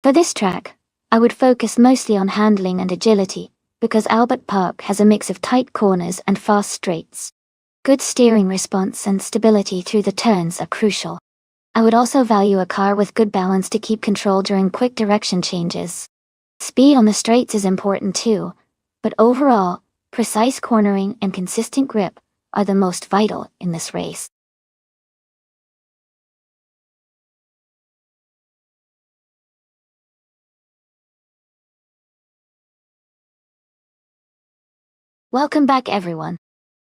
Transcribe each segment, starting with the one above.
For this track, I would focus mostly on handling and agility, because Albert Park has a mix of tight corners and fast straights. Good steering response and stability through the turns are crucial. I would also value a car with good balance to keep control during quick direction changes. Speed on the straights is important too, but overall, precise cornering and consistent grip are the most vital in this race. Welcome back everyone.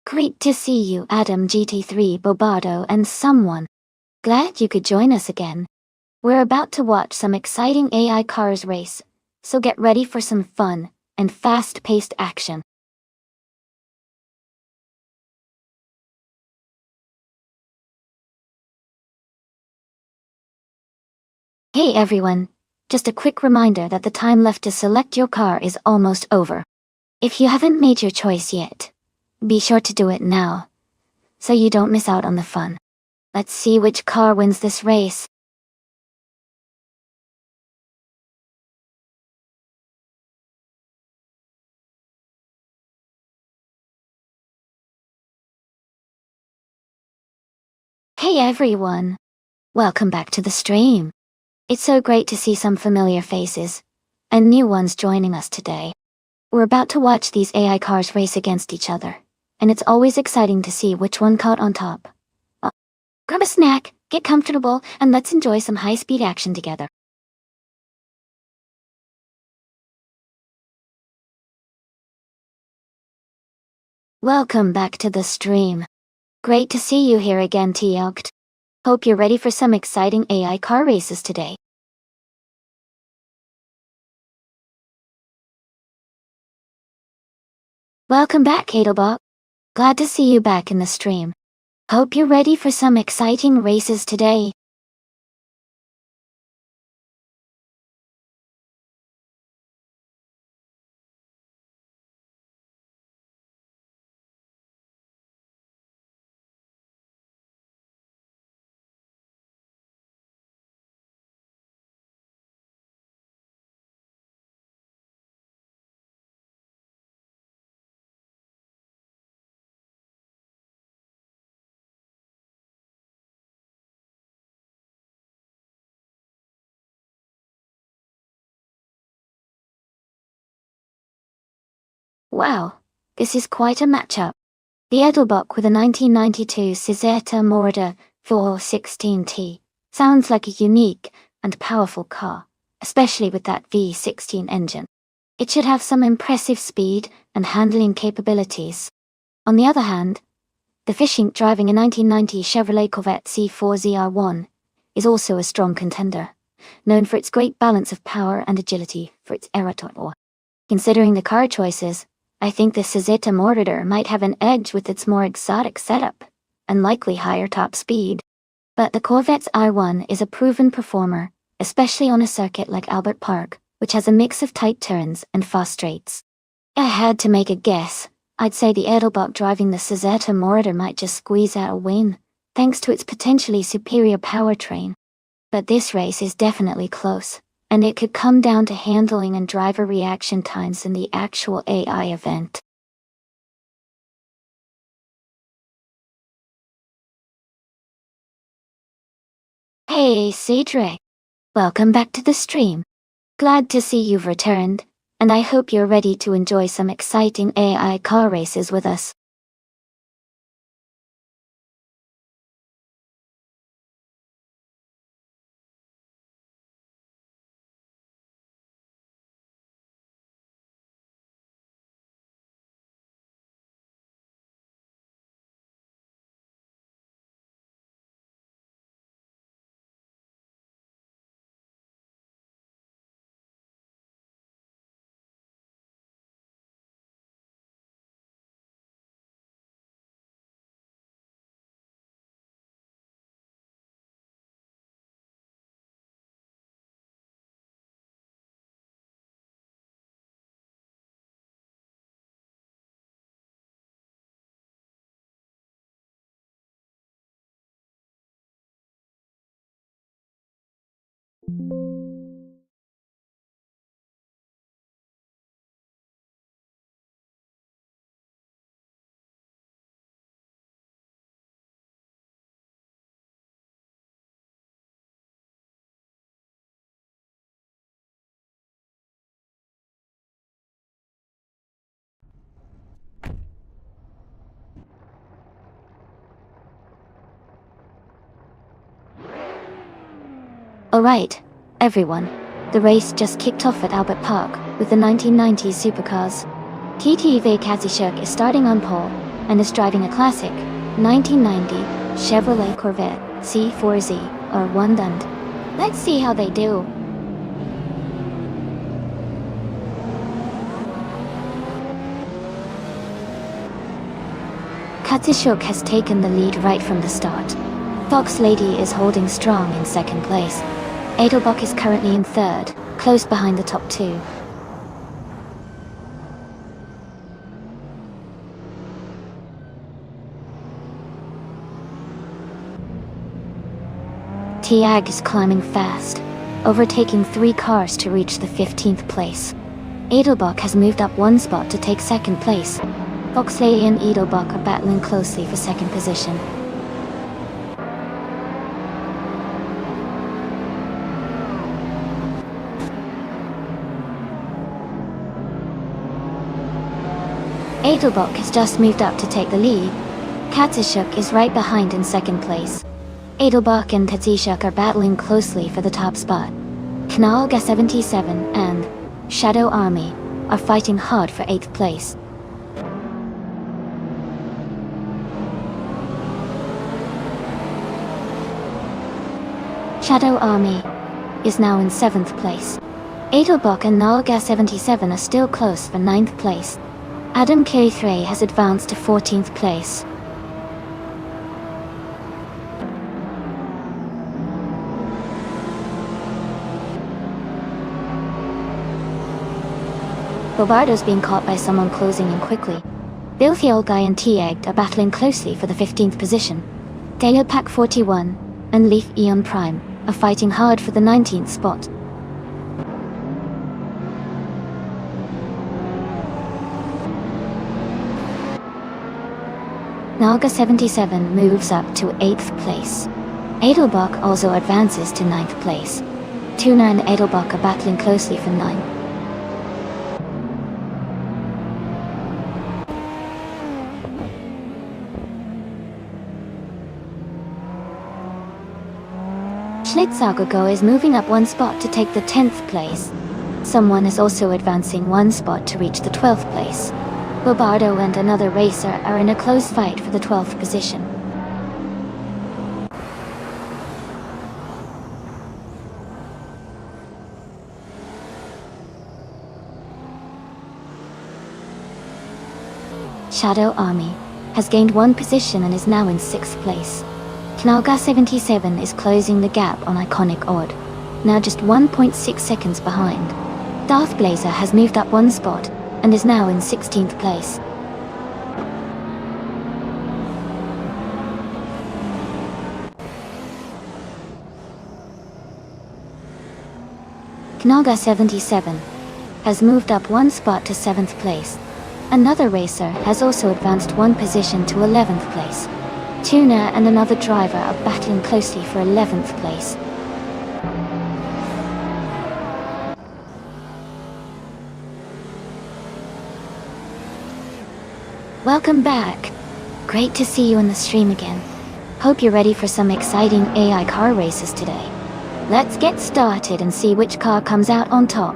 Great to see you, Adam GT3 Bobardo and someone. Glad you could join us again. We're about to watch some exciting AI cars race, so get ready for some fun and fast-paced action. Hey everyone, just a quick reminder that the time left to select your car is almost over. If you haven't made your choice yet, be sure to do it now, so you don't miss out on the fun. Let's see which car wins this race. Hey everyone, welcome back to the stream. It's so great to see some familiar faces, and new ones joining us today. We're about to watch these AI cars race against each other, and it's always exciting to see which one caught on top. Grab a snack, get comfortable, and let's enjoy some high-speed action together. Welcome back to the stream. Great to see you here again, Tiogt. Hope you're ready for some exciting AI car races today. Welcome back, Edelbach. Glad to see you back in the stream. Hope you're ready for some exciting races today. Wow, this is quite a matchup. The Edelbach with a 1992 Cizeta Morda 416T sounds like a unique and powerful car, especially with that V16 engine. It should have some impressive speed and handling capabilities. On the other hand, the Fishink driving a 1990 Chevrolet Corvette C4ZR1 is also a strong contender, known for its great balance of power and agility for its era tour. Considering the car choices, I think the Cizeta Mortar might have an edge with its more exotic setup and likely higher top speed. But the Corvette's I1 is a proven performer, especially on a circuit like Albert Park, which has a mix of tight turns and fast straights. If I had to make a guess, I'd say the Edelbach driving the Cizeta Mortar might just squeeze out a win, thanks to its potentially superior powertrain. But this race is definitely close, and it could come down to handling and driver reaction times in the actual AI event. Hey, Cedric. Welcome back to the stream. Glad to see you've returned, and I hope you're ready to enjoy some exciting AI car races with us. Alright, everyone. The race just kicked off at Albert Park with the 1990s supercars. TTV Kazishuk is starting on pole and is driving a classic 1990 Chevrolet Corvette C4Z R1 Dund. Let's see how they do. Kazishuk has taken the lead right from the start. Fox Lady is holding strong in second place. Edelbach is currently in third, close behind the top two. Tiag is climbing fast, overtaking 3 cars to reach the 15th place. Edelbach has moved up 1 spot to take second place. Fox Lady and Edelbach are battling closely for second position. Edelbach has just moved up to take the lead. Kazishuk is right behind in second place. Edelbach and Kazishuk are battling closely for the top spot. Knalga 77 and Shadow Army are fighting hard for 8th place. Shadow Army is now in 7th place. Edelbach and Nalga 77 are still close for 9th place. Adam K3 has advanced to 14th place. Bobardo's being caught by someone closing in quickly. Bilthiolgai and Tiag are battling closely for the 15th position. Daleopak 41 and Leaf Eon Prime are fighting hard for the 19th spot. Nalga 77 moves up to 8th place. Edelbach also advances to 9th place. Tuna and Edelbach are battling closely for 9th. Schlitzaugogo is moving up 1 spot to take the 10th place. Someone is also advancing 1 spot to reach the 12th place. Bobardo and another racer are in a close fight for the 12th position. Shadow Army has gained 1 position and is now in 6th place. Knalga 77 is closing the gap on Iconic Odd, now just 1.6 seconds behind. Darth Blazer has moved up 1 spot and is now in 16th place. Knalga 77 has moved up 1 spot to 7th place. Another racer has also advanced 1 position to 11th place. Tuna and another driver are battling closely for 11th place. Welcome back. Great to see you on the stream again. Hope you're ready for some exciting AI car races today. Let's get started and see which car comes out on top.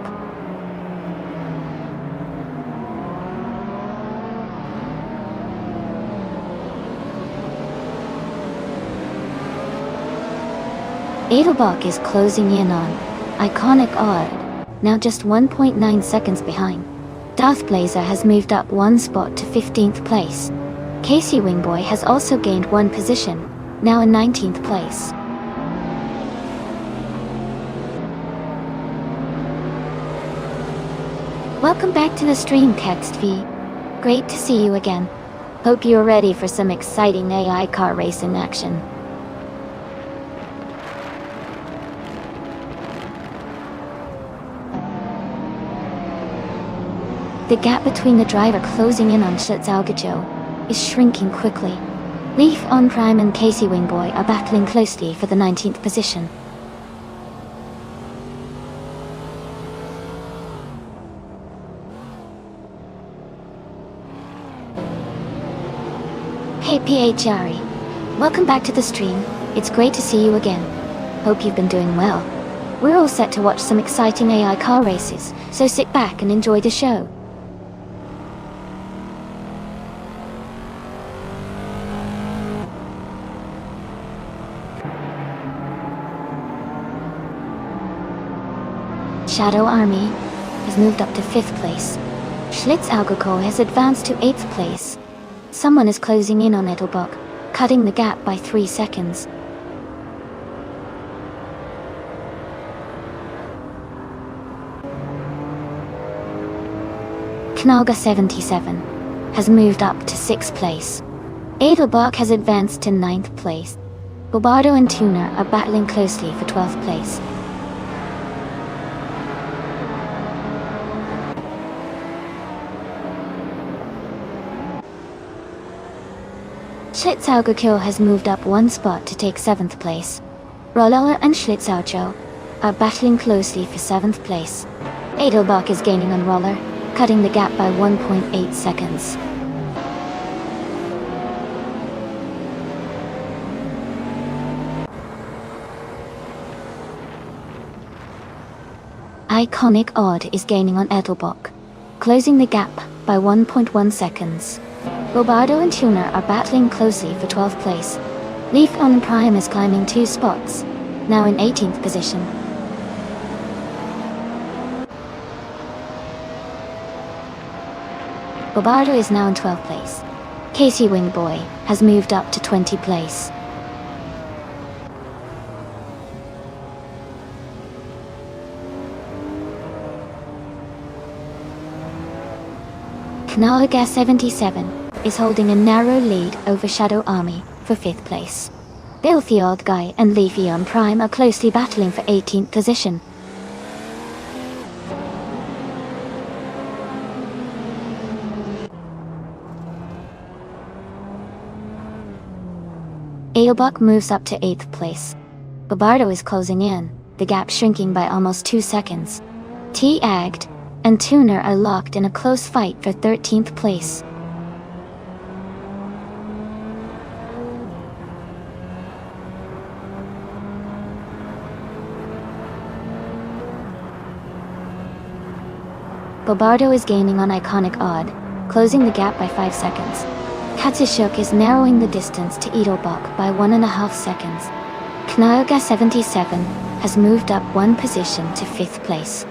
Edelbach is closing in on Iconic Odd, now just 1.9 seconds behind. Darth Blazer has moved up 1 spot to 15th place. Casey Wingboy has also gained 1 position, now in 19th place. Welcome back to the stream, KextV. Great to see you again. Hope you're ready for some exciting AI car racing action. The gap between the driver closing in on Schlitzaugogo is shrinking quickly. Leaf on Prime and Casey Wingboy are battling closely for the 19th position. Hey PHRE, welcome back to the stream. It's great to see you again. Hope you've been doing well. We're all set to watch some exciting AI car races, so sit back and enjoy the show. Shadow Army has moved up to 5th place. Schlitz has advanced to 8th place. Someone is closing in on Edelbach, cutting the gap by 3 seconds. Knaga 77 has moved up to 6th place. Edelbach has advanced to 9th place. Bobardo and Tuner are battling closely for 12th place. Schlitzaugerkill has moved up 1 spot to take 7th place. Roller and Schlitzaujo are battling closely for 7th place. Edelbach is gaining on Roller, cutting the gap by 1.8 seconds. Iconic Odd is gaining on Edelbach, closing the gap by 1.1 seconds. Bobardo and Tuner are battling closely for 12th place. Leaf on Prime is climbing 2 spots, now in 18th position. Bobardo is now in 12th place. Casey Wingboy has moved up to 20th place. Knalaga 77 is holding a narrow lead over Shadow Army for 5th place. Filthy Old Guy and Leafy on Prime are closely battling for 18th position. Edelbach moves up to 8th place. Bobardo is closing in, the gap shrinking by almost 2 seconds. T-Agged and Tuner are locked in a close fight for 13th place. Bobardo is gaining on Iconic Odd, closing the gap by 5 seconds. Katsushuk is narrowing the distance to Edelbach by 1.5 seconds. Knaga 77 has moved up 1 position to 5th place.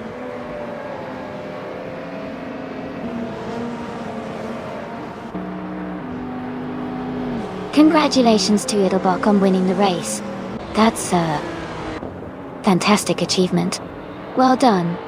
Congratulations to Edelbach on winning the race. That's a fantastic achievement. Well done.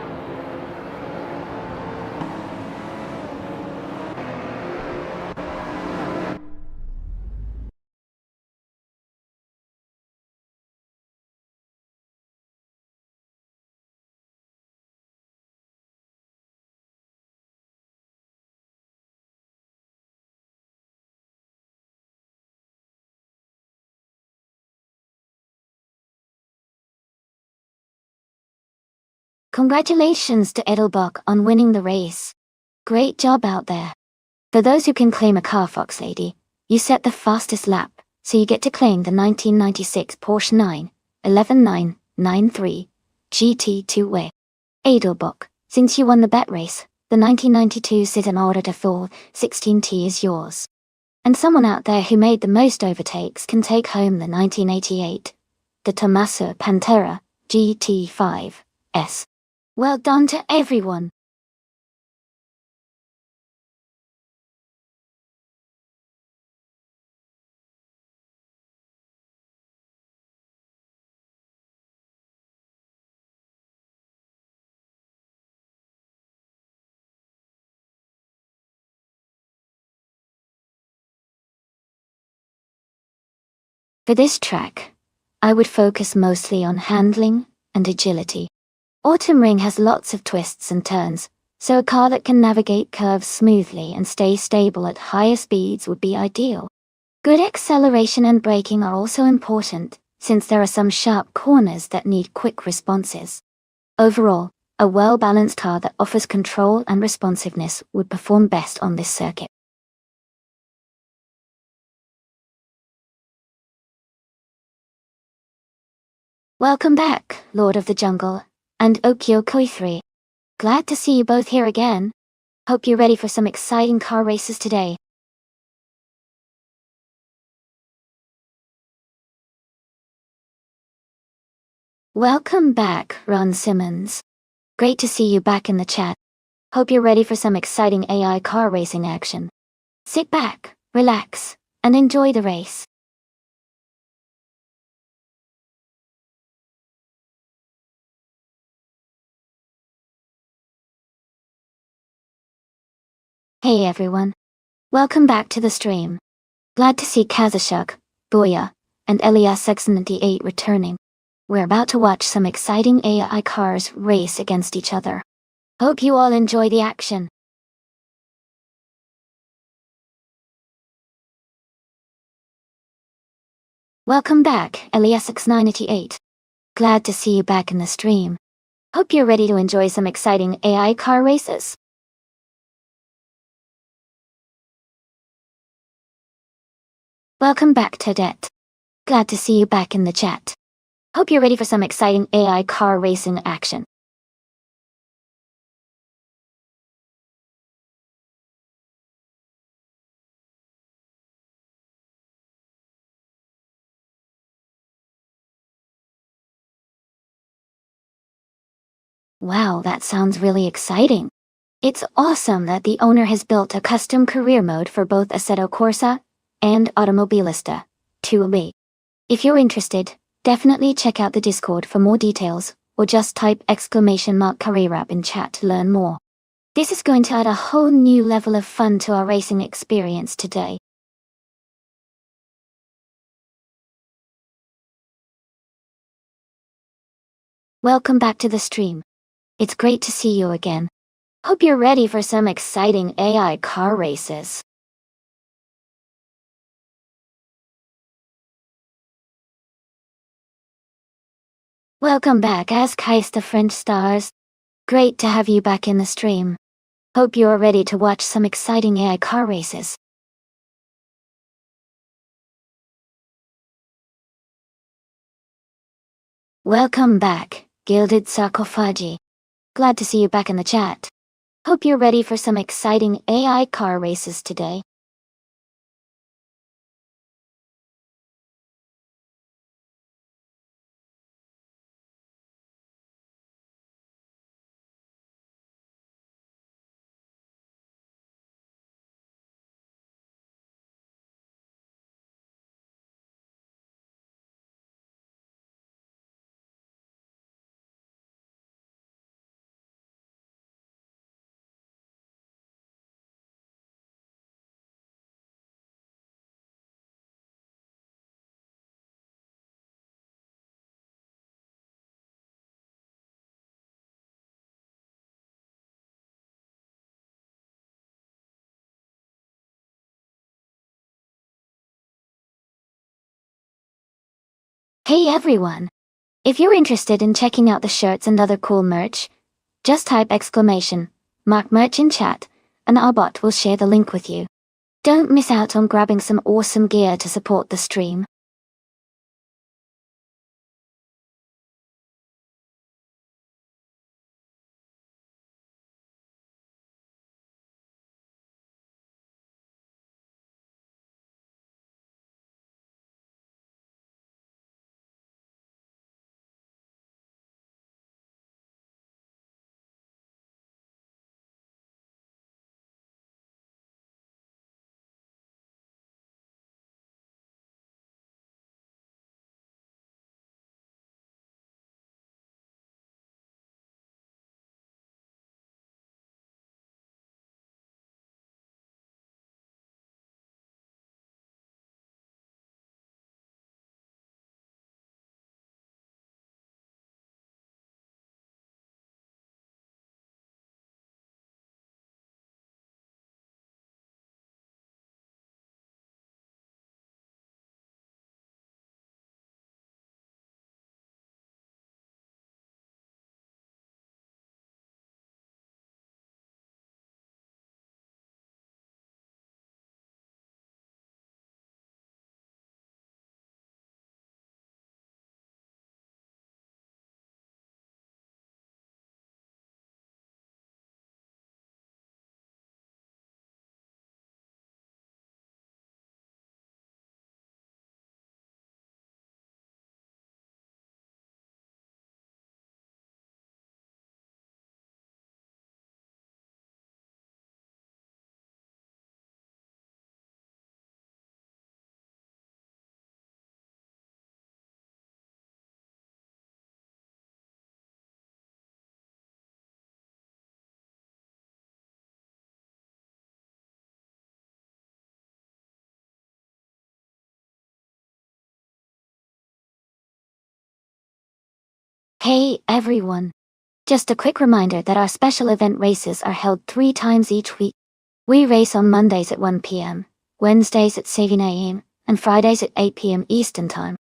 Congratulations to Edelbach on winning the race. Great job out there. For those who can claim a car, Fox Lady, you set the fastest lap, so you get to claim the 1996 Porsche 911-993 GT2 Edelbach. Since you won the bet race, the 1992 Citan Order 416T is yours. And someone out there who made the most overtakes can take home the 1988 the Tommaso Pantera GT5S. Well done to everyone! For this track, I would focus mostly on handling and agility. Autumn Ring has lots of twists and turns, so a car that can navigate curves smoothly and stay stable at higher speeds would be ideal. Good acceleration and braking are also important, since there are some sharp corners that need quick responses. Overall, a well-balanced car that offers control and responsiveness would perform best on this circuit. Welcome back, Lord of the Jungle, and Okio Koi 3. Glad to see you both here again. Hope you're ready for some exciting car races today. Welcome back, Ron Simmons. Great to see you back in the chat. Hope you're ready for some exciting AI car racing action. Sit back, relax, and enjoy the race. Hey everyone. Welcome back to the stream. Glad to see Kazashuk, Boya, and Elias X98 returning. We're about to watch some exciting AI cars race against each other. Hope you all enjoy the action. Welcome back, Elias X98. Glad to see you back in the stream. Hope you're ready to enjoy some exciting AI car races. Welcome back, Toadette. Glad to see you back in the chat. Hope you're ready for some exciting AI car racing action. Wow, that sounds really exciting. It's awesome that the owner has built a custom career mode for both Assetto Corsa and Automobilista 2B. If you're interested, definitely check out the Discord for more details, or just type !Carrera in chat to learn more. This is going to add a whole new level of fun to our racing experience today. Welcome back to the stream. It's great to see you again. Hope you're ready for some exciting AI car races. Welcome back, as the French stars. Great to have you back in the stream. Hope you're ready to watch some exciting AI car races. Welcome back, Gilded Sarcophagi. Glad to see you back in the chat. Hope you're ready for some exciting AI car races today. Hey everyone! If you're interested in checking out the shirts and other cool merch, just type !merch in chat, and our bot will share the link with you. Don't miss out on grabbing some awesome gear to support the stream. Hey everyone! Just a quick reminder that our special event races are held 3 times each week. We race on Mondays at 1 p.m., Wednesdays at 7 a.m., and Fridays at 8 p.m. Eastern Time.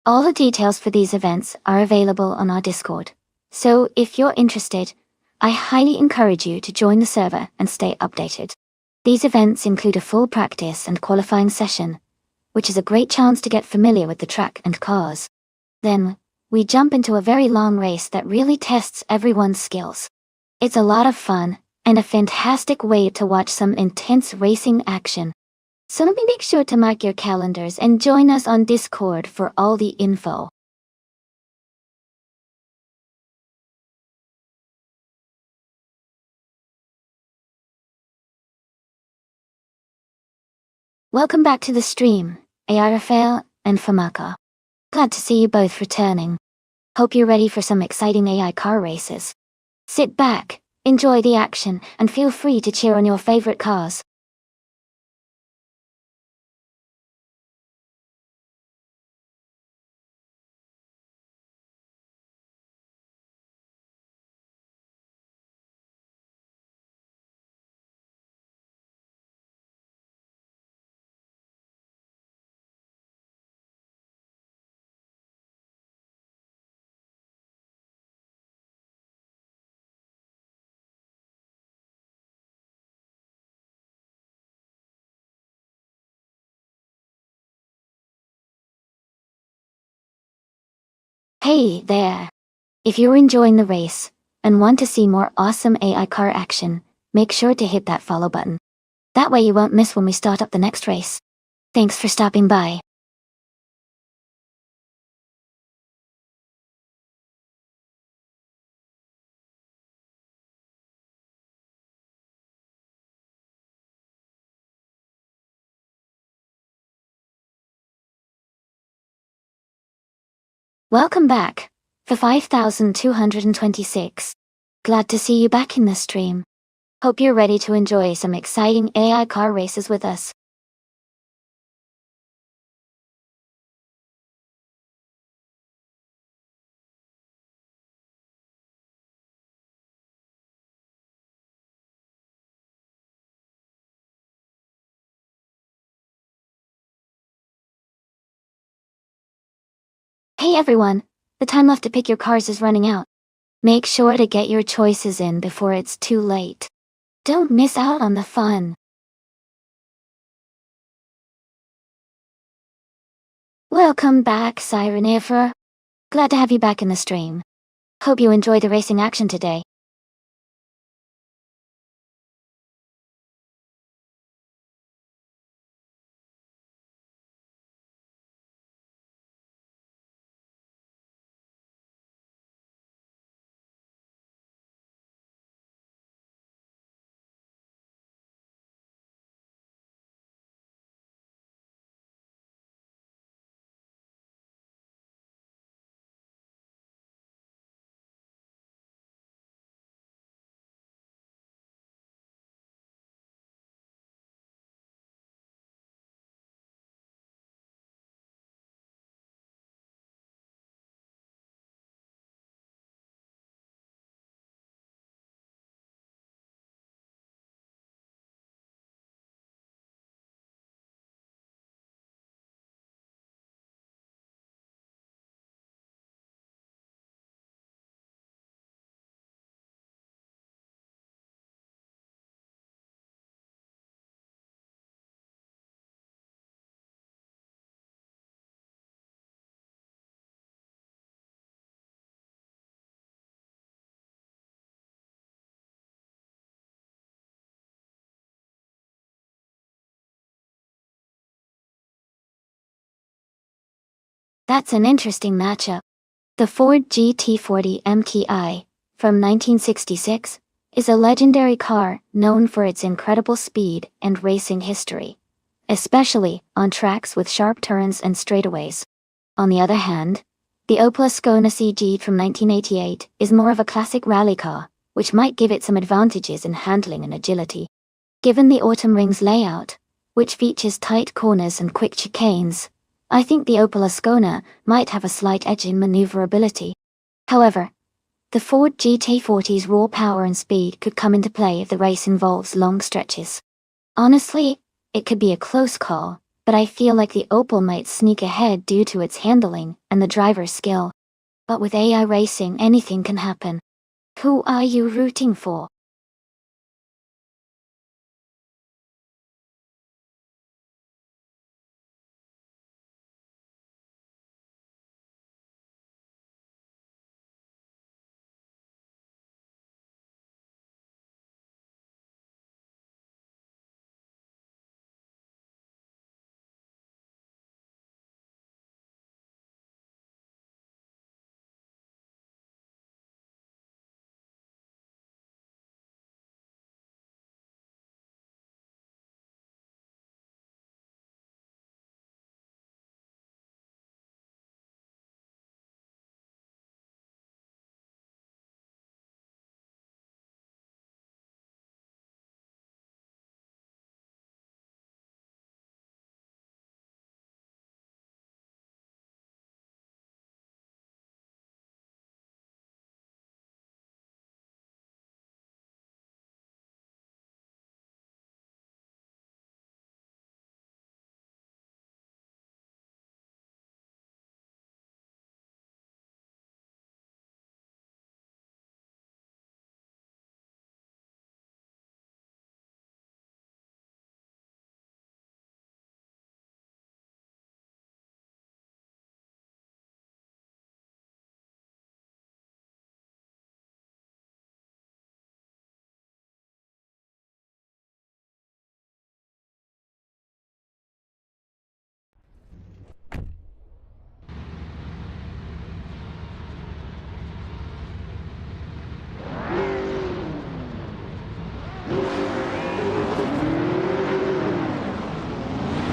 All the details for these events are available on our Discord. So if you're interested, I highly encourage you to join the server and stay updated. These events include a full practice and qualifying session, which is a great chance to get familiar with the track and cars. Then, we jump into a very long race that really tests everyone's skills. It's a lot of fun, and a fantastic way to watch some intense racing action. So make sure to mark your calendars and join us on Discord for all the info. Welcome back to the stream, AI Rafael and Famaka. Glad to see you both returning. Hope you're ready for some exciting AI car races. Sit back, enjoy the action, and feel free to cheer on your favorite cars. Hey there! If you're enjoying the race, and want to see more awesome AI car action, make sure to hit that follow button. That way you won't miss when we start up the next race. Thanks for stopping by. Welcome back, for 5226. Glad to see you back in the stream. Hope you're ready to enjoy some exciting AI car races with us. Hey everyone, the time left to pick your cars is running out. Make sure to get your choices in before it's too late. Don't miss out on the fun. Welcome back, Siren Ephra. Glad to have you back in the stream. Hope you enjoy the racing action today. That's an interesting matchup. The Ford GT40 MTI, from 1966, is a legendary car known for its incredible speed and racing history, especially on tracks with sharp turns and straightaways. On the other hand, the Opel Ascona CG from 1988 is more of a classic rally car, which might give it some advantages in handling and agility. Given the Autumn Rings layout, which features tight corners and quick chicanes, I think the Opel Ascona might have a slight edge in maneuverability. However, the Ford GT40's raw power and speed could come into play if the race involves long stretches. Honestly, it could be a close call, but I feel like the Opel might sneak ahead due to its handling and the driver's skill. But with AI racing, anything can happen. Who are you rooting for?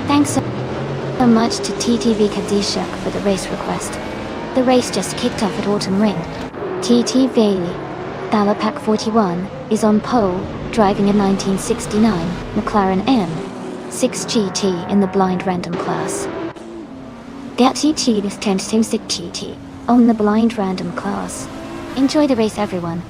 Thanks so much to TTV Kadishak for the race request. The race just kicked off at Autumn Ring. TT Valley, Thalapak 41, is on pole, driving a 1969 McLaren M6 GT in the blind random class. That GT is 1026 GT on the blind random class. Enjoy the race, everyone.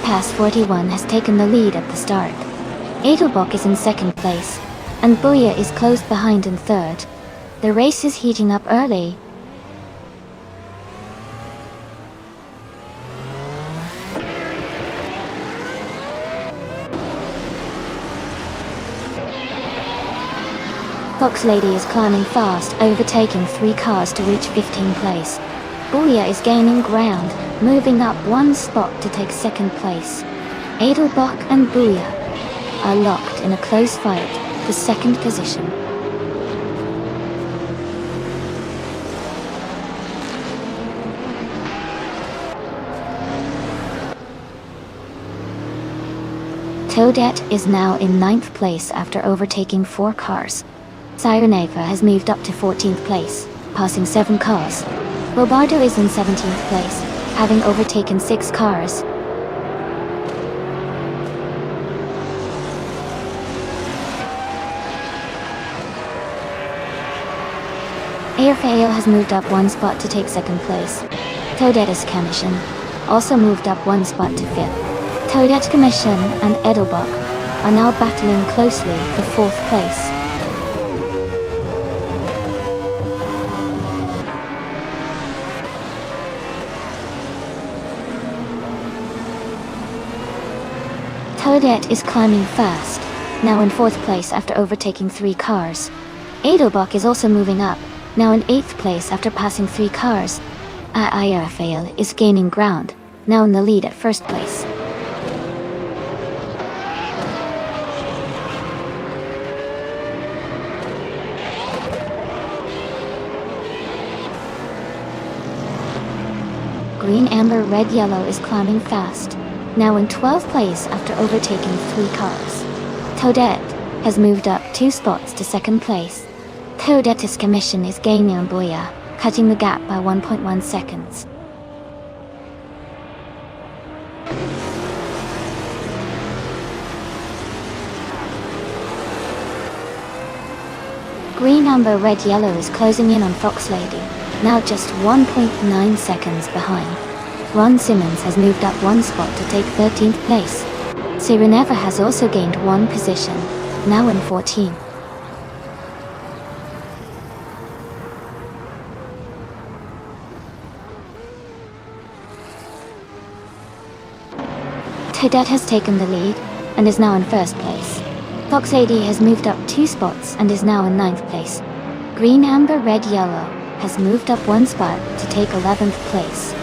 Pass 41 has taken the lead at the start. Edelbach is in second place, and Booyah is close behind in third. The race is heating up early. Fox Lady is climbing fast, overtaking 3 cars to reach 15th place. Booyah is gaining ground, moving up 1 spot to take 2nd place. Edelbach and Booyah are locked in a close fight for 2nd position. Toadette is now in 9th place after overtaking 4 cars. Sireneva has moved up to 14th place, passing 7 cars. Robardo is in 17th place, having overtaken 6 cars. Airfail has moved up 1 spot to take 2nd place. Toadette's Commission also moved up 1 spot to 5th. Toadette Commission and Edelbach are now battling closely for 4th place. Toadette is climbing fast, now in 4th place after overtaking 3 cars. Edelbach is also moving up, now in 8th place after passing 3 cars. Airfail is gaining ground, now in the lead at 1st place. Green, Amber, Red, Yellow is climbing fast, now in 12th place after overtaking 3 cars. Toadette has moved up 2 spots to 2nd place. Toadette's Commission is gaining on Booyah, cutting the gap by 1.1 seconds. Green, amber, red, yellow is closing in on Fox Lady, now just 1.9 seconds behind. Ron Simmons has moved up one spot to take 13th place. Sireneva has also gained one position, now in 14. Toadette has taken the lead, and is now in first place. Fox Lady has moved up 2 spots and is now in 9th place. Green, amber, red, yellow has moved up 1 spot to take 11th place.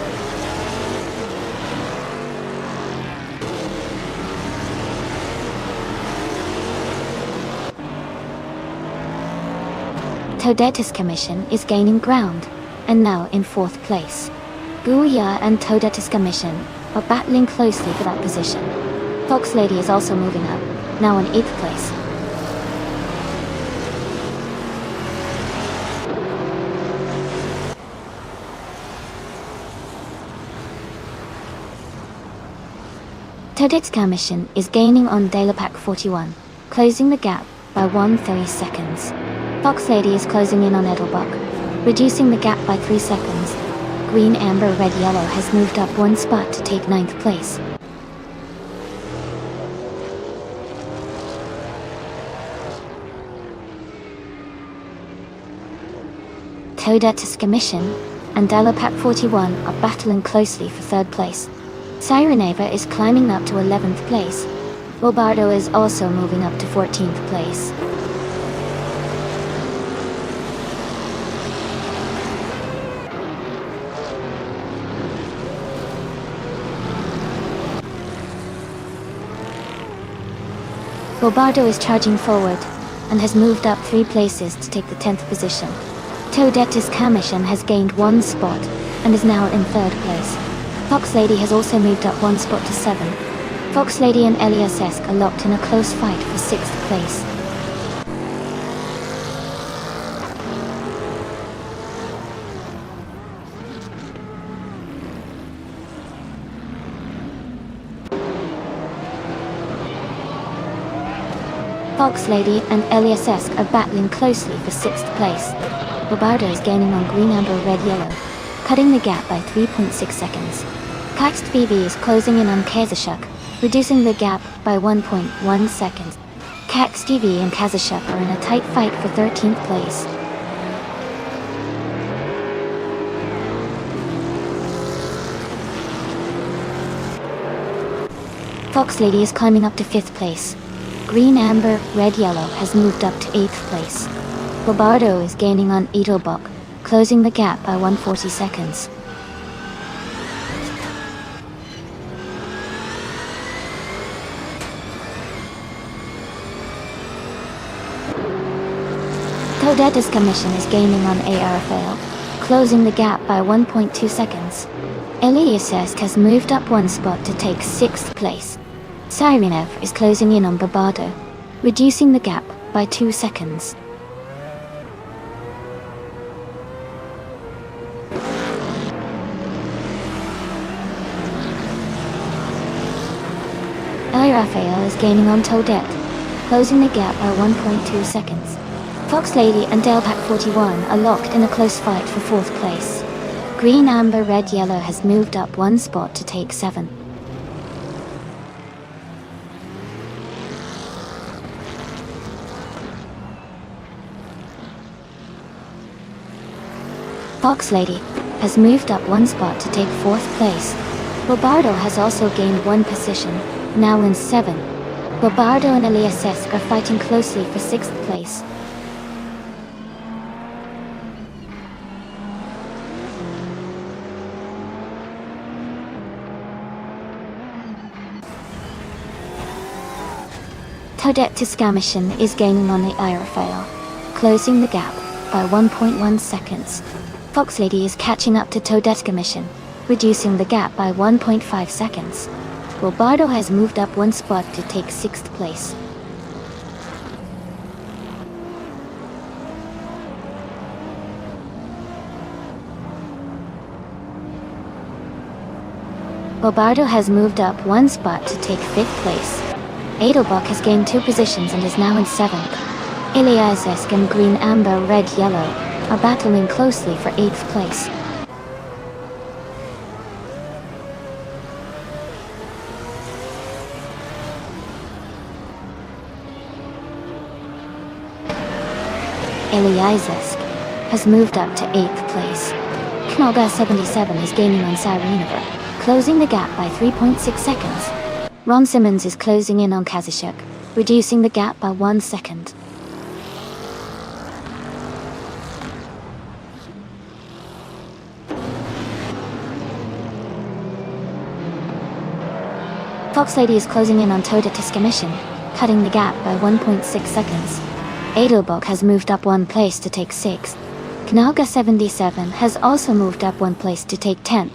Toadette's Commission is gaining ground, and now in 4th place. Guya and Toadette's Commission are battling closely for that position. Fox Lady is also moving up, now in 8th place. Toadette's Commission is gaining on Delapac 41, closing the gap by 1/30 seconds. Fox Lady is closing in on Edelbach, reducing the gap by 3 seconds. Green, amber, red, yellow has moved up 1 spot to take 9th place. Toadette's Commission and Delapac 41 are battling closely for 3rd place. Sireneva is climbing up to 11th place. Robardo is also moving up to 14th place. Robardo is charging forward, and has moved up 3 places to take the 10th position. Toadette's Commission has gained 1 spot, and is now in 3rd place. Fox Lady has also moved up 1 spot to 7th. Fox Lady and Elias Esk are locked in a close fight for 6th place. Fox Lady and Elias Esk are battling closely for 6th place. Robardo is gaining on Green, amber, red, yellow, cutting the gap by 3.6 seconds. Kaxt BB is closing in on Kazashuk, reducing the gap by 1.1 seconds. Kaxt TV and Kazashuk are in a tight fight for 13th place. Fox Lady is climbing up to 5th place. Green, amber, red, yellow has moved up to 8th place. Robardo is gaining on Edelbach, closing the gap by 140 seconds. Toadette's Commission is gaining on ARFL, closing the gap by 1.2 seconds. Elias Esk has moved up 1 spot to take 6th place. Sirenev is closing in on Robardo, reducing the gap by 2 seconds. Raphael is gaining on Toadette, closing the gap by 1.2 seconds. Fox Lady and Delpac 41 are locked in a close fight for 4th place. Green, amber, red, yellow has moved up 1 spot to take 7th. Fox Lady has moved up 1 spot to take 4th place. Robardo has also gained 1 position, now in 7th. Robardo and Elias Esk are fighting closely for 6th place. Toadette's Commission is gaining on the IRFAL, closing the gap by 1.1 seconds. Fox Lady is catching up to Toadette's Commission, reducing the gap by 1.5 seconds. Robardo has moved up 1 spot to take 6th place. Robardo has moved up 1 spot to take 5th place. Edelbach has gained 2 positions and is now in 7th. Iliazesk and Green Amber Red Yellow are battling closely for 8th place. Iliazesk has moved up to 8th place. Knoga 77 is gaining on Sarinova, closing the gap by 3.6 seconds. Ron Simmons is closing in on Kazashuk, reducing the gap by 1 second. Fox Lady is closing in on Toda Tiskamission, cutting the gap by 1.6 seconds. Edelbok has moved up 1 place to take 6th. Knaga 77 has also moved up 1 place to take 10th.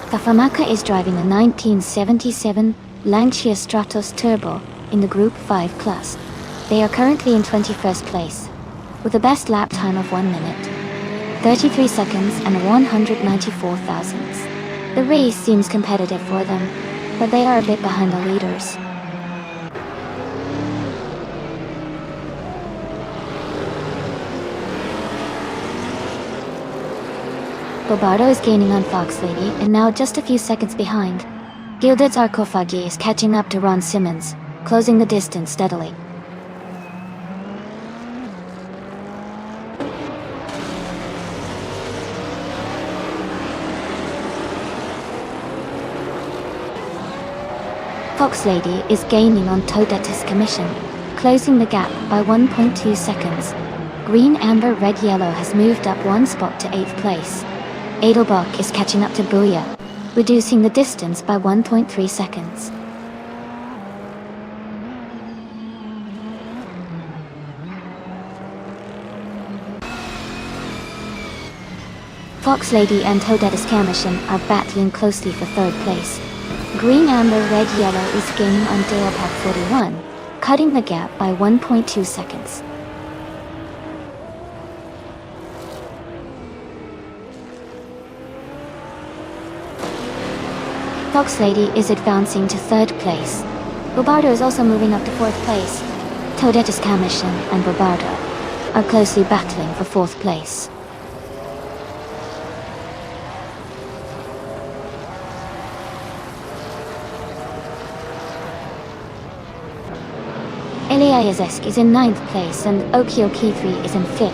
Kafamaka is driving a 1977 Lancia Stratos Turbo in the Group 5 class. They are currently in 21st place, with a best lap time of 1 minute, 33 seconds and 194 thousandths. The race seems competitive for them, but they are a bit behind the leaders. Bobardo is gaining on Fox Lady and now just a few seconds behind. Gilded Sarkophagi is catching up to Ron Simmons, closing the distance steadily. Fox Lady is gaining on Todetis Commission, closing the gap by 1.2 seconds. Green Amber Red Yellow has moved up 1 spot to 8th place. Edelbach is catching up to Booyah, reducing the distance by 1.3 seconds. Fox Lady and Todetis Commission are battling closely for 3rd place. Green Amber Red Yellow is gaining on Dalepack 41, cutting the gap by 1.2 seconds. Fox Lady is advancing to 3rd place. Bobardo is also moving up to 4th place. Todetis Commission and Bobardo are closely battling for 4th place. Iliazesk is in 9th place and Okioki 3 is in 5th.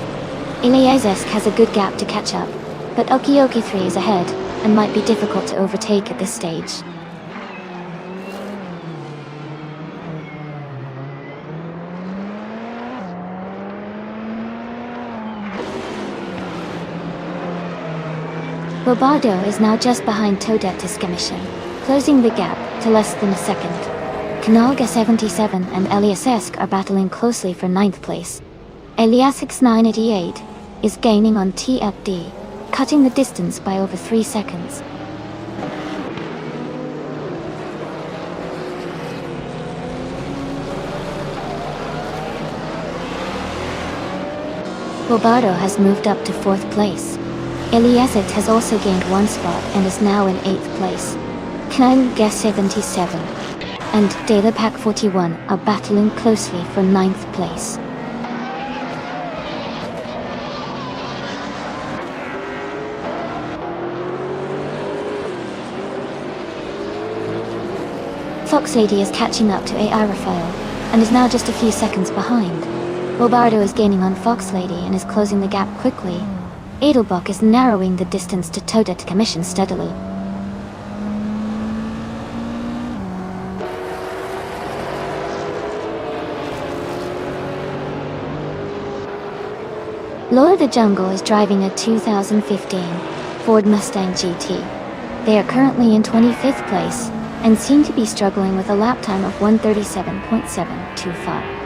Iliazesk has a good gap to catch up, but Okioki 3 is ahead and might be difficult to overtake at this stage. Bobardo is now just behind Todetis Commission, closing the gap to less than a second. Kanaga 77 and Eliasesk are battling closely for 9th place. Eliasix 988 is gaining on TFD, cutting the distance by over 3 seconds. Bobardo has moved up to 4th place. Eliasit has also gained 1 spot and is now in 8th place. Kanga 77 and Dalepack 41 are battling closely for 9th place. Fox Lady is catching up to AI Raphael and is now just a few seconds behind. Bobardo is gaining on Fox Lady and is closing the gap quickly. Edelbach is narrowing the distance to Todet Commission steadily. Laura the Jungle is driving a 2015 Ford Mustang GT. They are currently in 25th place and seem to be struggling with a lap time of 137.725.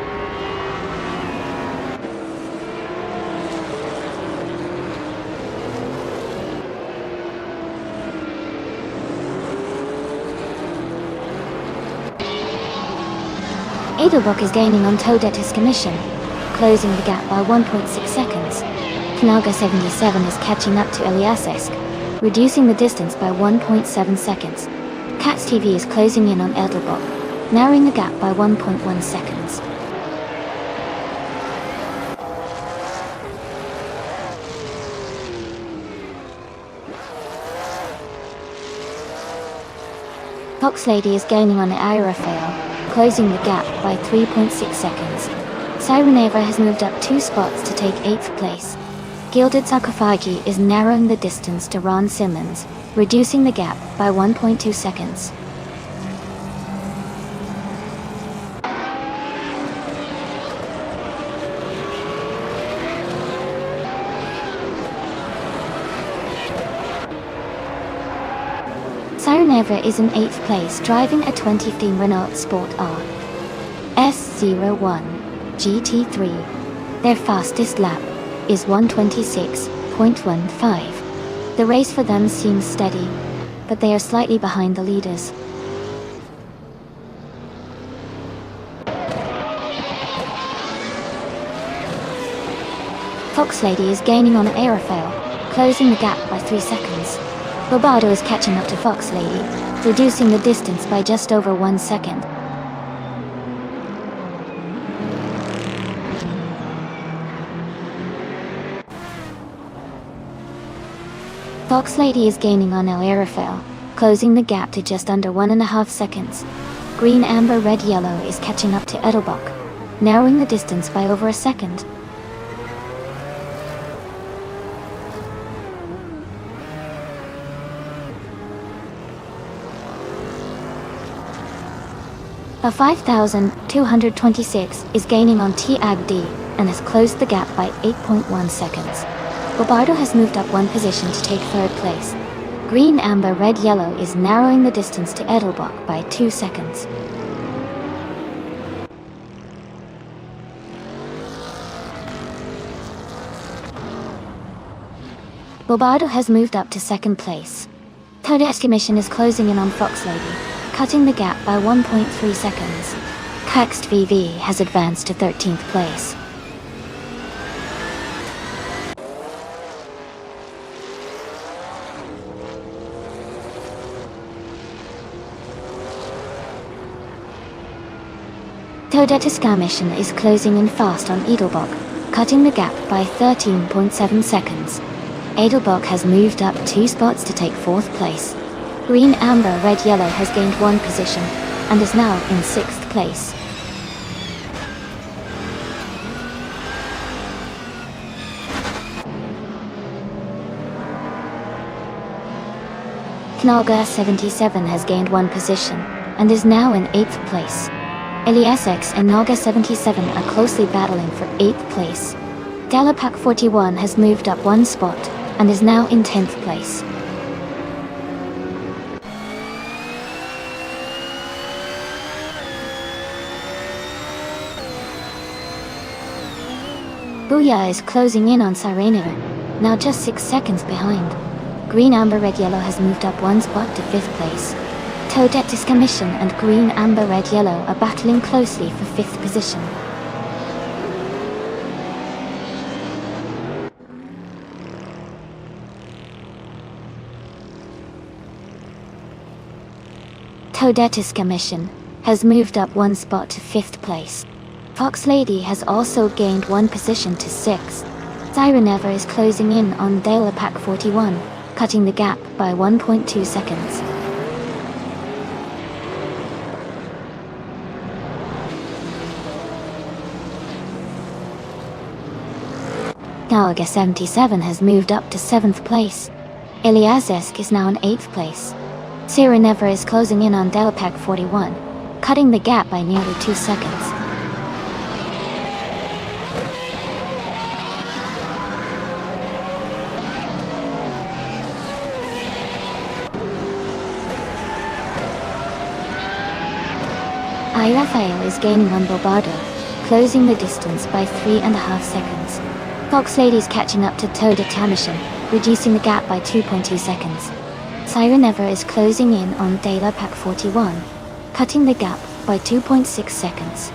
Edelbach is gaining on Todetis Commission, closing the gap by 1.6 seconds. Kanaga 77 is catching up to Eliasesk, reducing the distance by 1.7 seconds. Cats TV is closing in on Edelbrock, narrowing the gap by 1.1 seconds. Fox Lady is gaining on Aerofail, closing the gap by 3.6 seconds. Sireneva has moved up 2 spots to take 8th place. Gilded Sarcophagi is narrowing the distance to Ron Simmons, reducing the gap by 1.2 seconds. Sireneva is in 8th place, driving a 2015 Renault Sport R S01 GT3. Their fastest lap is 1:26.15. The race for them seems steady, but they are slightly behind the leaders. Fox Lady is gaining on Aerofail, closing the gap by 3 seconds. Bobardo is catching up to Fox Lady, reducing the distance by just over 1 second. Fox Lady is gaining on El Aerofail, closing the gap to just under 1.5 seconds. Green, Amber, Red, Yellow is catching up to Edelbach, narrowing the distance by over a second. A 5,226 is gaining on T-Ag-D and has closed the gap by 8.1 seconds. Bobardo has moved up 1 position to take 3rd place. Green, Amber, Red, Yellow is narrowing the distance to Edelbach by 2 seconds. Bobardo has moved up to 2nd place. Todeschi Mission is closing in on Fox Lady, cutting the gap by 1.3 seconds. Caxt VV has advanced to 13th place. Todetiska Mission is closing in fast on Edelbach, cutting the gap by 13.7 seconds. Edelbach has moved up 2 spots to take 4th place. Green, Amber, Red, Yellow has gained 1 position and is now in 6th place. Knaga 77 has gained 1 position and is now in 8th place. Eliasx and Naga 77 are closely battling for 8th place. Delapac 41 has moved up 1 spot and is now in 10th place. Booyah is closing in on Sireneva, now just 6 seconds behind. Green, Amber, Red, Yellow has moved up 1 spot to 5th place. Todetiska Mission and Green, Amber, Red, Yellow are battling closely for 5th position. Todetiska Mission has moved up 1 spot to 5th place. Fox Lady has also gained 1 position to 6th. Sireneva is closing in on Delapac 41, cutting the gap by 1.2 seconds. Naga 77 has moved up to 7th place. Eliasesk is now in 8th place. Sireneva is closing in on Delapac 41, cutting the gap by nearly 2 seconds. Rafael is gaining on Bobardo, closing the distance by 3.5 seconds. Fox Lady is catching up to Todetiska Mission, reducing the gap by 2.2 seconds. Sireneva is closing in on Delapac 41, cutting the gap by 2.6 seconds.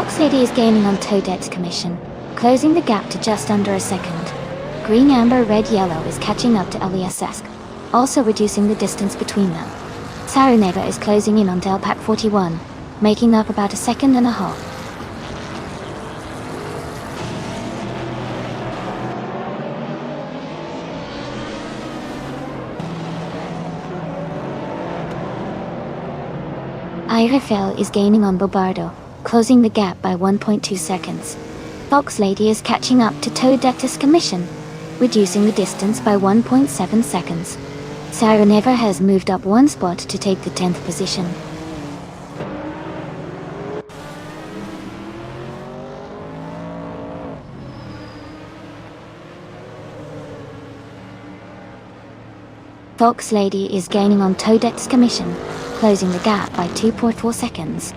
Fox Lady is gaining on Toadette's commission, closing the gap to just under a second. Green, Amber, Red, Yellow is catching up to LES, also reducing the distance between them. Saraneva is closing in on Delpac 41, making up about a second and a half. Irafel is gaining on Bobardo, closing the gap by 1.2 seconds. Fox Lady is catching up to Toadette's commission, reducing the distance by 1.7 seconds. Saraneva has moved up one spot to take the 10th position. Fox Lady is gaining on Toadette's commission, closing the gap by 2.4 seconds.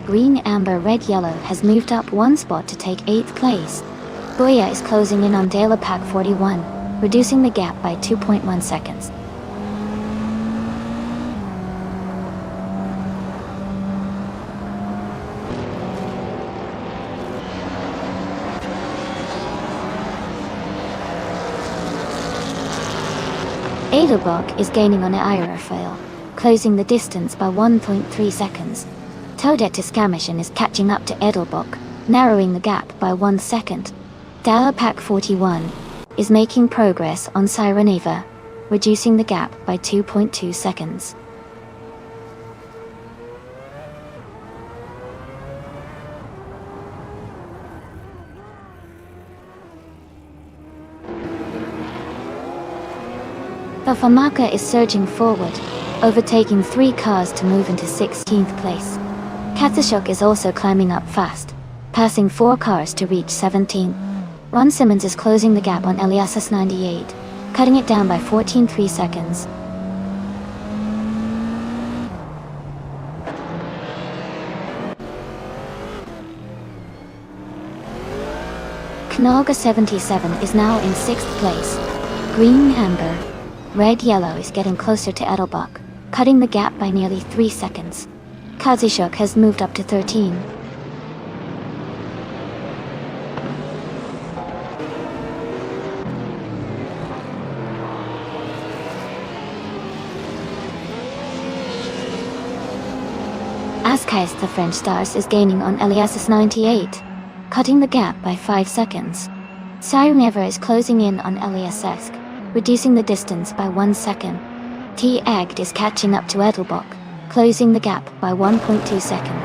Green, Amber, Red, Yellow has moved up one spot to take 8th place. Boya is closing in on Delpac 41, reducing the gap by 2.1 seconds. Edelbach is gaining on Irafel, closing the distance by 1.3 seconds. Toadette's commission is catching up to Edelbach, narrowing the gap by 1 second. Delpac 41 is making progress on Saraneva, reducing the gap by 2.2 seconds. Fafamaka is surging forward, overtaking 3 cars to move into 16th place. Katsashok is also climbing up fast, passing 4 cars to reach 17. Ron Simmons is closing the gap on Eliasas 98, cutting it down by 14.3 seconds. Knalga 77 is now in 6th place. Green, Amber, Red, Yellow is getting closer to Edelbach, cutting the gap by nearly 3 seconds. Kazishuk has moved up to 13. Askais the French Stars is gaining on Eliasas 98, cutting the gap by 5 seconds. Saraneva is closing in on Elias, reducing the distance by 1 second. T-Agd is catching up to Edelbach, closing the gap by 1.2 seconds.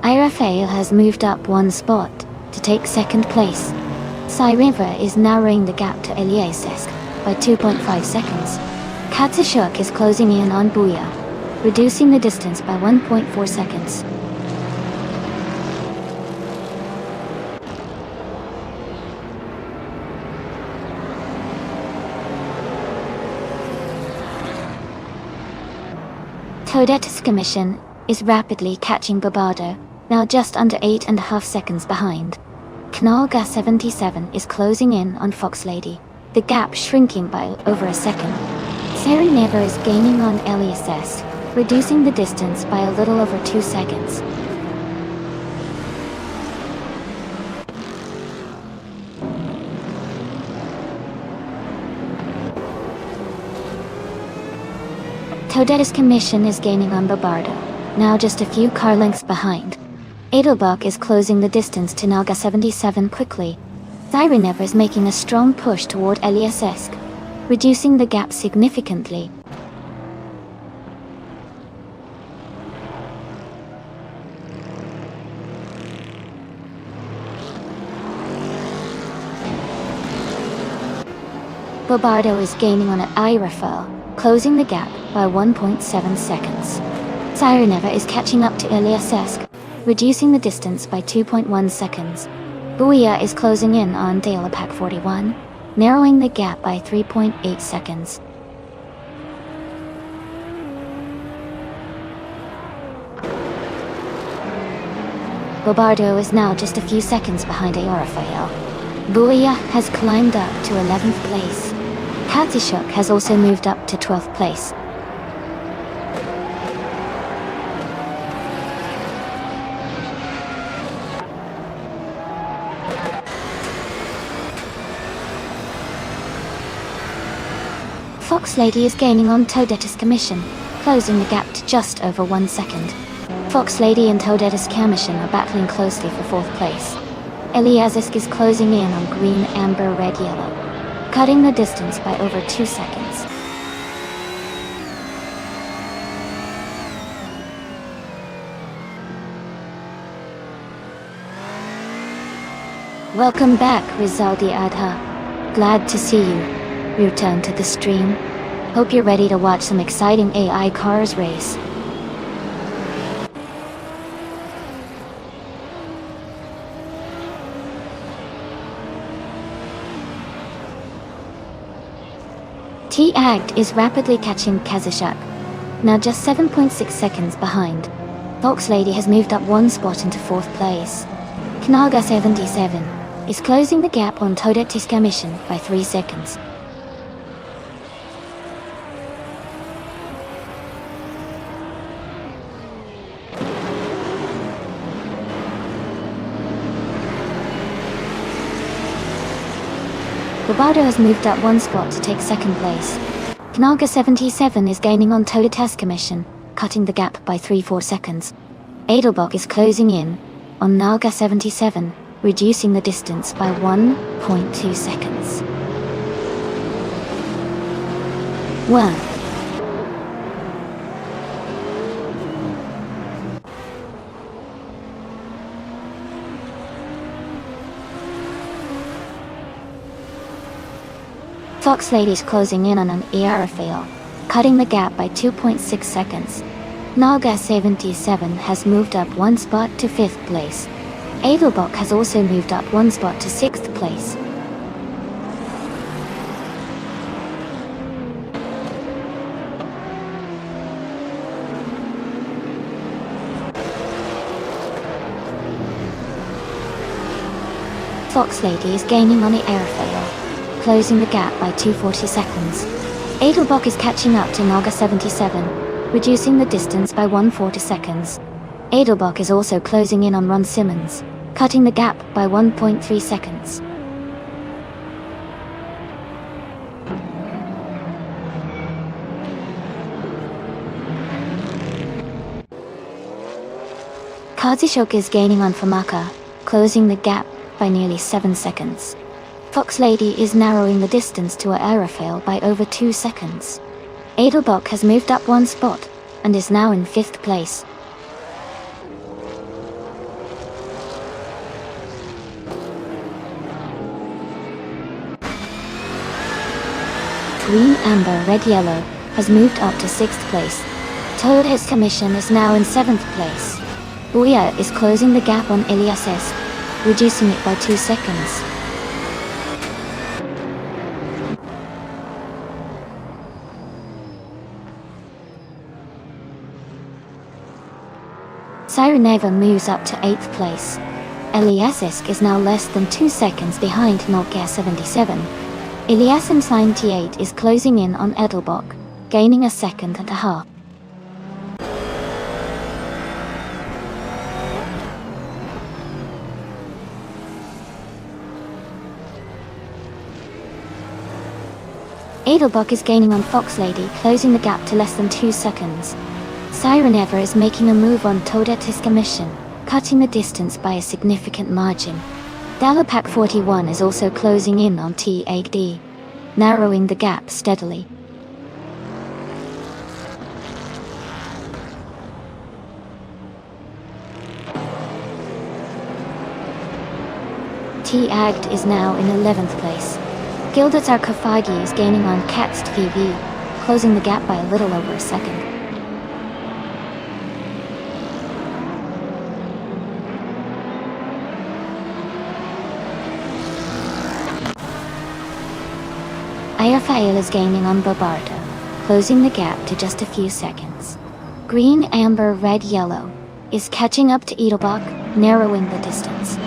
Irafale has moved up 1 spot to take 2nd place. Saraneva is narrowing the gap to Eliasesc by 2.5 seconds. Katsashuk is closing in on Buya, reducing the distance by 1.4 seconds. Toadette's commission is rapidly catching Bobardo, now just under 8.5 seconds behind. Knalga 77 is closing in on Fox Lady, the gap shrinking by over a second. Saraneva is gaining on Elias, reducing the distance by a little over 2 seconds. Toadette's commission is gaining on Bobardo, now just a few car lengths behind. Edelbach is closing the distance to Knalga 77 quickly. Saraneva is making a strong push toward Eliasesc, reducing the gap significantly. Bobardo is gaining on Irafel, closing the gap by 1.7 seconds. Saraneva is catching up to Eliasesc, reducing the distance by 2.1 seconds. Buya is closing in on Delpac 41, narrowing the gap by 3.8 seconds. Bobardo is now just a few seconds behind Irafel. Booyah has climbed up to 11th place. Katishuk has also moved up to 12th place. Fox Lady is gaining on Toadette's Commission, closing the gap to just over 1 second. Fox Lady and Toadette's Commission are battling closely for 4th place. Eliasisk is closing in on green, amber, red, yellow, cutting the distance by over 2 seconds. Welcome back, Rizaldi Adha. Glad to see you. Return to the stream. Hope you're ready to watch some exciting AI cars race. T-Act is rapidly catching Kazashak, now just 7.6 seconds behind. Fox Lady has moved up 1 spot into 4th place. Knaga 77 is closing the gap on Toadette's Commission by 3 seconds. Roboto has moved up 1 spot to take 2nd place. Knaga 77 is gaining on Toadette's Commission, cutting the gap by 3-4 seconds. Edelbach is closing in on Naga 77, reducing the distance by 1.2 seconds. 1. Fox Lady is closing in on an Aerofail, cutting the gap by 2.6 seconds. Naga 77 has moved up 1 spot to 5th place. Edelbach has also moved up 1 spot to 6th place. Fox Lady is gaining on the Aerofail, closing the gap by 240 seconds. Edelbach is catching up to Naga 77, reducing the distance by 140 seconds. Edelbach is also closing in on Ron Simmons, cutting the gap by 1.3 seconds. Kazishok is gaining on Famaka, closing the gap by nearly 7 seconds. Fox Lady is narrowing the distance to Aerofail by over 2 seconds. Edelbach has moved up 1 spot, and is now in 5th place. Green, amber, red, yellow has moved up to 6th place. Toadette's Commission is now in 7th place. Booyah is closing the gap on Elias's, reducing it by 2 seconds. Sireneva moves up to 8th place. Eliasisk is now less than 2 seconds behind Nokia 77. Eliassim's 98 is closing in on Edelbach, gaining 1.5 seconds. Edelbach is gaining on Fox Lady, closing the gap to less than 2 seconds. Sireneva is making a move on Toadette's Commission, cutting the distance by a significant margin. Dalapak 41 is also closing in on T8D, narrowing the gap steadily. T-Agged is now in 11th place. Gildatar Kafagi is gaining on Katst VV, closing the gap by a little over 1 second. Ayafael is gaining on Babarta, closing the gap to just a few seconds. Green, amber, red, yellow is catching up to Edelbach, narrowing the distance.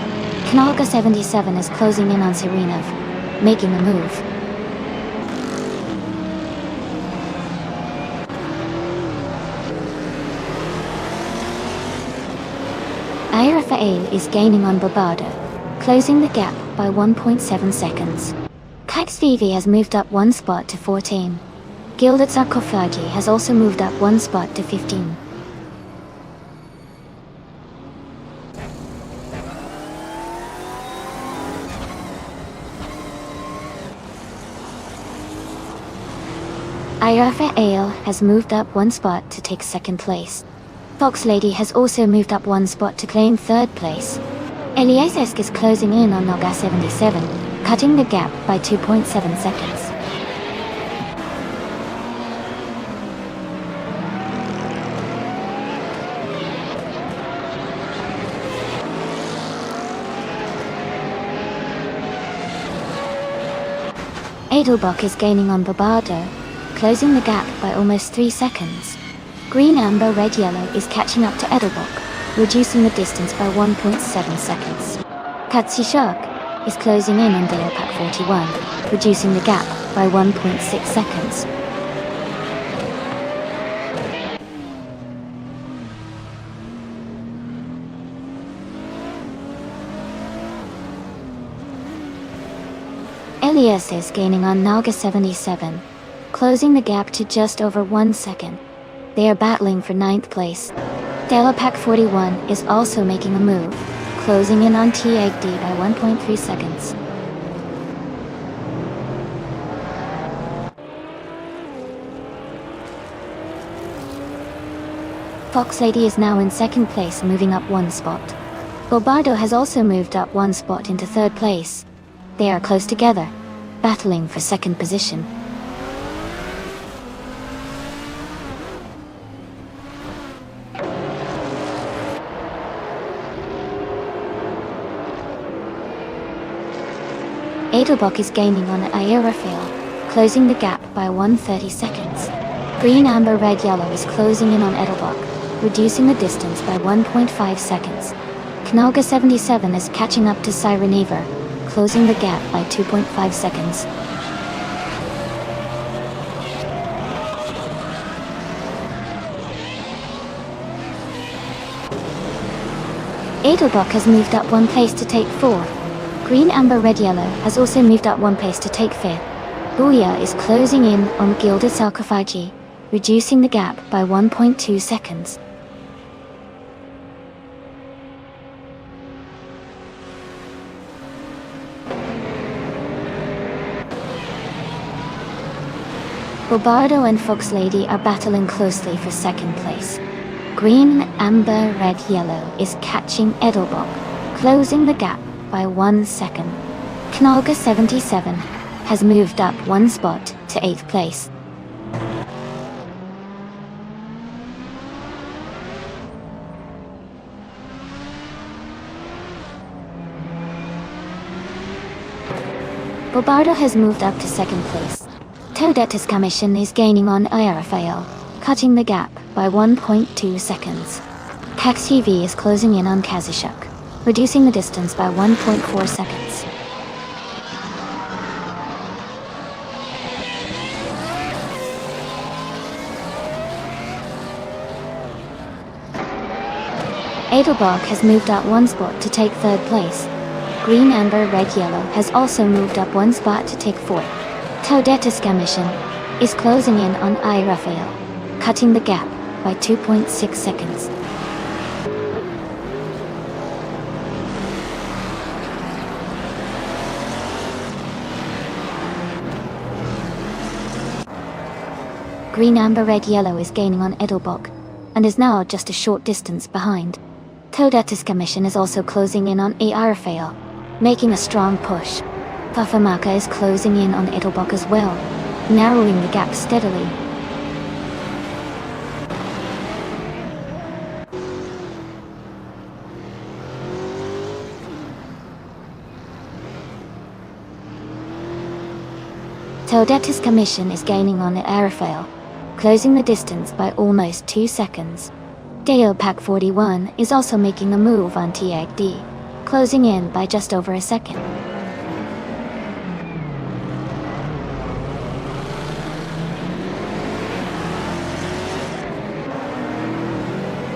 Knalga 77 is closing in on Serenov, making a move. Rafael is gaining on Bobardo, closing the gap by 1.7 seconds. KXVV has moved up one spot to 14. Gilded Sarkophagi has also moved up one spot to 15. Rafael has moved up one spot to take second place. Fox Lady has also moved up one spot to claim third place. Eliezesk is closing in on Noga 77, cutting the gap by 2.7 seconds. Edelbach is gaining on Bobardo, closing the gap by almost 3 seconds. Green, Amber, Red, Yellow is catching up to Edelbach, reducing the distance by 1.7 seconds. Katsi Shark is closing in on Dalepack 41, reducing the gap by 1.6 seconds. Elias is gaining on Nalga 77, closing the gap to just over 1 second. They are battling for 9th place. Dalepack 41 is also making a move, closing in on TAD by 1.3 seconds. Fox Lady is now in 2nd place, moving up 1 spot. Bobardo has also moved up 1 spot into 3rd place. They are close together, battling for 2nd position. Edelbach is gaining on Rafael, closing the gap by 130 seconds. Green, Amber, Red, Yellow is closing in on Edelbach, reducing the distance by 1.5 seconds. Knalga 77 is catching up to Sirenever, closing the gap by 2.5 seconds. Edelbach has moved up 1 place to take 4th. Green, Amber, Red, Yellow has also moved up 1 place to take 5th. Booyah is closing in on Gilded Sarkophagi, reducing the gap by 1.2 seconds. Bobardo and Fox Lady are battling closely for 2nd place. Green, Amber, Red, Yellow is catching Edelbach, closing the gap by 1 second. Knalga 77 has moved up 1 spot to 8th place. Bobardo has moved up to 2nd place. Toadette's Commission is gaining on Rafael, cutting the gap by 1.2 seconds. KXUV is closing in on Kazishuk, reducing the distance by 1.4 seconds. Edelbach has moved up 1 spot to take 3rd place. Green, Amber, Red, Yellow has also moved up 1 spot to take 4th. Toadette's Commission is closing in on Rafael, cutting the gap by 2.6 seconds. Green, Amber, Red, Yellow is gaining on Edelbach, and is now just a short distance behind. Toadette's Commission is also closing in on Rafael, making a strong push. Fafamaka is closing in on Edelbach as well, narrowing the gap steadily. Toadette's Commission is gaining on Rafael, closing the distance by almost 2 seconds. Dalepack 41 is also making a move on TAD, closing in by just over a second.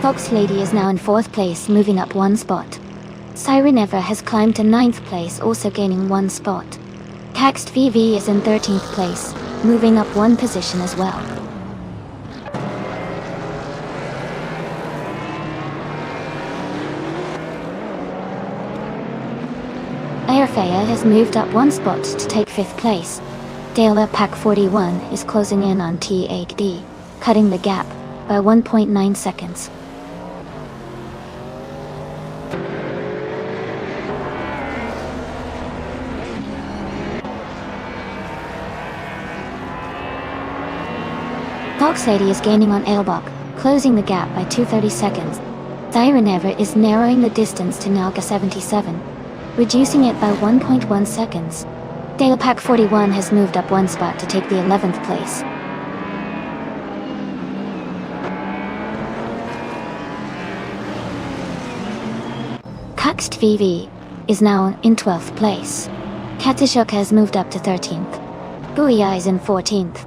Fox Lady is now in 4th place, moving up 1 spot. Siren Ever has climbed to 9th place, also gaining 1 spot. Caxed VV is in 13th place, moving up 1 position as well. Airfaya has moved up 1 spot to take 5th place. Dela Pack 41 is closing in on T8D, cutting the gap by 1.9 seconds. Fox Lady is gaining on Ailbach, closing the gap by 2:30 seconds. Siren Ever is narrowing the distance to Naga 77, reducing it by 1.1 seconds. Dale Pack 41 has moved up 1 spot to take the 11th place. Caxed VV is now in 12th place. Katishuk has moved up to 13th. Booyah is in 14th.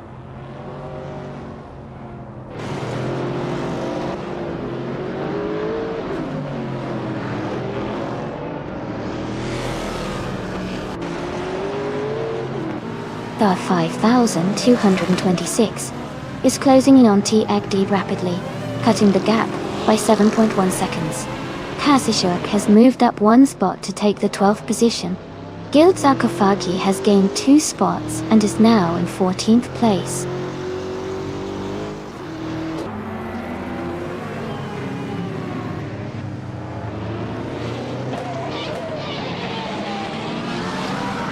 The 5226 is closing in on T8D rapidly, cutting the gap by 7.1 seconds. Kasishuk has moved up 1 spot to take the 12th position. Guild Sarkophagi has gained 2 spots and is now in 14th place.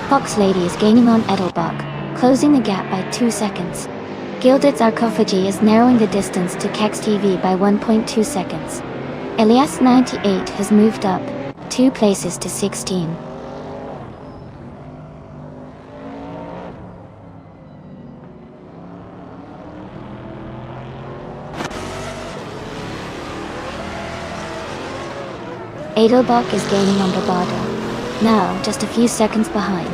Fox Lady is gaining on Edelbach, closing the gap by 2 seconds. Gilded Sarcophagi is narrowing the distance to Kex TV by 1.2 seconds. Elias 98 has moved up 2 places to 16. Edelbach is gaining on Barbardo, now just a few seconds behind.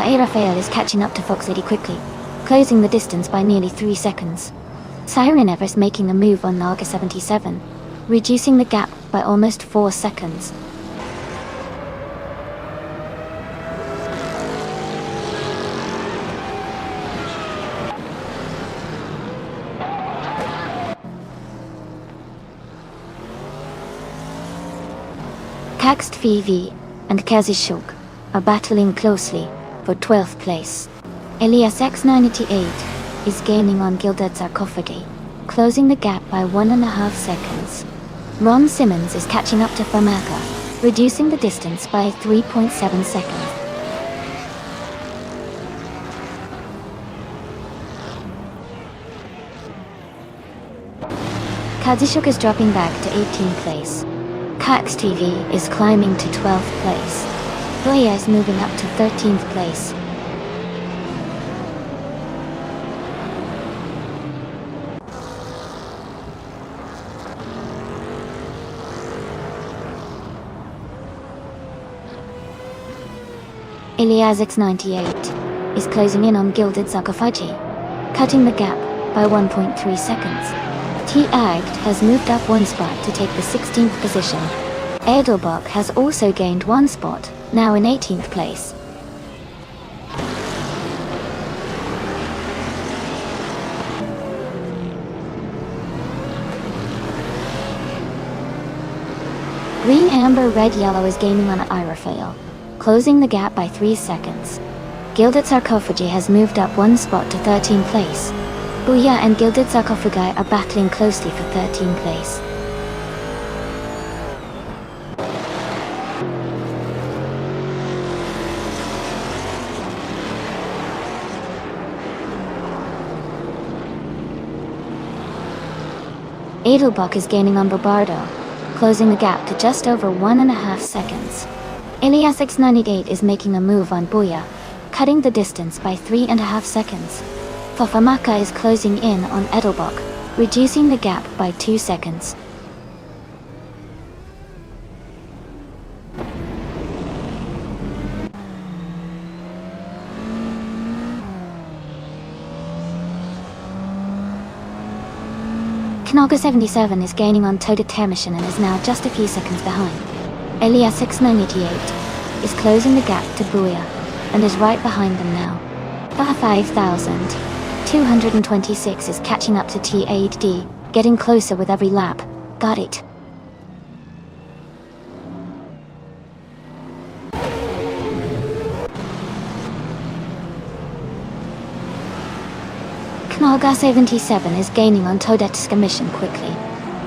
Rafael is catching up to Fox Lady quickly, closing the distance by nearly 3 seconds. Siren Ever is making a move on Naga 77, reducing the gap by almost 4 seconds. Caxed VV and Kazishuk are battling closely for 12th place. Elias X98 is gaining on Gilded Sarcophagi, closing the gap by 1.5 seconds. Ron Simmons is catching up to Famaka, reducing the distance by 3.7 seconds. Kazishuk is dropping back to 18th place. Cax TV is climbing to 12th place. Boya is moving up to 13th place. Elias X98 is closing in on Gilded Sarcophagi, cutting the gap by 1.3 seconds. T-Agged has moved up 1 spot to take the 16th position. Edelbach has also gained 1 spot, now in 18th place. Green, Amber, Red, Yellow is gaining on Irafael, closing the gap by 3 seconds. Gilded Sarcophagi has moved up 1 spot to 13th place. Booyah and Gilded Sarcophagi are battling closely for 13th place. Edelbach is gaining on Barbardo, closing the gap to just over 1.5 seconds. Elias X98 is making a move on Booyah, cutting the distance by 3.5 seconds. Fafamaka is closing in on Edelbach, reducing the gap by 2 seconds. Kanaga 77 is gaining on Toda Termission and is now just a few seconds behind. Elias 6988 is closing the gap to Buya and is right behind them now. 5226 is catching up to T8D, getting closer with every lap. Got it. Knaga 77 is gaining on Todet's mission quickly.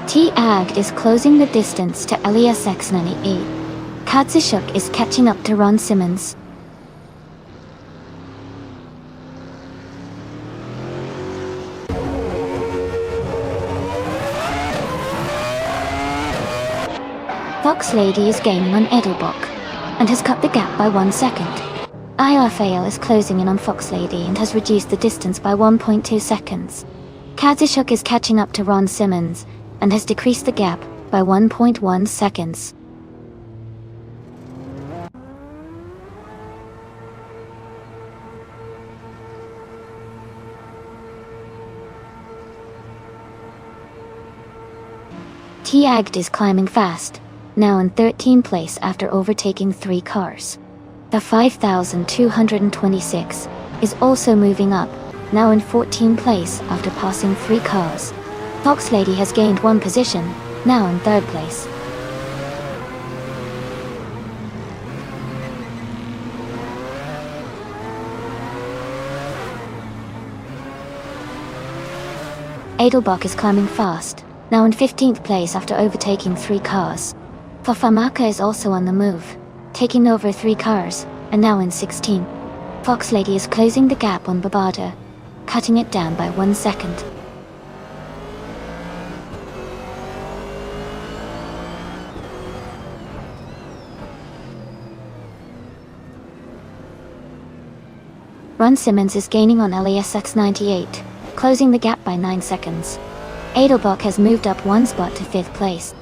T-Agd is closing the distance to Elias X98. Katsishuk is catching up to Ron Simmons. Fox Lady is gaining on Edelbach and has cut the gap by 1 second. IRFAL is closing in on Fox Lady and has reduced the distance by 1.2 seconds. Katsishuk is catching up to Ron Simmons and has decreased the gap by 1.1 seconds. T-Agd is climbing fast, now in 13th place after overtaking 3 cars. The 5226 is also moving up, now in 14th place after passing 3 cars. Fox Lady has gained 1 position, now in 3rd place. Edelbach is climbing fast, now in 15th place after overtaking 3 cars. Fafamaka is also on the move, taking over 3 cars, and now in 16th. Fox Lady is closing the gap on Babada, cutting it down by 1 second. Ron Simmons is gaining on LASX 98, closing the gap by 9 seconds. Edelbach has moved up 1 spot to 5th place.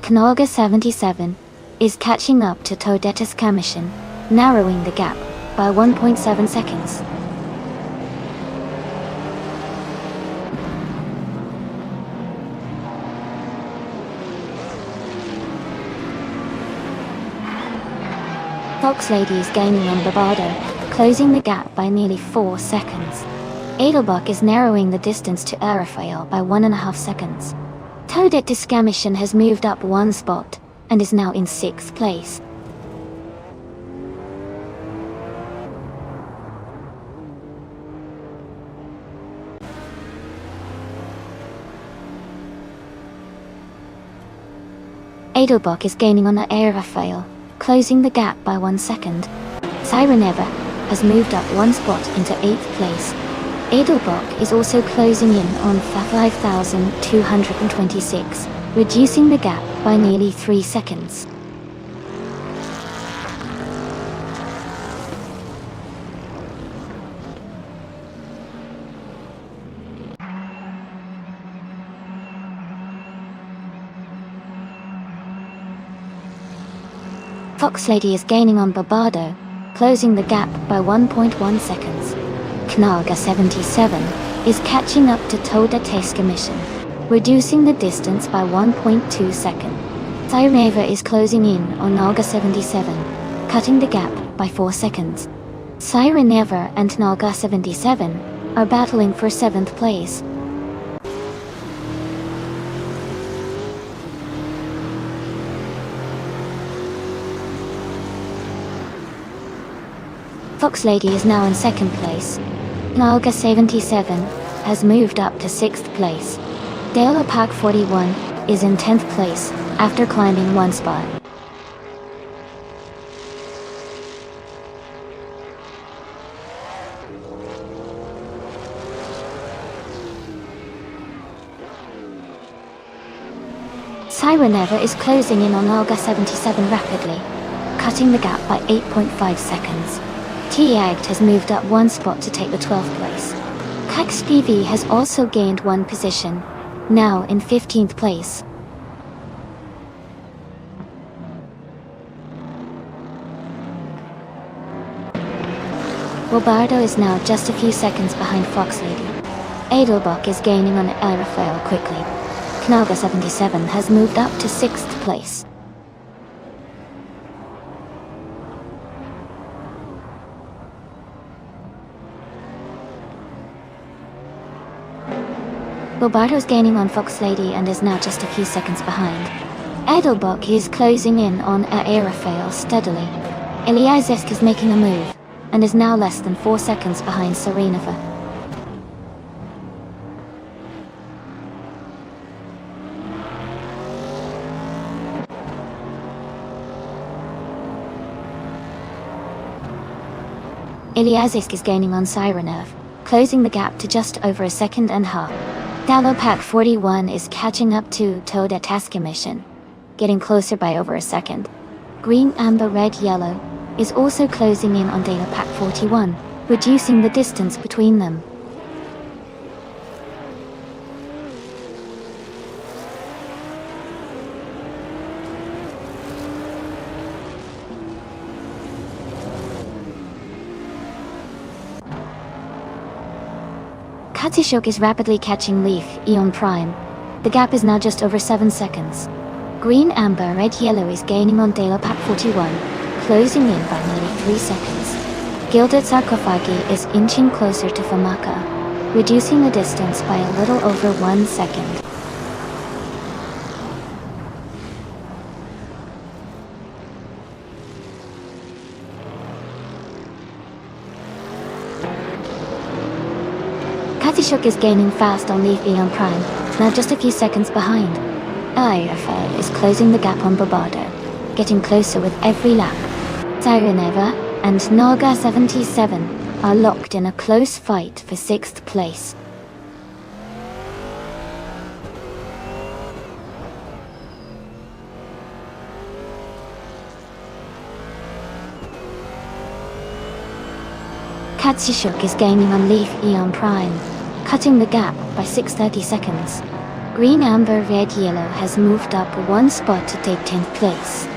Kanaga 77 is catching up to Todetas Kamishin, narrowing the gap by 1.7 seconds. Fox Lady is gaining on Barbado, closing the gap by nearly 4 seconds. Edelbach is narrowing the distance to Arafael by 1.5 seconds. Todetas Kamishin has moved up 1 spot and is now in 6th place. Edelbach is gaining on Arafael, closing the gap by 1 second. Sireneva has moved up 1 spot into 8th place. Edelbach is also closing in on 5226, reducing the gap by nearly 3 seconds. Fox Lady is gaining on Barbado, closing the gap by 1.1 seconds. Knaga 77 is catching up to Toda Teska Mission, reducing the distance by 1.2 seconds. Sireneva is closing in on Naga 77, cutting the gap by 4 seconds. Sireneva and Naga 77 are battling for 7th place. Fox Lady is now in 2nd place. Naga 77 has moved up to 6th place. Dale Pack 41 is in 10th place after climbing 1 spot. Sireneva is closing in on Naga 77 rapidly, cutting the gap by 8.5 seconds. T-Agd has moved up 1 spot to take the 12th place. Kax PV has also gained 1 position, now in 15th place. Robardo is now just a few seconds behind Fox Lady. Edelbach is gaining on Arafael quickly. Knaga 77 has moved up to 6th place. Bobardo's gaining on Fox Lady and is now just a few seconds behind. Edelbach is closing in on Aerofail steadily. Eliazesk is making a move, and is now less than 4 seconds behind Serenova. Eliazesk is gaining on Sirenov, closing the gap to just over a second and a half. Dalopak 41 is catching up to Toda Task Mission, getting closer by over a second. Green, Amber, Red, Yellow is also closing in on Dalopak 41, reducing the distance between them. Katishok is rapidly catching Leaf, Eon Prime. The gap is now just over 7 seconds. Green, Amber, Red, Yellow is gaining on Dalopak 41, closing in by nearly 3 seconds. Gilded Sarcophagi is inching closer to Famaka, reducing the distance by a little over 1 second. Katishok is gaining fast on Leaf Eon Prime, now just a few seconds behind. Aerofail is closing the gap on Bobardo, getting closer with every lap. Sireneva and Naga 77 are locked in a close fight for 6th place. Katishok is gaining on Leaf Eon Prime, cutting the gap by 630 seconds. Green, Amber, Red, Yellow has moved up 1 spot to take 10th place.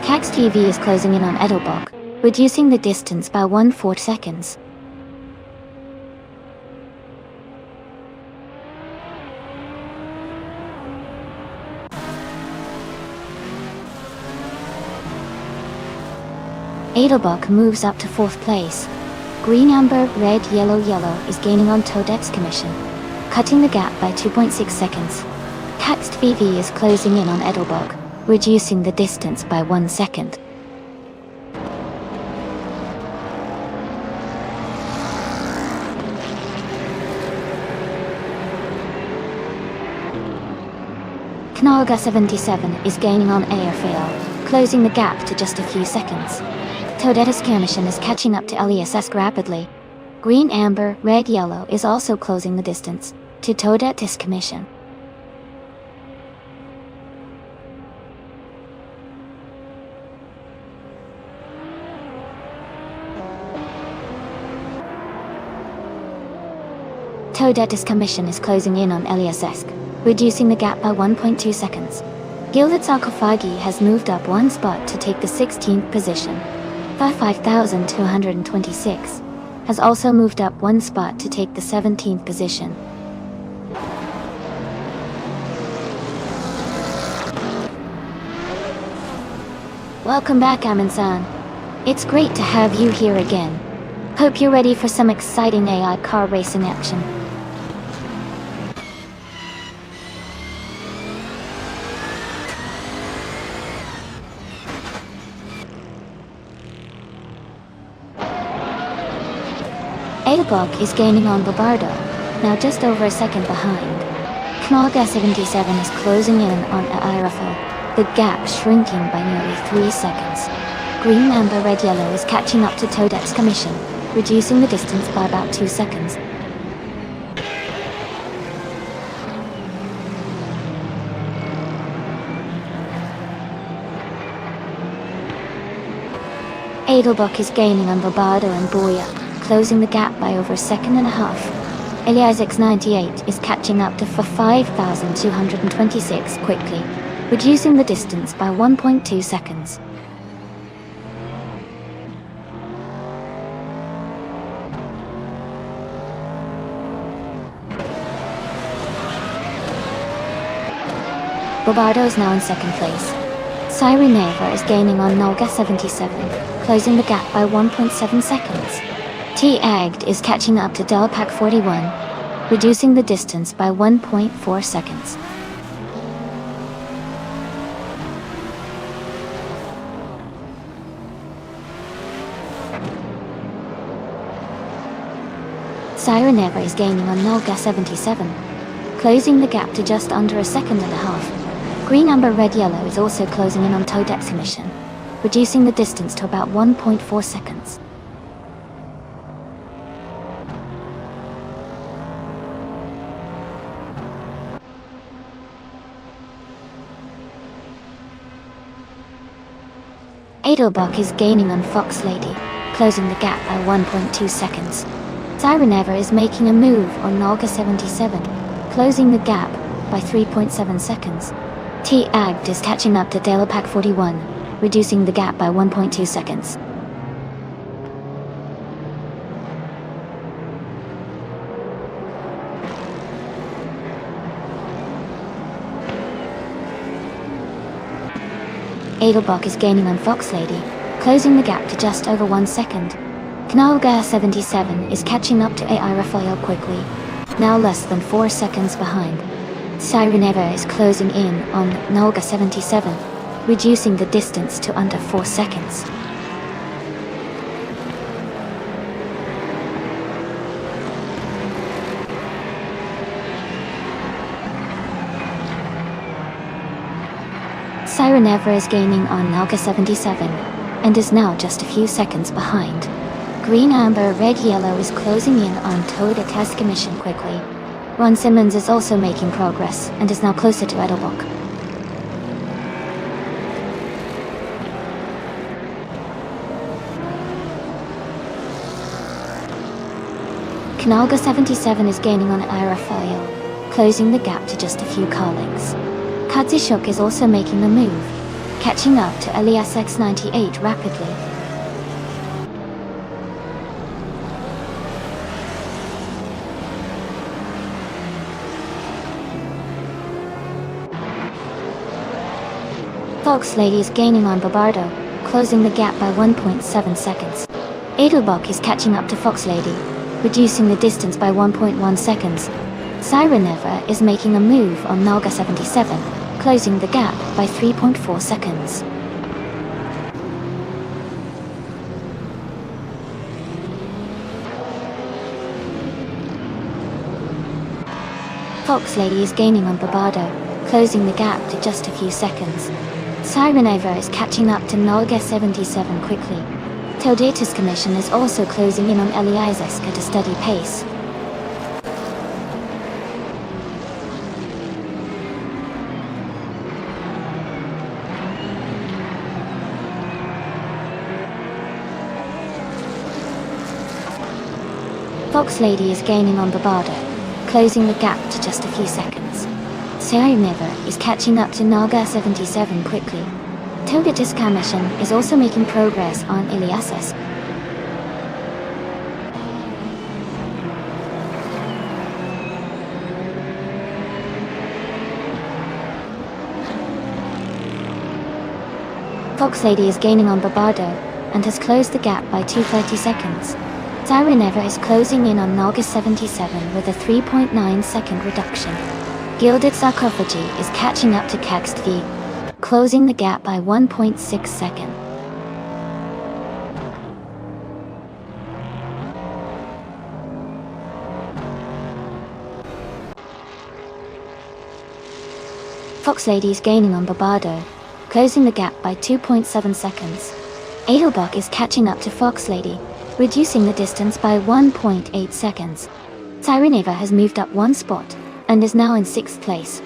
Cax TV is closing in on Edelbach, reducing the distance by 1/4 seconds. Edelbach moves up to 4th place. Green, Amber, Red, Yellow, Yellow is gaining on Todet's Commission, cutting the gap by 2.6 seconds. Cax TV is closing in on Edelbach, reducing the distance by 1 second. Knaga 77 is gaining on Airfail, closing the gap to just a few seconds. Todetta's Commission is catching up to LESS rapidly. Green, Amber, Red, Yellow is also closing the distance to Todetta's Commission. Todetta's Commission is closing in on LESS, reducing the gap by 1.2 seconds. Gilded Sarcophagi has moved up 1 spot to take the 16th position. 5226 has also moved up 1 spot to take the 17th position. Welcome back, Amin-san. It's great to have you here again. Hope you're ready for some exciting AI car racing action. Edelbach is gaining on Bobardo, now just over a second behind. Knaga 77 is closing in on Aerofil, the gap shrinking by nearly 3 seconds. Green, Amber, Red, Yellow is catching up to Toadet's Commission, reducing the distance by about 2 seconds. Edelbach is gaining on Bobardo and Boya, closing the gap by over a second and a half. Eliasix 98 is catching up to 5226 quickly, reducing the distance by 1.2 seconds. Bobardo is now in second place. Cyreneva is gaining on Nolga 77, closing the gap by 1.7 seconds. T-Agd is catching up to Delpak 41, reducing the distance by 1.4 seconds. Cyreneva is gaining on Nolga 77, closing the gap to just under a second and a half. Green, amber, red, yellow is also closing in on Todek's emission, reducing the distance to about 1.4 seconds. Adelbach is gaining on Fox Lady, closing the gap by 1.2 seconds. Cyreneva is making a move on Nolga 77, closing the gap by 3.7 seconds. T-Agd is catching up to Delpak 41, reducing the gap by 1.2 seconds. Adelbach is gaining on Fox Lady, closing the gap to just over 1 second. Knalga 77 is catching up to AI Rafael quickly, now less than 4 seconds behind. Cyreneva is closing in on Nolga 77, reducing the distance to under 4 seconds. Cyreneva is gaining on Nolga 77, and is now just a few seconds behind. Green, amber, red, yellow is closing in on Todek's commission quickly. Ron Simmons is also making progress, and is now closer to Edelbach. Knalga 77 is gaining on Arafael, closing the gap to just a few car lengths. Kadzishuk is also making the move, catching up to Elias X98 rapidly. Fox Lady is gaining on Bobardo, closing the gap by 1.7 seconds. Adelbach is catching up to Fox Lady, reducing the distance by 1.1 seconds. Cyreneva is making a move on Nolga 77, closing the gap by 3.4 seconds. Fox Lady is gaining on Bobardo, closing the gap to just a few seconds. Cyreneva is catching up to Nolga 77 quickly. Todek's commission is also closing in on Eliasek at a steady pace. Fox Lady is gaining on Bobardo, closing the gap to just a few seconds. Cyreneva is catching up to Nolga 77 quickly. Todek's commission is also making progress on Eliasek. Fox Lady is gaining on Bobardo, and has closed the gap by 2.30 seconds. Cyreneva is closing in on Nolga 77 with a 3.9 second reduction. Gilded Sarcophagy is catching up to Kextv, closing the gap by 1.6 seconds. Fox Lady is gaining on Bobardo, closing the gap by 2.7 seconds. Adelbach is catching up to Fox Lady, reducing the distance by 1.8 seconds. Cyreneva has moved up 1 spot, and is now in 6th place.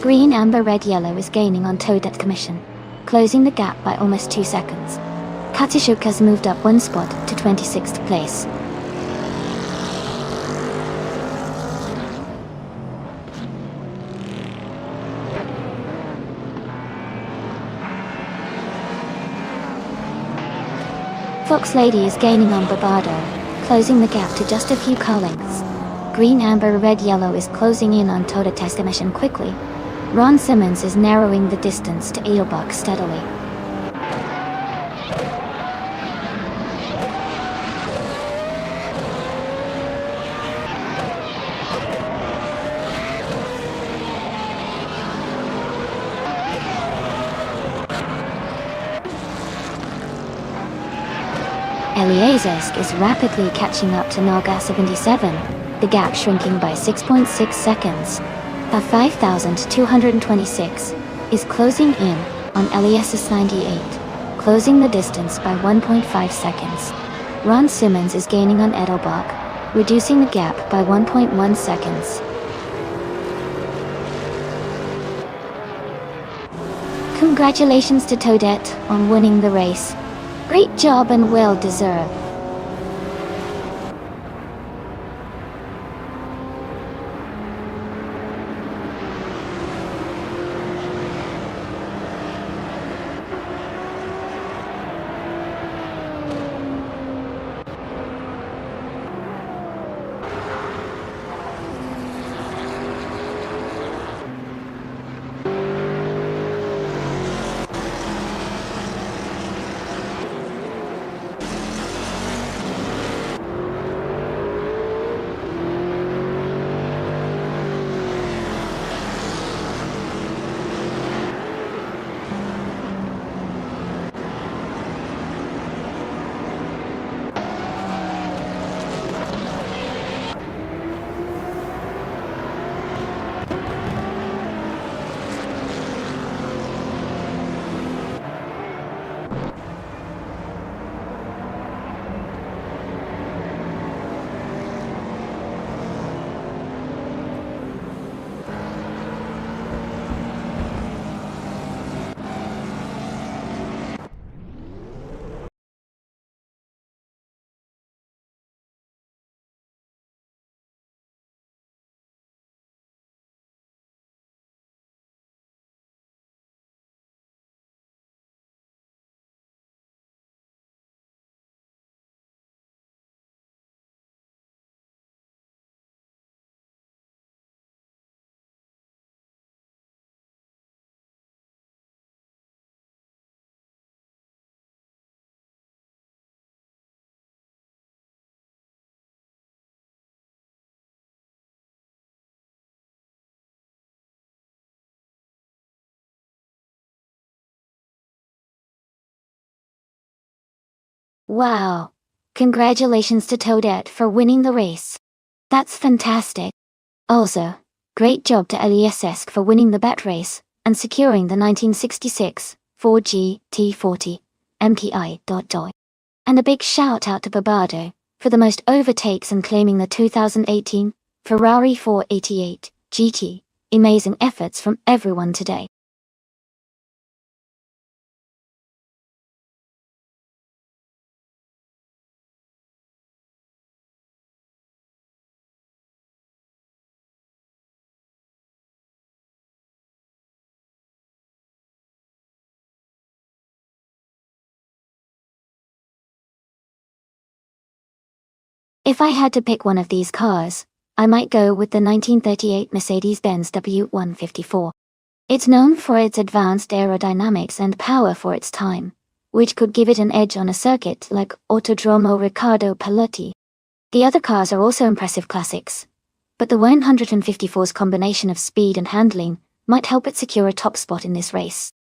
Green, amber, red, yellow is gaining on Todek's commission, closing the gap by almost 2 seconds. Katishuk has moved up 1 spot to 26th place. Fox Lady is gaining on Bobardo, closing the gap to just a few car lengths. Green, amber, red, yellow is closing in on Toyota mission quickly. Ron Simmons is narrowing the distance to Edelbach steadily. Eliezesk is rapidly catching up to Naga 77, the gap shrinking by 6.6 seconds. The 5,226 is closing in on Elias 98, closing the distance by 1.5 seconds. Ron Simmons is gaining on Edelbach, reducing the gap by 1.1 seconds. Congratulations to Toadette on winning the race. Great job and well deserved. Wow! Congratulations to Toadette for winning the race. That's fantastic. Also, great job to Eliezesk for winning the bet race and securing the 1966 4G T40 MTI. And a big shout out to Babardo for the most overtakes and claiming the 2018 Ferrari 488 GT. Amazing efforts from everyone today. If I had to pick one of these cars, I might go with the 1938 Mercedes-Benz W154. It's known for its advanced aerodynamics and power for its time, which could give it an edge on a circuit like Autodromo Riccardo Pallotti. The other cars are also impressive classics, but the 154's combination of speed and handling might help it secure a top spot in this race.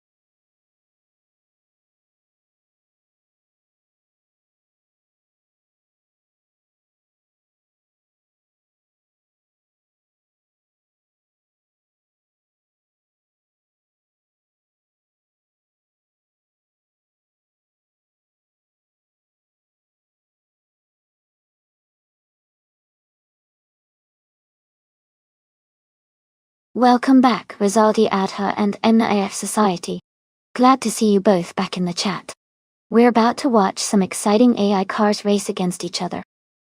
Welcome back, Rizaldi Adha and MNAF Society. Glad to see you both back in the chat. We're about to watch some exciting AI cars race against each other.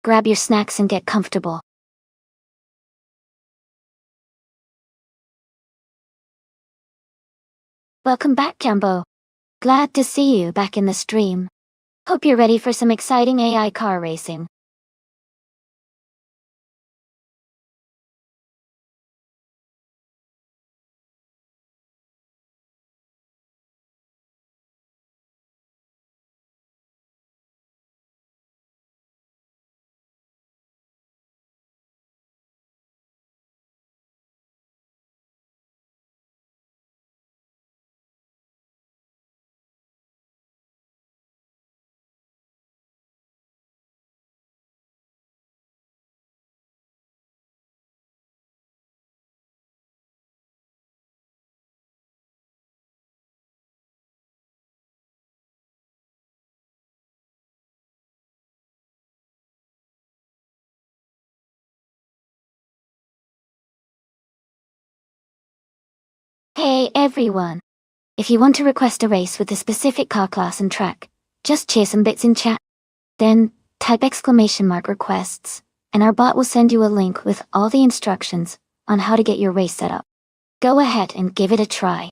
Grab your snacks and get comfortable. Welcome back, Jambo. Glad to see you back in the stream. Hope you're ready for some exciting AI car racing. Hey everyone! If you want to request a race with a specific car class and track, just share some bits in chat. Then, type !requests, and our bot will send you a link with all the instructions on how to get your race set up. Go ahead and give it a try.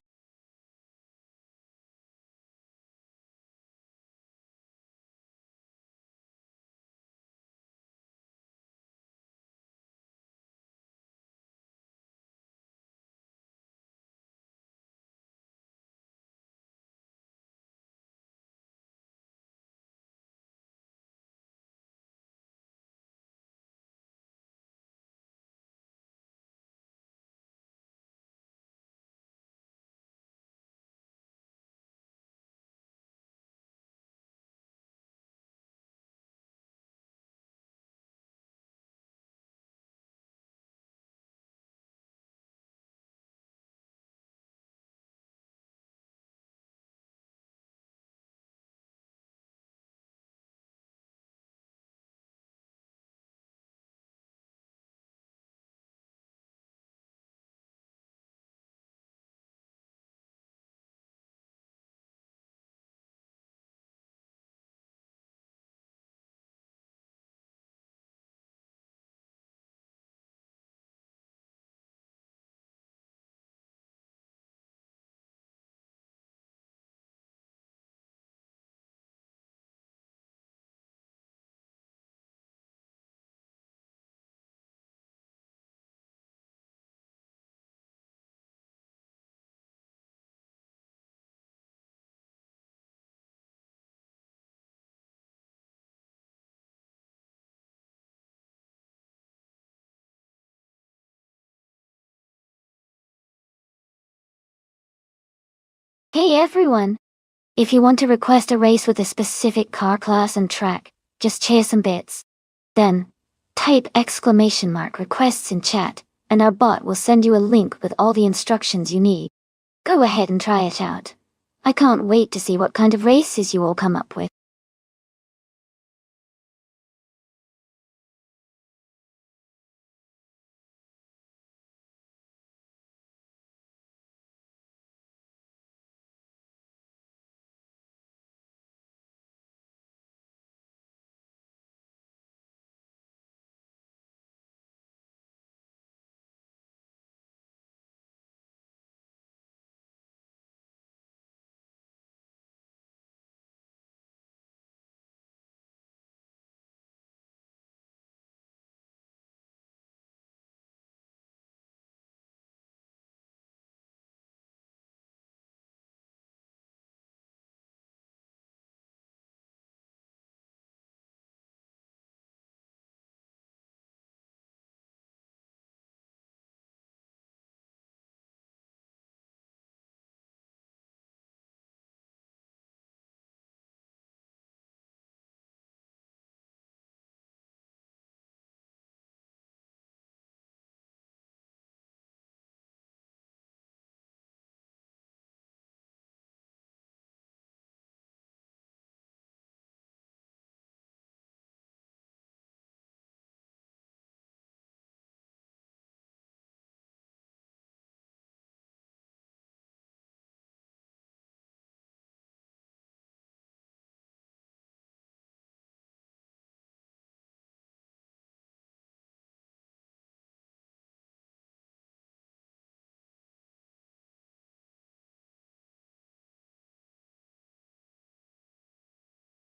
Hey everyone! If you want to request a race with a specific car class and track, just share some bits. Then, type !requests in chat, and our bot will send you a link with all the instructions you need. Go ahead and try it out. I can't wait to see what kind of races you all come up with.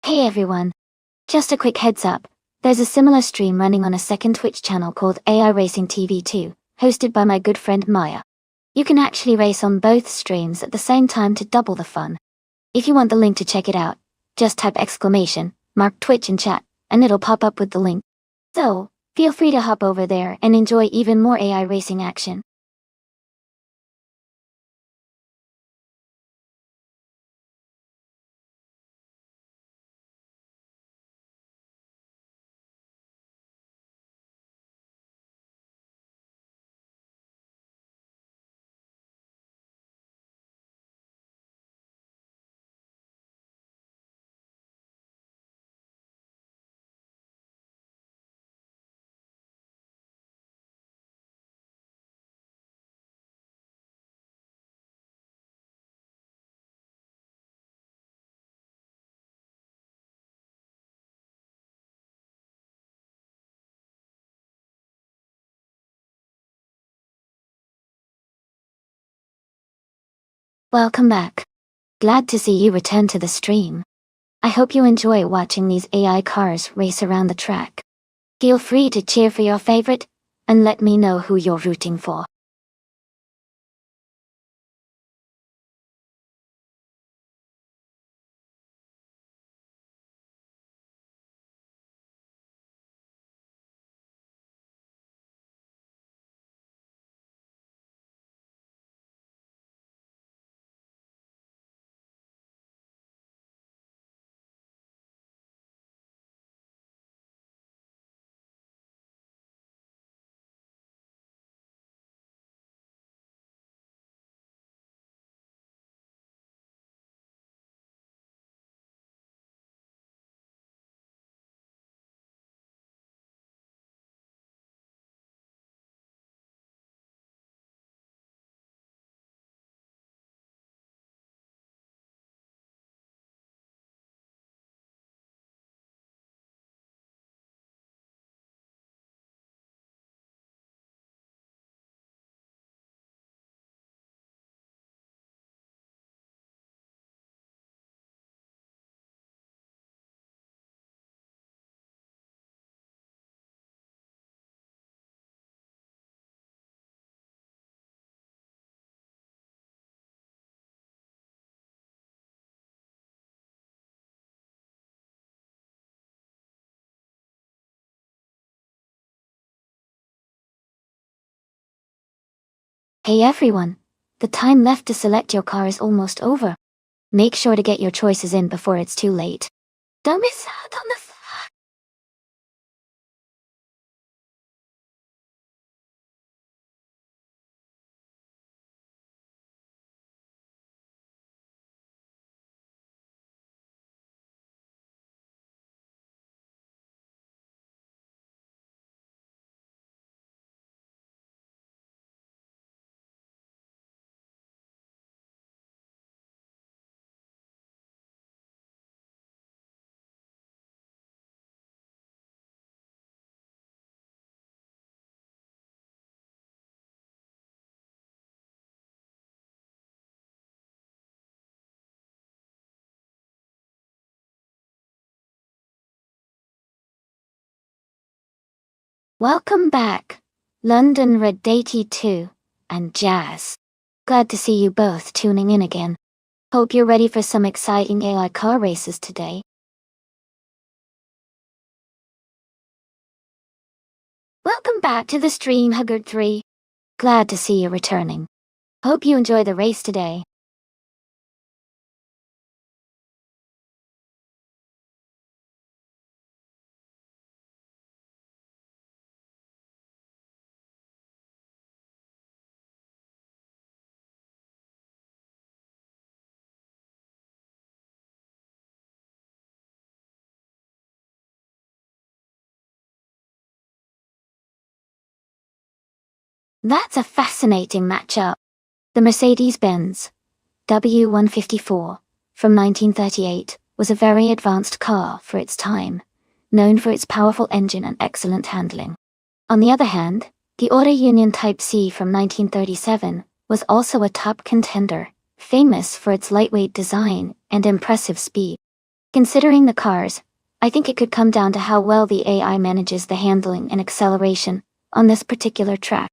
Hey everyone! Just a quick heads up, there's a similar stream running on a second Twitch channel called AI Racing TV 2, hosted by my good friend Maya. You can actually race on both streams at the same time to double the fun. If you want the link to check it out, just type mark Twitch in chat, and it'll pop up with the link. So, feel free to hop over there and enjoy even more AI racing action. Welcome back. Glad to see you return to the stream. I hope you enjoy watching these AI cars race around the track. Feel free to cheer for your favorite, and let me know who you're rooting for. Hey everyone! The time left to select your car is almost over. Make sure to get your choices in before it's too late. Don't miss out on the fun! Welcome back, London Red 82 and Jazz. Glad to see you both tuning in again. Hope you're ready for some exciting AI car races today. Welcome back to the stream, Huggard 3. Glad to see you returning. Hope you enjoy the race today. That's a fascinating matchup. The Mercedes-Benz W154 from 1938 was a very advanced car for its time, known for its powerful engine and excellent handling. On the other hand, the Auto Union Type C from 1937 was also a top contender, famous for its lightweight design and impressive speed. Considering the cars, I think it could come down to how well the AI manages the handling and acceleration on this particular track.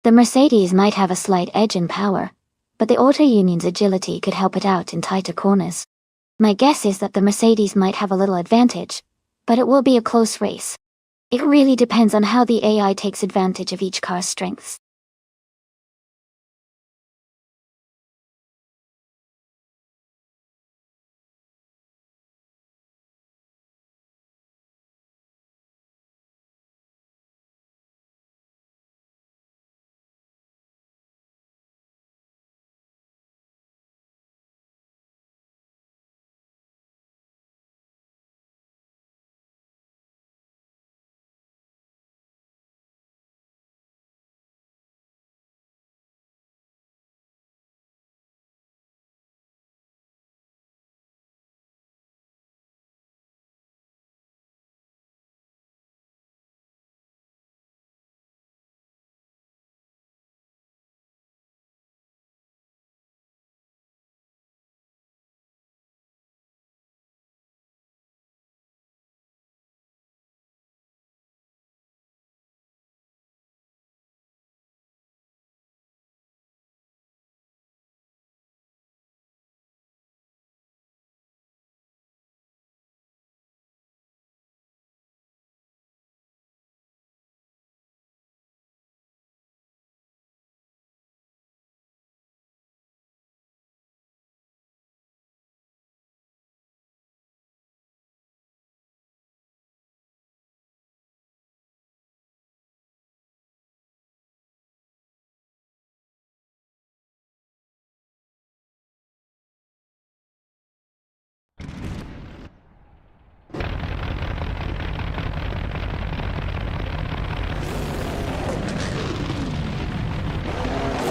The Mercedes might have a slight edge in power, but the Auto Union's agility could help it out in tighter corners. My guess is that the Mercedes might have a little advantage, but it will be a close race. It really depends on how the AI takes advantage of each car's strengths.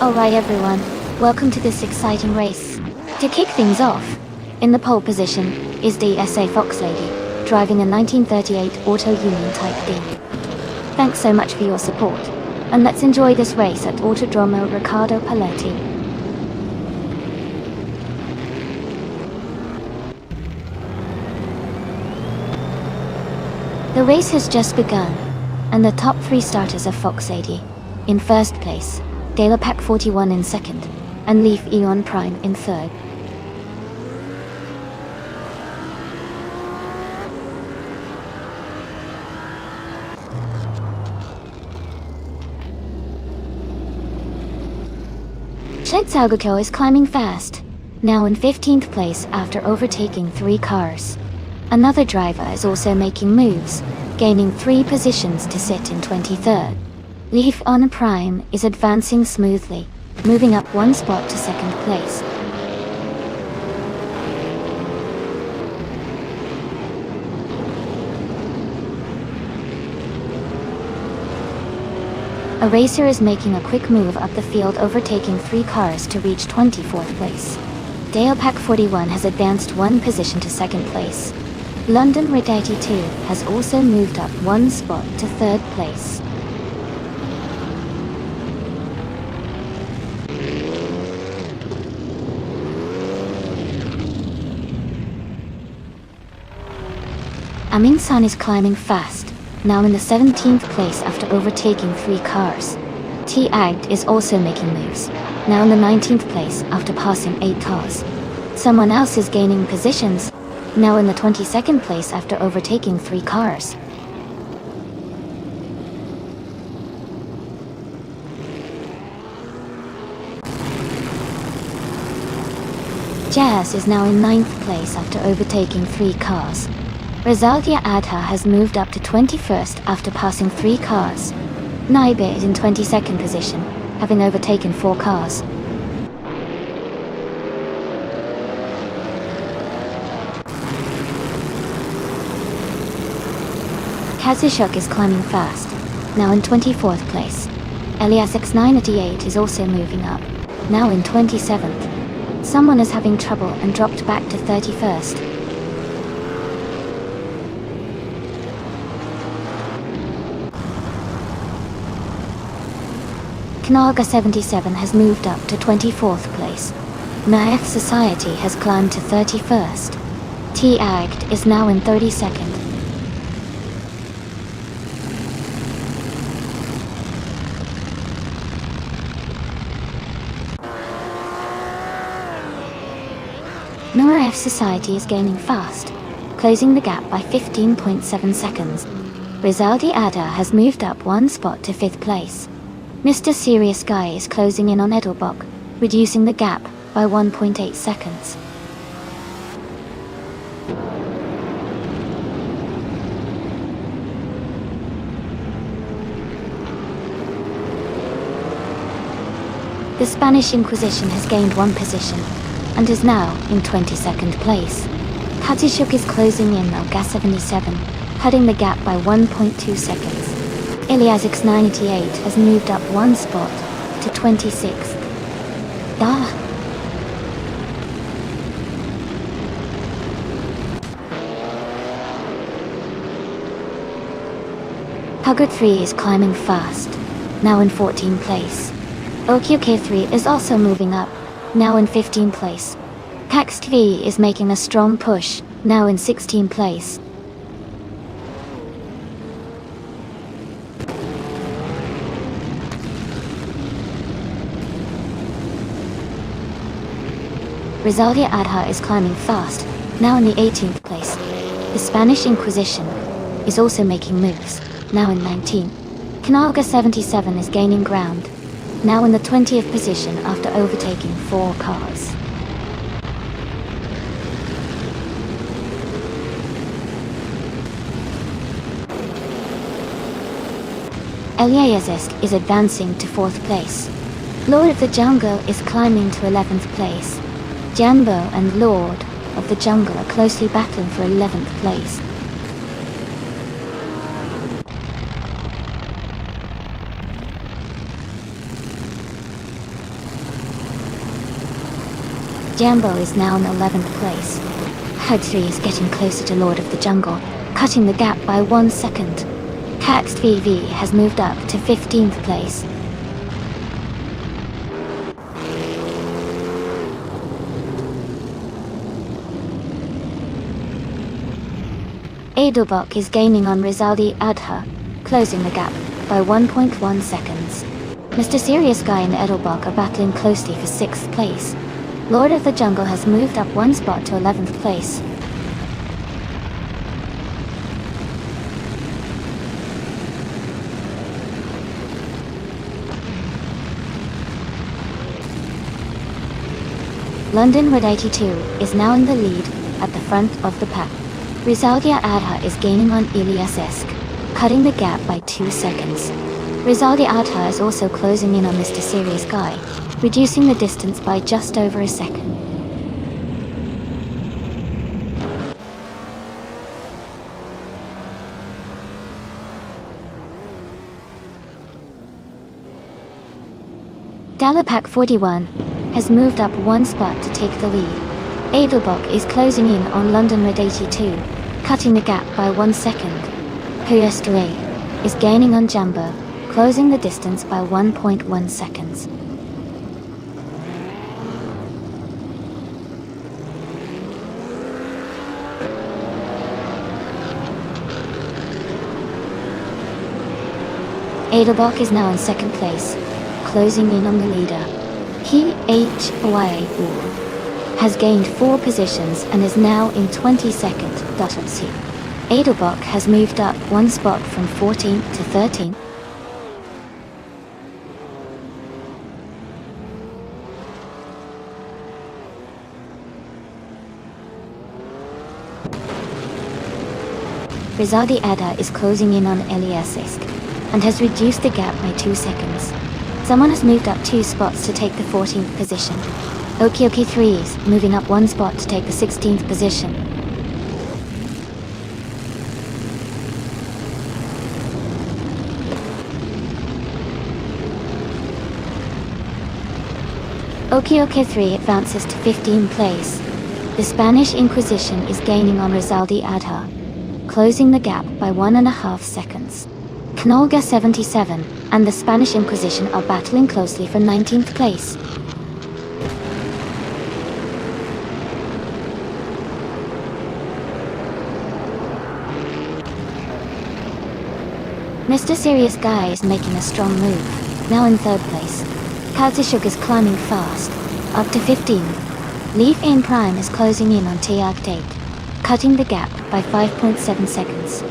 Alright everyone, welcome to this exciting race. To kick things off, in the pole position is the SA Fox Lady, driving a 1938 Auto Union Type D. Thanks so much for your support, and let's enjoy this race at Autodromo Riccardo Paletti. The race has just begun, and the top three starters are Fox Lady in first place, Dela Pack 41 in second, and Leaf Eon Prime in third. Schletzaugerko is climbing fast, now in 15th place after overtaking 3 cars. Another driver is also making moves, gaining 3 positions to sit in 23rd. Leaf on Prime is advancing smoothly, moving up 1 spot to 2nd place. A racer is making a quick move up the field, overtaking 3 cars to reach 24th place. Dale Pack 41 has advanced 1 position to 2nd place. London Red 82 has also moved up 1 spot to 3rd place. Amin San is climbing fast, now in the 17th place after overtaking 3 cars. T Agged is also making moves, now in the 19th place after passing 8 cars. Someone else is gaining positions, now in the 22nd place after overtaking 3 cars. Jazz is now in 9th place after overtaking 3 cars. Rizaldia Adha has moved up to 21st after passing 3 cars. Naibe is in 22nd position, having overtaken 4 cars. Kazushuk is climbing fast, now in 24th place. Elias X988 is also moving up, now in 27th. Someone is having trouble and dropped back to 31st. Knalga 77 has moved up to 24th place. Maeth Society has climbed to 31st. T Agged is now in 32nd. Nora F Society is gaining fast, closing the gap by 15.7 seconds. Rizaldi Ada has moved up 1 spot to 5th place. Mr. Serious Guy is closing in on Edelbach, reducing the gap by 1.8 seconds. The Spanish Inquisition has gained 1 position, and is now in 22nd place. Kazushuk is closing in on Gas 77, cutting the gap by 1.2 seconds. Ilias X988 has moved up 1 spot to 26th. Hugger 3 is climbing fast, now in 14th place. Okyuke 3 is also moving up, now in 15th place. Kaxt V is making a strong push, now in 16th place. Rizaldia Adha is climbing fast, now in the 18th place. The Spanish Inquisition is also making moves, now in 19th. Knalga 77 is gaining ground, now in the 20th position after overtaking 4 cars. Eliazisk is advancing to 4th place. Lord of the Jungle is climbing to 11th place. Jambo and Lord of the Jungle are closely battling for 11th place. Jambo is now in 11th place. Herd 3 is getting closer to Lord of the Jungle, cutting the gap by 1 second. Caxed VV has moved up to 15th place. Edelbach is gaining on Rizaldi Adha, closing the gap by 1.1 seconds. Mr. Serious Guy and Edelbach are battling closely for 6th place. Lord of the Jungle has moved up 1 spot to 11th place. London Red 82 is now in the lead at the front of the pack. Rizaldia Adha is gaining on Ilias Esk, cutting the gap by 2 seconds. Rizaldia Adha is also closing in on Mr. Serious Guy, reducing the distance by just over a second. Dalapack 41 has moved up 1 spot to take the lead. Edelbach is closing in on London Red 82, cutting the gap by 1 second. Huyestre is gaining on Jambo, closing the distance by 1.1 seconds. Edelbach is now in 2nd place, closing in on the leader. PHYU has gained 4 positions and is now in 22nd. Edelbach has moved up 1 spot from 14th to 13th. Rizadi Ada is closing in on Eliasisk and has reduced the gap by 2 seconds. Someone has moved up 2 spots to take the 14th position. Okioki 3 is moving up 1 spot to take the 16th position. Okioki 3 advances to 15th place. The Spanish Inquisition is gaining on Rizaldi Adha, closing the gap by 1.5 seconds. Knolga 77 and the Spanish Inquisition are battling closely for 19th place. Mr. Serious Guy is making a strong move, now in 3rd place. Kaltishuk is climbing fast, up to 15. Leaf In Prime is closing in on Tiag 8, cutting the gap by 5.7 seconds.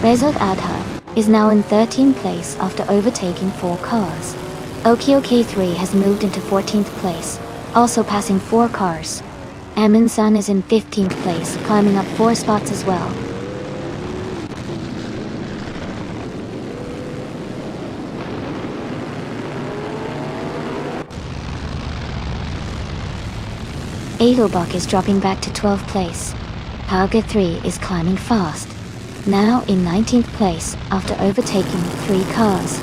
Rezod Adha is now in 13th place after overtaking 4 cars. Okioki 3 has moved into 14th place, also passing 4 cars. Amin Sun is in 15th place, climbing up 4 spots as well. Edelbach is dropping back to 12th place. Hauga 3 is climbing fast, now in 19th place after overtaking 3 cars.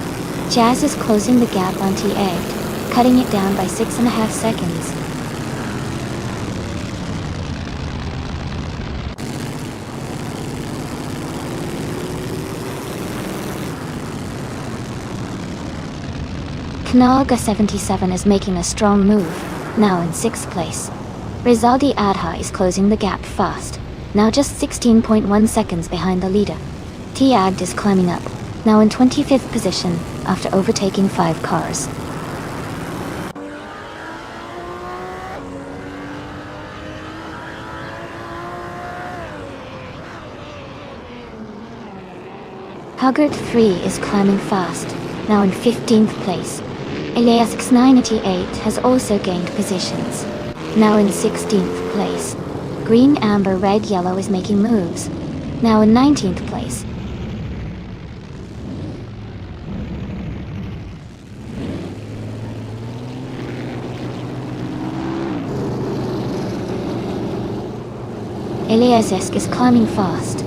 Jazz is closing the gap on T8, cutting it down by 6.5 seconds. Knalga 77 is making a strong move, now in 6th place. Rizaldi Adha is closing the gap fast, now just 16.1 seconds behind the leader. Tiagd is climbing up, now in 25th position after overtaking 5 cars. Huggard 3 is climbing fast, now in 15th place. Elias X988 has also gained positions, now in 16th place. Green, Amber, Red, Yellow is making moves, now in 19th place. Elias Esk is climbing fast,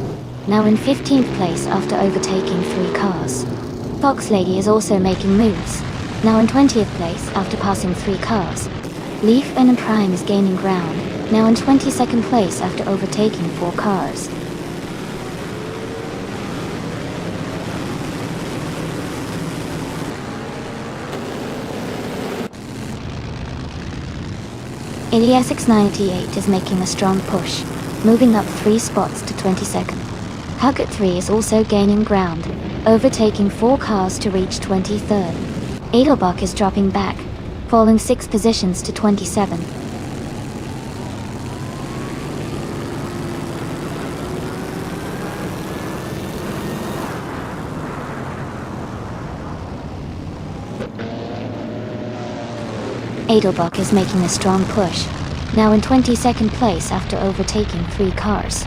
now in 15th place after overtaking 3 cars. Fox Lady is also making moves, now in 20th place after passing 3 cars. Leaf and Prime is gaining ground, now in 22nd place after overtaking 4 cars. Ilias X98 is making a strong push, moving up 3 spots to 22nd. Huggett 3 is also gaining ground, overtaking 4 cars to reach 23rd. Edelbach is dropping back, falling 6 positions to 27. Edelbach is making a strong push, now in 22nd place after overtaking 3 cars.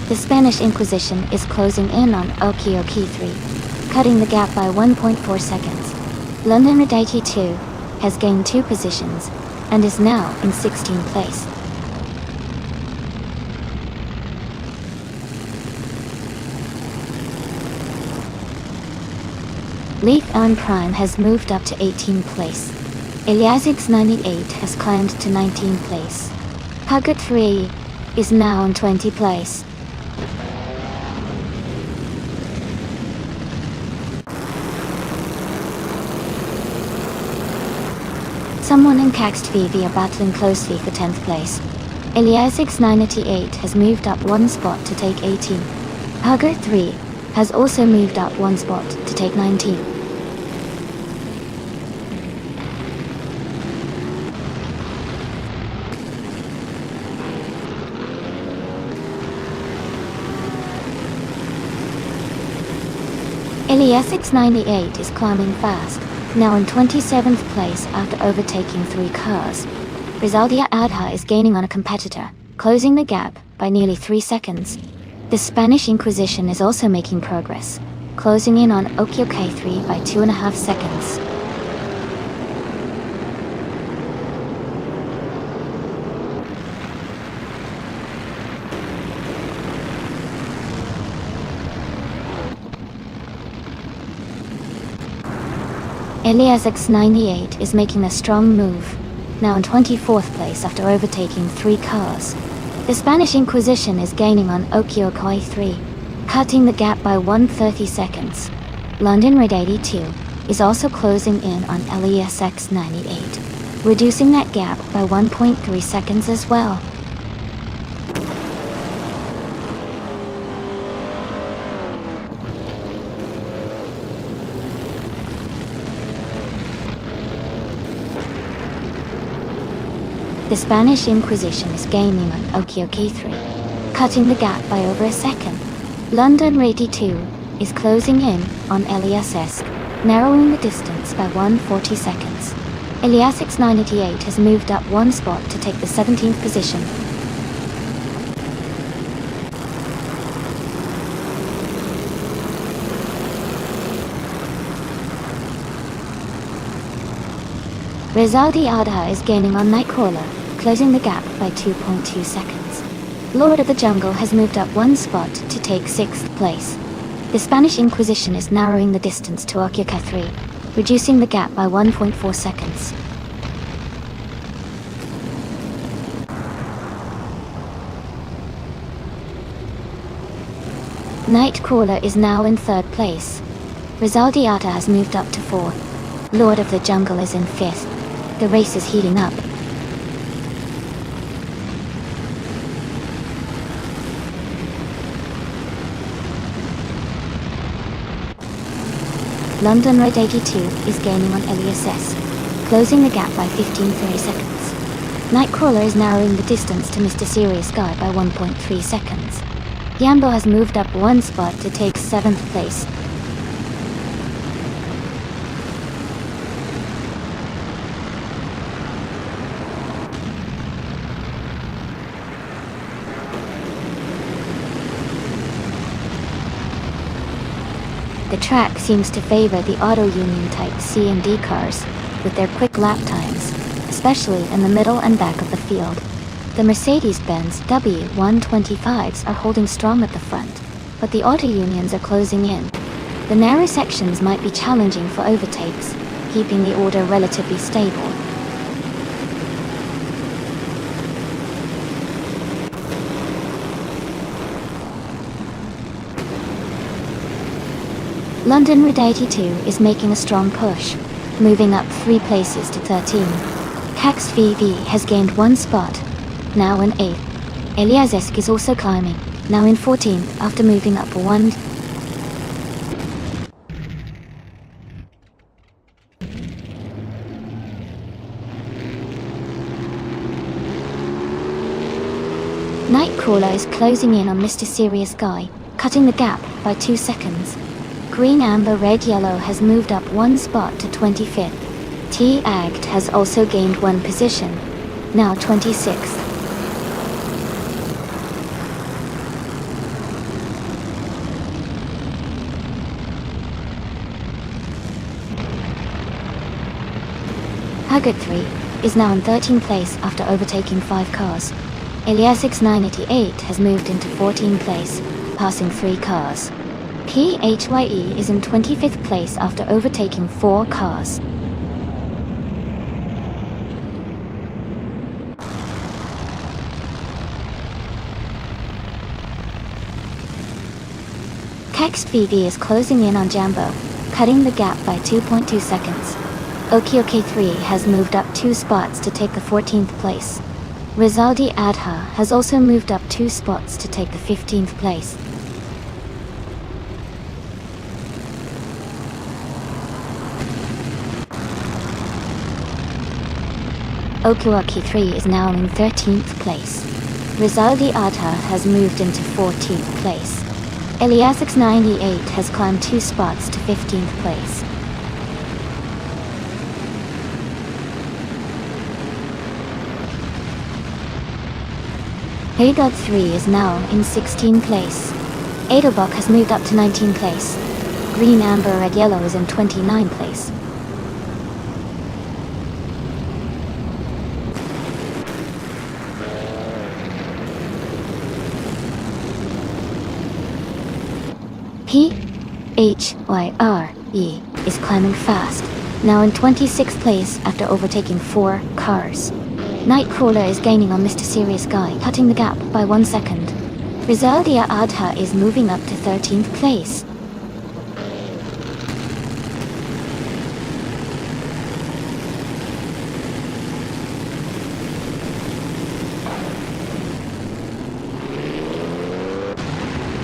The Spanish Inquisition is closing in on Okioki 3, cutting the gap by 1.4 seconds. London Red 82 has gained 2 positions and is now in 16th place. Leaf Ellen Prime has moved up to 18th place. Iliasix 98 has climbed to 19th place. Huggett 3 is now in 20th place. Someone and Caxt VV are battling closely for 10th place. Iliasix 988 has moved up 1 spot to take 18. Huggett 3 has also moved up 1 spot to take 19. Iliasix 98 is climbing fast, now in 27th place after overtaking 3 cars. Rizaldia Adha is gaining on a competitor, closing the gap by nearly 3 seconds. The Spanish Inquisition is also making progress, closing in on Okioke 3 by 2.5 seconds. Elias X98 is making a strong move, now in 24th place after overtaking 3 cars. The Spanish Inquisition is gaining on Okiokai 3, cutting the gap by 130 seconds. London Red 82 is also closing in on Elias X98, reducing that gap by 1.3 seconds as well. The Spanish Inquisition is gaining on Okioki 3, cutting the gap by over a second. London 82 is closing in on Elias Esk, narrowing the distance by 140 seconds. Elias X988 has moved up 1 spot to take the 17th position. Rizaldi Adha is gaining on Nightcrawler, closing the gap by 2.2 seconds. Lord of the Jungle has moved up 1 spot to take 6th place. The Spanish Inquisition is narrowing the distance to Okioka 3, reducing the gap by 1.4 seconds. Nightcrawler is now in 3rd place. Rizaldi Adha has moved up to 4th. Lord of the Jungle is in 5th. The race is heating up. London Red 82 is gaining on Elias S, closing the gap by 15.30 seconds. Nightcrawler is narrowing the distance to Mr. Serious Guy by 1.3 seconds. Yambo has moved up 1 spot to take 7th place. The track seems to favor the Auto Union Type C and D cars, with their quick lap times, especially in the middle and back of the field. The Mercedes-Benz W125s are holding strong at the front, but the auto unions are closing in. The narrow sections might be challenging for overtakes, keeping the order relatively stable. London Red 82 is making a strong push, moving up 3 places to 13. Cax VV has gained 1 spot, now in 8th. Eliazesk is also climbing, now in 14th after moving up 1. Nightcrawler is closing in on Mr. Serious Guy, cutting the gap by 2 seconds. Green Amber Red Yellow has moved up 1 spot to 25th. T-Agged has also gained 1 position, now 26th. Haggard 3 is now in 13th place after overtaking 5 cars. Eliasix 988 has moved into 14th place, passing 3 cars. PHYE is in 25th place after overtaking 4 cars. Kext VV is closing in on Jambo, cutting the gap by 2.2 seconds. Okioke3 has moved up 2 spots to take the 14th place. Rizaldi Adha has also moved up 2 spots to take the 15th place. Okiwaki 3 is now in 13th place. Rizaldi Adha has moved into 14th place. Eliasix 98 has climbed 2 spots to 15th place. Haydod 3 is now in 16th place. Adelbach has moved up to 19th place. Green Amber Red Yellow is in 29th place. PHYRE is climbing fast, now in 26th place after overtaking 4 cars. Nightcrawler is gaining on Mr. Serious Guy, cutting the gap by 1 second. Rizaldia Adha is moving up to 13th place.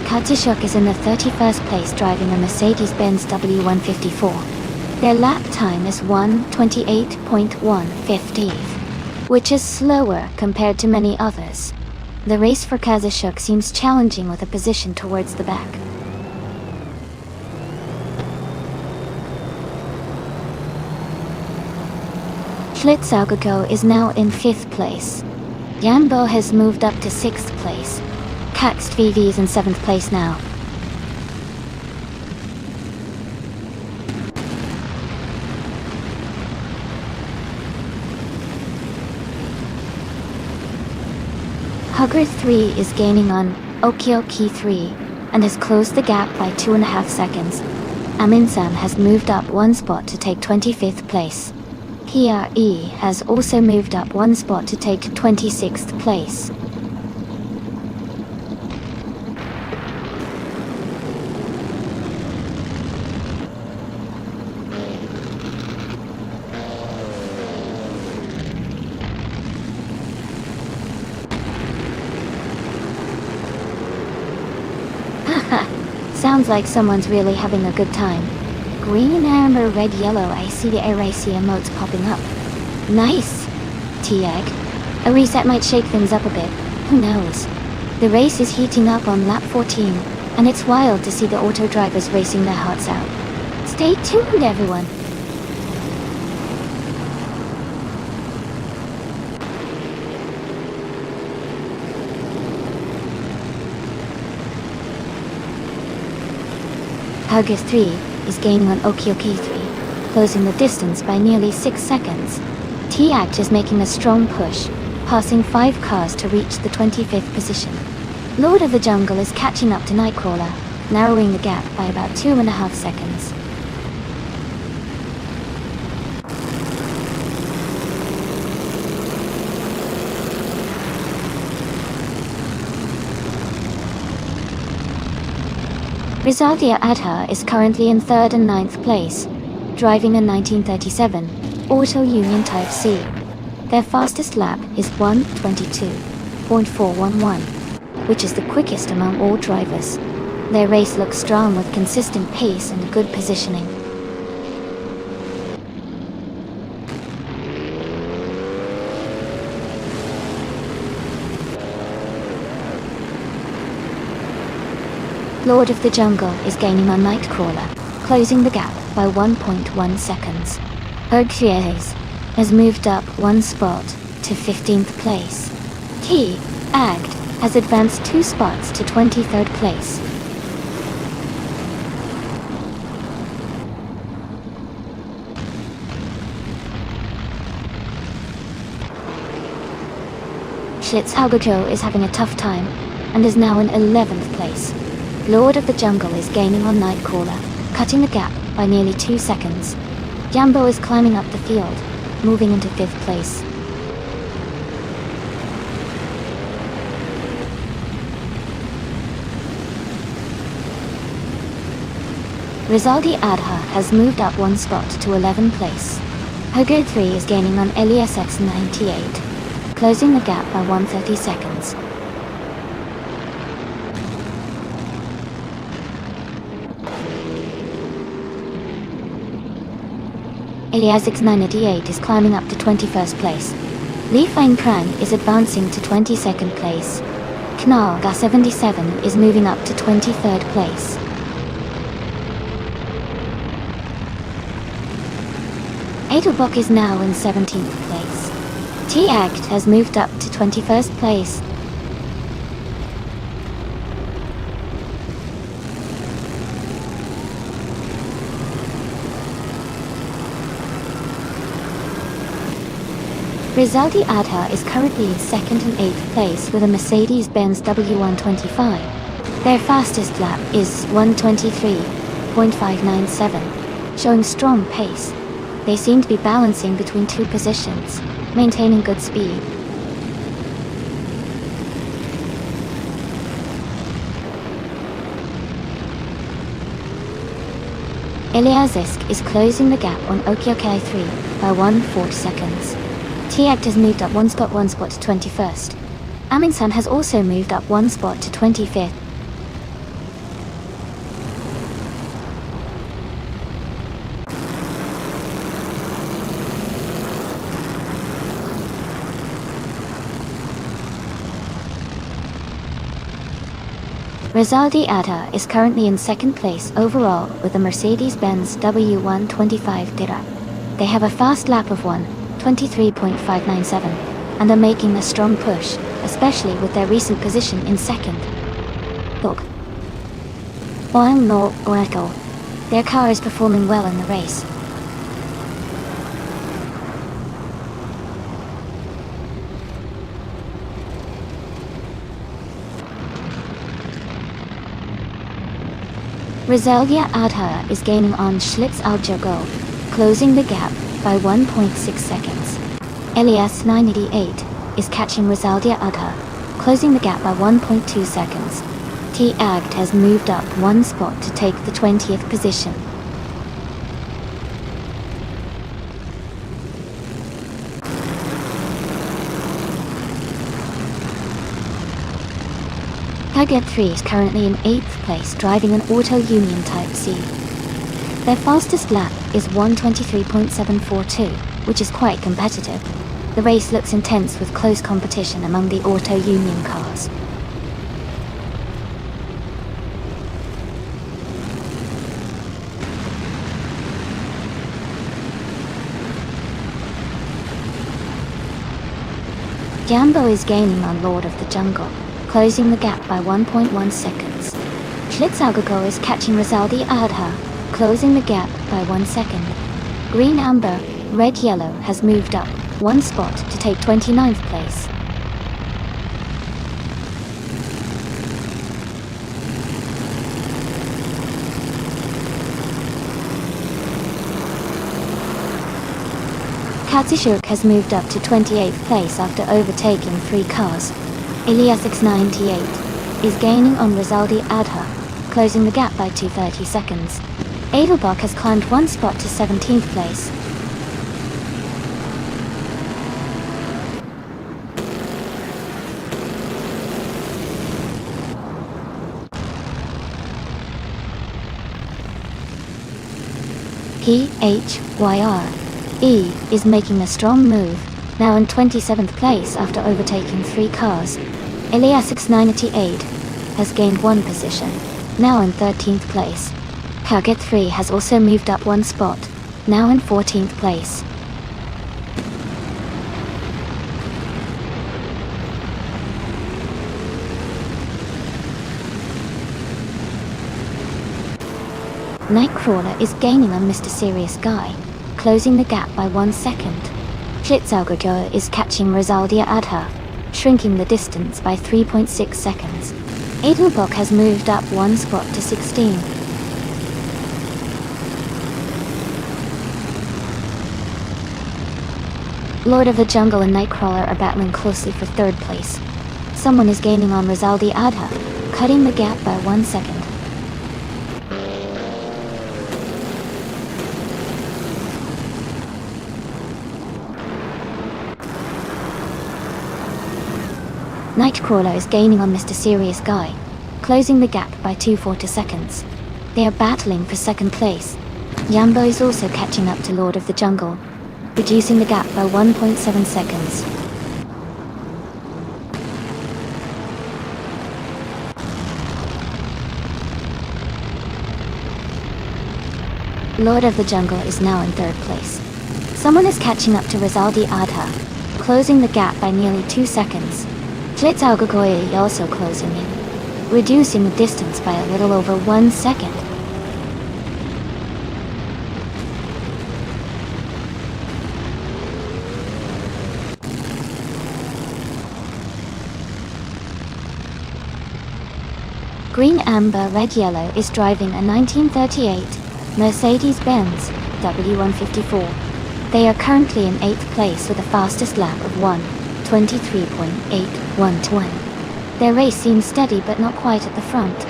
Katishuk is in the 31st place driving a Mercedes-Benz W154. Their lap time is 1:28.150, which is slower compared to many others. The race for Kazishuk seems challenging with a position towards the back. Schlitzaugeco is now in 5th place. Yambo has moved up to 6th place. Caxt VV is in 7th place now. Hugger 3 is gaining on Okioki 3 and has closed the gap by 2.5 seconds. Aminsan has moved up 1 spot to take 25th place. PRE has also moved up 1 spot to take 26th place. Sounds like someone's really having a good time. Green, amber, red, yellow, I see the eraser emotes popping up. Nice! T-Egg. A reset might shake things up a bit, who knows? The race is heating up on lap 14, and it's wild to see the auto drivers racing their hearts out. Stay tuned, everyone! Hugger 3 is gaining on Okioki 3, closing the distance by nearly 6 seconds. T-Act is making a strong push, passing 5 cars to reach the 25th position. Lord of the Jungle is catching up to Nightcrawler, narrowing the gap by about 2.5 seconds. Rizaldia Adha is currently in 3rd and 9th place, driving a 1937 Auto Union Type C. Their fastest lap is 1:22.411, which is the quickest among all drivers. Their race looks strong with consistent pace and good positioning. Lord of the Jungle is gaining on Nightcrawler, closing the gap by 1.1 seconds. Hercules has moved up 1 spot to 15th place. T. Agd has advanced 2 spots to 23rd place. Schlitzhaugerjoe is having a tough time and is now in 11th place. Lord of the Jungle is gaining on Nightcrawler, cutting the gap by nearly 2 seconds. Jambo is climbing up the field, moving into 5th place. Rizaldi Adha has moved up 1 spot to 11th place. Hogo 3 is gaining on Elias X98, closing the gap by 130 seconds. Elias X988 is climbing up to 21st place. Li Feng Krang is advancing to 22nd place. Knal Ga77 is moving up to 23rd place. Edelbock is now in 17th place. T-Act has moved up to 21st place. Rizaldi Adha is currently in 2nd and 8th place with a Mercedes-Benz W125. Their fastest lap is 1:23.597, showing strong pace. They seem to be balancing between 2 positions, maintaining good speed. Eliasisk is closing the gap on Okyokai 3 by 1/4 seconds. T-Act has moved up 1 spot to 21st. Aminsan has also moved up 1 spot to 25th. Rizaldi Adha is currently in 2nd place overall with a Mercedes-Benz W125 Dira. They have a fast lap of 1:23.597 and are making a strong push, especially with their recent position in 2nd. Look. While no Oracle, their car is performing well in the race. Rizaldia Adha is gaining on Schlitz Aljogo, closing the gap by 1.6 seconds. Elias 988 is catching Rizaldia Adha, closing the gap by 1.2 seconds. T-Agd has moved up 1 spot to take the 20th position. Target 3 is currently in 8th place driving an Auto Union Type C. Their fastest lap is 1:23.742, which is quite competitive. The race looks intense with close competition among the Auto Union cars. Jambo is gaining on Lord of the Jungle, closing the gap by 1.1 seconds. Schlitzaugago is catching Rizaldi Adha, closing the gap by 1 second. Green Amber, Red Yellow has moved up 1 spot to take 29th place. Katsishuk has moved up to 28th place after overtaking 3 cars. Ilias X98 is gaining on Rizaldi Adha, closing the gap by 2:30 seconds. Edelbach has climbed 1 spot to 17th place. PHYRE is making a strong move, now in 27th place after overtaking 3 cars. Ilias X98 has gained 1 position, now in 13th place. Target 3 has also moved up 1 spot, now in 14th place. Nightcrawler is gaining on Mr. Serious Guy, closing the gap by 1 second. Schlitzaugerjoe is catching Rizaldia Adha, shrinking the distance by 3.6 seconds. Edelbach has moved up 1 spot to 16. Lord of the Jungle and Nightcrawler are battling closely for 3rd place. Someone is gaining on Rizaldi Adha, cutting the gap by 1 second. Nightcrawler is gaining on Mr. Serious Guy, closing the gap by 2.40 seconds. They are battling for 2nd place. Yambo is also catching up to Lord of the Jungle, reducing the gap by 1.7 seconds. Lord of the Jungle is now in 3rd place. Someone is catching up to Rizaldi Adha, closing the gap by nearly 2 seconds. Schlitzaugerjoe is also closing in, reducing the distance by a little over 1 second. Green Amber Red Yellow is driving a 1938 Mercedes-Benz W154. They are currently in 8th place with a fastest lap of 1:23.812. Their race seems steady but not quite at the front.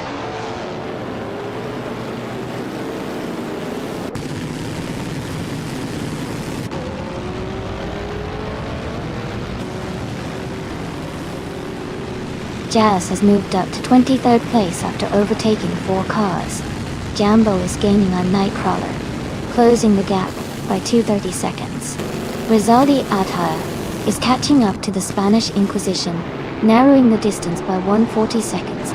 Jazz has moved up to 23rd place after overtaking 4 cars. Jambo is gaining on Nightcrawler, closing the gap by 2:30 seconds. Rizaldi Adha is catching up to the Spanish Inquisition, narrowing the distance by 1:40 seconds.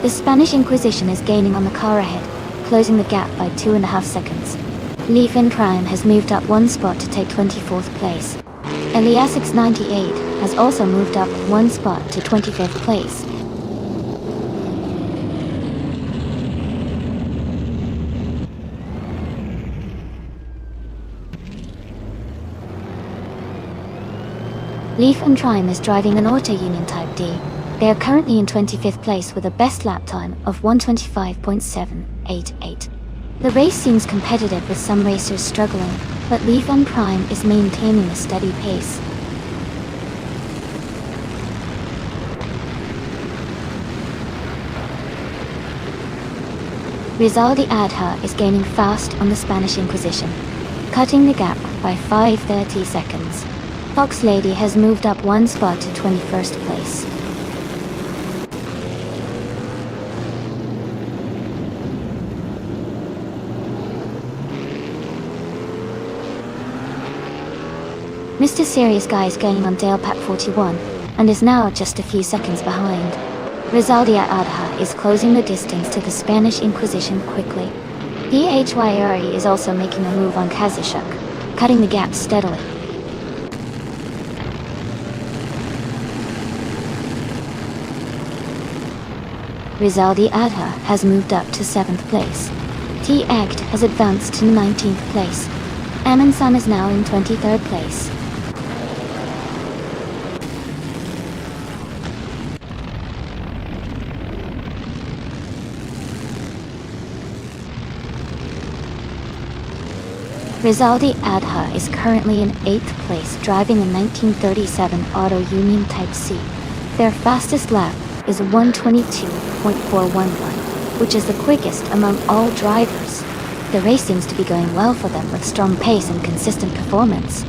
The Spanish Inquisition is gaining on the car ahead, closing the gap by 2.5 seconds. Leaf in Prime has moved up 1 spot to take 24th place. Elias X98 has also moved up 1 spot to 25th place. Leaf and Trime is driving an Auto Union Type D. They are currently in 25th place with a best lap time of 1:25.788. The race seems competitive with some racers struggling, but Leaf and Prime is maintaining a steady pace. Rizaldi Adha is gaining fast on the Spanish Inquisition, cutting the gap by 5:30 seconds. Fox Lady has moved up 1 spot to 21st place. Mr. Serious Guy is gaining on Dale Pack 41, and is now just a few seconds behind. Rizaldi Adha is closing the distance to the Spanish Inquisition quickly. PHYRE is also making a move on Kazishuk, cutting the gap steadily. Rizaldi Adha has moved up to 7th place. T-Act has advanced to 19th place. Amansan is now in 23rd place. Rizaldi Adha is currently in 8th place, driving a 1937 Auto Union Type C. Their fastest lap is 122.411, which is the quickest among all drivers. The race seems to be going well for them with strong pace and consistent performance.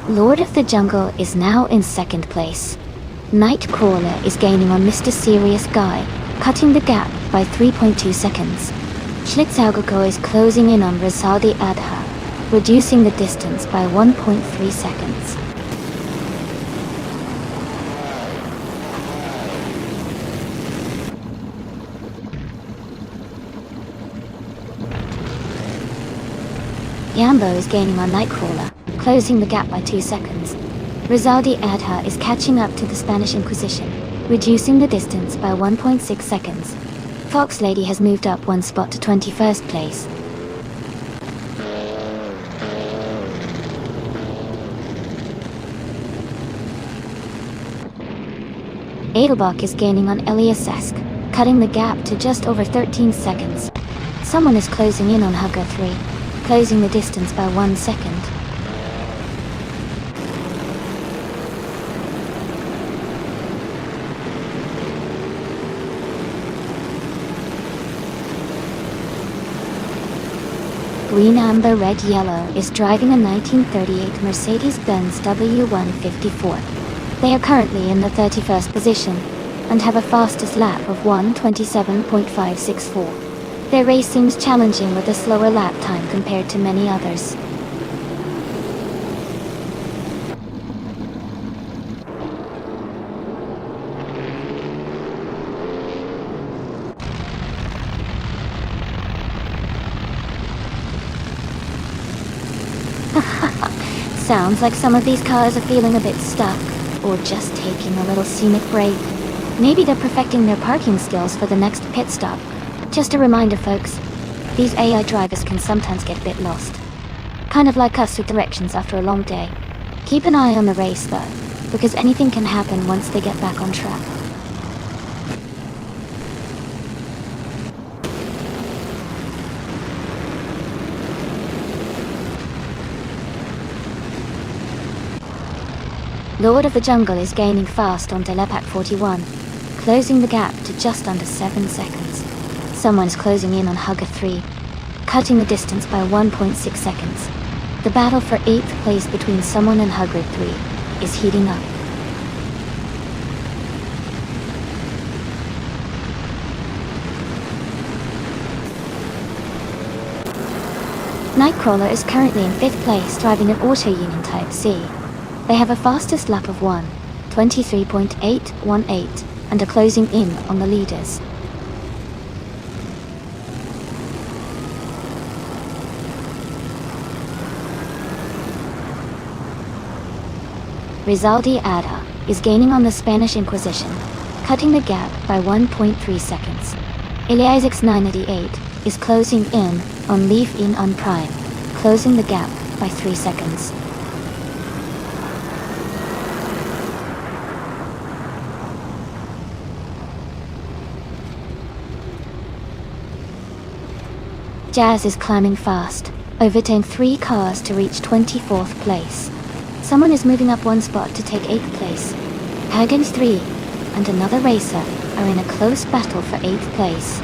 Lord of the Jungle is now in 2nd place. Nightcrawler is gaining on Mr. Serious Guy, cutting the gap by 3.2 seconds. Schlitzaugerko is closing in on Rizaldi Adha, reducing the distance by 1.3 seconds. Yambo is gaining on Nightcrawler, closing the gap by 2 seconds. Rizaldi Adha is catching up to the Spanish Inquisition, reducing the distance by 1.6 seconds. Fox Lady has moved up 1 spot to 21st place. Edelbach is gaining on Eliasesk, cutting the gap to just over 13 seconds. Someone is closing in on Hugger 3, closing the distance by 1 second. Green Amber Red Yellow is driving a 1938 Mercedes-Benz W154. They are currently in the 31st position and have a fastest lap of 1:27.564. Their race seems challenging with a slower lap time compared to many others. Sounds like some of these cars are feeling a bit stuck, or just taking a little scenic break. Maybe they're perfecting their parking skills for the next pit stop. Just a reminder, folks, these AI drivers can sometimes get a bit lost. Kind of like us with directions after a long day. Keep an eye on the race though, because anything can happen once they get back on track. Lord of the Jungle is gaining fast on Telepak 41, closing the gap to just under 7 seconds. Someone's closing in on Hugger 3, cutting the distance by 1.6 seconds. The battle for 8th place between someone and Hugger 3 is heating up. Nightcrawler is currently in 5th place, driving an Auto Union Type C. They have a fastest lap of 1:23.818 and are closing in on the leaders. Rizaldi Adha is gaining on the Spanish Inquisition, cutting the gap by 1.3 seconds. Eliasix 988 is closing in on Leaf In on Prime, closing the gap by 3 seconds. Jazz is climbing fast, overtaking 3 cars to reach 24th place. Someone is moving up 1 spot to take 8th place. Hagens 3 and another racer are in a close battle for 8th place.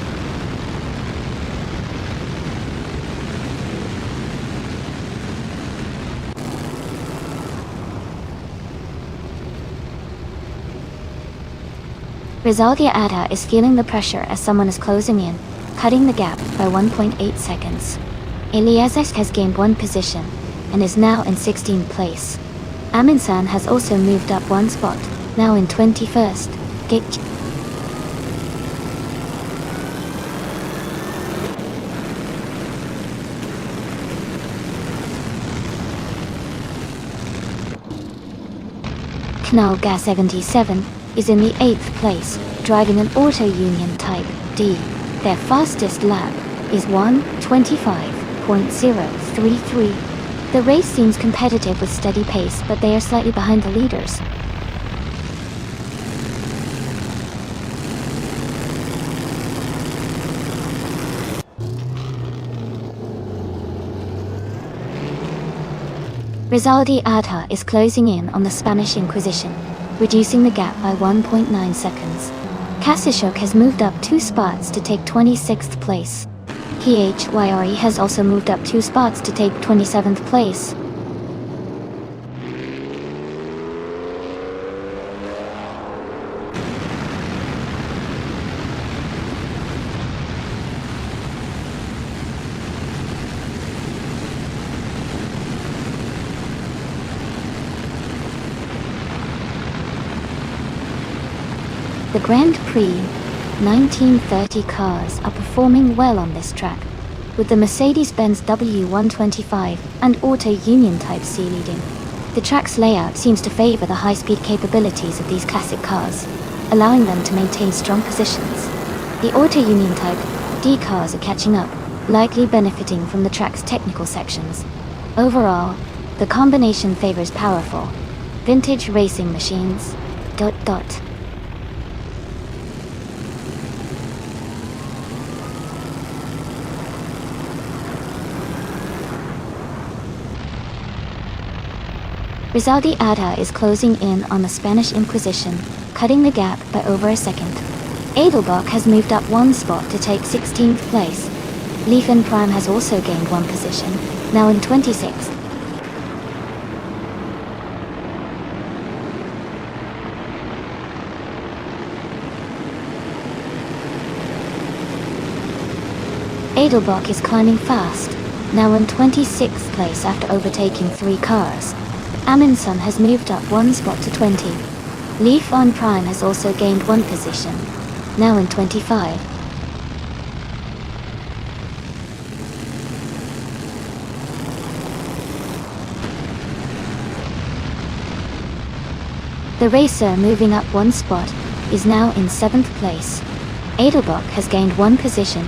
Rizaldi Adha is feeling the pressure as someone is closing in, cutting the gap by 1.8 seconds. Eliasek has gained 1 position and is now in 16th place. Aminsan has also moved up 1 spot, now in 21st. Knallgas 77 is in the 8th place, driving an Auto Union Type D. Their fastest lap is 1:25.033. The race seems competitive with steady pace, but they are slightly behind the leaders. Rizaldi Adha is closing in on the Spanish Inquisition, reducing the gap by 1.9 seconds. Kasishuk has moved up 2 spots to take 26th place. Hyre has also moved up 2 spots to take 27th place. The Grand Prix 1930 cars are performing well on this track, with the Mercedes-Benz W125 and Auto Union Type C leading. The track's layout seems to favor the high-speed capabilities of these classic cars, allowing them to maintain strong positions. The Auto Union Type D cars are catching up, likely benefiting from the track's technical sections. Overall, the combination favors powerful, vintage racing machines. Rizaldi Adha is closing in on the Spanish Inquisition, cutting the gap by over a second. Edelbach has moved up 1 spot to take 16th place. Liefen Prime has also gained 1 position, now in 26th. Edelbach is climbing fast, now in 26th place after overtaking 3 cars. Amundsen has moved up 1 spot to 20. Leaf on Prime has also gained 1 position, now in 25. The racer moving up 1 spot is now in 7th place. Edelbach has gained 1 position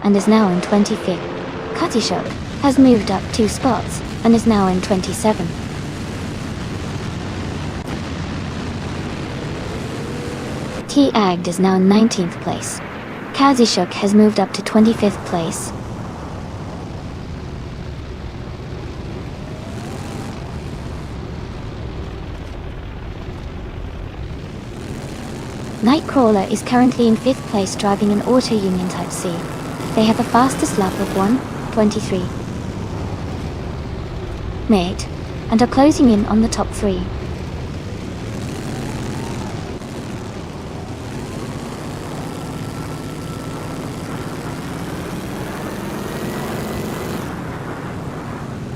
and is now in 25th. Kasishuk has moved up 2 spots and is now in 27th. T. Agd is now in 19th place. Kasishuk has moved up to 25th place. Nightcrawler is currently in 5th place driving an Auto Union Type C. They have a fastest lap of 1:23. Mate, and are closing in on the top 3.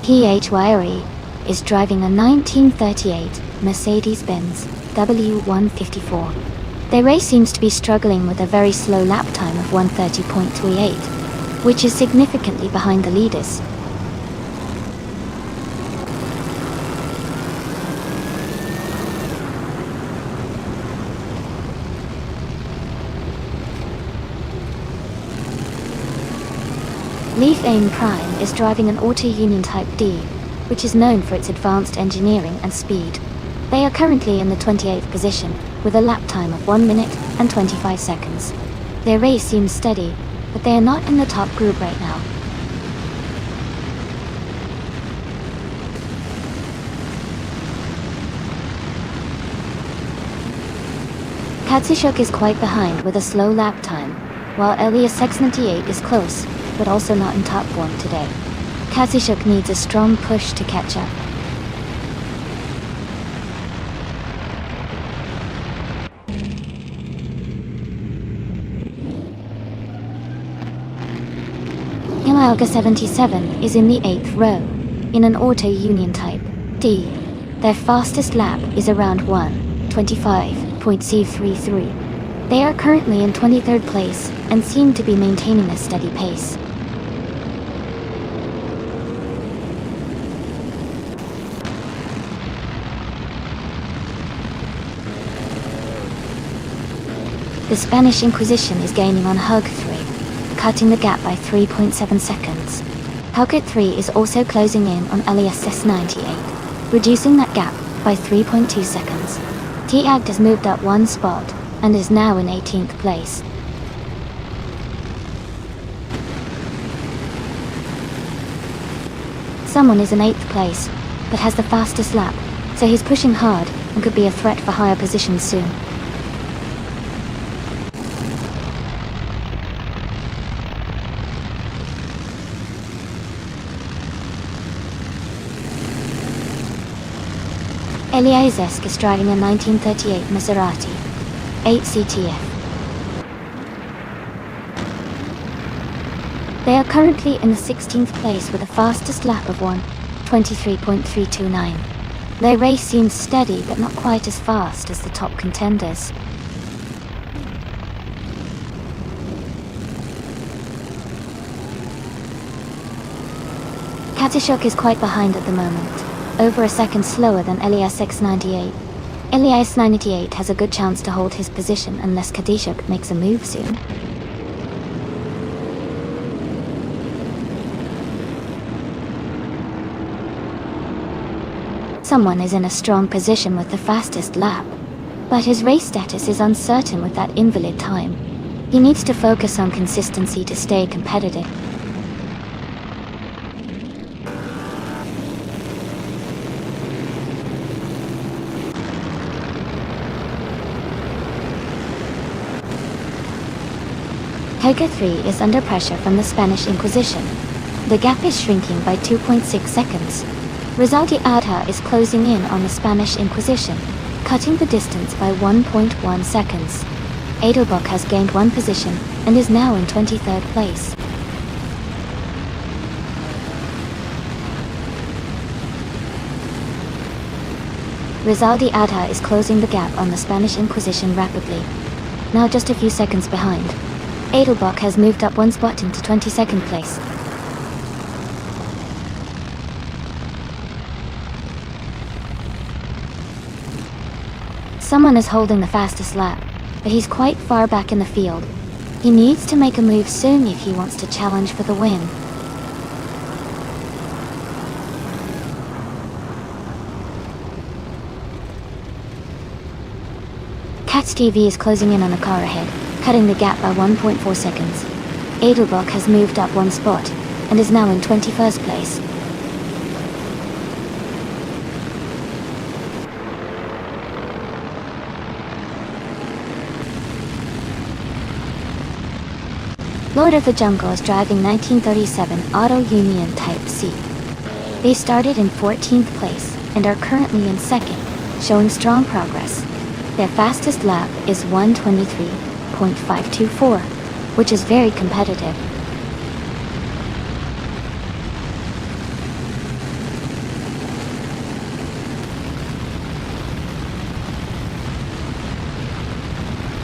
Hyre is driving a 1938 Mercedes-Benz W154. Their race seems to be struggling with a very slow lap time of 1:30.38, which is significantly behind the leaders. Leaf Aim Prime is driving an Auto Union Type D, which is known for its advanced engineering and speed. They are currently in the 28th position, with a lap time of 1 minute and 25 seconds. Their race seems steady, but they are not in the top group right now. Kasishuk is quite behind with a slow lap time, while Elias 698 is close, but also not in top form today. Kasishuk needs a strong push to catch up. Himalga 77 is in the 8th row, in an Auto Union Type D. Their fastest lap is around 1:25.033. They are currently in 23rd place and seem to be maintaining a steady pace. The Spanish Inquisition is gaining on Hug 3, cutting the gap by 3.7 seconds. Hugget 3 is also closing in on LESS 98, reducing that gap by 3.2 seconds. TAG has moved up one spot and is now in 18th place. Someone is in 8th place, but has the fastest lap, so he's pushing hard and could be a threat for higher positions soon. Elias is driving a 1938 Maserati 8 CTF. They are currently in the 16th place with the fastest lap of 1:23.329. Their race seems steady but not quite as fast as the top contenders. Katashuk is quite behind at the moment, over a second slower than LESX 98. LES 98 has a good chance to hold his position unless Katashuk makes a move soon. Someone is in a strong position with the fastest lap, but his race status is uncertain with that invalid time. He needs to focus on consistency to stay competitive. Hugget 3 is under pressure from the Spanish Inquisition. The gap is shrinking by 2.6 seconds. Rizaldi Adha is closing in on the Spanish Inquisition, cutting the distance by 1.1 seconds. Edelbach has gained one position and is now in 23rd place. Rizaldi Adha is closing the gap on the Spanish Inquisition rapidly, now just a few seconds behind. Edelbach has moved up one spot into 22nd place. Someone is holding the fastest lap, but he's quite far back in the field. He needs to make a move soon if he wants to challenge for the win. Katz TV is closing in on the car ahead, cutting the gap by 1.4 seconds. Edelbach has moved up one spot and is now in 21st place. Lord of the Jungle is driving 1937 Auto Union Type C. They started in 14th place and are currently in 2nd, showing strong progress. Their fastest lap is 1:23.524, which is very competitive.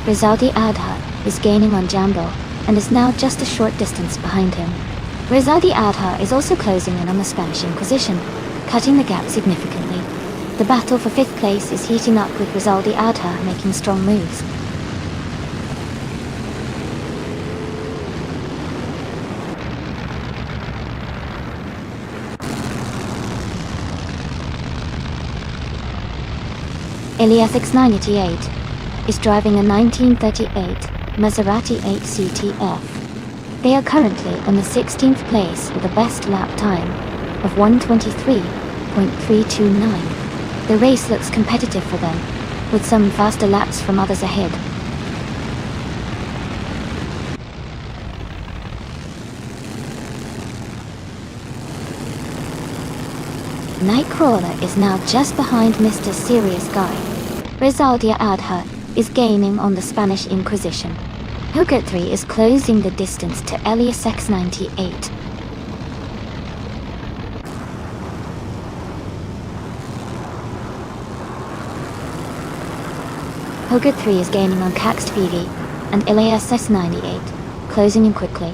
Rizaldi Adha is gaining on Jambo and is now just a short distance behind him. Rizaldi Adha is also closing in on the Spanish Inquisition, cutting the gap significantly. The battle for 5th place is heating up with Rizaldi Adha making strong moves. Eliasix 98 is driving a 1938 Maserati 8 CTF. They are currently in the 16th place with a best lap time of 1:23.329. The race looks competitive for them, with some faster laps from others ahead. Nightcrawler is now just behind Mr. Serious Guy. Rizaldi Adha is gaining on the Spanish Inquisition. Hugget 3 is closing the distance to LESX 98. Hugget 3 is gaining on Caxt VV and LESS 98, closing in quickly.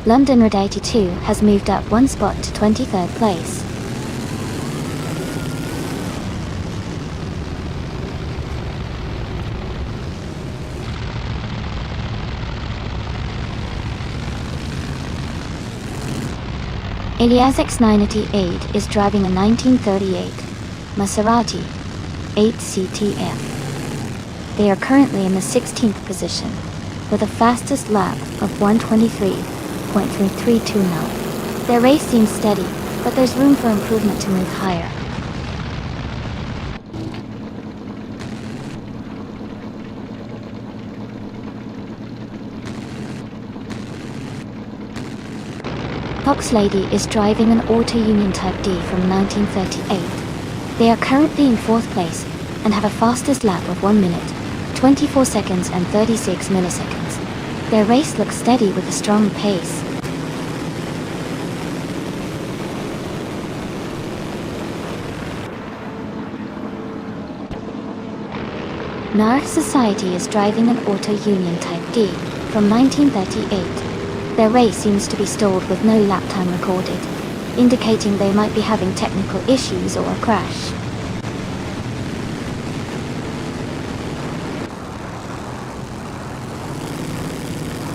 London Red 82 has moved up one spot to 23rd place. Elias X988 is driving a 1938 Maserati 8CTF. They are currently in the 16th position, with a fastest lap of 1:23.332 knots. Their race seems steady, but there's room for improvement to move higher. Fox Lady is driving an Auto Union Type D from 1938. They are currently in 4th place and have a fastest lap of 1 minute, 24 seconds and 36 milliseconds. Their race looks steady with a strong pace. Nar Society is driving an Auto Union Type D from 1938. Their race seems to be stalled with no lap time recorded, indicating they might be having technical issues or a crash.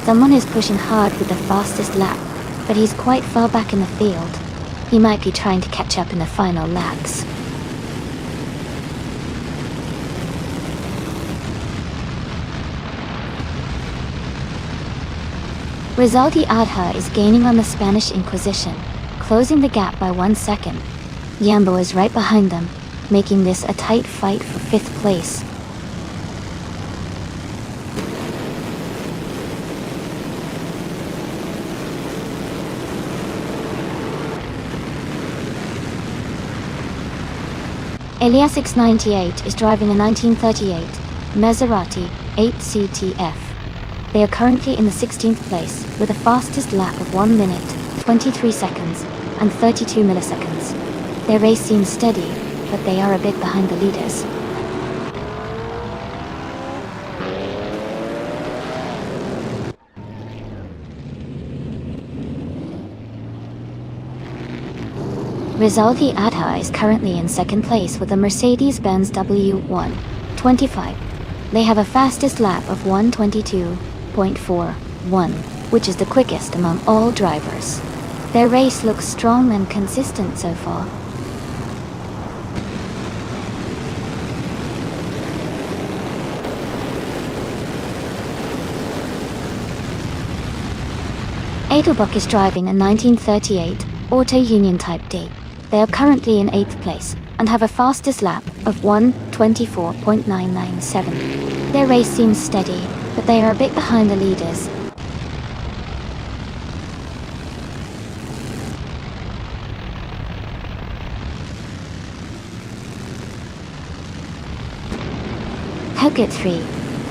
Someone is pushing hard with the fastest lap, but he's quite far back in the field. He might be trying to catch up in the final laps. Rizaldi Adha is gaining on the Spanish Inquisition, closing the gap by 1 second. Yambo is right behind them, making this a tight fight for 5th place. Elias X98 is driving a 1938 Maserati 8CTF. They are currently in the 16th place with a fastest lap of 1 minute, 23 seconds and 32 milliseconds. Their race seems steady, but they are a bit behind the leaders. Rizaldi Adha is currently in 2nd place with a Mercedes-Benz W125. They have a fastest lap of 1:22.41, which is the quickest among all drivers. Their race looks strong and consistent so far. Edelbach is driving a 1938 Auto Union Type D. They are currently in 8th place and have a fastest lap of 1:24.997. Their race seems steady, but they are a bit behind the leaders. Helget 3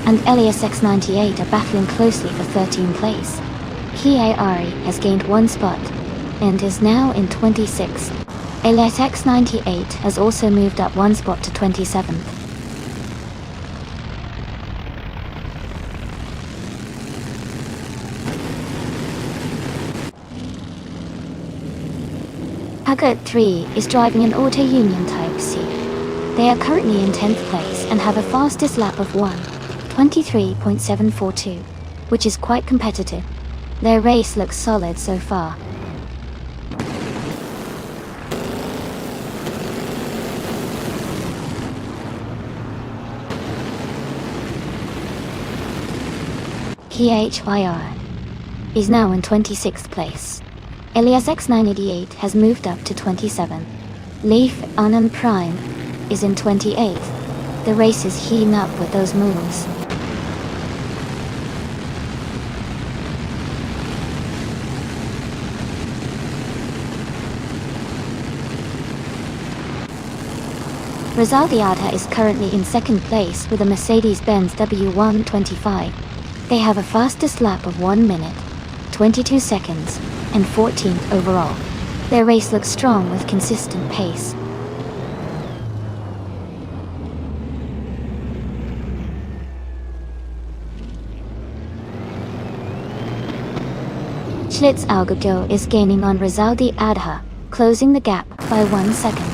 and Elias X98 are battling closely for 13th place. Kia Ari has gained 1 spot and is now in 26th. Elias X98 has also moved up 1 spot to 27th. Helget 3 is driving an Auto Union Type C. They are currently in 10th place and have a fastest lap of 1:23.742, which is quite competitive. Their race looks solid so far. KHYR is now in 26th place. Elias X988 has moved up to 27. Leaf Anand Prime is in 28th. The race is heating up with those moves. Rizaldi Adha is currently in 2nd place with a Mercedes-Benz W125. They have a fastest lap of 1 minute, 22 seconds, and 14th overall. Their race looks strong with consistent pace. Schlitz Algudo is gaining on Rizaldi Adha, closing the gap by 1 second.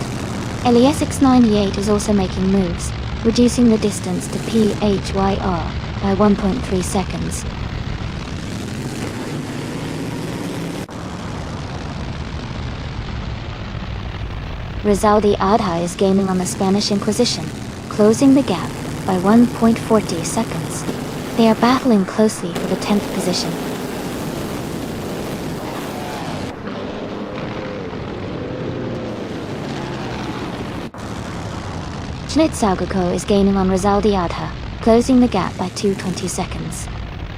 Elias X98 is also making moves, reducing the distance to PHYR by 1.3 seconds. Rizaldi Adha is gaining on the Spanish Inquisition, closing the gap by 1.40 seconds. They are battling closely for the 10th position. Schlitzaugeco is gaining on Rizaldi Adha, closing the gap by 2.20 seconds.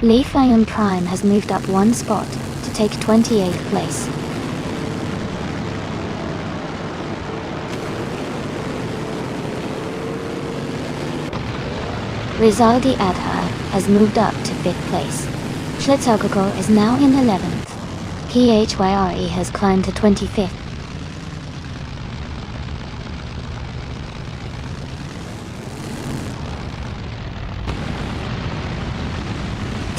Leaf Iron Prime has moved up one spot to take 28th place. Rizaldi Adha has moved up to 5th place. Schlitzaugeco is now in 11th. PHYRE has climbed to 25th.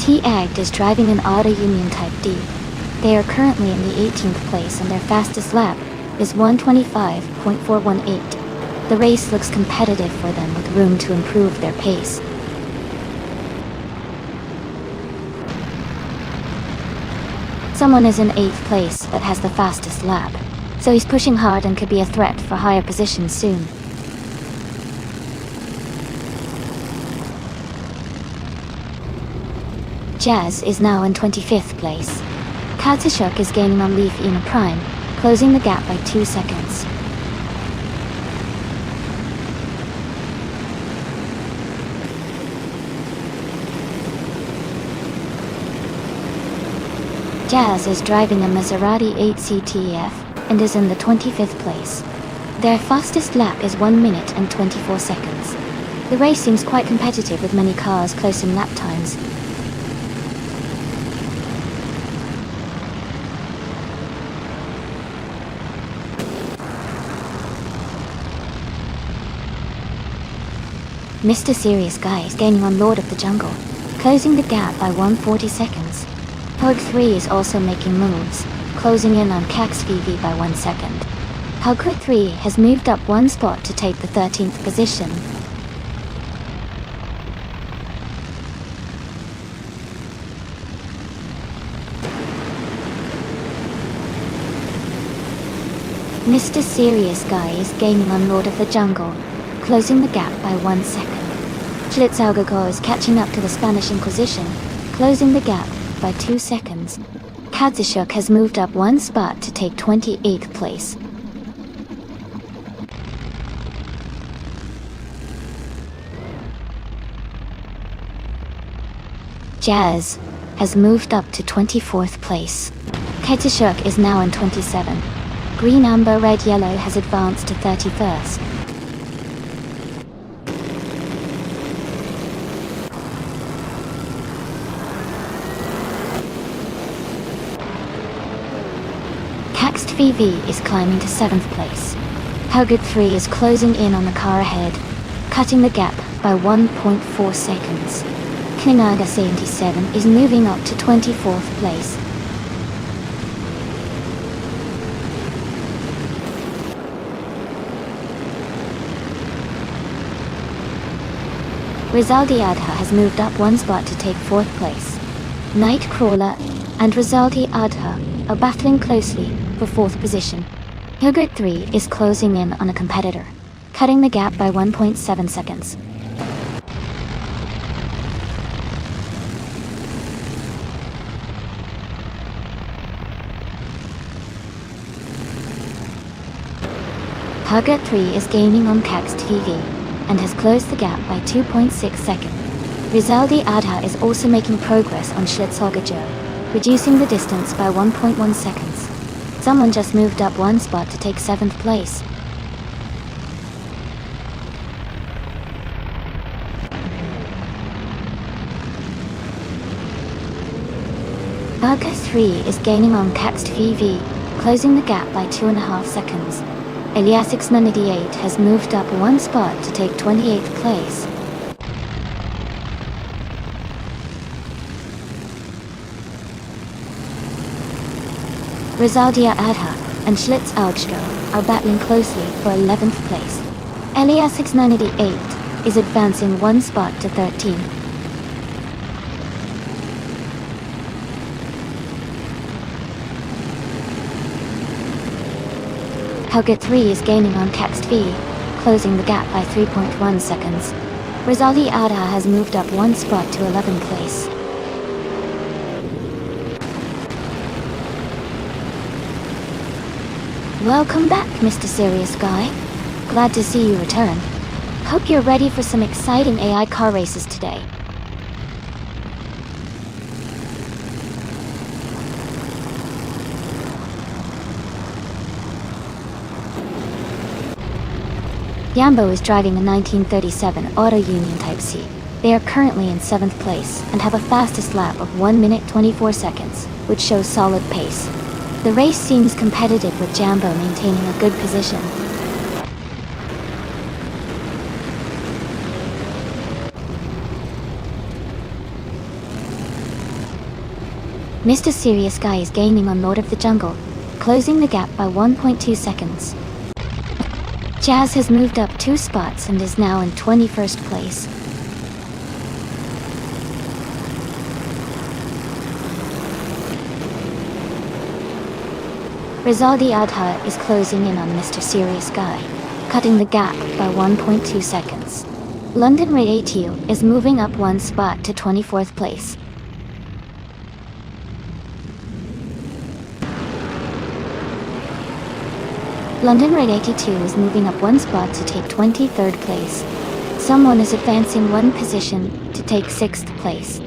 T-Agt is driving an Auto Union Type D. They are currently in the 18th place and their fastest lap is 1:25.418. The race looks competitive for them with room to improve their pace. Someone is in 8th place but has the fastest lap, so he's pushing hard and could be a threat for higher positions soon. Jazz is now in 25th place. Katsashuk is gaining on Leaf Ina Prime, closing the gap by 2 seconds. Jazz is driving a Maserati 8CTF and is in the 25th place. Their fastest lap is 1 minute and 24 seconds. The race seems quite competitive with many cars close in lap times. Mr. Serious Guy is gaining on Lord of the Jungle, closing the gap by 1:40 seconds. Hug 3 is also making moves, closing in on Cax VV by 1 second. Hug 3 has moved up one spot to take the 13th position. Mr. Serious Guy is gaining on Lord of the Jungle, closing the gap by 1 second. Schlitzaugeco is catching up to the Spanish Inquisition, closing the gap by 2 seconds. Katsashuk has moved up one spot to take 28th place. Jazz has moved up to 24th place. Katsashuk is now in 27. Green, Amber, Red, Yellow has advanced to 31st. Caxed VV is climbing to 7th place. Hugud 3 is closing in on the car ahead, cutting the gap by 1.4 seconds. Kningaga 77 is moving up to 24th place. Rizaldi Adha has moved up one spot to take 4th place. Nightcrawler and Rizaldi Adha are battling closely for 4th position. Hugud 3 is closing in on a competitor, cutting the gap by 1.7 seconds. Hugud 3 is gaining on Caxed VV and has closed the gap by 2.6 seconds. Rizaldi Adha is also making progress on Schlitzaugeco, reducing the distance by 1.1 seconds. Someone just moved up one spot to take 7th place. Hugud 3 is gaining on Caxed VV, closing the gap by 2.5 seconds. Eliasix 98 has moved up one spot to take 28th place. Rizaldia Adha and Schlitzaugeco are battling closely for 11th place. Eliasix 98 is advancing one spot to 13th. Hugget 3 is gaining on Text V, closing the gap by 3.1 seconds. Rizaldi Adha has moved up one spot to 11th place. Welcome back, Mr. Serious Guy. Glad to see you return. Hope you're ready for some exciting AI car races today. Yambo is driving a 1937 Auto Union Type C. They are currently in 7th place and have a fastest lap of 1 minute 24 seconds, which shows solid pace. The race seems competitive with Jambo maintaining a good position. Mr. Serious Guy is gaining on Lord of the Jungle, closing the gap by 1.2 seconds. Jazz has moved up 2 spots and is now in 21st place. Rizaldi Adha is closing in on Mr. Serious Guy, cutting the gap by 1.2 seconds. London Ray ATU is moving up 1 spot to 24th place. London Red 82 is moving up 1 spot to take 23rd place. Someone is advancing 1 position to take 6th place.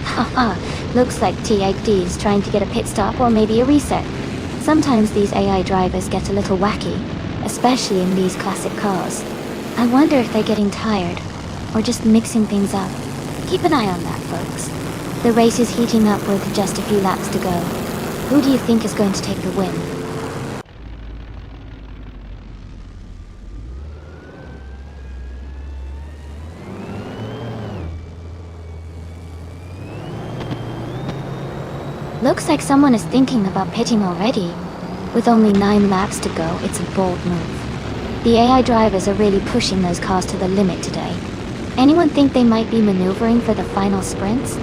Haha, looks like T8D is trying to get a pit stop or maybe a reset. Sometimes these AI drivers get a little wacky, especially in these classic cars. I wonder if they're getting tired, or just mixing things up. Keep an eye on that, folks. The race is heating up with just a few laps to go. Who do you think is going to take the win? Looks like someone is thinking about pitting already. With only 9 laps to go, it's a bold move. The AI drivers are really pushing those cars to the limit today. Anyone think they might be maneuvering for the final sprints?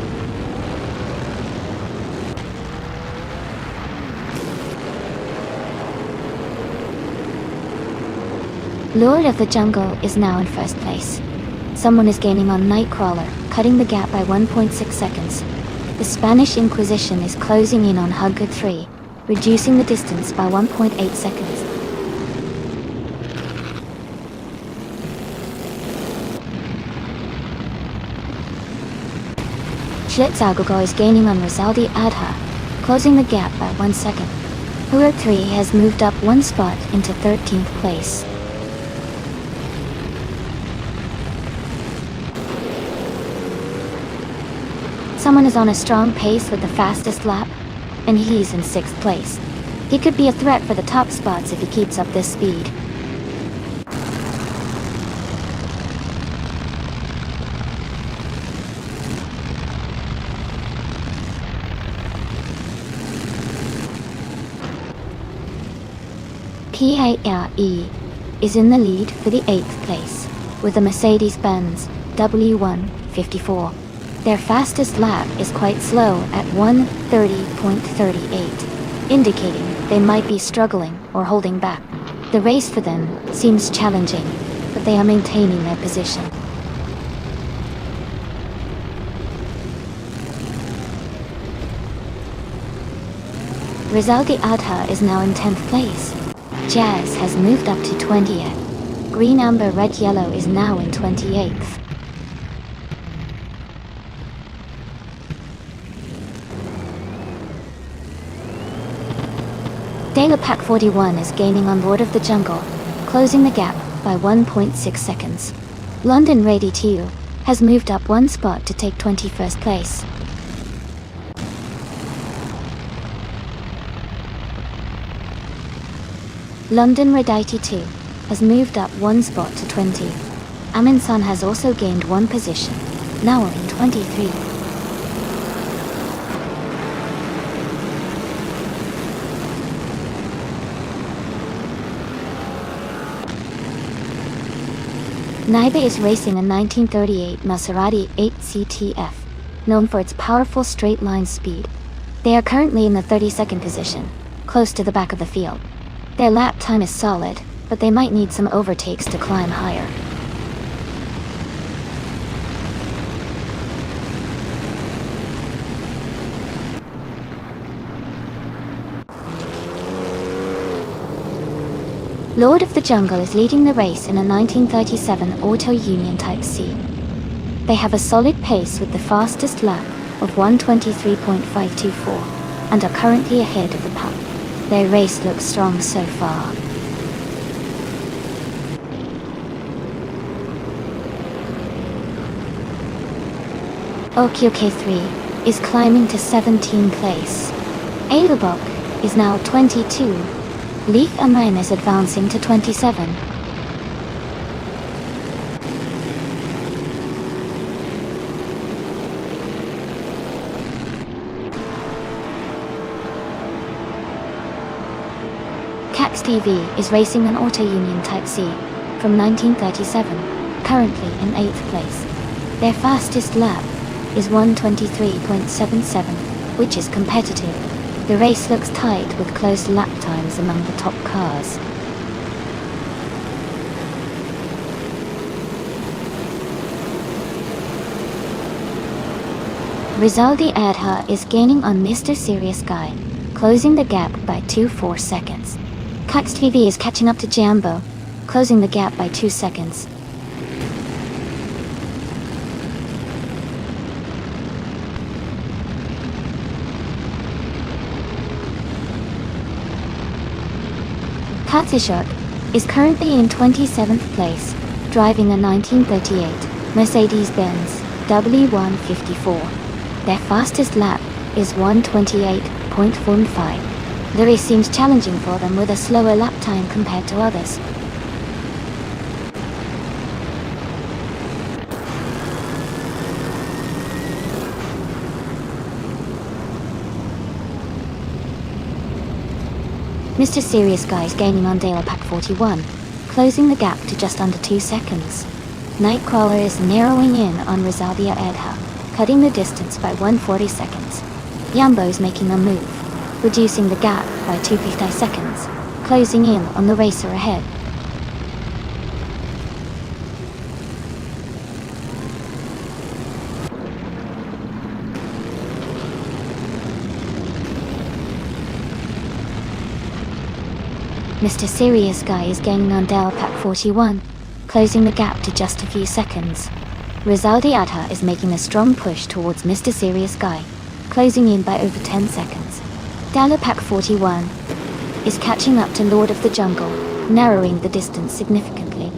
Lord of the Jungle is now in 1st place. Someone is gaining on Nightcrawler, cutting the gap by 1.6 seconds. The Spanish Inquisition is closing in on Hugger 3, reducing the distance by 1.8 seconds. Schlitzagogo is gaining on Rizaldi Adha, closing the gap by 1 second. Hugger 3 has moved up 1 spot into 13th place. Someone is on a strong pace with the fastest lap, and he's in 6th place. He could be a threat for the top spots if he keeps up this speed. PARE is in the lead for the 8th place, with a Mercedes-Benz W154. Their fastest lap is quite slow at 1:30.38, indicating they might be struggling or holding back. The race for them seems challenging, but they are maintaining their position. Rizaldi Adha is now in 10th place. Jazz has moved up to 20th. Green Amber Red Yellow is now in 28th. Dela Pack 41 is gaining on Lord of the Jungle, closing the gap by 1.6 seconds. London Rady 2 has moved up 1 spot to take 21st place. London Redite 2 has moved up 1 spot to 20. Aminsan has also gained 1 position, now in 23. Naiba is racing a 1938 Maserati 8CTF, known for its powerful straight-line speed. They are currently in the 32nd position, close to the back of the field. Their lap time is solid, but they might need some overtakes to climb higher. Lord of the Jungle is leading the race in a 1937 Auto Union Type C. They have a solid pace with the fastest lap of 1:23.524 and are currently ahead of the pack. Their race looks strong so far. OQK3 is climbing to 17th place. Edelbach is now 22. Leaf Aman is advancing to 27. Cax TV is racing an Auto Union Type C from 1937, currently in 8th place. Their fastest lap is 1:23.77, which is competitive. The race looks tight with close lap times among the top cars. Rizaldi Adha is gaining on Mr. Serious Guy, closing the gap by 2.4 seconds. Cax TV is catching up to Jambo, closing the gap by 2 seconds. Katzishuk is currently in 27th place, driving a 1938 Mercedes-Benz W154. Their fastest lap is 1:28.15. The race seems challenging for them with a slower lap time compared to others. Mr. Serious Guy is gaining on Dale Pack 41, closing the gap to just under 2 seconds. Nightcrawler is narrowing in on Rizaldia Edha, cutting the distance by 1:40 seconds. Yambo is making a move, reducing the gap by 2.50 seconds, closing in on the racer ahead. Mr. Serious Guy is gaining on Dale Pack 41, closing the gap to just a few seconds. Rizaldi Adha is making a strong push towards Mr. Serious Guy, closing in by over 10 seconds. Dale Pack 41 is catching up to Lord of the Jungle, narrowing the distance significantly.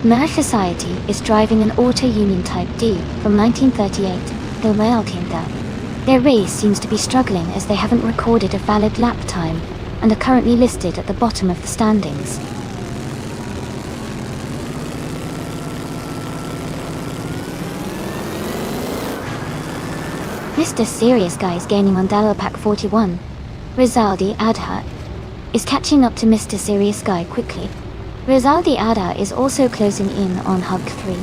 Merch Society is driving an Auto Union Type D from 1938, the Rail Kinda. Their race seems to be struggling as they haven't recorded a valid lap time and are currently listed at the bottom of the standings. Mr. Serious Guy is gaining on Dalo Pack 41. Rizaldi Adha is catching up to Mr. Serious Guy quickly. Rizaldi Adha is also closing in on Hug 3.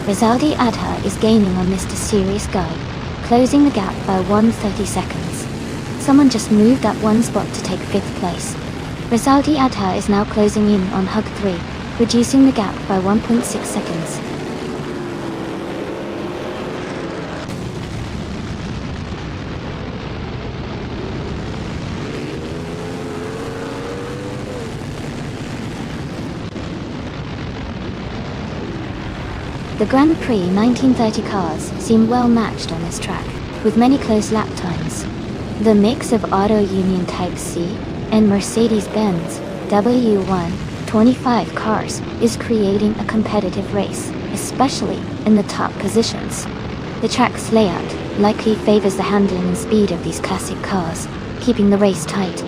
Rizaldi Adha is gaining on Mr. Serious Guy, closing the gap by 1:30 seconds. Someone just moved up one spot to take 5th place. Rizaldi Adha is now closing in on Hug 3, reducing the gap by 1.6 seconds. The Grand Prix 1930 cars seem well matched on this track, with many close lap times. The mix of Auto Union Type C and Mercedes-Benz W125 cars is creating a competitive race, especially in the top positions. The track's layout likely favors the handling and speed of these classic cars, keeping the race tight.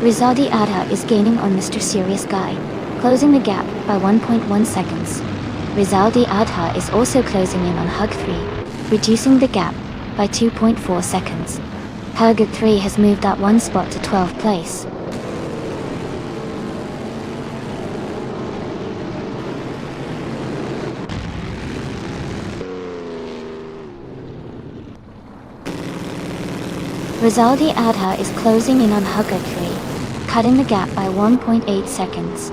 Rizaldi Adha is gaining on Mr. Serious Guy, closing the gap by 1.1 seconds. Rizaldi Adha is also closing in on Hug 3, reducing the gap by 2.4 seconds. Hug 3 has moved up one spot to 12th place. Rizaldi Adha is closing in on Hug 3, cutting the gap by 1.8 seconds.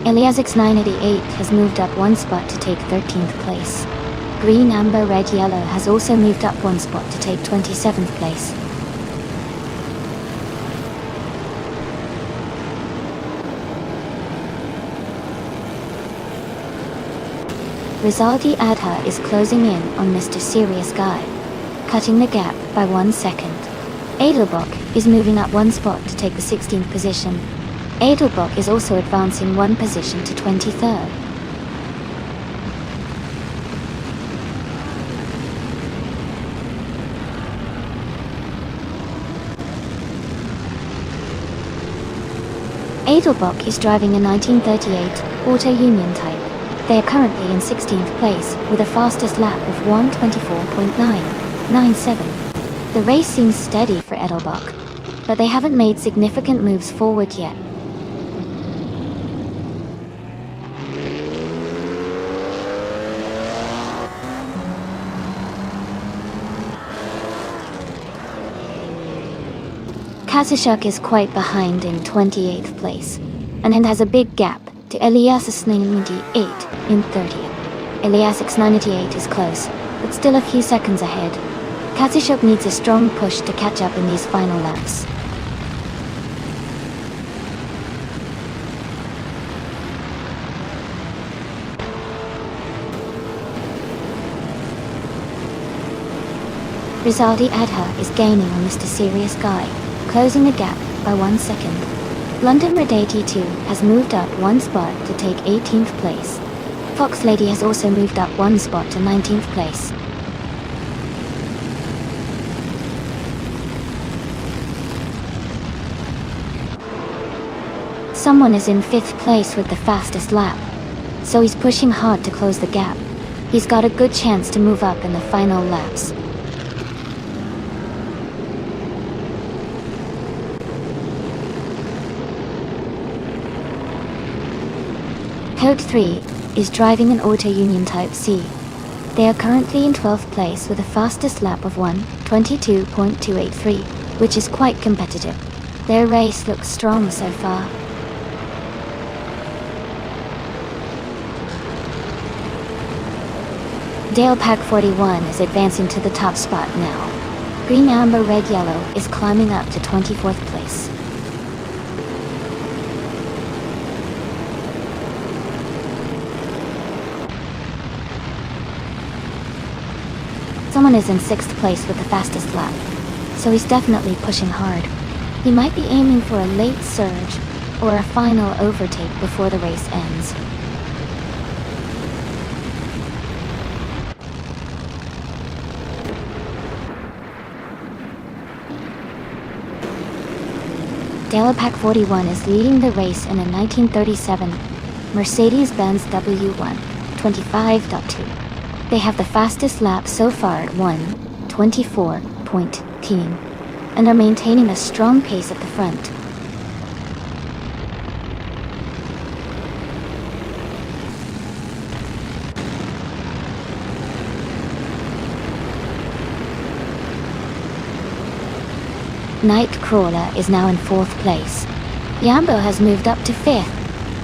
Iliasix 988 has moved up one spot to take 13th place. Green, Amber, Red, Yellow has also moved up one spot to take 27th place. Rizaldi Adha is closing in on Mr. Serious Guy, cutting the gap by 1 second. Edelbock is moving up one spot to take the 16th position. Edelbock is also advancing one position to 23rd. Edelbock is driving a 1938 Auto Union type. They are currently in 16th place with a fastest lap of 1:24.997. The race seems steady for Edelbock, but they haven't made significant moves forward yet. Kazashuk is quite behind in 28th place, and has a big gap to Iliasix 988 in 30th. Iliasix 988 is close, but still a few seconds ahead. Kazashuk needs a strong push to catch up in these final laps. Rizaldi Adha is gaining on Mr. Serious Guy, closing the gap by 1 second. London Red 82 has moved up one spot to take 18th place. Fox Lady has also moved up one spot to 19th place. Someone is in 5th place with the fastest lap, so he's pushing hard to close the gap. He's got a good chance to move up in the final laps. Code 3 is driving an Auto Union Type C. They are currently in 12th place with a fastest lap of 1:22.283, which is quite competitive. Their race looks strong so far. Dale Pack 41 is advancing to the top spot now. Green, Amber, Red, Yellow is climbing up to 24th place. Someone is in 6th place with the fastest lap, so he's definitely pushing hard. He might be aiming for a late surge or a final overtake before the race ends. Pack 41 is leading the race in a 1937 Mercedes-Benz W1 25.2. They have the fastest lap so far at 1:24.10 and are maintaining a strong pace at the front. Nightcrawler is now in 4th place. Yambo has moved up to 5th.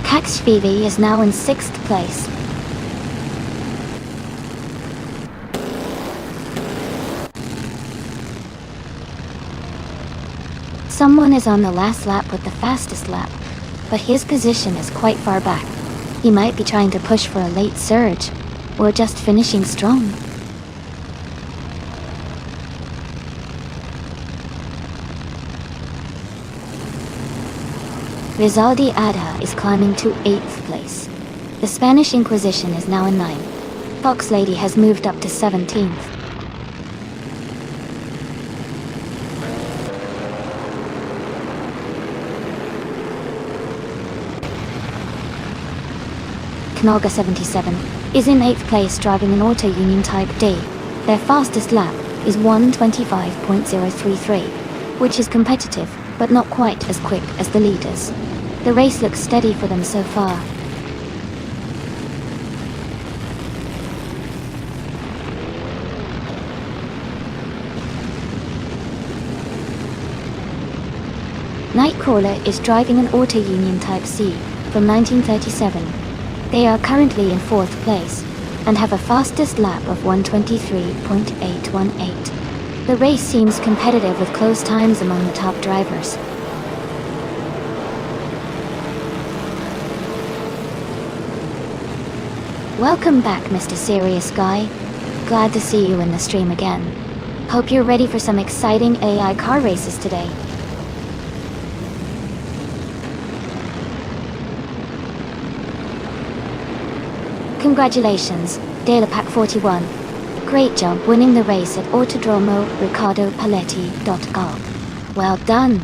Kaxvivi is now in 6th place. Someone is on the last lap with the fastest lap, but his position is quite far back. He might be trying to push for a late surge, or just finishing strong. Rizaldi Adha is climbing to 8th place. The Spanish Inquisition is now in 9th. Fox Lady has moved up to 17th. Knolga 77 is in 8th place driving an Auto Union Type D. Their fastest lap is 1:25.033, which is competitive, but not quite as quick as the leaders. The race looks steady for them so far. Nightcrawler is driving an Auto Union Type C from 1937. They are currently in 4th place and have a fastest lap of 1:23.818. The race seems competitive with close times among the top drivers. Welcome back, Mr. Serious Guy. Glad to see you in the stream again. Hope you're ready for some exciting AI car races today. Congratulations, Delapac 41. Great job winning the race at Autodromo Riccardo Paletti.com. Well done.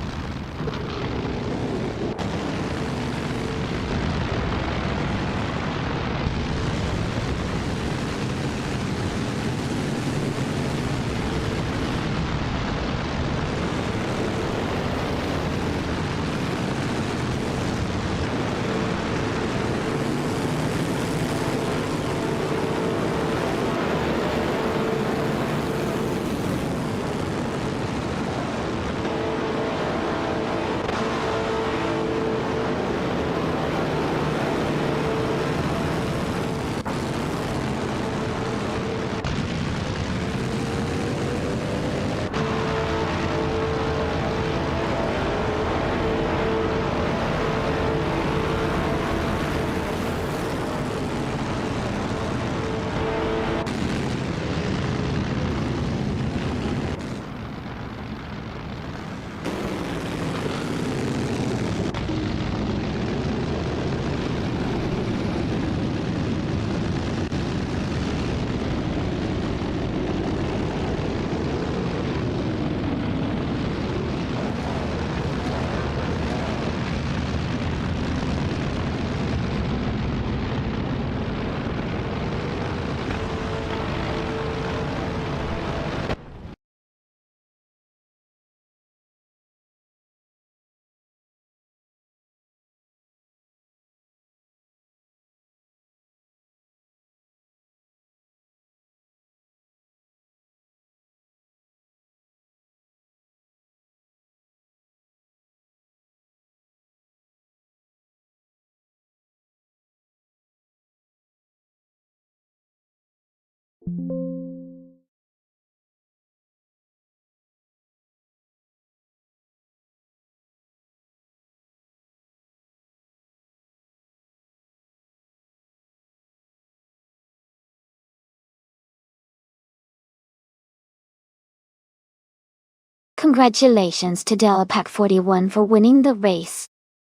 Congratulations to Delapac 41 for winning the race.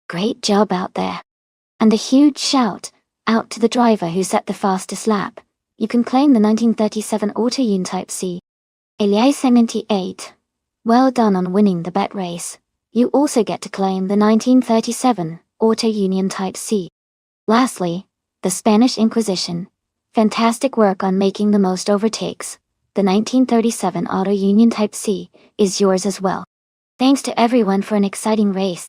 Great job out there. And a huge shout out to the driver who set the fastest lap. You can claim the 1937 Auto Union Type C. Elias 78. Well done on winning the bet race. You also get to claim the 1937 Auto Union Type C. Lastly, the Spanish Inquisition. Fantastic work on making the most overtakes. The 1937 Auto Union Type C is yours as well. Thanks to everyone for an exciting race.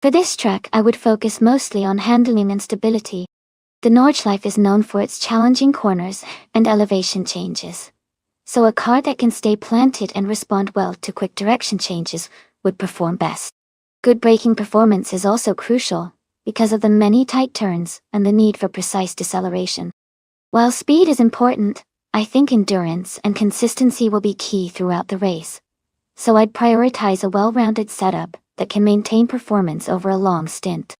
For this track, I would focus mostly on handling and stability. The Nordschleife is known for its challenging corners and elevation changes. So a car that can stay planted and respond well to quick direction changes would perform best. Good braking performance is also crucial, because of the many tight turns and the need for precise deceleration. While speed is important, I think endurance and consistency will be key throughout the race, so I'd prioritize a well-rounded setup that can maintain performance over a long stint.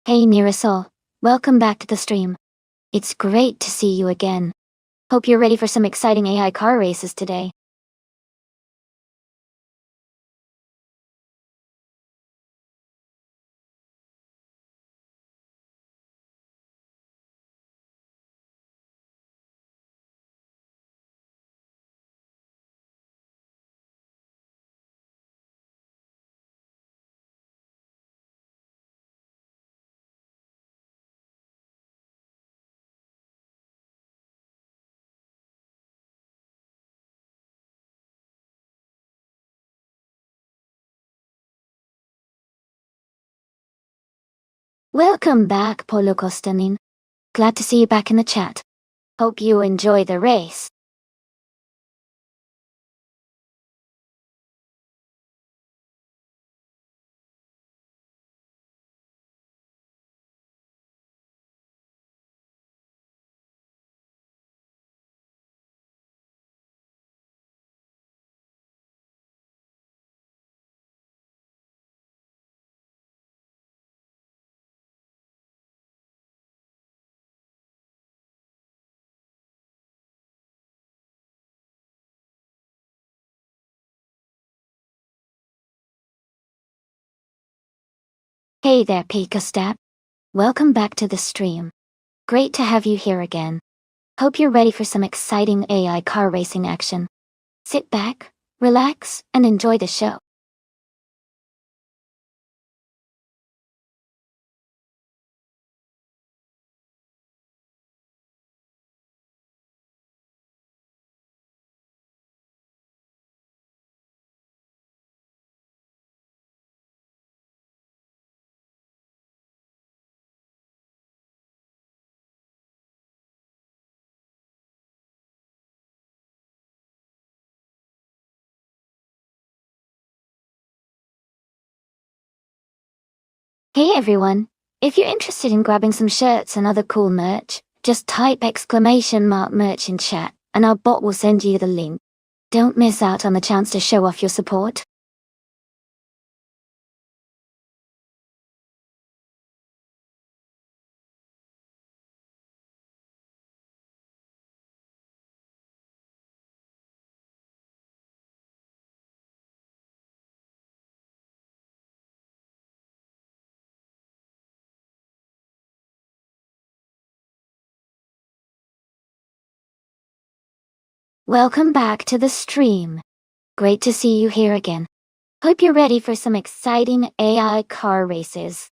Hey Neerasol, welcome back to the stream. It's great to see you again. Hope you're ready for some exciting AI car races today. Welcome back, Polo Kostanin. Glad to see you back in the chat. Hope you enjoy the race. Hey there, Pikastep. Welcome back to the stream. Great to have you here again. Hope you're ready for some exciting AI car racing action. Sit back, relax, and enjoy the show. Hey everyone, if you're interested in grabbing some shirts and other cool merch, just type !merch in chat, and our bot will send you the link. Don't miss out on the chance to show off your support. Welcome back to the stream. Great to see you here again. Hope you're ready for some exciting AI car races.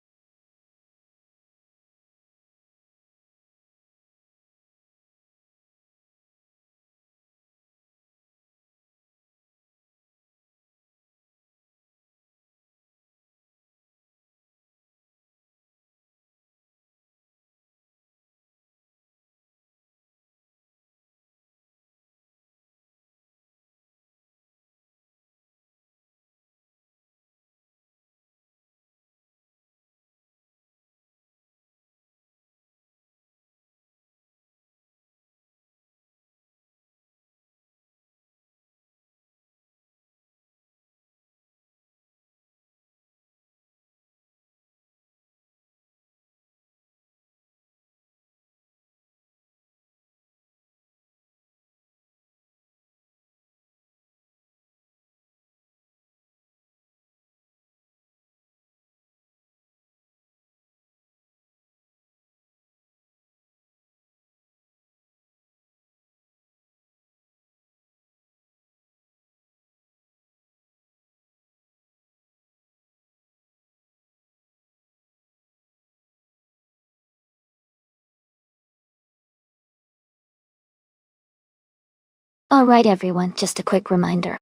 Alright everyone, just a quick reminder.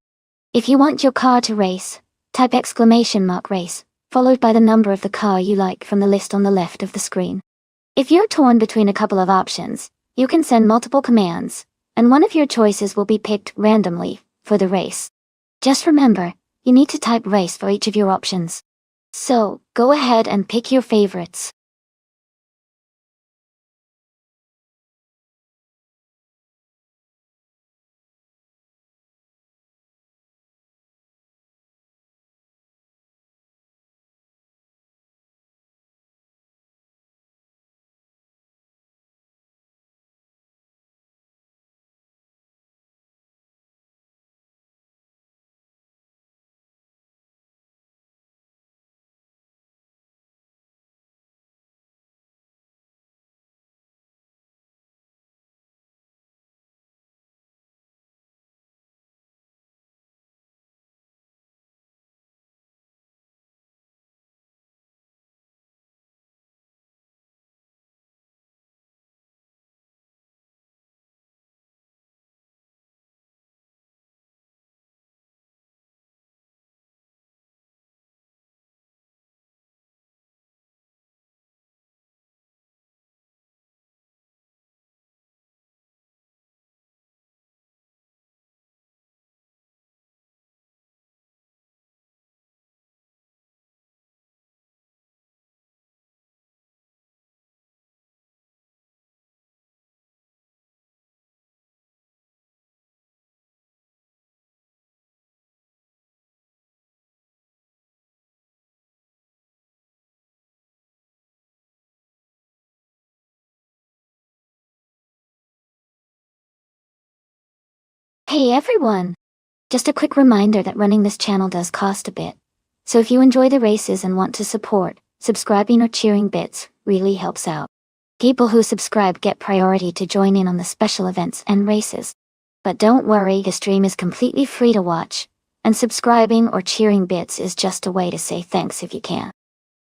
If you want your car to race, type !race, followed by the number of the car you like from the list on the left of the screen. If you're torn between a couple of options, you can send multiple commands, and one of your choices will be picked randomly for the race. Just remember, you need to type race for each of your options. So, go ahead and pick your favorites. Hey everyone! Just a quick reminder that running this channel does cost a bit. So if you enjoy the races and want to support, subscribing or cheering bits really helps out. People who subscribe get priority to join in on the special events and races. But don't worry, the stream is completely free to watch, and subscribing or cheering bits is just a way to say thanks if you can.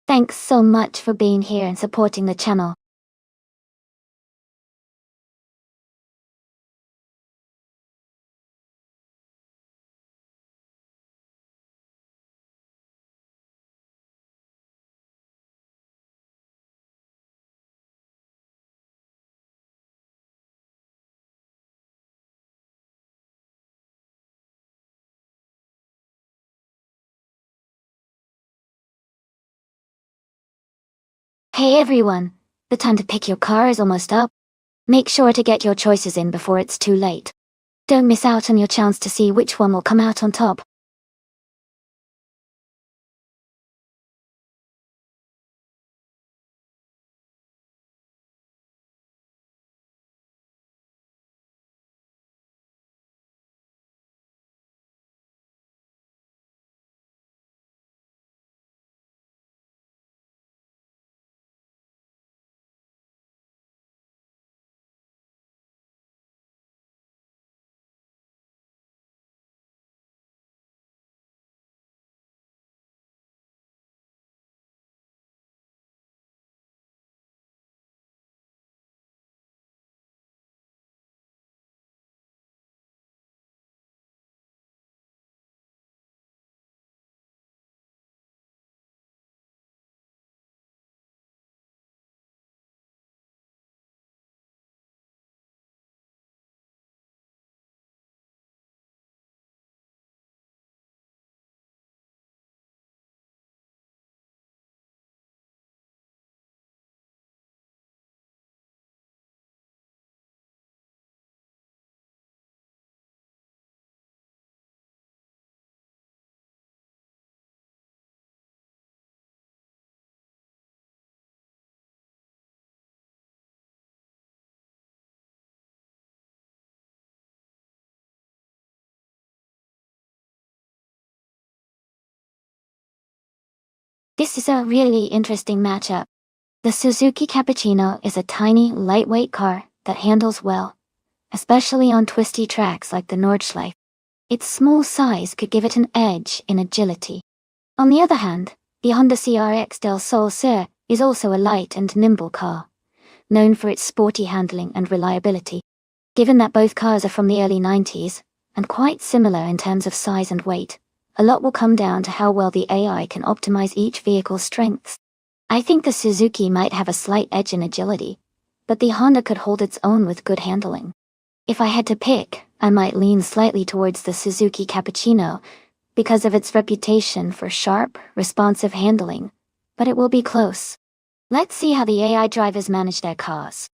Thanks so much for being here and supporting the channel. Hey everyone! The time to pick your car is almost up. Make sure to get your choices in before it's too late. Don't miss out on your chance to see which one will come out on top. This is a really interesting matchup. The Suzuki Cappuccino is a tiny, lightweight car that handles well, especially on twisty tracks like the Nordschleife. Its small size could give it an edge in agility. On the other hand, the Honda CRX del Sol Sur is also a light and nimble car, known for its sporty handling and reliability. Given that both cars are from the early 90s, and quite similar in terms of size and weight, a lot will come down to how well the AI can optimize each vehicle's strengths. I think the Suzuki might have a slight edge in agility, but the Honda could hold its own with good handling. If I had to pick, I might lean slightly towards the Suzuki Cappuccino because of its reputation for sharp, responsive handling, but it will be close. Let's see how the AI drivers manage their cars.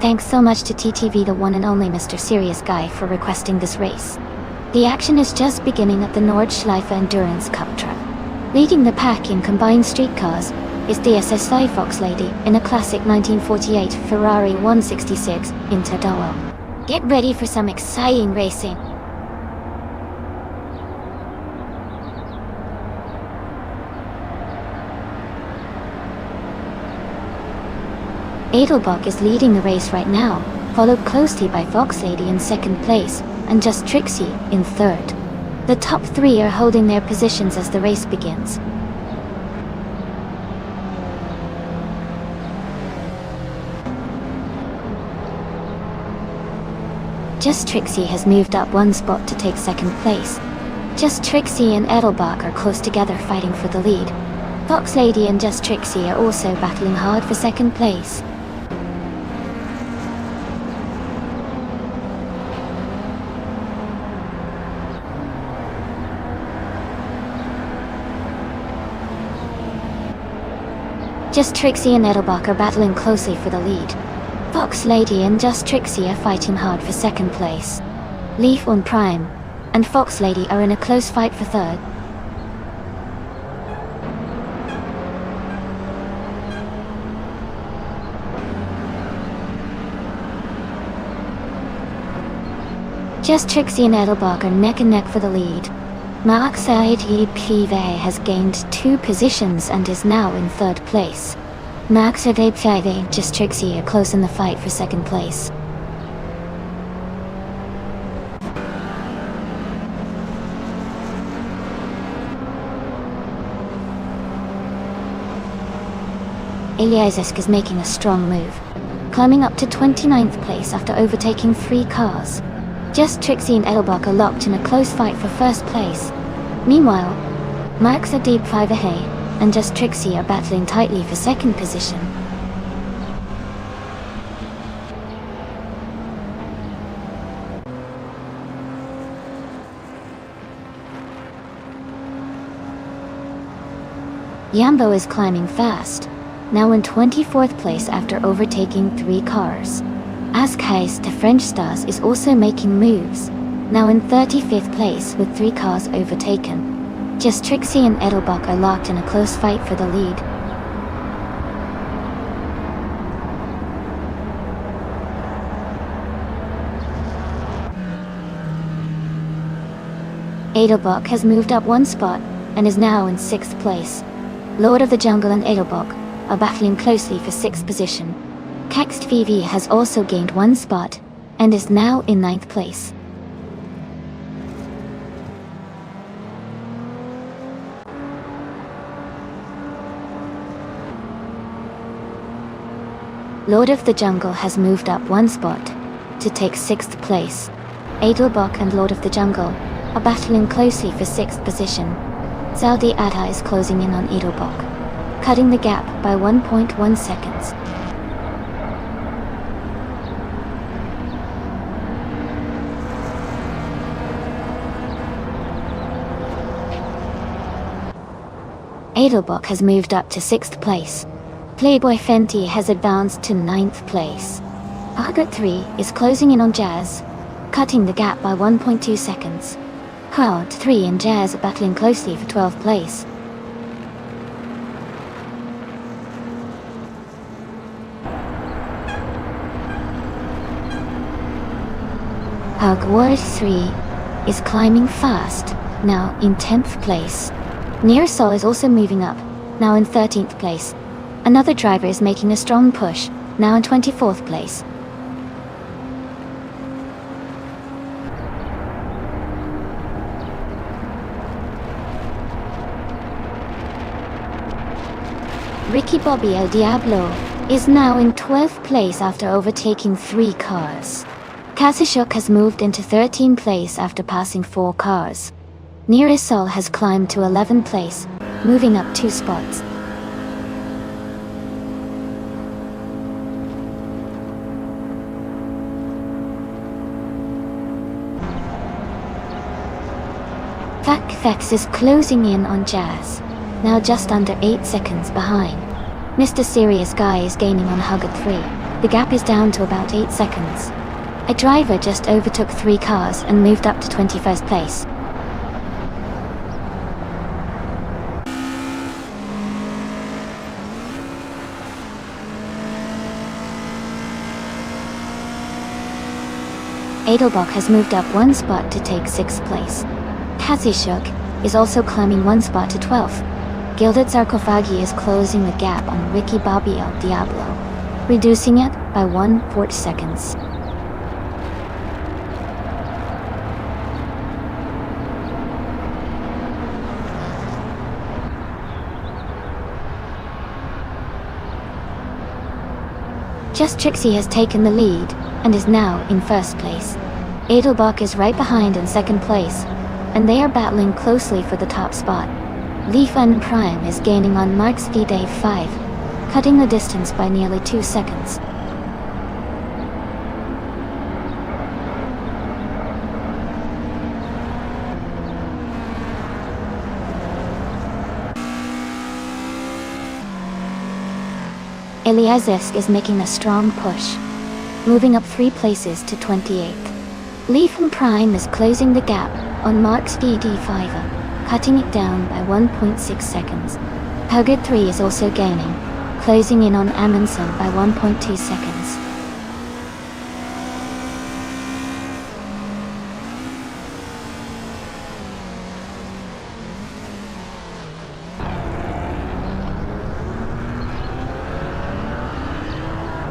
Thanks so much to TTV, the one and only Mr. Serious Guy, for requesting this race. The action is just beginning at the Nordschleife Endurance Cup track. Leading the pack in combined street cars is the SSI Fox Lady in a classic 1948 Ferrari 166 Interduo. Get ready for some exciting racing. Edelbach is leading the race right now, followed closely by Fox Lady in second place, and Just Trixie in third. The top three are holding their positions as the race begins. Just Trixie has moved up one spot to take second place. Just Trixie and Edelbach are close together fighting for the lead. Fox Lady and Just Trixie are also battling hard for second place. Just Trixie and Edelbach are battling closely for the lead. Fox Lady and Just Trixie are fighting hard for second place. Leaf on Prime and Fox Lady are in a close fight for third. Just Trixie and Edelbach are neck and neck for the lead. Mark Saidi Pive has gained 2 positions and is now in third place. Mark Saidi Pive and Just Trixie are close in the fight for second place. Eliasisk is making a strong move, climbing up to 29th place after overtaking 3 cars. Just Trixie and Edelbach are locked in a close fight for first place. Meanwhile, Mark Sadeep Fivahay and Just Trixie are battling tightly for second position. Yambo is climbing fast, now in 24th place after overtaking 3 cars. Askheis de French Stars is also making moves, now in 35th place with 3 cars overtaken. Just Trixie and Edelbach are locked in a close fight for the lead. Edelbach has moved up one spot and is now in 6th place. Lord of the Jungle and Edelbach are battling closely for 6th position. Kext VV has also gained one spot and is now in 9th place. Lord of the Jungle has moved up one spot to take 6th place. Edelbach and Lord of the Jungle are battling closely for 6th position. Zaldi Adha is closing in on Edelbach, cutting the gap by 1.1 seconds. Edelbach has moved up to 6th place. Playboy Fenty has advanced to 9th place. Hugget 3 is closing in on Jazz, cutting the gap by 1.2 seconds. Cloud 3 and Jazz are battling closely for 12th place. Hugward 3 is climbing fast, now in 10th place. Nearsol is also moving up, now in 13th place. Another driver is making a strong push, now in 24th place. Ricky Bobby El Diablo is now in 12th place after overtaking 3 cars. Kazashuk has moved into 13th place after passing 4 cars. Nearisol has climbed to 11th place, moving up 2 spots. Fakfex is closing in on Jazz, now just under 8 seconds behind. Mr. Serious Guy is gaining on Hugget 3. The gap is down to about 8 seconds. A driver just overtook 3 cars and moved up to 21st place. Edelbach has moved up one spot to take 6th place. Kazishuk is also climbing one spot to 12th. Gilded Sarkophagi is closing the gap on Ricky Bobby El Diablo, reducing it by 1/4 seconds. Just Trixie has taken the lead and is now in 1st place. Edelbach is right behind in 2nd place, and they are battling closely for the top spot. Leaf and Prime is gaining on Marks V Day 5, cutting the distance by nearly 2 seconds. Eliazesk is making a strong push, moving up 3 places to 28th. Leaf and Prime is closing the gap on Marks VD5, cutting it down by 1.6 seconds. Hugget 3 is also gaining, closing in on Amundsen by 1.2 seconds.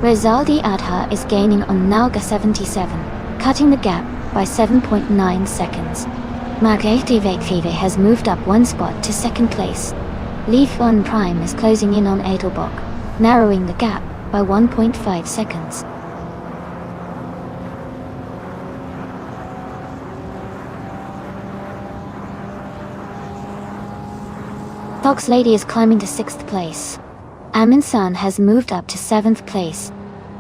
Rezaldi Adha is gaining on Nalga 77, cutting the gap by 7.9 seconds. Margative has moved up one spot to 2nd place. Leaf 1 Prime is closing in on Edelbach, narrowing the gap by 1.5 seconds. Fox Lady is climbing to 6th place. Amundsen has moved up to 7th place.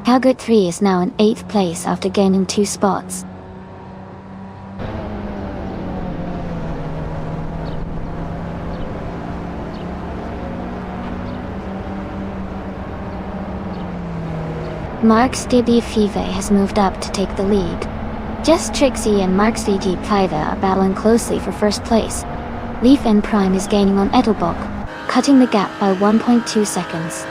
Hugget 3 is now in 8th place after gaining 2 spots. Marks DB Five has moved up to take the lead. Just Trixie and Marks VG Piva are battling closely for 1st place. Leaf N Prime is gaining on Edelbrock, cutting the gap by 1.2 seconds.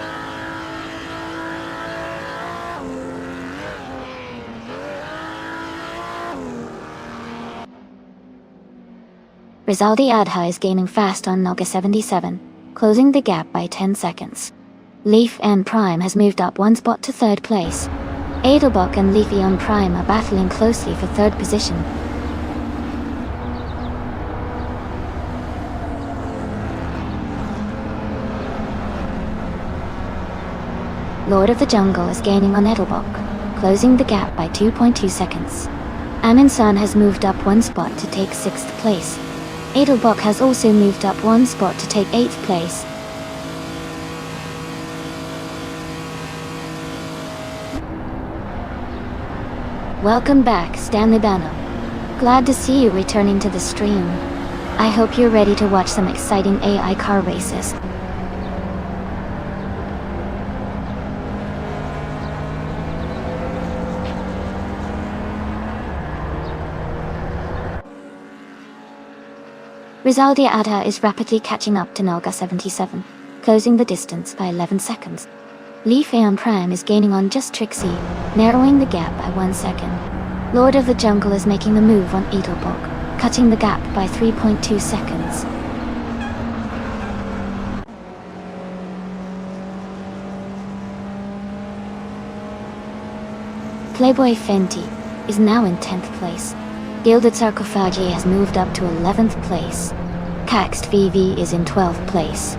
Rizaldi Adha is gaining fast on Naga 77, closing the gap by 10 seconds. Leaf N Prime has moved up one spot to third place. Edelbrock and Leafy N Prime are battling closely for third position. Lord of the Jungle is gaining on Edelbrock, closing the gap by 2.2 seconds. Amin San has moved up one spot to take 6th place. Edelbrock has also moved up one spot to take 8th place. Welcome back, Stanley Banner. Glad to see you returning to the stream. I hope you're ready to watch some exciting AI car races. Rizaldi Adha is rapidly catching up to Naga 77, closing the distance by 11 seconds. Leaf Aeon Prime is gaining on Just Trixie, narrowing the gap by 1 second. Lord of the Jungle is making the move on Edelbrock, cutting the gap by 3.2 seconds. Playboy Fenty is now in 10th place. Gilded Sarcophagi has moved up to 11th place. Caxed VV is in 12th place.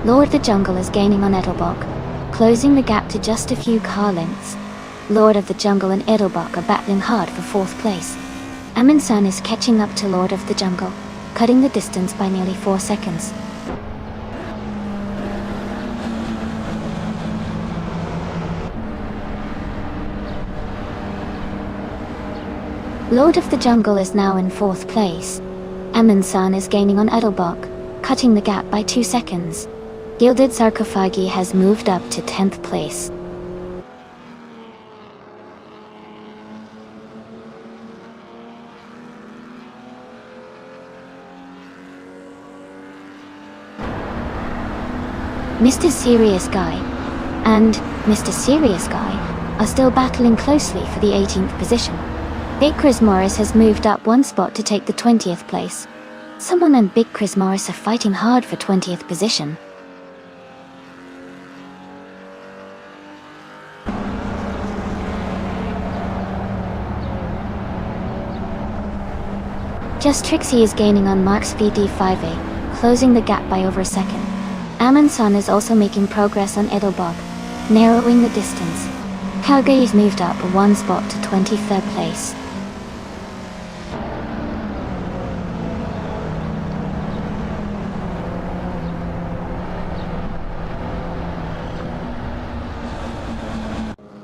Lord of the Jungle is gaining on Edelbrock, closing the gap to just a few car lengths. Lord of the Jungle and Edelbrock are battling hard for 4th place. Amin San is catching up to Lord of the Jungle, cutting the distance by nearly 4 seconds. Lord of the Jungle is now in 4th place. Amin San is gaining on Edelbrock, cutting the gap by 2 seconds. Gilded Sarcophagi has moved up to 10th place. Mr. Serious Guy and Mr. Serious Guy are still battling closely for the 18th position. Big Chris Morris has moved up one spot to take the 20th place. Someone and Big Chris Morris are fighting hard for 20th position. Just Trixie is gaining on Mark's VD5A, closing the gap by over a second. Amin San is also making progress on Edelbrock, narrowing the distance. Calgary has moved up one spot to 23rd place.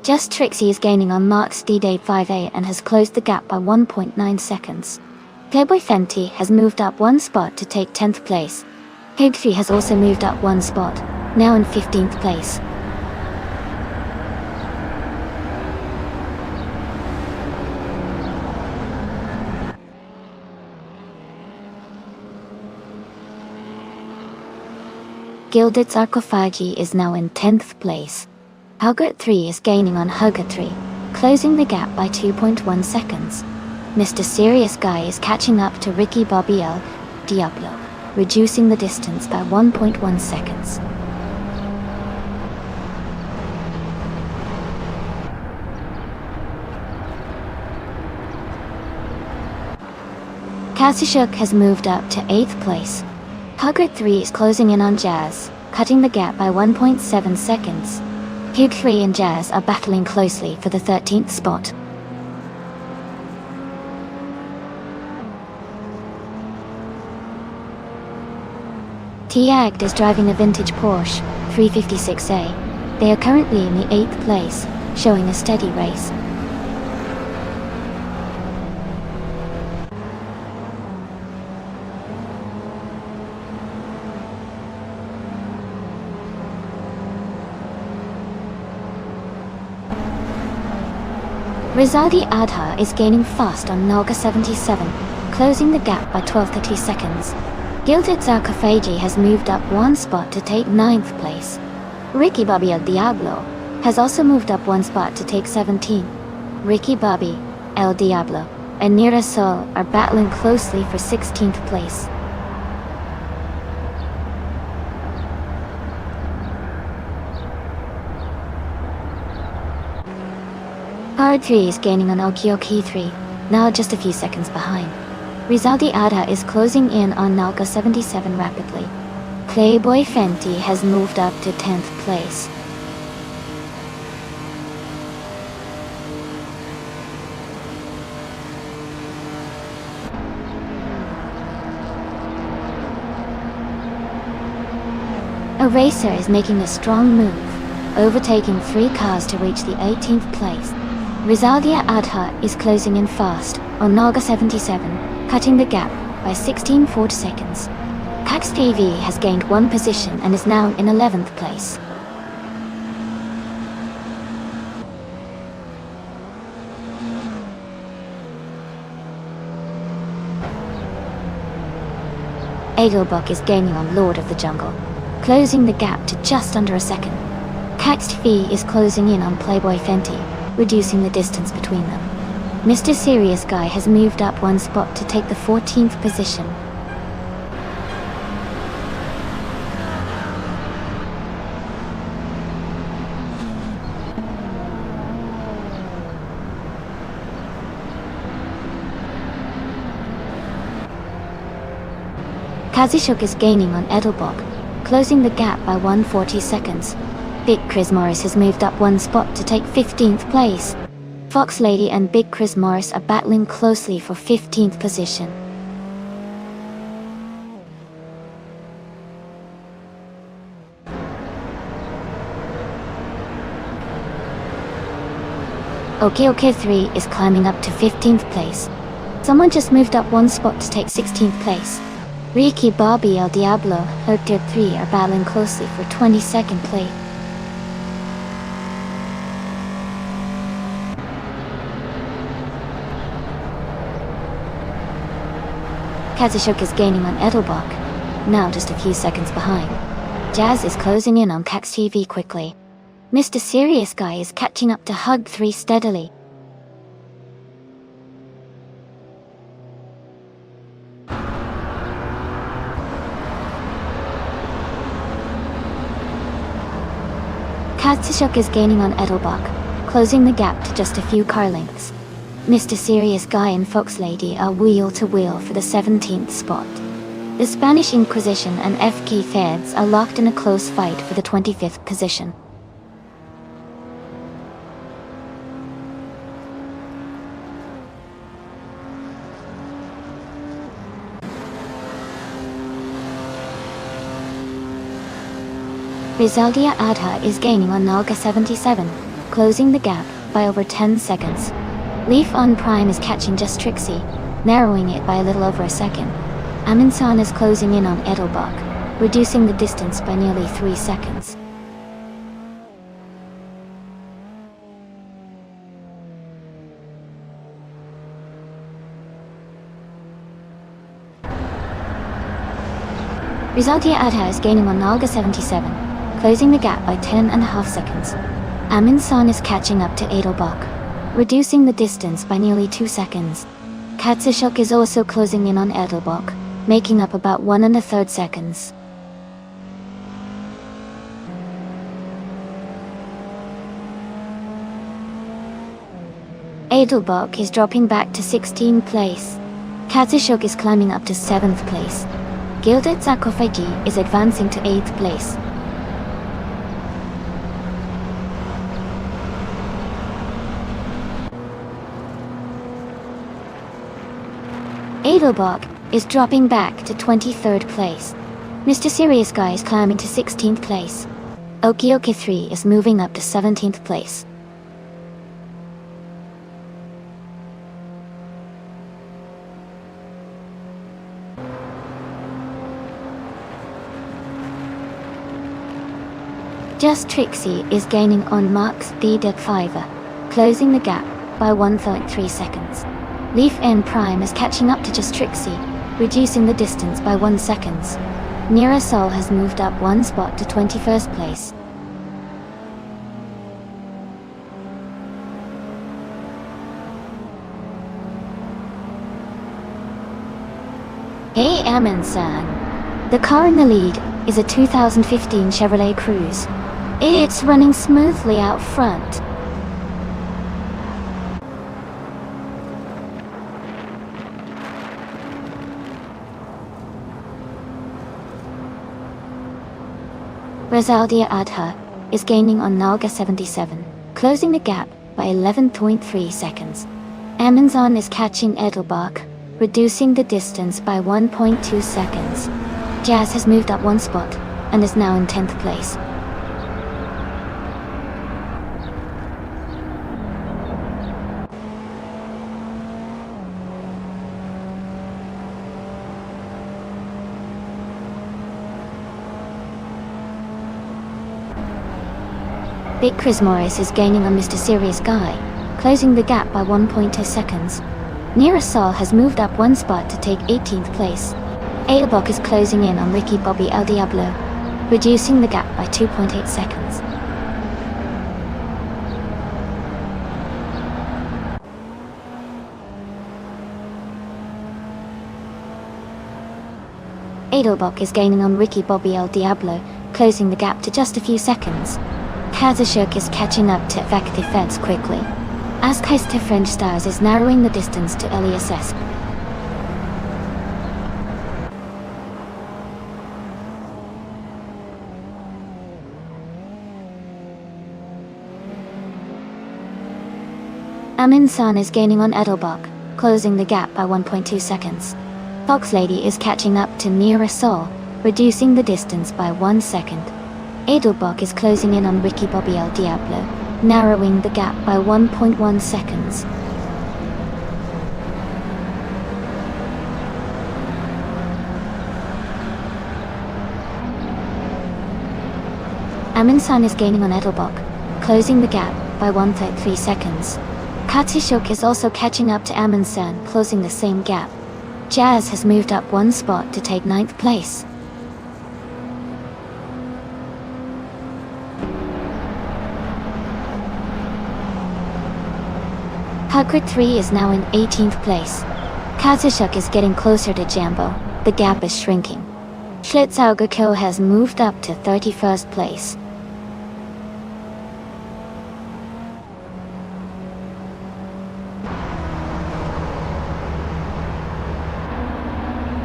Just Trixie is gaining on Mark's D-Day 5A and has closed the gap by 1.9 seconds. Playboy Fenty has moved up one spot to take 10th place. Pig3 has also moved up one spot, now in 15th place. Gilded Sarcophagi is now in 10th place. Hugger 3 is gaining on Hugger 3, closing the gap by 2.1 seconds. Mr. Serious Guy is catching up to Ricky Bobby L. Diablo, reducing the distance by 1.1 seconds. Kasishuk has moved up to 8th place. Hugger 3 is closing in on Jazz, cutting the gap by 1.7 seconds. Hug 3 and Jazz are battling closely for the 13th spot. T-Agd is driving a vintage Porsche 356A. They are currently in the 8th place, showing a steady race. Rizaldi Adha is gaining fast on Naga 77, closing the gap by 12.30 seconds. Gilded Sarcophagi has moved up one spot to take 9th place. Ricky Bobby El Diablo has also moved up one spot to take 17th. Ricky Bobby, El Diablo, and Nira Sol are battling closely for 16th place. Card 3 is gaining on Okioki 3, now just a few seconds behind. Rizaldi Adha is closing in on Nalga 77 rapidly. Playboy Fenty has moved up to 10th place. Eraser is making a strong move, overtaking 3 cars to reach the 18th place. Rizaldi Adha is closing in fast on Naga 77, cutting the gap by 16.4 seconds. Cax TV has gained 1 position and is now in 11th place. Egelbuck is gaining on Lord of the Jungle, closing the gap to just under a second. Cax TV is closing in on Playboy Fenty, reducing the distance between them. Mr. Serious Guy has moved up 1 spot to take the 14th position. Kazishuk is gaining on Edelbach, closing the gap by 140 seconds. Big Chris Morris has moved up 1 spot to take 15th place. Fox Lady and Big Chris Morris are battling closely for 15th position. OK 3 is climbing up to 15th place. Someone just moved up 1 spot to take 16th place. Ricky Bobby El Diablo, Hector 3 are battling closely for 22nd place. Kazishuk is gaining on Edelbach, now just a few seconds behind. Jazz is closing in on Cax TV quickly. Mr. Serious Guy is catching up to Hug 3 steadily. Kazishuk is gaining on Edelbach, closing the gap to just a few car lengths. Mr. Serious Guy and Fox Lady are wheel to wheel for the 17th spot. The Spanish Inquisition and FK Feds are locked in a close fight for the 25th position. Rizaldia Adha is gaining on Nalga 77, closing the gap by over 10 seconds. Leaf on Prime is catching just Trixie, narrowing it by a little over a second. Aminsan is closing in on Edelbach, reducing the distance by nearly 3 seconds. Rizaldia Adha is gaining on Nalga 77, closing the gap by 10.5 seconds. Aminsan is catching up to Edelbach, reducing the distance by nearly 2 seconds. Katsishuk is also closing in on Edelbach, making up about 1 1/3 seconds. Edelbach is dropping back to 16th place. Katsishuk is climbing up to 7th place. Gilded Sarcophagi is advancing to 8th place. Edelbach is dropping back to 23rd place. Mr. Serious Guy is climbing to 16th place. Okioki 3 is moving up to 17th place. Just Trixie is gaining on Max D. Fiver, closing the gap by 1.3 seconds. Leaf N Prime is catching up to just Trixie, reducing the distance by 1 second. Nira Sol has moved up 1 spot to 21st place. Hey Amin-san. The car in the lead is a 2015 Chevrolet Cruze. It's running smoothly out front. Rezaldia Adha is gaining on Nalga 77, closing the gap by 11.3 seconds. Amazon is catching Edelbach, reducing the distance by 1.2 seconds. Jazz has moved up 1 spot and is now in 10th place. Big Chris Morris is gaining on Mr. Serious Guy, closing the gap by 1.2 seconds. Nira Sol has moved up 1 spot to take 18th place. Edelbach is closing in on Ricky Bobby El Diablo, reducing the gap by 2.8 seconds. Edelbach is gaining on Ricky Bobby El Diablo, closing the gap to just a few seconds. Kazashuk is catching up to effective fence quickly. Askeister French Stars is narrowing the distance to Elias Esp. Amin-san is gaining on Edelbach, closing the gap by 1.2 seconds. Fox Lady is catching up to Nira Sol, reducing the distance by 1 second. Edelbach is closing in on Ricky Bobby El Diablo, narrowing the gap by 1.1 seconds. Amin-san is gaining on Edelbach, closing the gap by 1.3 seconds. Katsishok is also catching up to Amin-san, closing the same gap. Jazz has moved up 1 spot to take 9th place. Hagrid 3 is now in 18th place. Kazushuk is getting closer to Jambo, the gap is shrinking. Schlitzaugerko has moved up to 31st place.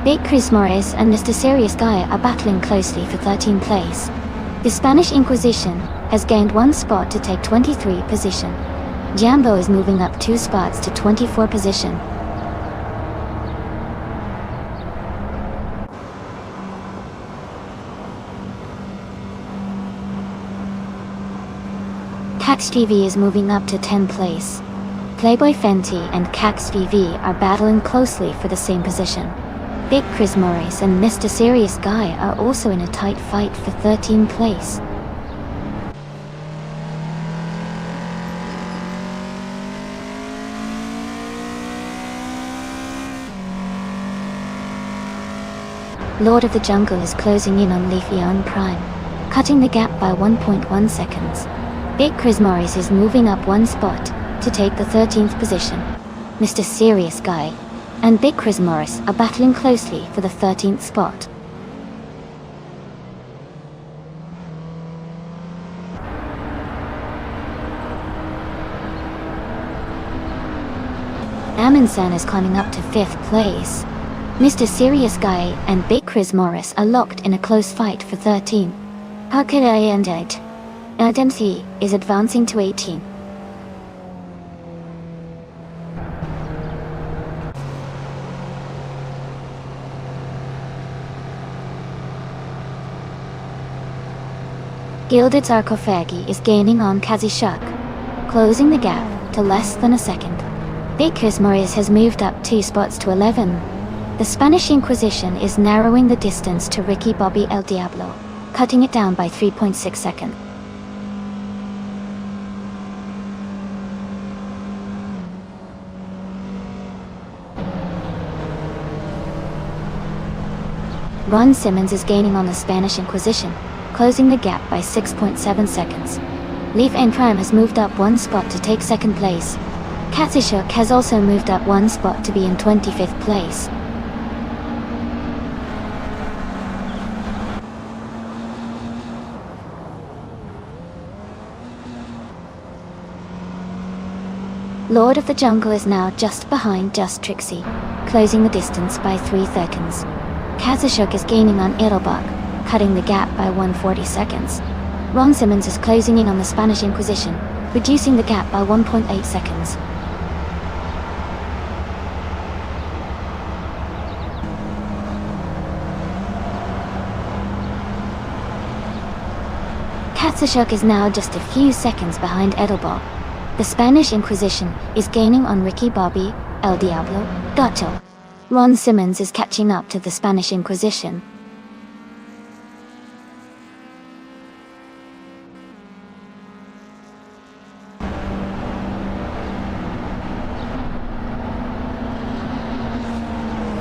Big Chris Morris and Mr. Serious Guy are battling closely for 13th place. The Spanish Inquisition has gained 1 spot to take 23 position. Jambo is moving up 2 spots to 24 position. Cax TV is moving up to 10th place. Playboy Fenty and Cax TV are battling closely for the same position. Big Chris Morris and Mr. Serious Guy are also in a tight fight for 13th place. Lord of the Jungle is closing in on Leafeon Prime, cutting the gap by 1.1 seconds. Big Chris Morris is moving up 1 spot to take the 13th position. Mr. Serious Guy and Big Chris Morris are battling closely for the 13th spot. Amin-san is climbing up to 5th place. Mr. Serious Guy and Big Chris Morris are locked in a close fight for 13. Hakudai and Identity is advancing to 18. Gilded Sarcophagi is gaining on Kazishuk, closing the gap to less than a second. Big Chris Morris has moved up 2 spots to 11. The Spanish Inquisition is narrowing the distance to Ricky Bobby El Diablo, cutting it down by 3.6 seconds. Ron Simmons is gaining on the Spanish Inquisition, closing the gap by 6.7 seconds. Leaf N Prime has moved up one spot to take second place. Katsishuk has also moved up one spot to be in 25th place. Lord of the Jungle is now just behind Just Trixie, closing the distance by 3 seconds. Katsishuk is gaining on Edelbach, cutting the gap by 140 seconds. Ron Simmons is closing in on the Spanish Inquisition, reducing the gap by 1.8 seconds. Katsishuk is now just a few seconds behind Edelbach. The Spanish Inquisition is gaining on Ricky Bobby, El Diablo, Gacho. Ron Simmons is catching up to the Spanish Inquisition.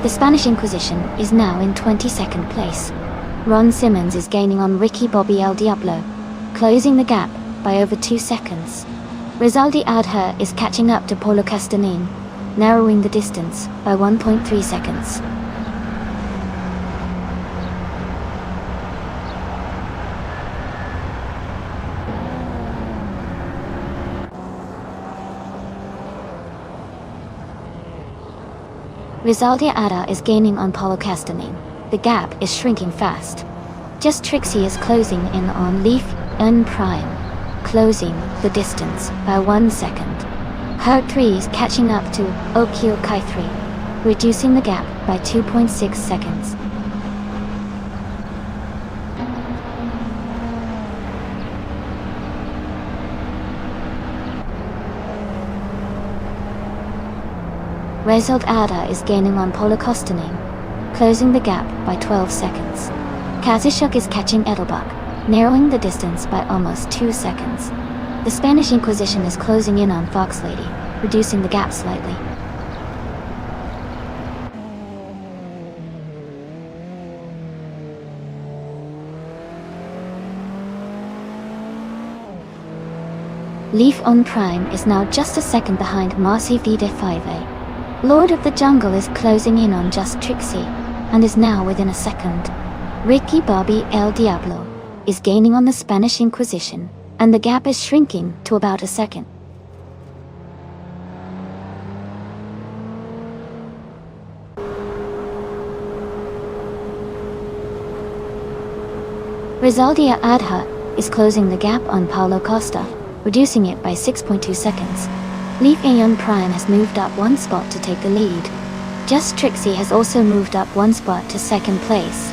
The Spanish Inquisition is now in 22nd place. Ron Simmons is gaining on Ricky Bobby El Diablo, closing the gap by over 2 seconds. Rizaldi Adher is catching up to Paulo Castanin, narrowing the distance by 1.3 seconds. Rizaldi Adher is gaining on Paulo Castanin. The gap is shrinking fast. Just Trixie is closing in on Leaf N Prime, closing the distance by 1 second. Herd 3 is catching up to Okio Kai 3, reducing the gap by 2.6 seconds. Rezold Ada is gaining on Paulo Costanin, closing the gap by 12 seconds. Katsishuk is catching Edelbach, narrowing the distance by almost 2 seconds. The Spanish Inquisition is closing in on Fox Lady, reducing the gap slightly. Leaf on Prime is now just a second behind Marcy Vide 5A. Lord of the Jungle is closing in on Just Trixie, and is now within a second. Ricky Bobby El Diablo is gaining on the Spanish Inquisition, and the gap is shrinking to about a second. Rizaldia Adha is closing the gap on Paulo Costa, reducing it by 6.2 seconds. Leaf Aeon Prime has moved up one spot to take the lead. Just Trixie has also moved up one spot to second place.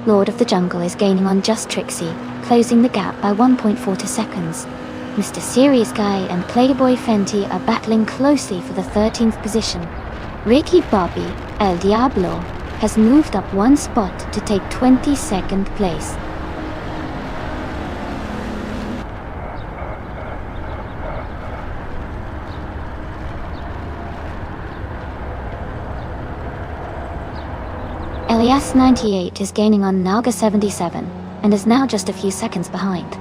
Lord of the Jungle is gaining on Just Trixie, closing the gap by 1.42 seconds. Mr. Serious Guy and Playboy Fenty are battling closely for the 13th position. Ricky Bobby, El Diablo, has moved up one spot to take 22nd place. Elias 98 is gaining on Naga 77, and is now just a few seconds behind.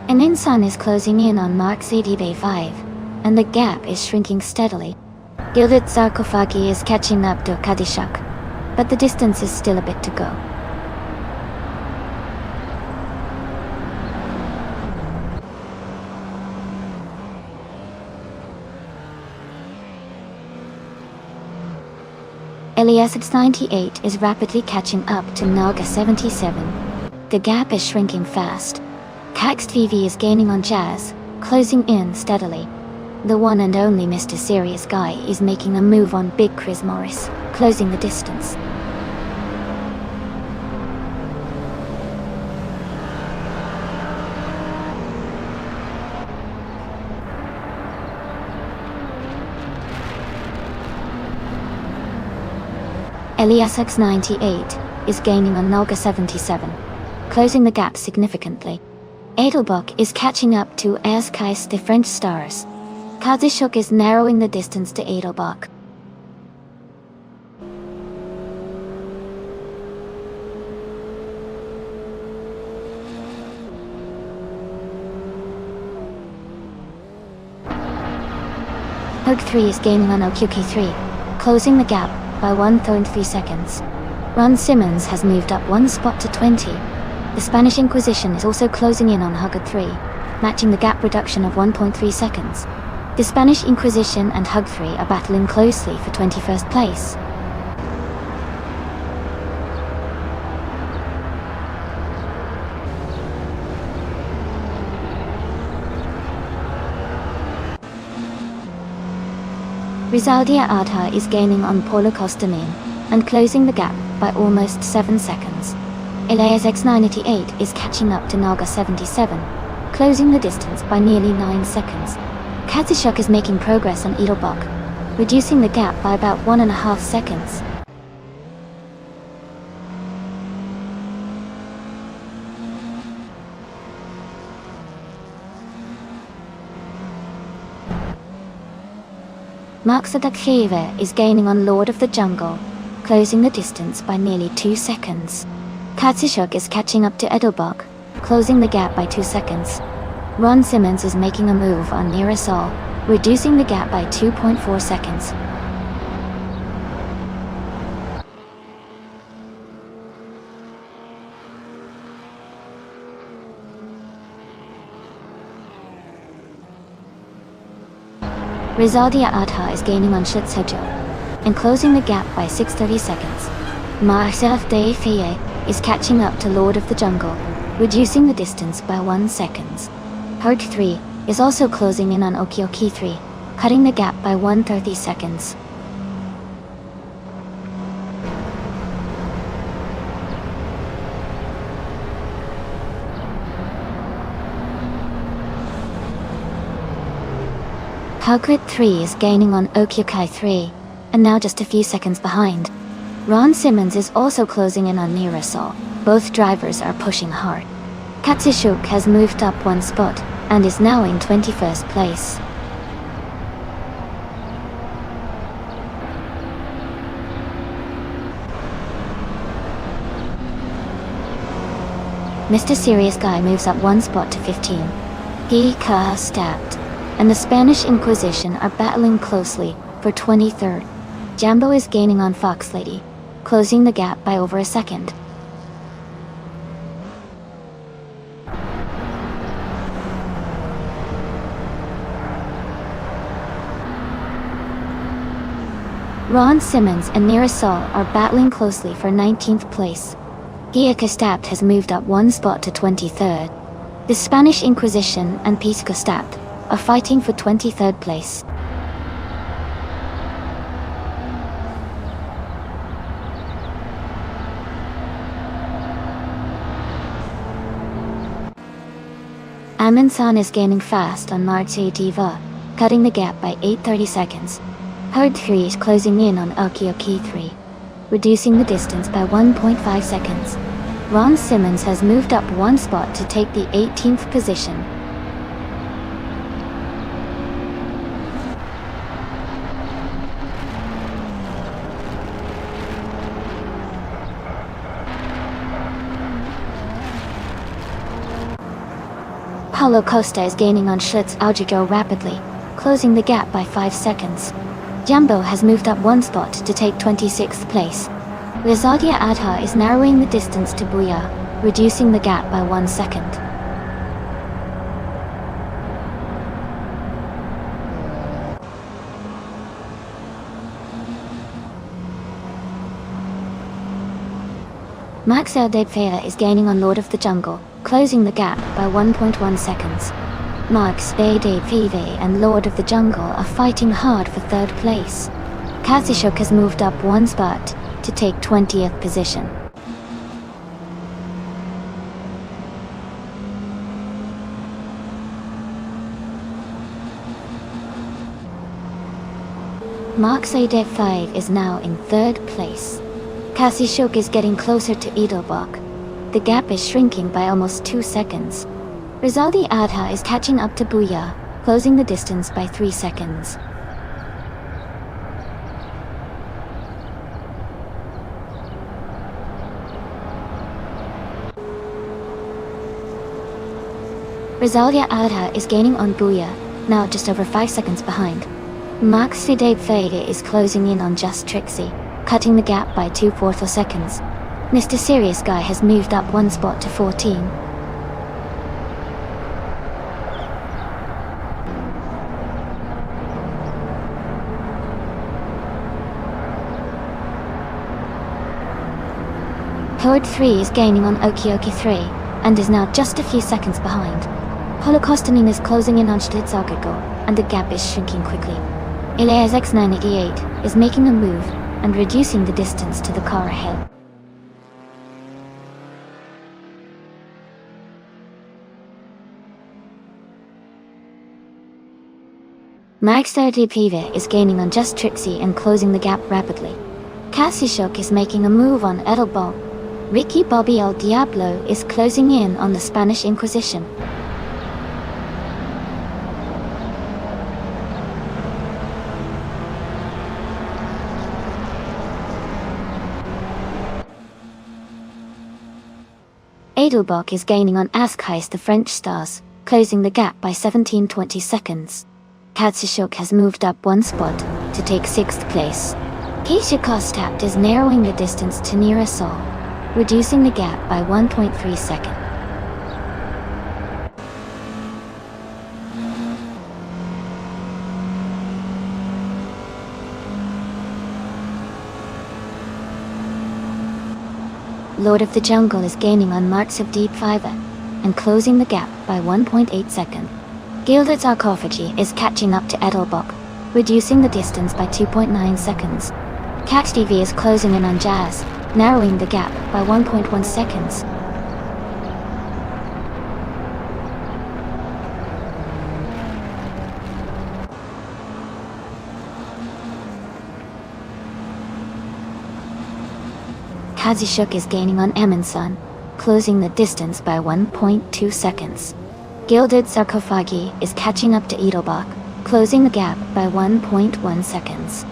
And Insan is closing in on Mark ZDB 5, and the gap is shrinking steadily. Gilded Sarkophagi is catching up to Kadishak, but the distance is still a bit to go. Elias 98 is rapidly catching up to Naga 77. The gap is shrinking fast. Caxt VV is gaining on Jazz, closing in steadily. The one and only Mr. Serious Guy is making a move on Big Chris Morris, closing the distance. Elias X98 is gaining on Naga 77. closing the gap significantly. Edelbach is catching up to Eskais, the French stars. Kazushuk is narrowing the distance to Edelbach. Hug 3 is gaining on Okyuki 3, closing the gap by 1.3 seconds. Ron Simmons has moved up one spot to 20. The Spanish Inquisition is also closing in on Hug 3, matching the gap reduction of 1.3 seconds. The Spanish Inquisition and Hug 3 are battling closely for 21st place. Rizaldia Adha is gaining on Paulo Costanin and closing the gap by almost 7 seconds. Elias X988 is catching up to Naga 77, closing the distance by nearly 9 seconds. Kazushuk is making progress on Edelbach, reducing the gap by about 1.5 seconds. Maxadakhive is gaining on Lord of the Jungle, closing the distance by nearly 2 seconds. Kazushuk is catching up to Edelbach, closing the gap by 2 seconds. Ron Simmons is making a move on Mirasol, reducing the gap by 2.4 seconds. Rizaldia Adha is gaining on Shitsejo and closing the gap by 6.30 seconds. Marcel de Feye is catching up to Lord of the Jungle, reducing the distance by 1 second. Herd 3 is also closing in on Okioki 3, cutting the gap by 1.30 seconds. Hugrid 3 is gaining on Okyokai 3, and now just a few seconds behind. Ron Simmons is also closing in on Mirasol. Both drivers are pushing hard. Katsushuk has moved up one spot, and is now in 21st place. Mr. Serious Guy moves up one spot to 15. Gika stabbed, and the Spanish Inquisition are battling closely for 23rd. Jambo is gaining on Fox Lady, closing the gap by over a second. Ron Simmons and Mirasol are battling closely for 19th place. Gia Stabt has moved up one spot to 23rd. The Spanish Inquisition and Pisco Stabt are fighting for 23rd place. Amin-san is gaining fast on Marche Diva, cutting the gap by 8.30 seconds. Herd 3 is closing in on Okioki 3, reducing the distance by 1.5 seconds. Ron Simmons has moved up one spot to take the 18th position. Paulo Costa is gaining on Schutz Augigo rapidly, closing the gap by 5 seconds. Jumbo has moved up one spot to take 26th place. Lizadia Adha is narrowing the distance to Booyah, reducing the gap by 1 second. Max Eldebfea is gaining on Lord of the Jungle, closing the gap by 1.1 seconds. Max Eldebfea and Lord of the Jungle are fighting hard for 3rd place. Kazushuk has moved up one spot to take 20th position. Max Eldebfea is now in 3rd place. Kazushuk is getting closer to Edelbach. the gap is shrinking by almost 2 seconds. Rizaldi Adha is catching up to Booyah, closing the distance by 3 seconds. Rizaldi Adha is gaining on Booyah, now just over 5 seconds behind. Max Fidade Fade is closing in on Just Trixie, cutting the gap by 2/4 seconds. Mr. Serious Guy has moved up 1 spot to 14. Horde 3 is gaining on Okioki 3, and is now just a few seconds behind. Holocostanin is closing in on Shtitzagogo, and the gap is shrinking quickly. Elias X988 is making a move, and reducing the distance to the car ahead. Max 30 Piva is gaining on Just Trixie and closing the gap rapidly. Cassishok is making a move on Edelball. Ricky Bobby El Diablo is closing in on the Spanish Inquisition. Edelbach is gaining on Askheist the French Stars, closing the gap by 17-20 seconds. Katsishok has moved up 1 spot to take 6th place. Keisha Kostapt is narrowing the distance to Nira Sol, reducing the gap by 1.3 seconds. Lord of the Jungle is gaining on Marks of Deep Fiver and closing the gap by 1.8 seconds. Gilded Sarcophagy is catching up to Edelbach, reducing the distance by 2.9 seconds. Catch TV is closing in on Jazz, narrowing the gap by 1.1 seconds. Kazishuk is gaining on Emonson, closing the distance by 1.2 seconds. Gilded Sarcophagi is catching up to Edelbach, closing the gap by 1.1 seconds.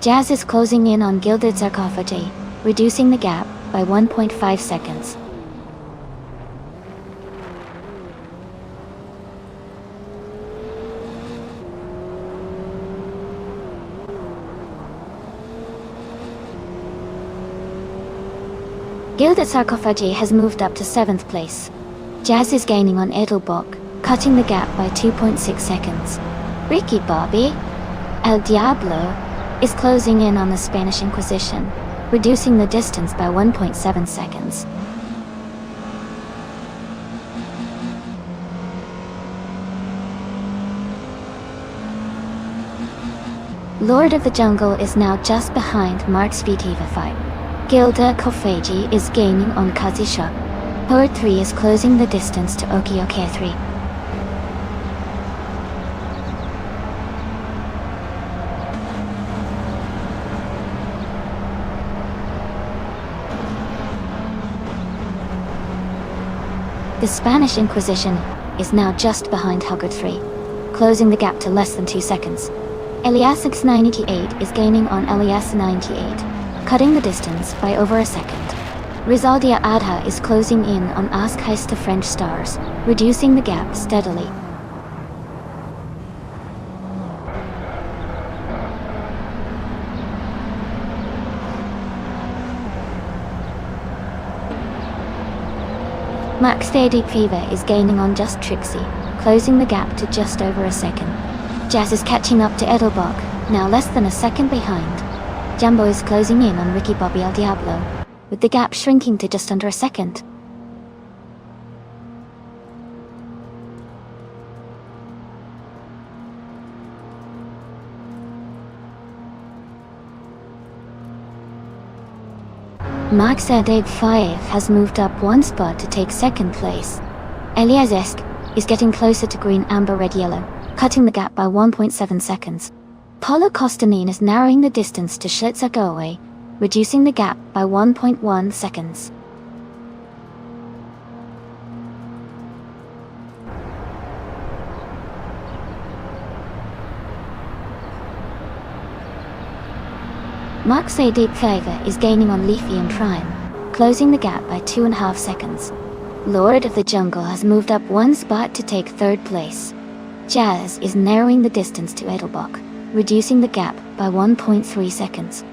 Jazz is closing in on Gilded Sarcophagi, reducing the gap by 1.5 seconds. Gilded Sarcophagi has moved up to 7th place. Jazz is gaining on Edelbach, cutting the gap by 2.6 seconds. Ricky Bobby El Diablo is closing in on the Spanish Inquisition, reducing the distance by 1.7 seconds. Lord of the Jungle is now just behind Mark's Vitiva. Gilda Kofaji is gaining on Kazisha. Horde 3 is closing the distance to Okioke 3. The Spanish Inquisition is now just behind Hugger 3, closing the gap to less than 2 seconds. Elias X988 is gaining on Elias 98, cutting the distance by over a second. Rizaldia Adha is closing in on Askheist the French Stars, reducing the gap steadily. Max Fade Fever is gaining on Just Trixie, closing the gap to just over a second. Jazz is catching up to Edelbach, now less than a second behind. Jumbo is closing in on Ricky Bobby El Diablo, with the gap shrinking to just under a second. Max Erdeg 5 has moved up 1 spot to take 2nd place. Eliazesk is getting closer to green, amber, red, yellow, cutting the gap by 1.7 seconds. Paulo Costanin is narrowing the distance to Schlitzer Goaway, reducing the gap by 1.1 seconds. Max Deep Flavor is gaining on Leafy and Prime, closing the gap by 2.5 seconds. Lord of the Jungle has moved up 1 spot to take 3rd place. Jazz is narrowing the distance to Edelbach, reducing the gap by 1.3 seconds.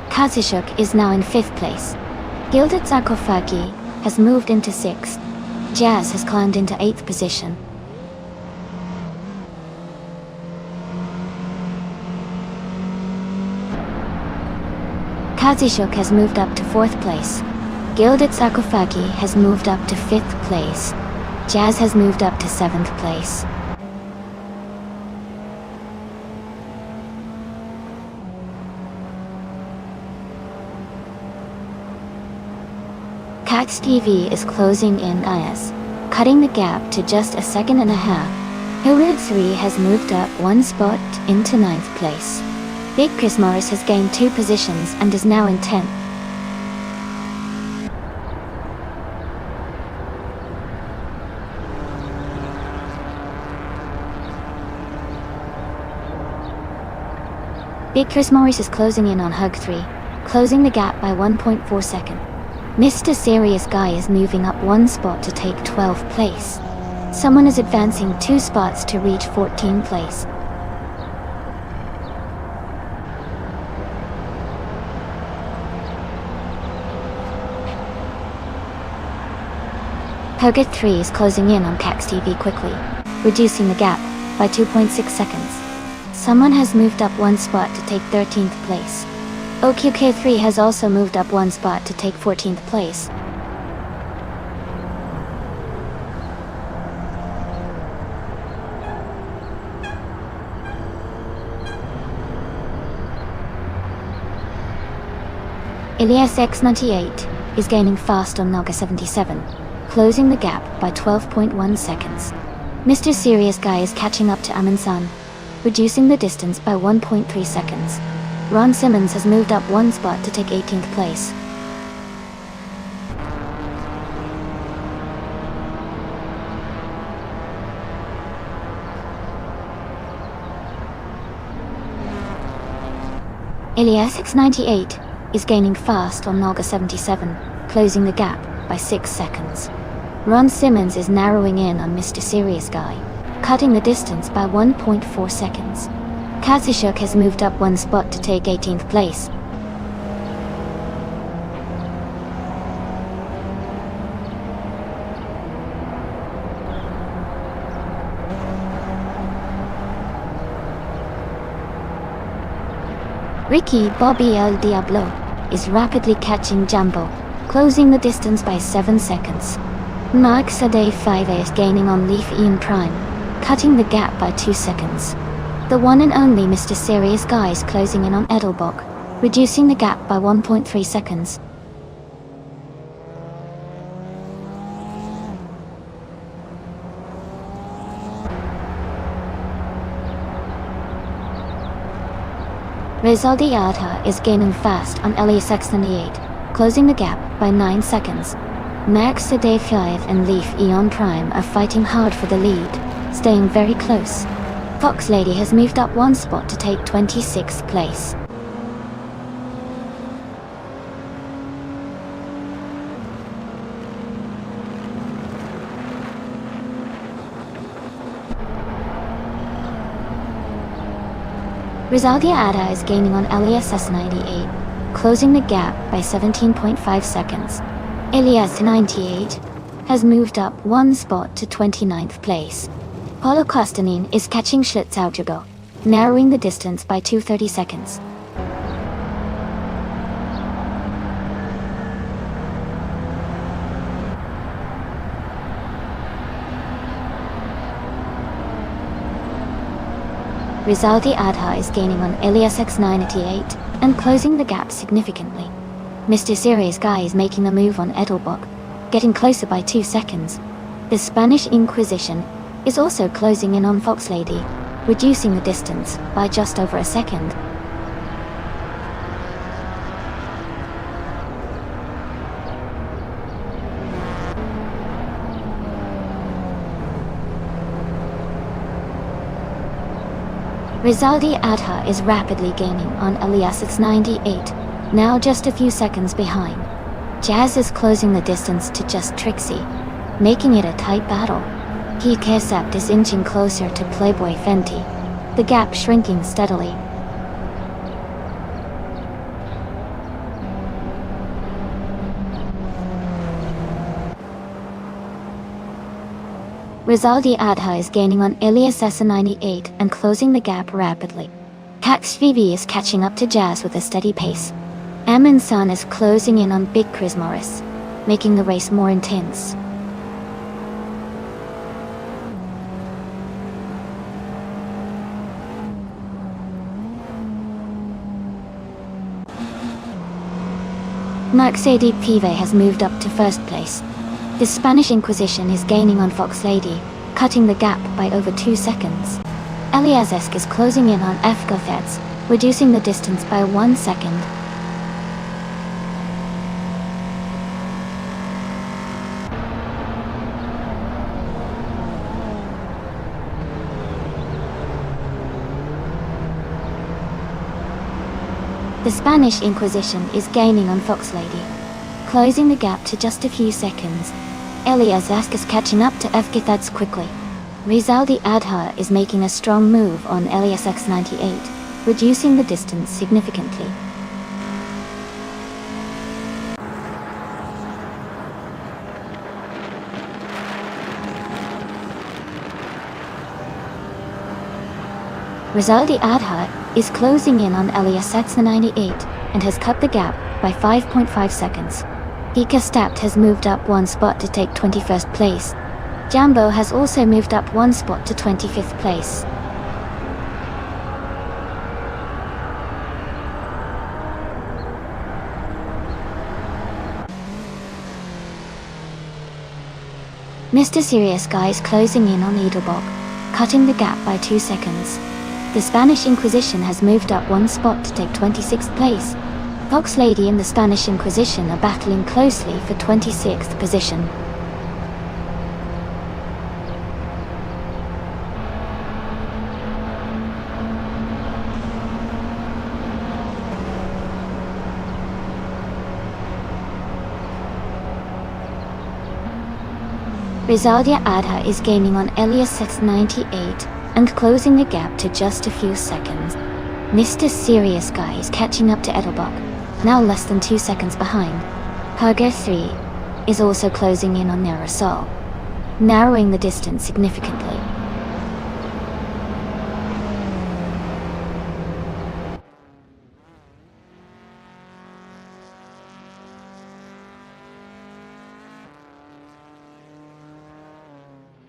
Kazishuk is now in 5th place. Gilded Sarcophagi has moved into 6th. Jazz has climbed into 8th position. Kazishuk has moved up to 4th place. Gilded Sarcophagi has moved up to 5th place. Jazz has moved up to 7th place. Cax TV is closing in IS, cutting the gap to just 1.5 seconds. Hilrid 3 has moved up 1 spot into 9th place. Big Chris Morris has gained 2 positions and is now in 10th. Big Chris Morris is closing in on Hug 3, closing the gap by 1.4 seconds. Mr. Serious Guy is moving up 1 spot to take 12th place. Someone is advancing 2 spots to reach 14th place. Purgat 3 is closing in on Cax TV quickly, reducing the gap by 2.6 seconds. Someone has moved up 1 spot to take 13th place. OQK3 has also moved up 1 spot to take 14th place. Elias X98 is gaining fast on Naga 77, closing the gap by 12.1 seconds. Mr. Serious Guy is catching up to Amin-san, reducing the distance by 1.3 seconds. Ron Simmons has moved up 1 spot to take 18th place. Elias X98 is gaining fast on Naga 77, closing the gap by 6 seconds. Ron Simmons is narrowing in on Mr. Serious Guy, cutting the distance by 1.4 seconds. Kazishuk has moved up 1 spot to take 18th place. Ricky Bobby El Diablo is rapidly catching Jumbo, closing the distance by 7 seconds. Mark Sade 5 is gaining on Leaf Ian Prime, cutting the gap by 2 seconds. The one and only Mr. Serious Guy is closing in on Edelbach, reducing the gap by 1.3 seconds. Rezaldi Adha is gaining fast on Elias X98, closing the gap by 9 seconds. Max Sade 5 and Leaf Eon Prime are fighting hard for the lead, staying very close. Fox Lady has moved up 1 spot to take 26th place. Rizaldia Ada is gaining on Elias S98, closing the gap by 17.5 seconds. Elias 98 has moved up 1 spot to 29th place. Paulo Kostanin is catching Schlitzaujugo, narrowing the distance by 2:30 seconds. Rizaldi Adha is gaining on Elias X98 and closing the gap significantly. Mr. Serious Guy is making a move on Edelbach, getting closer by 2 seconds. The Spanish Inquisition is also closing in on Fox Lady, reducing the distance by just over a second. Rizaldi Adha is rapidly gaining on Elias 98, now just a few seconds behind. Jazz is closing the distance to just Trixie, making it a tight battle. Kekesept is inching closer to Playboy Fenty, the gap shrinking steadily. Rizaldi Adha is gaining on Elias S98 and closing the gap rapidly. Cax Vivi is catching up to Jazz with a steady pace. Amin San is closing in on Big Chris Morris, making the race more intense. Mercedes Pive has moved up to first place. The Spanish Inquisition is gaining on Fox Lady, cutting the gap by over 2 seconds. Eliasesk is closing in on Fgothets, reducing the distance by 1 second. The Spanish Inquisition is gaining on Fox Lady, closing the gap to just a few seconds. Eliasesk is catching up to Fgothets quickly. Rizaldi Adha is making a strong move on Elias X98, reducing the distance significantly. Rizaldi Adha is closing in on Elias X98 and has cut the gap by 5.5 seconds. Kekesept has moved up 1 spot to take 21st place. Jambo has also moved up 1 spot to 25th place. Mr. Serious Guy is closing in on Edelbach, cutting the gap by 2 seconds. The Spanish Inquisition has moved up 1 spot to take 26th place. Fox Lady and the Spanish Inquisition are battling closely for 26th position. Rizaldi Adha is gaining on Elias X98 and closing the gap to just a few seconds. Mr. Serious Guy is catching up to Edelbach, now less than 2 seconds behind. Hager 3 is also closing in on Nerasol, narrowing the distance significantly.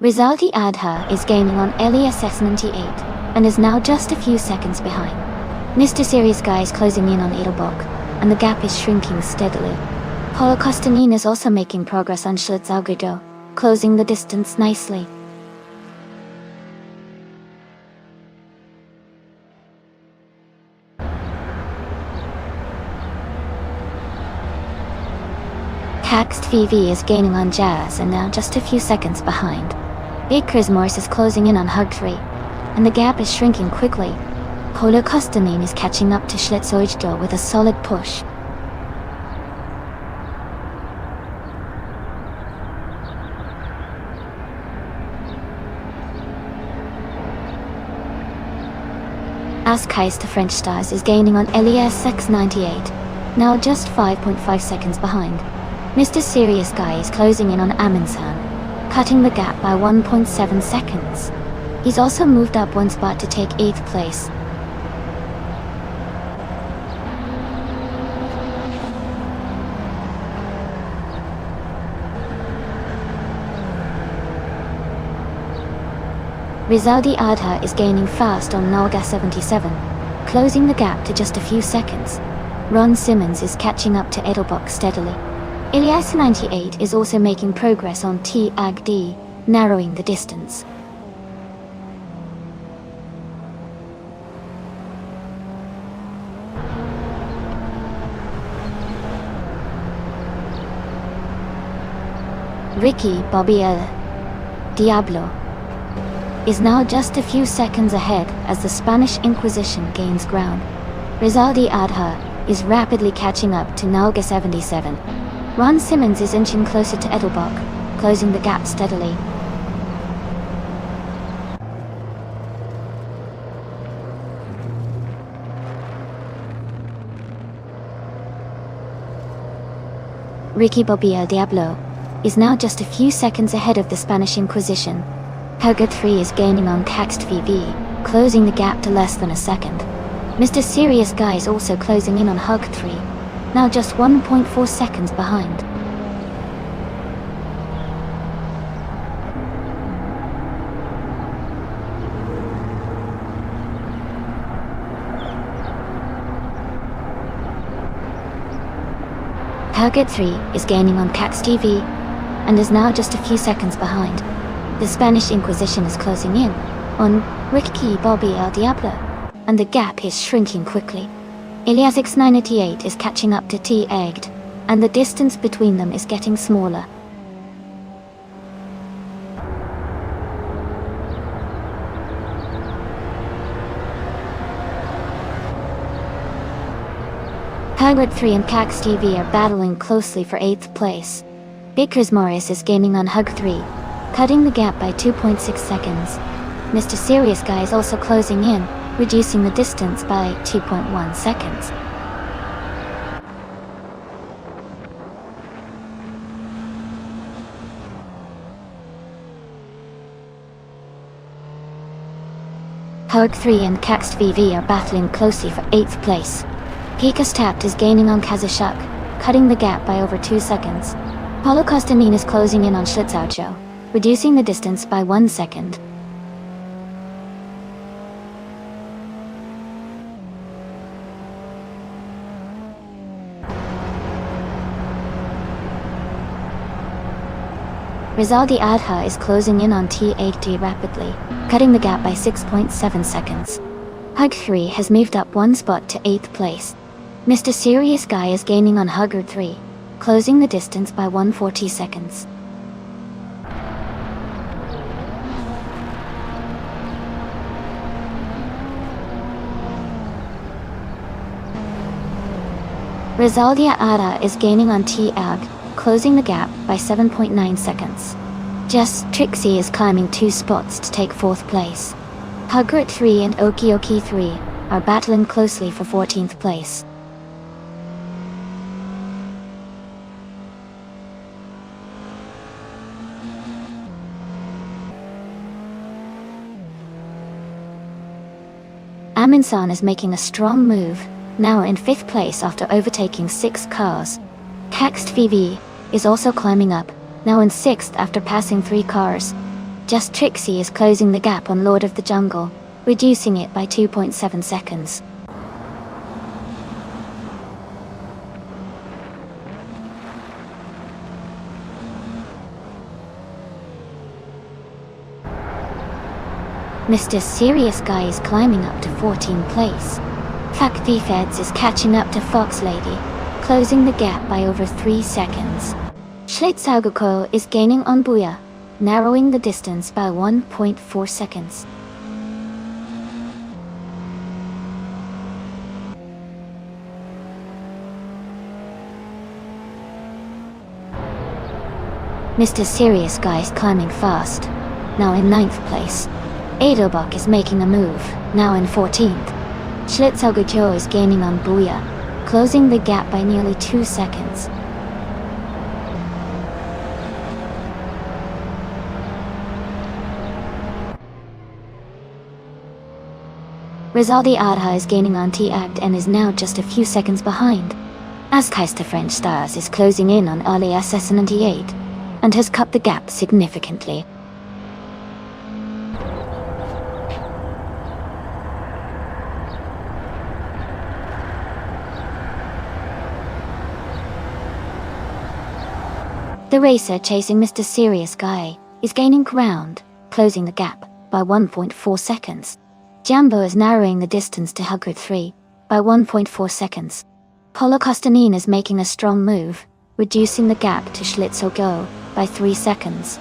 Rizaldi Adha is gaining on Elias S98 and is now just a few seconds behind. Mr. Serious Guy is closing in on Edelbach, and the gap is shrinking steadily. Holocostanin is also making progress on Schlitzaugudo, closing the distance nicely. Caxt VV is gaining on Jazz and now just a few seconds behind. Big Chris Morris is closing in on Hug 3, and the gap is shrinking quickly. Holocostanin is catching up to Schlitzaugudo with a solid push. Askheist the French Stars is gaining on Elias X98, now just 5.5 seconds behind. Mr. Serious Guy is closing in on Aminsan, cutting the gap by 1.7 seconds. He's also moved up 1 spot to take 8th place. Rizaldi Adha is gaining fast on Nalga 77, closing the gap to just a few seconds. Ron Simmons is catching up to Edelbach steadily. Elias 98 is also making progress on T-Ag-D, narrowing the distance. Ricky Bobby Diablo is now just a few seconds ahead as the Spanish Inquisition gains ground. Rizaldi Adha is rapidly catching up to Nalga 77. Ron Simmons is inching closer to Edelbach, closing the gap steadily. Ricky Bobby El Diablo is now just a few seconds ahead of the Spanish Inquisition. Helga 3 is gaining on Caxt VV, closing the gap to less than a second. Mr. Serious Guy is also closing in on Hug 3, now just 1.4 seconds behind. Helga 3 is gaining on Cax TV, and is now just a few seconds behind. The Spanish Inquisition is closing in on Ricky Bobby El Diablo, and the gap is shrinking quickly. Ilias X988 is catching up to T-Egged, and the distance between them is getting smaller. Hagrid 3 and Cax TV are battling closely for 8th place. Bickers Morris is gaining on Hug 3, cutting the gap by 2.6 seconds. Mr. Serious Guy is also closing in, reducing the distance by 2.1 seconds. Hug 3 and Cax VV are battling closely for 8th place. Pika Tapped is gaining on Kazashuk, cutting the gap by over 2 seconds. Paulo Costanin is closing in on Schlitzaucho, reducing the distance by 1 second. Rizaldi Adha is closing in on T8D rapidly, cutting the gap by 6.7 seconds. Hug 3 has moved up 1 spot to 8th place. Mr. Serious Guy is gaining on Hugger 3, closing the distance by 140 seconds. Rizaldia Ada is gaining on T-Ag, closing the gap by 7.9 seconds. Just Trixie is climbing 2 spots to take 4th place. Hugger 3 and Okioki 3 are battling closely for 14th place. Aminsan is making a strong move, now in 5th place after overtaking 6 cars. Caxt VV is also climbing up, now in 6th after passing 3 cars. Just Trixie is closing the gap on Lord of the Jungle, reducing it by 2.7 seconds. Mr. Serious Guy is climbing up to 14th place. Fuck the Feds is catching up to Fox Lady, closing the gap by over 3 seconds. Schlitzauguko is gaining on Booyah, narrowing the distance by 1.4 seconds. Mr. Serious Guy is climbing fast, now in 9th place. Edelbach is making a move, now in 14th. Schlitzauguko is gaining on Booyah, closing the gap by nearly 2 seconds. Rizaldi Adha is gaining on T-Act and is now just a few seconds behind. Askeister French Stars is closing in on early SS98, and has cut the gap significantly. The racer chasing Mr. Serious Guy is gaining ground, closing the gap by 1.4 seconds. Jambo is narrowing the distance to Hugger 3 by 1.4 seconds. Paulo Costanin is making a strong move, reducing the gap to Schlitzogo by 3 seconds.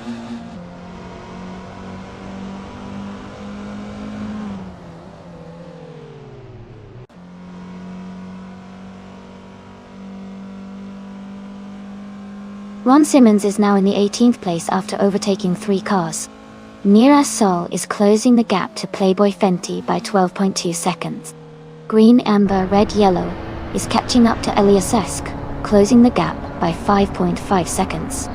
Ron Simmons is now in the 18th place after overtaking 3 cars. Nira Sol is closing the gap to Playboy Fenty by 12.2 seconds. Green, Amber, Red, Yellow is catching up to Elias Esk, closing the gap by 5.5 seconds.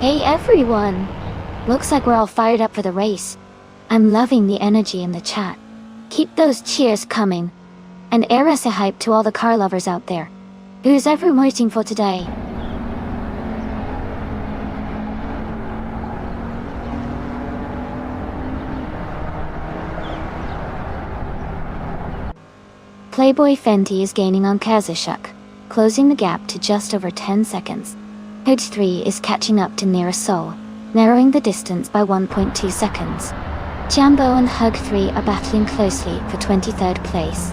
Hey everyone! Looks like we're all fired up for the race. I'm loving the energy in the chat. Keep those cheers coming. And air us a hype to all the car lovers out there. Who's everyone waiting for today? Playboy Fenty is gaining on Kazashuk, closing the gap to just over 10 seconds. Hood 3 is catching up to Nira Sol, narrowing the distance by 1.2 seconds. Jambo and Hug 3 are battling closely for 23rd place.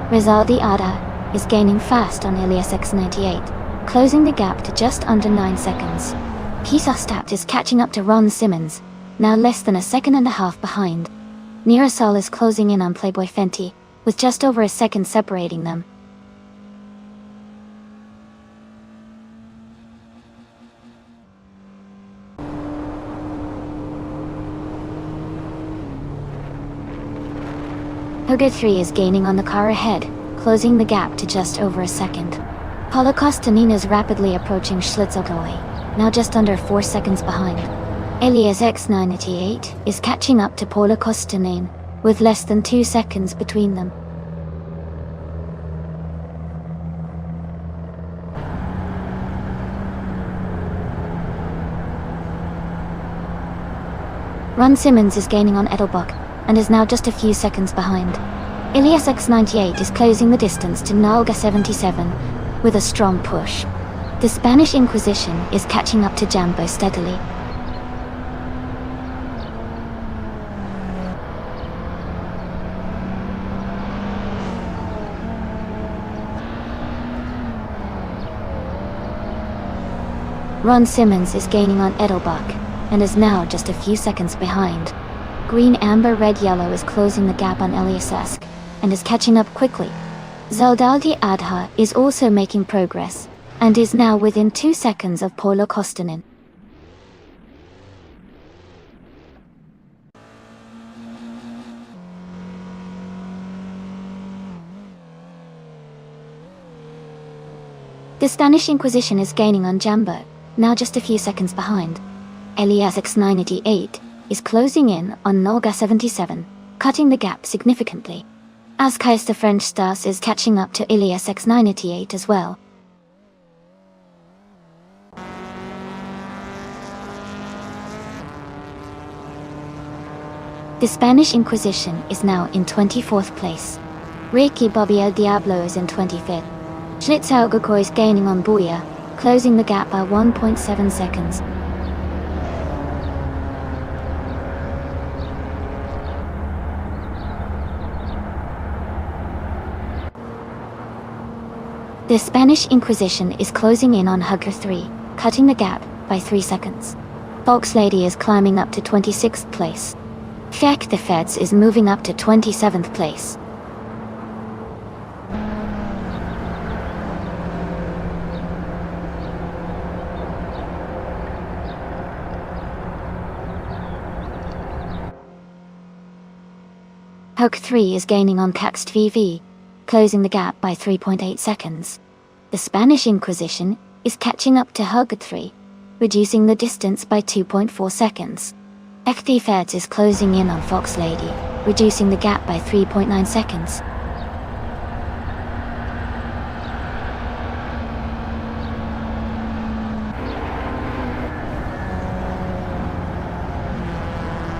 Rizaldi Ada is gaining fast on Ilias X98, closing the gap to just under 9 seconds. Kisastat is catching up to Ron Simmons, now less than a second and a half behind. Nira Sol is closing in on Playboy Fenty, with just over a second separating them. Hoga 3 is gaining on the car ahead, closing the gap to just over a second. Holocaustinine is rapidly approaching Schlitzogoi, now just under 4 seconds behind. Elias X98 is catching up to Paula Kostanin, with less than 2 seconds between them. Ron Simmons is gaining on Edelbach, and is now just a few seconds behind. Elias X98 is closing the distance to Nalga 77, with a strong push. The Spanish Inquisition is catching up to Jambo steadily. Ron Simmons is gaining on Edelbach, and is now just a few seconds behind. Green, Amber, Red, Yellow is closing the gap on Elias Esk, and is catching up quickly. Zeldaldi Adha is also making progress, and is now within 2 seconds of Paula Kostanin. The Spanish Inquisition is gaining on Jambo, now just a few seconds behind. Elias X98 is closing in on Nolga 77, cutting the gap significantly. Azkaister French Stas is catching up to Elias X98 as well. The Spanish Inquisition is now in 24th place. Reiki Bobby El Diablo is in 25th. Schlitzaugerkoi is gaining on Buya, closing the gap by 1.7 seconds. The Spanish Inquisition is closing in on Hugger 3, cutting the gap by 3 seconds. Fox Lady is climbing up to 26th place. Fiek the Feds is moving up to 27th place. Hug 3 is gaining on Caxt VV, closing the gap by 3.8 seconds. The Spanish Inquisition is catching up to Hug 3, reducing the distance by 2.4 seconds. Ekti Feds is closing in on Fox Lady, reducing the gap by 3.9 seconds.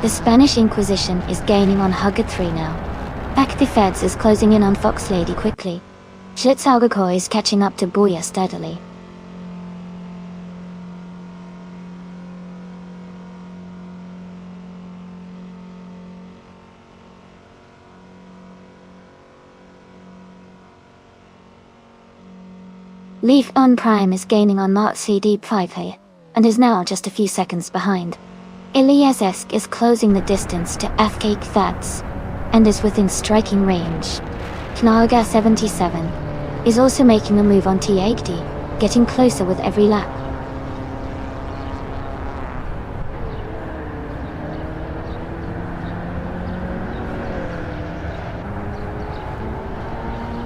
The Spanish Inquisition is gaining on Hugger 3 now. Ekti Feds is closing in on Fox Lady quickly. Schlitzaugerkoi is catching up to Buya steadily. Leaf on Prime is gaining on Mark CD5A and is now just a few seconds behind. Ilyasesk is closing the distance to FK Thats and is within striking range. Knaga 77 is also making a move on T80, getting closer with every lap.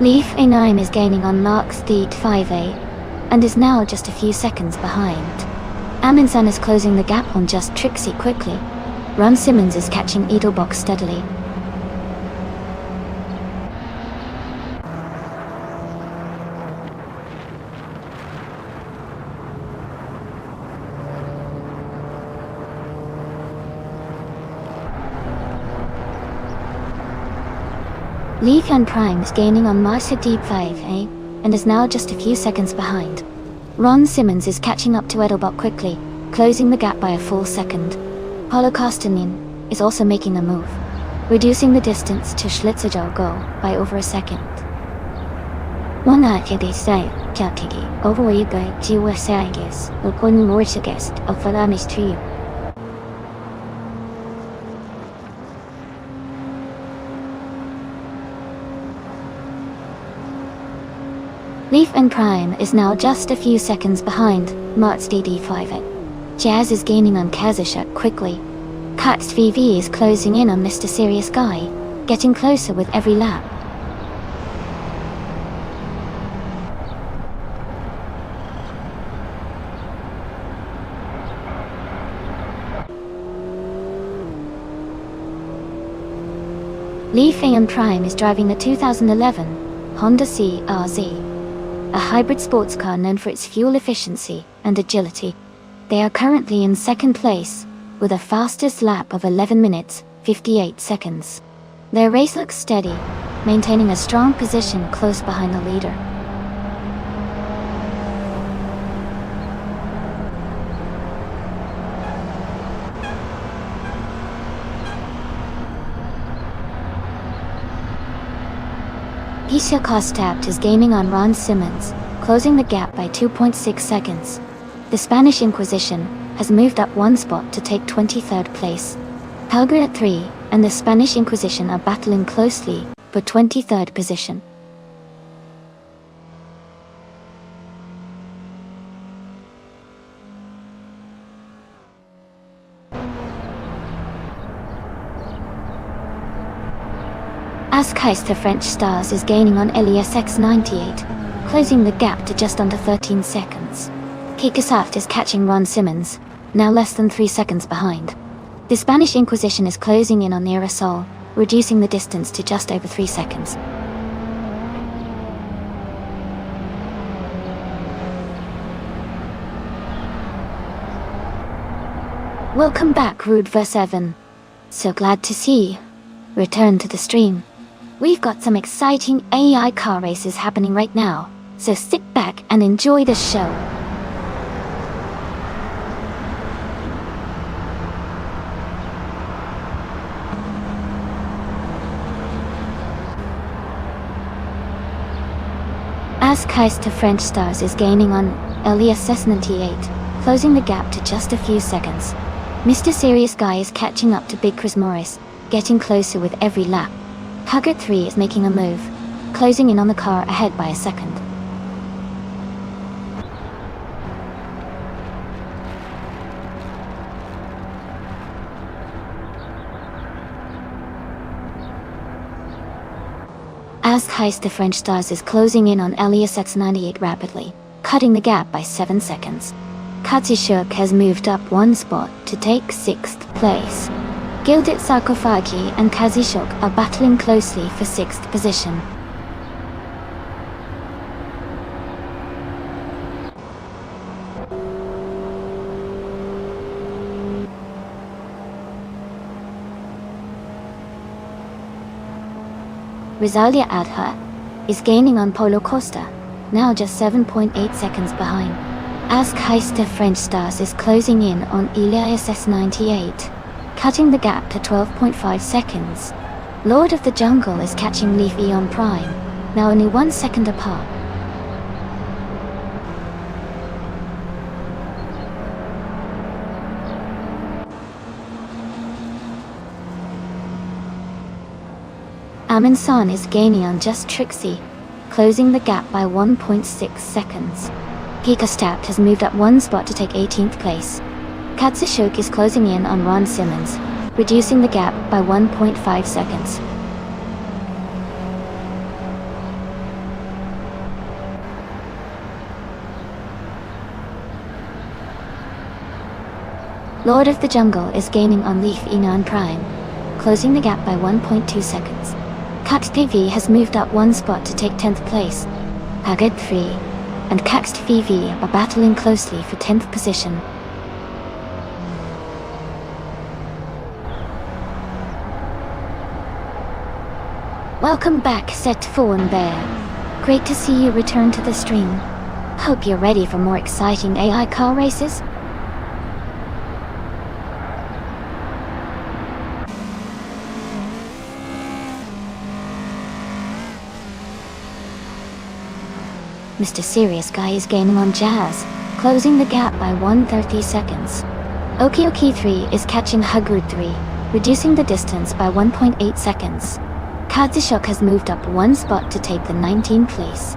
Leaf A9 is gaining on Mark Steed 5A and is now just a few seconds behind. Amundsen is closing the gap on Just Trixie quickly. Ron Simmons is catching Edelbach steadily. Leaf and Prime is gaining on Marcia Deep 5A and is now just a few seconds behind. Ron Simmons is catching up to Edelbach quickly, closing the gap by a full second. Holocaustinin is also making a move, reducing the distance to Schlitzerjogel by over a second. Leaf and Prime is now just a few seconds behind Martz DD5. Jazz is gaining on Kazashuk quickly. Katz VV is closing in on Mr. Serious Guy, getting closer with every lap. Leaf and Prime is driving the 2011 Honda CRZ. A hybrid sports car known for its fuel efficiency and agility. They are currently in second place, with a fastest lap of 11 minutes, 58 seconds. Their race looks steady, maintaining a strong position close behind the leader. Pisha Kostapt is gaining on Ron Simmons, closing the gap by 2.6 seconds. The Spanish Inquisition has moved up one spot to take 23rd place. Helga at 3 and the Spanish Inquisition are battling closely for 23rd position. Askheist the French Stars is gaining on Elias X98, closing the gap to just under 13 seconds. Kikasaft is catching Ron Simmons, now less than 3 seconds behind. The Spanish Inquisition is closing in on Aerosol, reducing the distance to just over 3 seconds. Welcome back, Rude7. So glad to see you. Return to the stream. We've got some exciting AI car races happening right now, so sit back and enjoy the show. Askheist to French Stars is gaining on Elias S98, closing the gap to just a few seconds. Mr. Serious Guy is catching up to Big Chris Morris, getting closer with every lap. Huggett 3 is making a move, closing in on the car ahead by a second. Askheist the French Stars is closing in on Elias X98 rapidly, cutting the gap by 7 seconds. Katsishuk has moved up one spot to take 6th place. Gilded Sarkophagi and Kazishuk are battling closely for 6th position. Rizalia Adha is gaining on Polo Costa, now just 7.8 seconds behind. Askheist the French Stars is closing in on Elias S98. Cutting the gap to 12.5 seconds. Lord of the Jungle is catching Leaf Eon Prime, now only 1 second apart. Amundsen is gaining on just Trixie, closing the gap by 1.6 seconds. Kikostap has moved up one spot to take 18th place. Katsushuk is closing in on Ron Simmons, reducing the gap by 1.5 seconds. Lord of the Jungle is gaining on Leaf Enon Prime, closing the gap by 1.2 seconds. Kat TV has moved up one spot to take 10th place. Hagad 3 and Kaxt VV are battling closely for 10th position. Welcome back, Set Fawn Bear. Great to see you return to the stream. Hope you're ready for more exciting AI car races. Mr. Serious Guy is gaining on Jazz, closing the gap by 130 seconds. Okioki 3 is catching Hugrid 3, reducing the distance by 1.8 seconds. Katsushuk has moved up one spot to take the 19th place.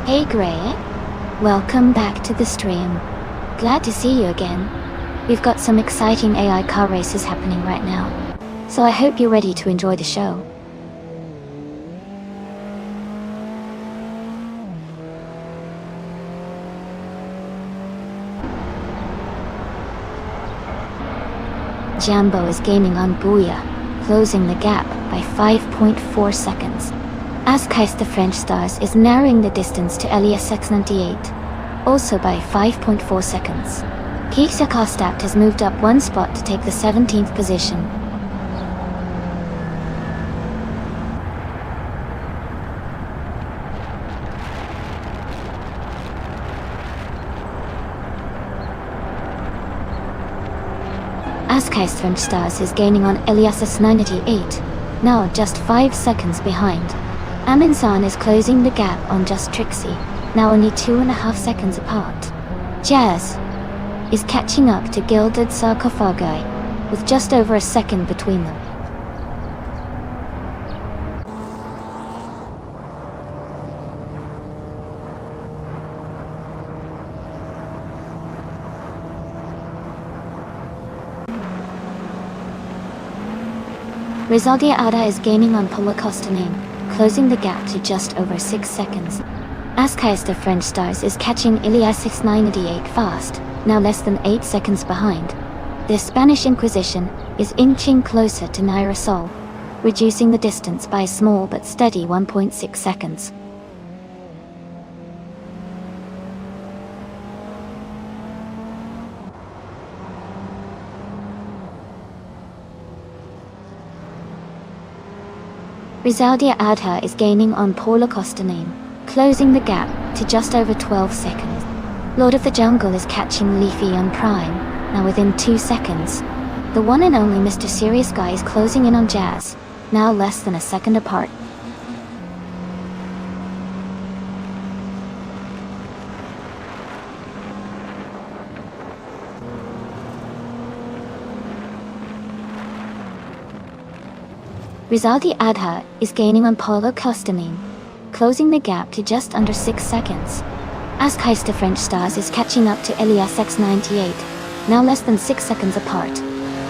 Hey Gray, welcome back to the stream. Glad to see you again. We've got some exciting AI car races happening right now, so I hope you're ready to enjoy the show. Jambo is gaining on Booyah, closing the gap by 5.4 seconds. Askheist the French Stars is narrowing the distance to Elias X98, also by 5.4 seconds. Keisha Kostat has moved up one spot to take the 17th position. Askheist French Stars is gaining on Elias S98, now just 5 seconds behind. Amundsen is closing the gap on Just Trixie, now only 2.5 seconds apart. Jazz is catching up to Gilded Sarcophagi, with just over a second between them. Rizaldia Ada is gaining on Polakostanin, closing the gap to just over 6 seconds. Askheist of French Stars is catching Ilias X98 fast, now less than 8 seconds behind. The Spanish Inquisition is inching closer to Naira Sol, reducing the distance by a small but steady 1.6 seconds. Rizaldia Adha is gaining on Paula Kostanin, closing the gap to just over 12 seconds. Lord of the Jungle is catching Leafy on Prime, now within 2 seconds. The one and only Mr. Serious Guy is closing in on Jazz, now less than a second apart. Rizaldi Adha is gaining on Paulo Kostanin, closing the gap to just under 6 seconds. Askheist of French Stars is catching up to Elias X98, now less than 6 seconds apart.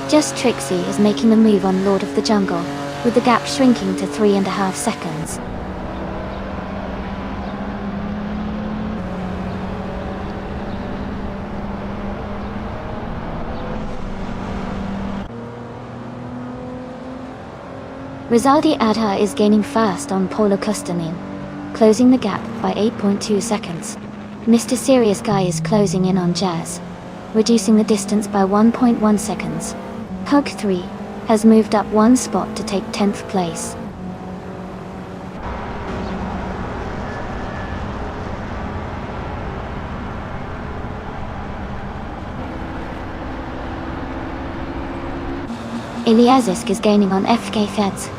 Just Trixie is making the move on Lord of the Jungle, with the gap shrinking to 3.5 seconds. Rizaldi Adha is gaining fast on Paulo Kostanin, closing the gap by 8.2 seconds. Mr. Serious Guy is closing in on Jazz, reducing the distance by 1.1 seconds. Hug 3 has moved up one spot to take 10th place. Iliazisk is gaining on FK Feds,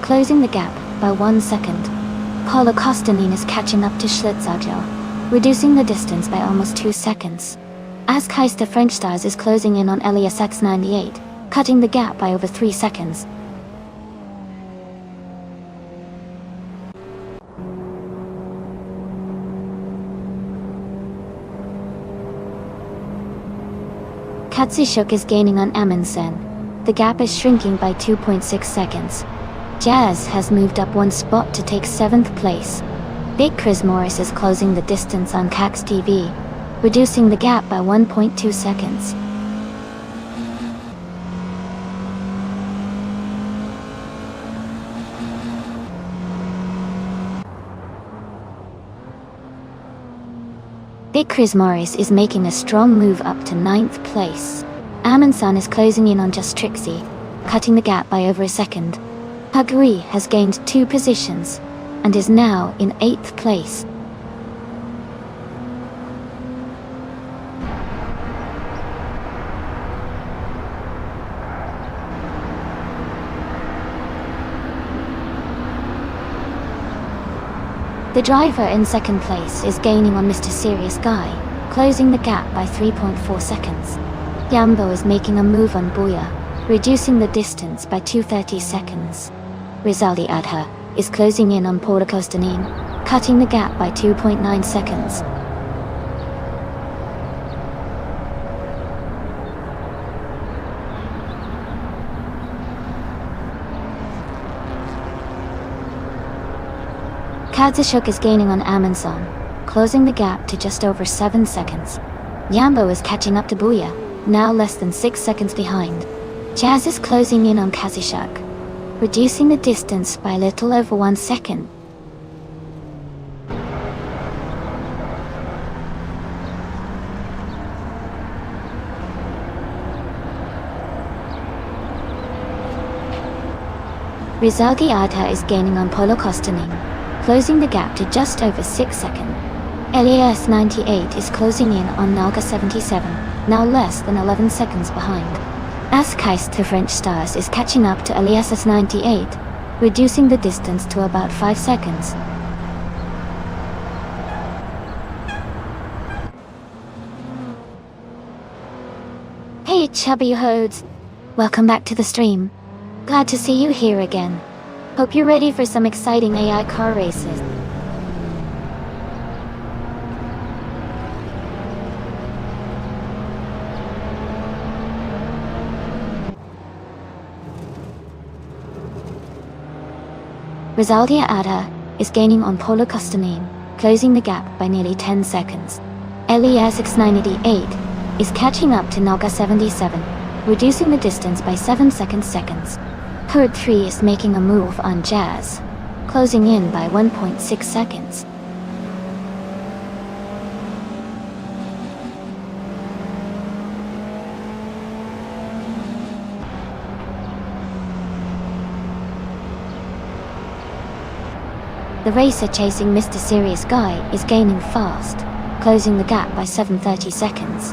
closing the gap by 1 second. Paulo Kostanin is catching up to Schlitzagel, reducing the distance by almost 2 seconds. As Keister French Stars is closing in on Elias X98, cutting the gap by over 3 seconds. Katsushuk is gaining on Amundsen. The gap is shrinking by 2.6 seconds. Jazz has moved up 1 spot to take 7th place. Big Chris Morris is closing the distance on Cax TV, reducing the gap by 1.2 seconds. Big Chris Morris is making a strong move up to 9th place. Amundsen is closing in on Just Trixie, cutting the gap by over a second. Haguri has gained 2 positions, and is now in 8th place. The driver in 2nd place is gaining on Mr. Serious Guy, closing the gap by 3.4 seconds. Yambo is making a move on Booyah, reducing the distance by 2.30 seconds. Rizaldi Adha is closing in on Paula Kostanin, cutting the gap by 2.9 seconds. Katsushuk is gaining on Amundsen, closing the gap to just over 7 seconds. Yambo is catching up to Booyah, now less than 6 seconds behind. Jazz is closing in on Katsushuk, reducing the distance by a little over 1 second. Rizaldi Adha is gaining on Polo Kostanin, closing the gap to just over 6 seconds. Elias 98 is closing in on Naga 77, now less than 11 seconds behind. As Keister French Stars is catching up to Elias 98, reducing the distance to about 5 seconds. Hey chubby hodes! Welcome back to the stream. Glad to see you here again. Hope you're ready for some exciting AI car races. Rizaldi Adha is gaining on Polo Kostanin, closing the gap by nearly 10 seconds. Elias X98 is catching up to Naga 77, reducing the distance by 7 seconds. Herd 3 is making a move on Jazz, closing in by 1.6 seconds. The racer chasing Mr. Serious Guy is gaining fast, closing the gap by 7.30 seconds.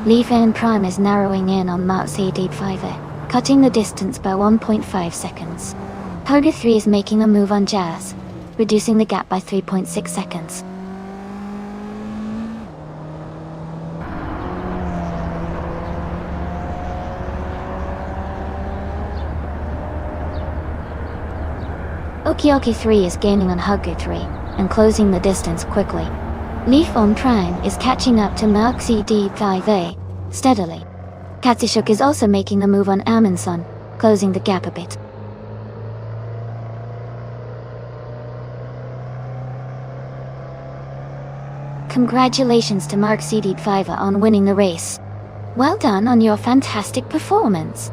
Li Fan Prime is narrowing in on Mark CD 5, cutting the distance by 1.5 seconds. Hoga 3 is making a move on Jazz, reducing the gap by 3.6 seconds. Okioki 3 is gaining on Hugger 3, and closing the distance quickly. Leaf on Prime is catching up to Mark CD 5A, steadily. Katsushuk is also making a move on Amundsen, closing the gap a bit. Congratulations to Mark CD 5 on winning the race. Well done on your fantastic performance.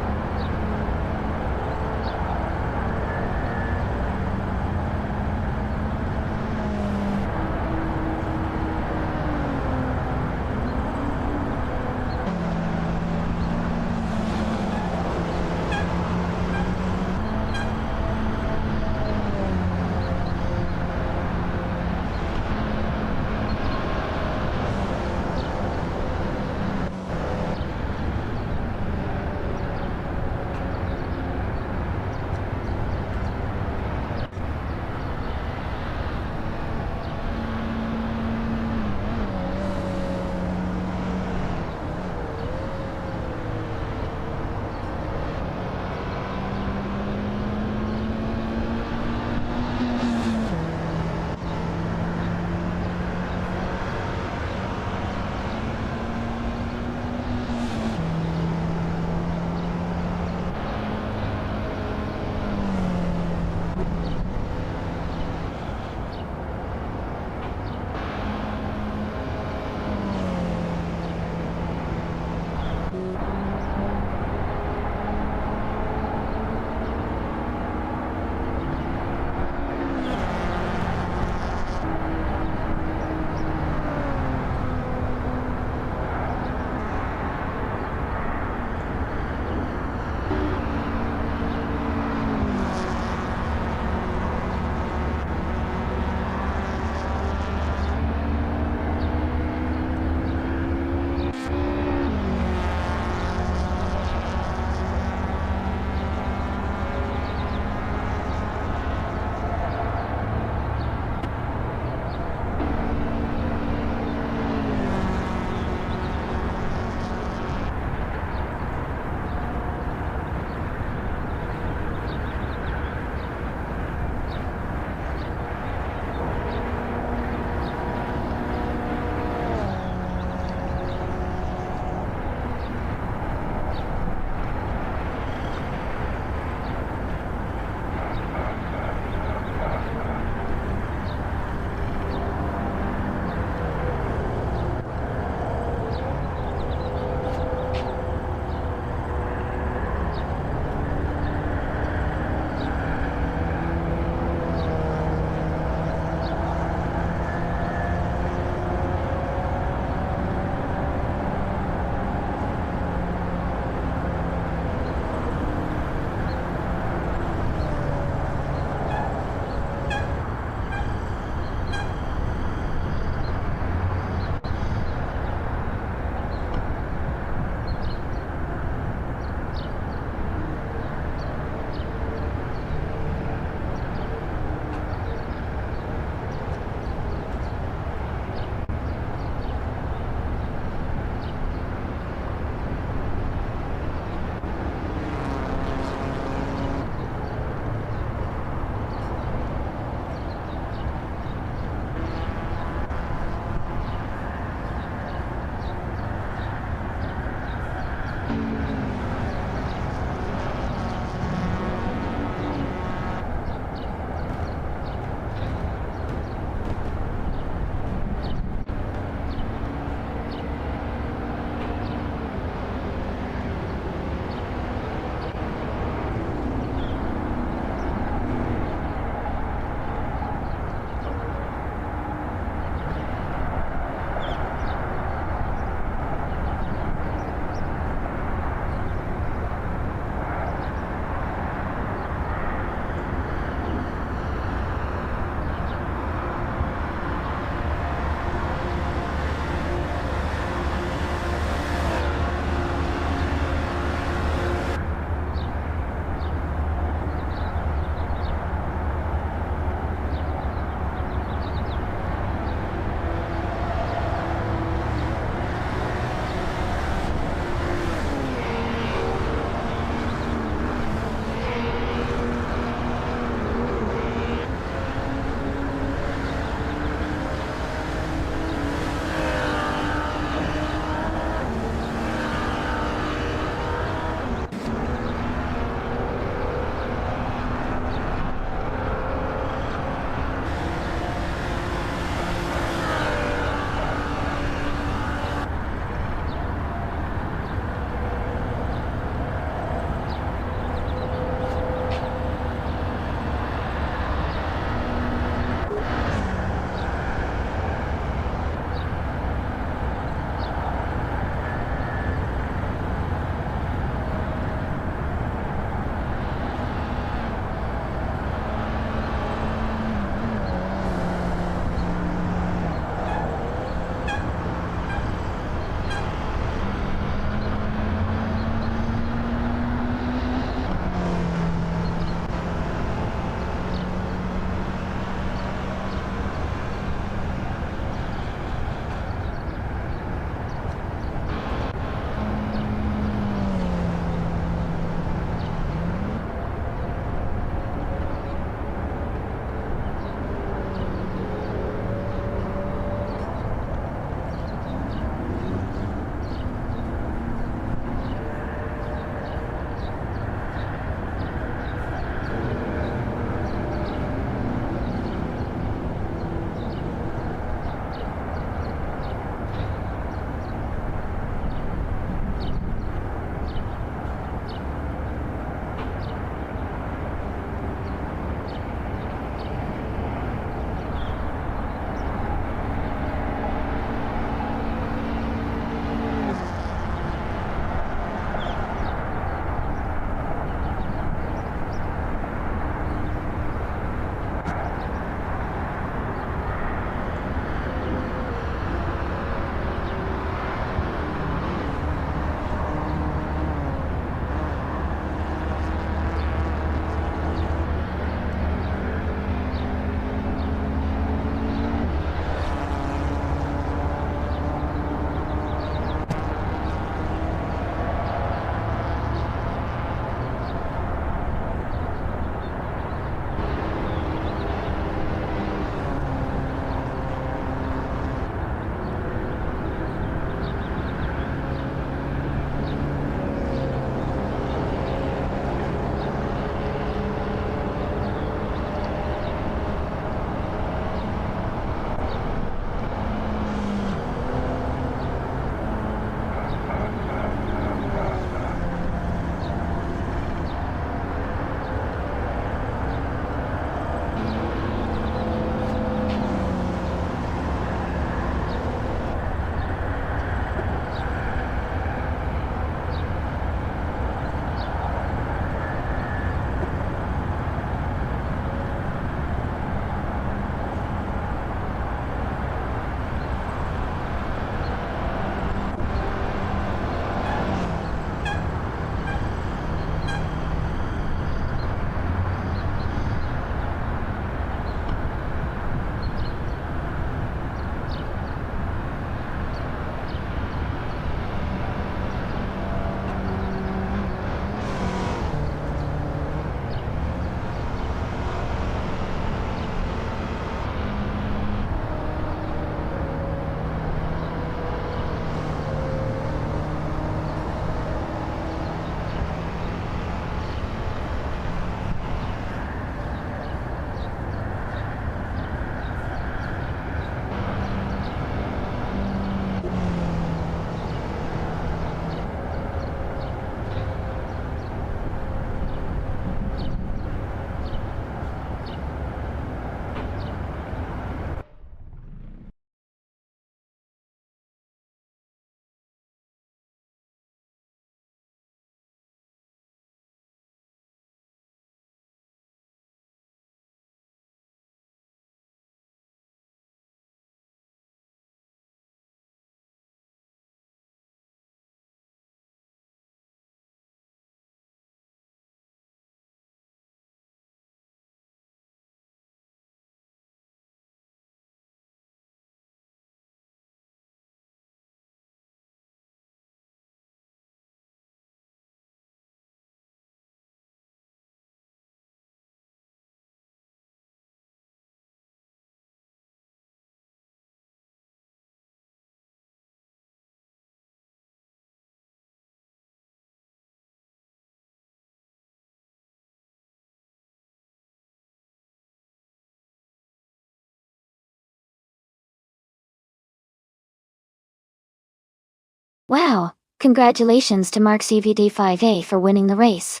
Wow, congratulations to Mark CVD5A for winning the race.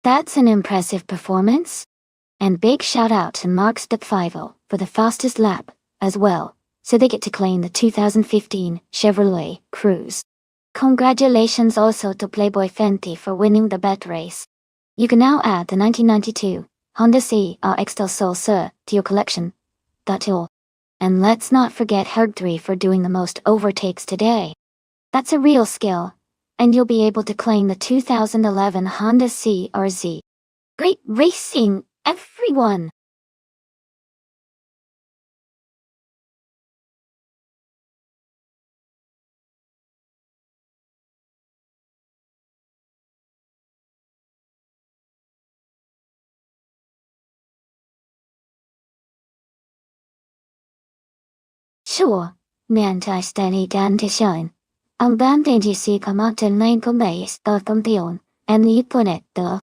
That's an impressive performance. And big shout out to Mark Step50 for the fastest lap, as well, so they get to claim the 2015 Chevrolet Cruze. Congratulations also to Playboy Fenty for winning the bet race. You can now add the 1992 Honda CRX Del Sol Sur to your collection. That's all. And let's not forget Herg3 for doing the most overtakes today. That's a real skill, and you'll be able to claim the 2011 Honda CRZ. Great racing, everyone! Sure, mientras identificación. Ang bandage si kamaktan base of campeon, and the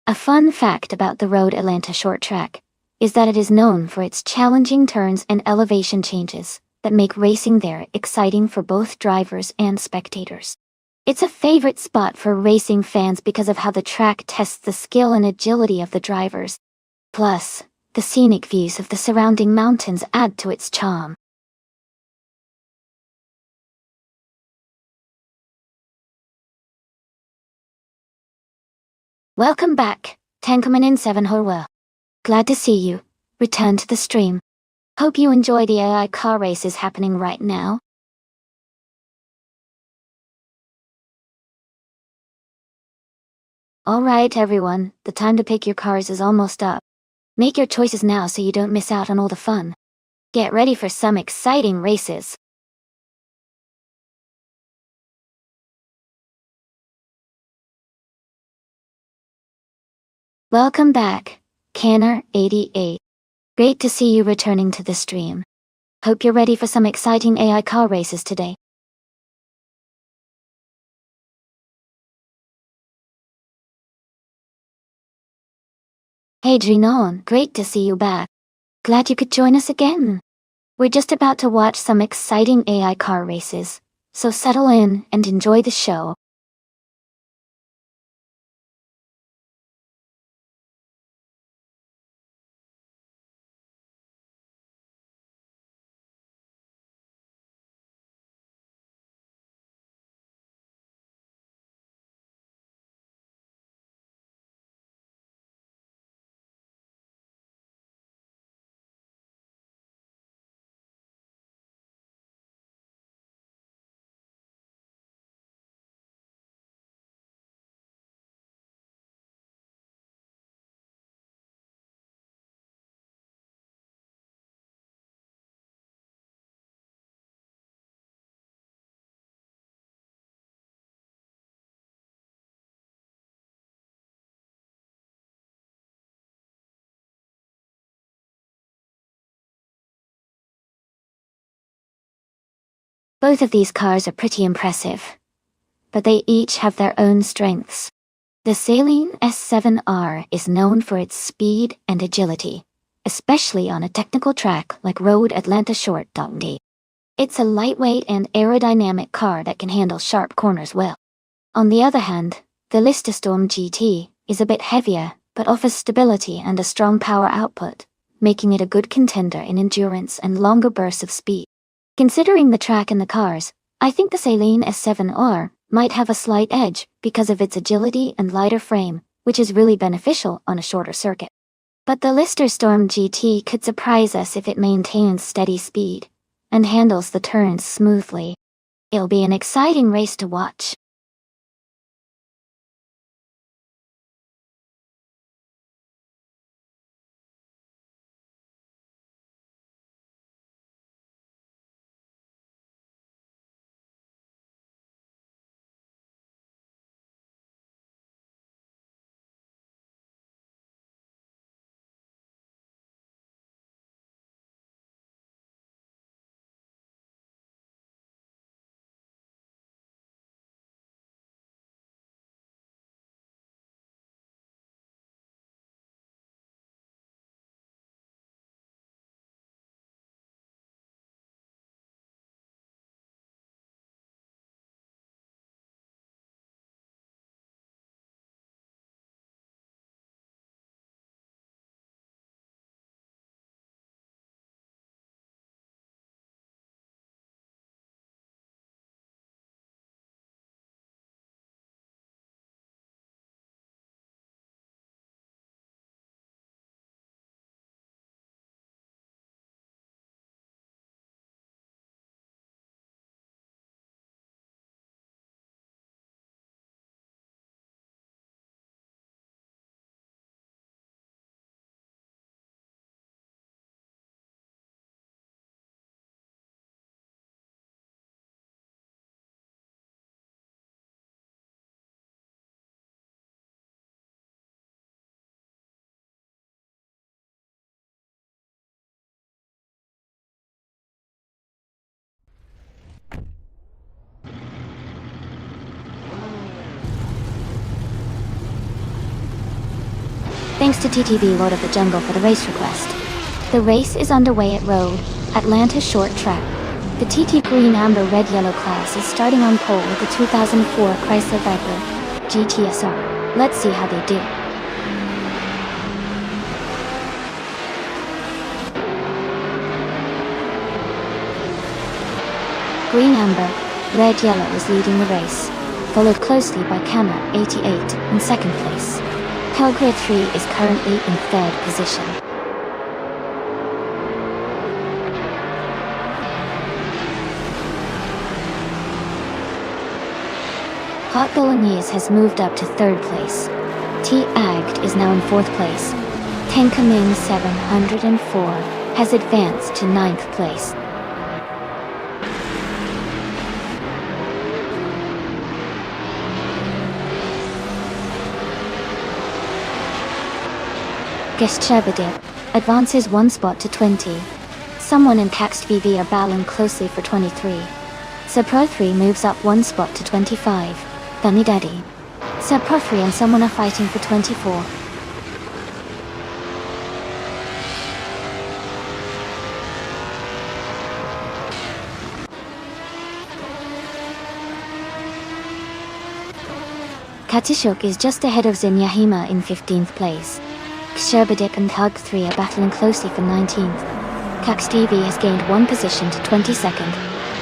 A fun fact about the Road Atlanta short track is that it is known for its challenging turns and elevation changes that make racing there exciting for both drivers and spectators. It's a favorite spot for racing fans because of how the track tests the skill and agility of the drivers. Plus, the scenic views of the surrounding mountains add to its charm. Welcome back, Tankoman in 7 Horwell. Glad to see you. Return to the stream. Hope you enjoy the AI car races happening right now. Alright everyone, the time to pick your cars is almost up. Make your choices now so you don't miss out on all the fun. Get ready for some exciting races. Welcome back, Canner88. Great to see you returning to the stream. Hope you're ready for some exciting AI car races today. Hey Drinon, great to see you back. Glad you could join us again. We're just about to watch some exciting AI car races, so settle in and enjoy the show. Both of these cars are pretty impressive, but they each have their own strengths. The Saline S7R is known for its speed and agility, especially on a technical track like Road Atlanta Short D. It's a lightweight and aerodynamic car that can handle sharp corners well. On the other hand, the Lister Storm GT is a bit heavier, but offers stability and a strong power output, making it a good contender in endurance and longer bursts of speed. Considering the track and the cars, I think the Saline S7R might have a slight edge because of its agility and lighter frame, which is really beneficial on a shorter circuit. But the Lister Storm GT could surprise us if it maintains steady speed and handles the turns smoothly. It'll be an exciting race to watch. Thanks to TTV Lord of the Jungle for the race request. The race is underway at Road, Atlanta Short Track. The TT Green Amber Red Yellow class is starting on pole with the 2004 Chrysler Viper GTSR. Let's see how they do. Green Amber, Red Yellow is leading the race, followed closely by Canna 88 in second place. Pelgrim 3 is currently in third position. Hot Bolognese has moved up to third place. T-Agged is now in fourth place. Tenkamin 704 has advanced to ninth place. Geshchebedip advances one spot to 20. Someone and Caxt VV are battling closely for 23. Pro 3 moves up one spot to 25. Dunny Daddy. Pro 3 and someone are fighting for 24. Katishuk is just ahead of Zinyahima in 15th place. Ksherbedip and Hug 3 are battling closely for 19th. Caxt VV has gained one position to 22nd.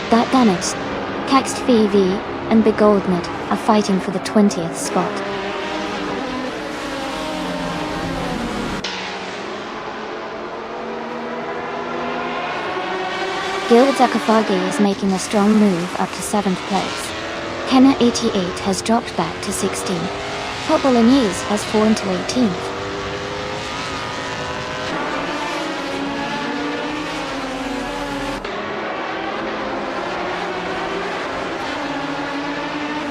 That damaged. Caxt VV and Begoldnet are fighting for the 20th spot. Gilad Zakafagi is making a strong move up to 7th place. Kenna 88 has dropped back to 16th. Hot Bolognese has fallen to 18th.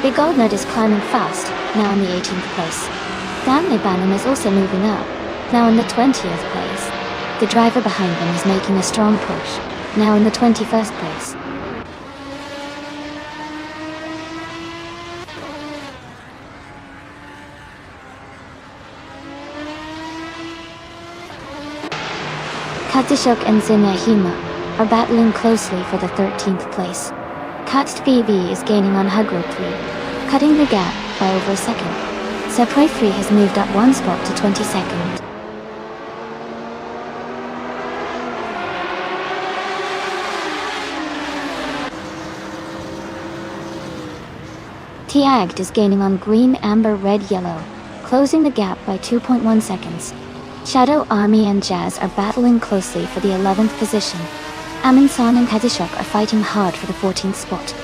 Begoldnet is climbing fast, now in the 18th place. Dan Libanon is also moving up, now in the 20th place. The driver behind them is making a strong push, now in the 21st place. Katishuk and Zinyahima are battling closely for the 13th place. Caxt VV is gaining on Hugro 3, cutting the gap by over a second. Sepre 3 has moved up one spot to 22nd. T-Agged is gaining on Green, Amber, Red, Yellow, closing the gap by 2.1 seconds. Shadow Army and Jazz are battling closely for the 11th position. Aminsan and Katishuk are fighting hard for the 14th spot.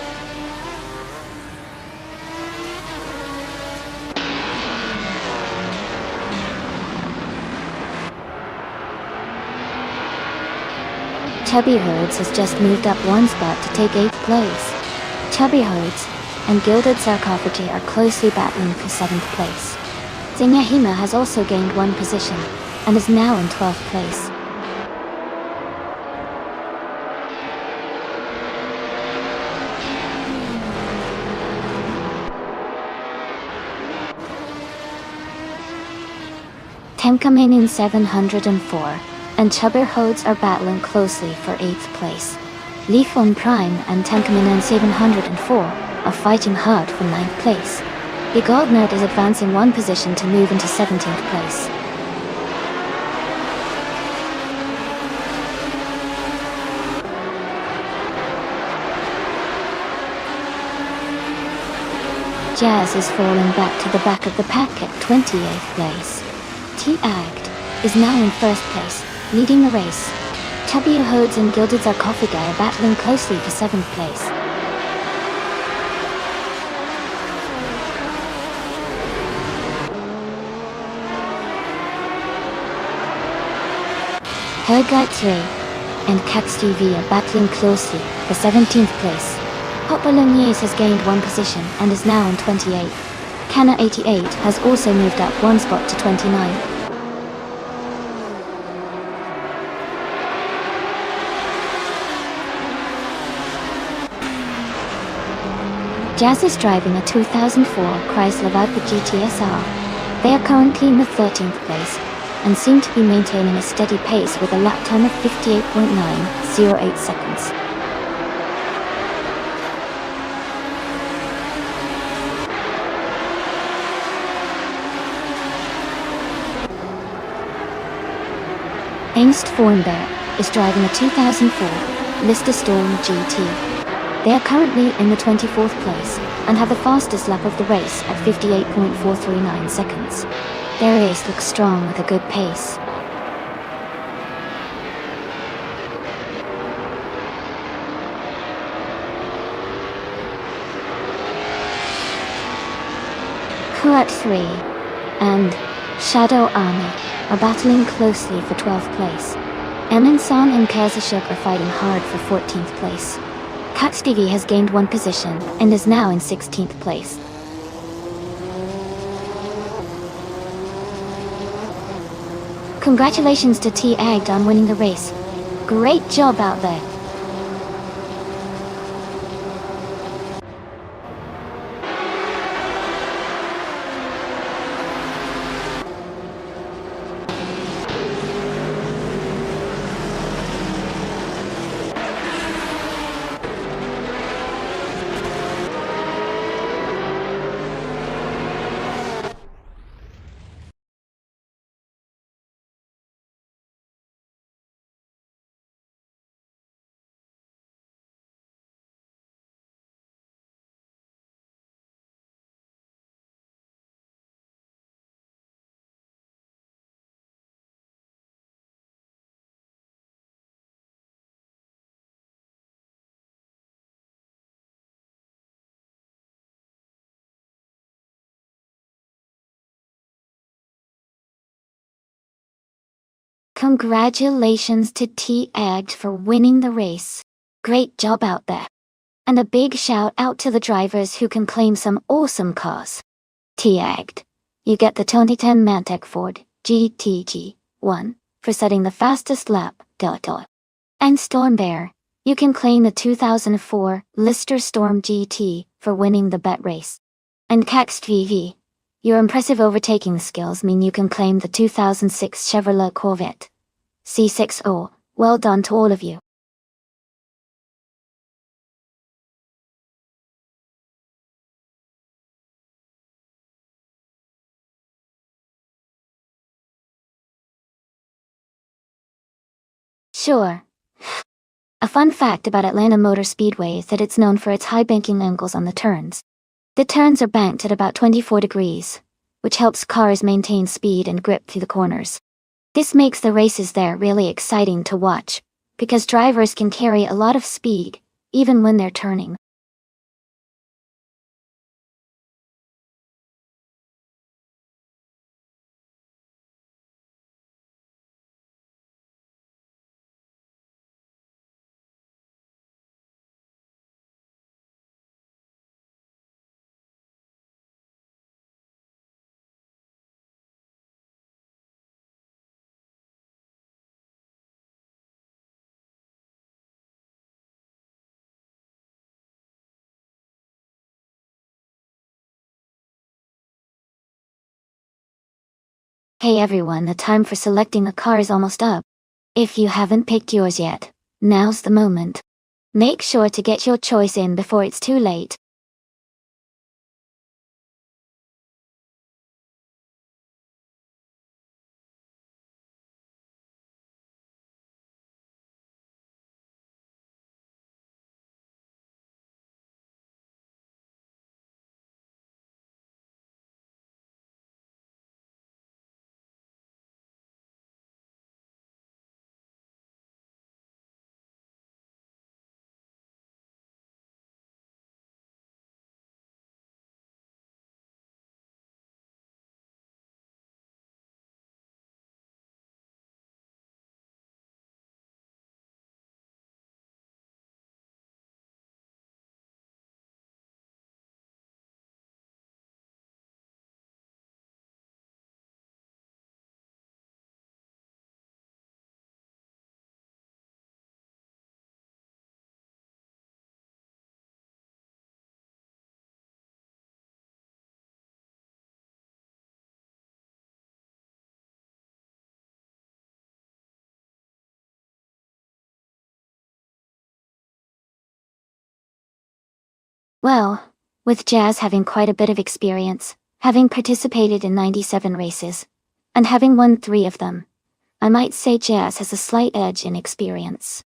Chubby Herds has just moved up one spot to take 8th place. Chubby Herds and Gilded Sarcophagi are closely battling for 7th place. Zinyahima has also gained one position and is now in 12th place. Temkamin 704 and Chubber Hodes are battling closely for 8th place. Lifon Prime and Temkamin 704 are fighting hard for 9th place. Begoldnet is advancing one position to move into 17th place. Jazz is falling back to the back of the pack at 28th place. T-Agged is now in first place, leading the race. Chubby Hodes and Gilded Sarcophagi are battling closely for 7th place. Hergite 3 and Cax TV are battling closely for 17th place. Hot Bolognese has gained one position and is now in 28th. Canna 88 has also moved up one spot to 29th. Jazz is driving a 2004 Chrysler Viper GTSR. They are currently in the 13th place, and seem to be maintaining a steady pace with a lap time of 58.908 seconds. Nonstop is driving a 2004 Lister Storm GT. They are currently in the 24th place and have the fastest lap of the race at 58.439 seconds. Their race looks strong with a good pace. Kuat 3 and Shadow Army are battling closely for 12th place. Eminsan and Kazashuk are fighting hard for 14th place. Katstigi has gained one position and is now in 16th place. Congratulations to T-Agd on winning the race. Great job out there. Congratulations to T-Agd for winning the race. Great job out there. And a big shout out to the drivers who can claim some awesome cars. T-Agd, you get the 2010 Mantec Ford GTG1 for setting the fastest lap. And Stormbear, you can claim the 2004 Lister Storm GT for winning the bet race. And KaxVV, your impressive overtaking skills mean you can claim the 2006 Chevrolet Corvette C60. Well done to all of you. Sure. A fun fact about Atlanta Motor Speedway is that it's known for its high banking angles on the turns. The turns are banked at about 24 degrees, which helps cars maintain speed and grip through the corners. This makes the races there really exciting to watch, because drivers can carry a lot of speed, even when they're turning. Hey everyone, the time for selecting a car is almost up. If you haven't picked yours yet, now's the moment. Make sure to get your choice in before it's too late. Well, with Jazz having quite a bit of experience, having participated in 97 races, and having won 3 of them, I might say Jazz has a slight edge in experience.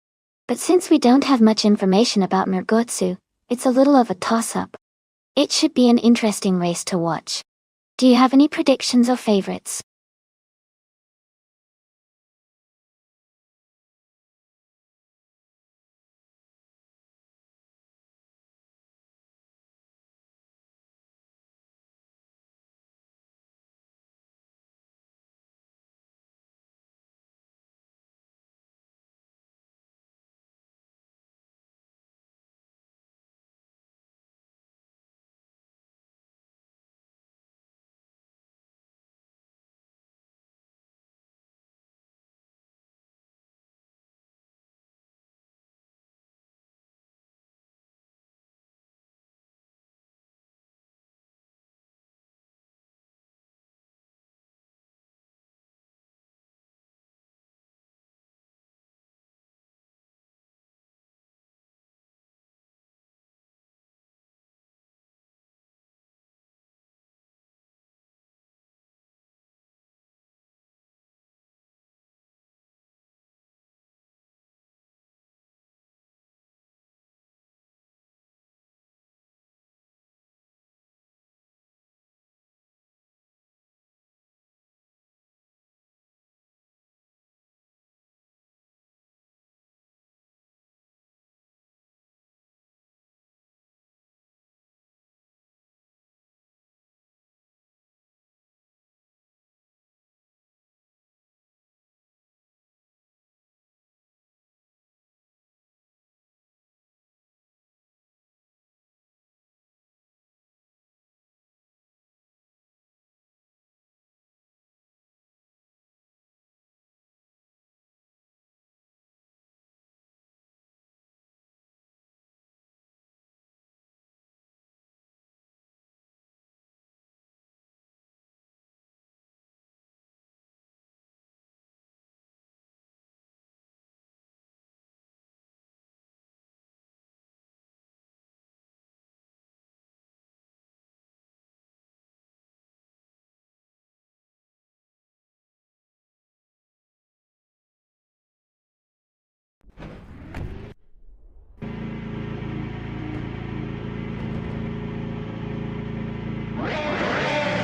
But since we don't have much information about Murgotsu, it's a little of a toss-up. It should be an interesting race to watch. Do you have any predictions or favorites?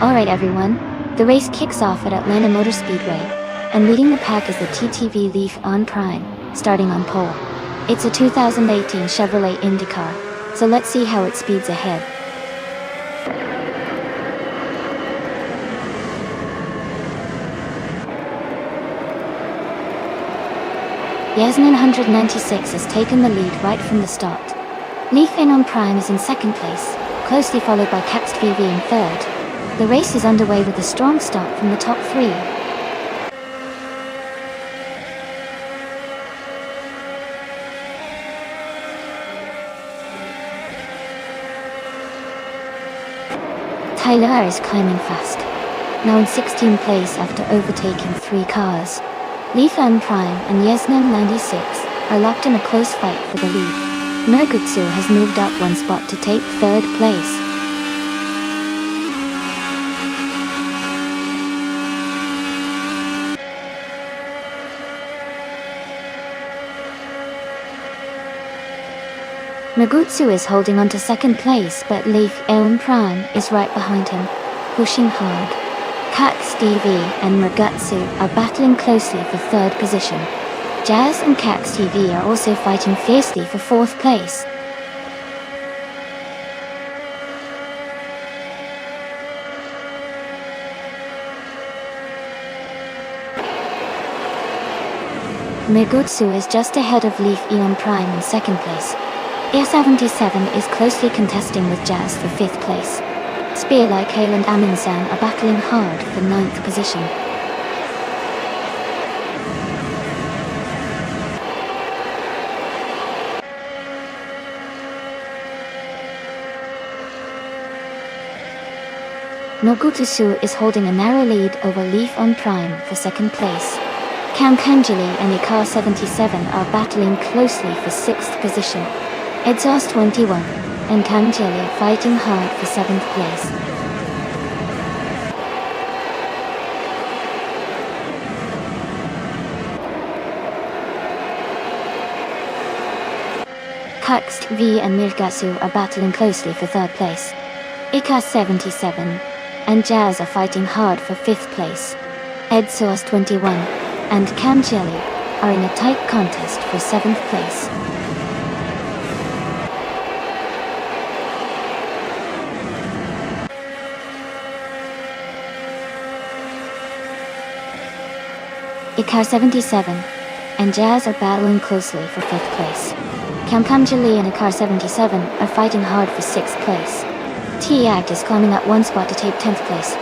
Alright everyone, the race kicks off at Atlanta Motor Speedway, and leading the pack is the TTV Leaf on Prime, starting on pole. It's a 2018 Chevrolet IndyCar, so let's see how it speeds ahead. Yasmin 196 has taken the lead right from the start. Leaf in on Prime is in second place, closely followed by Caxt VV in third. The race is underway with a strong start from the top 3. Tyler is climbing fast, now in 16th place after overtaking 3 cars. Leaf M Prime and Yasmin 96 are locked in a close fight for the lead. Murgutsu has moved up 1 spot to take 3rd place. Murgutsu is holding on to 2nd place, but Leaf Elm Prime is right behind him, pushing hard. Cax TV and Murgutsu are battling closely for 3rd position. Jazz and Cax TV are also fighting fiercely for 4th place. Murgutsu is just ahead of Leaf Eon Prime in 2nd place. Air77 is closely contesting with Jazz for 5th place. Spear like Hale and Aminsan are battling hard for 9th position. Murgutsu is holding a narrow lead over Leaf on Prime for 2nd place. Cam Kanjali and Ikar77 are battling closely for 6th position. Exhaust 21 and Kamjeli fighting hard for 7th place. Kakst V and Mirgasu are battling closely for 3rd place. Ika 77 and Jazz are fighting hard for 5th place. Edsource 21 and Kamjeli are in a tight contest for 7th place. Ikar 77 and Jazz are battling closely for 5th place. Kamjeli and Ikar 77 are fighting hard for 6th place. T-Act is climbing up 1 spot to take 10th place.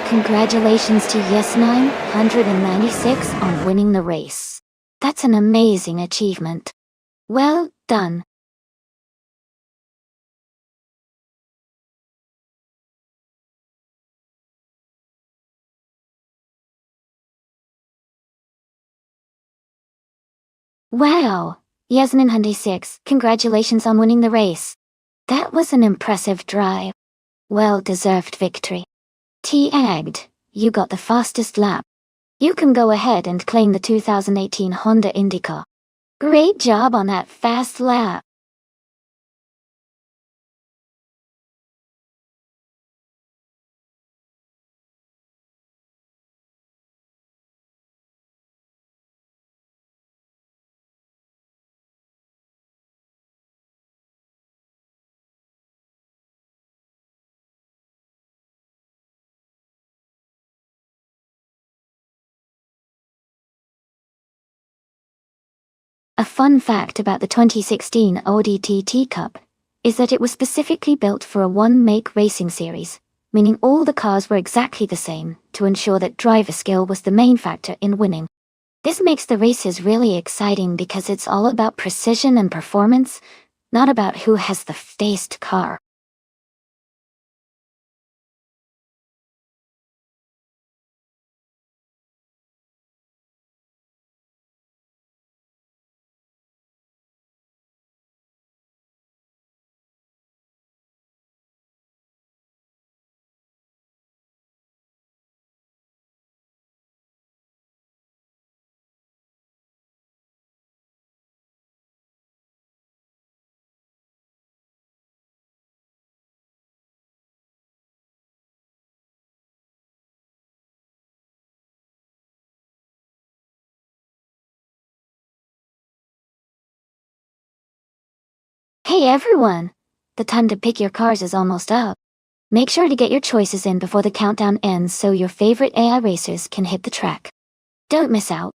Congratulations to Yes 996 on winning the race. That's an amazing achievement. Well done. Wow! Yasmin 96, congratulations on winning the race. That was an impressive drive. Well-deserved victory. T-Agged, you got the fastest lap. You can go ahead and claim the 2018 Honda IndyCar. Great job on that fast lap. A fun fact about the 2016 Audi TT Cup is that it was specifically built for a one-make racing series, meaning all the cars were exactly the same to ensure that driver skill was the main factor in winning. This makes the races really exciting because it's all about precision and performance, not about who has the fastest car. Hey everyone! The time to pick your cars is almost up. Make sure to get your choices in before the countdown ends so your favorite AI racers can hit the track. Don't miss out.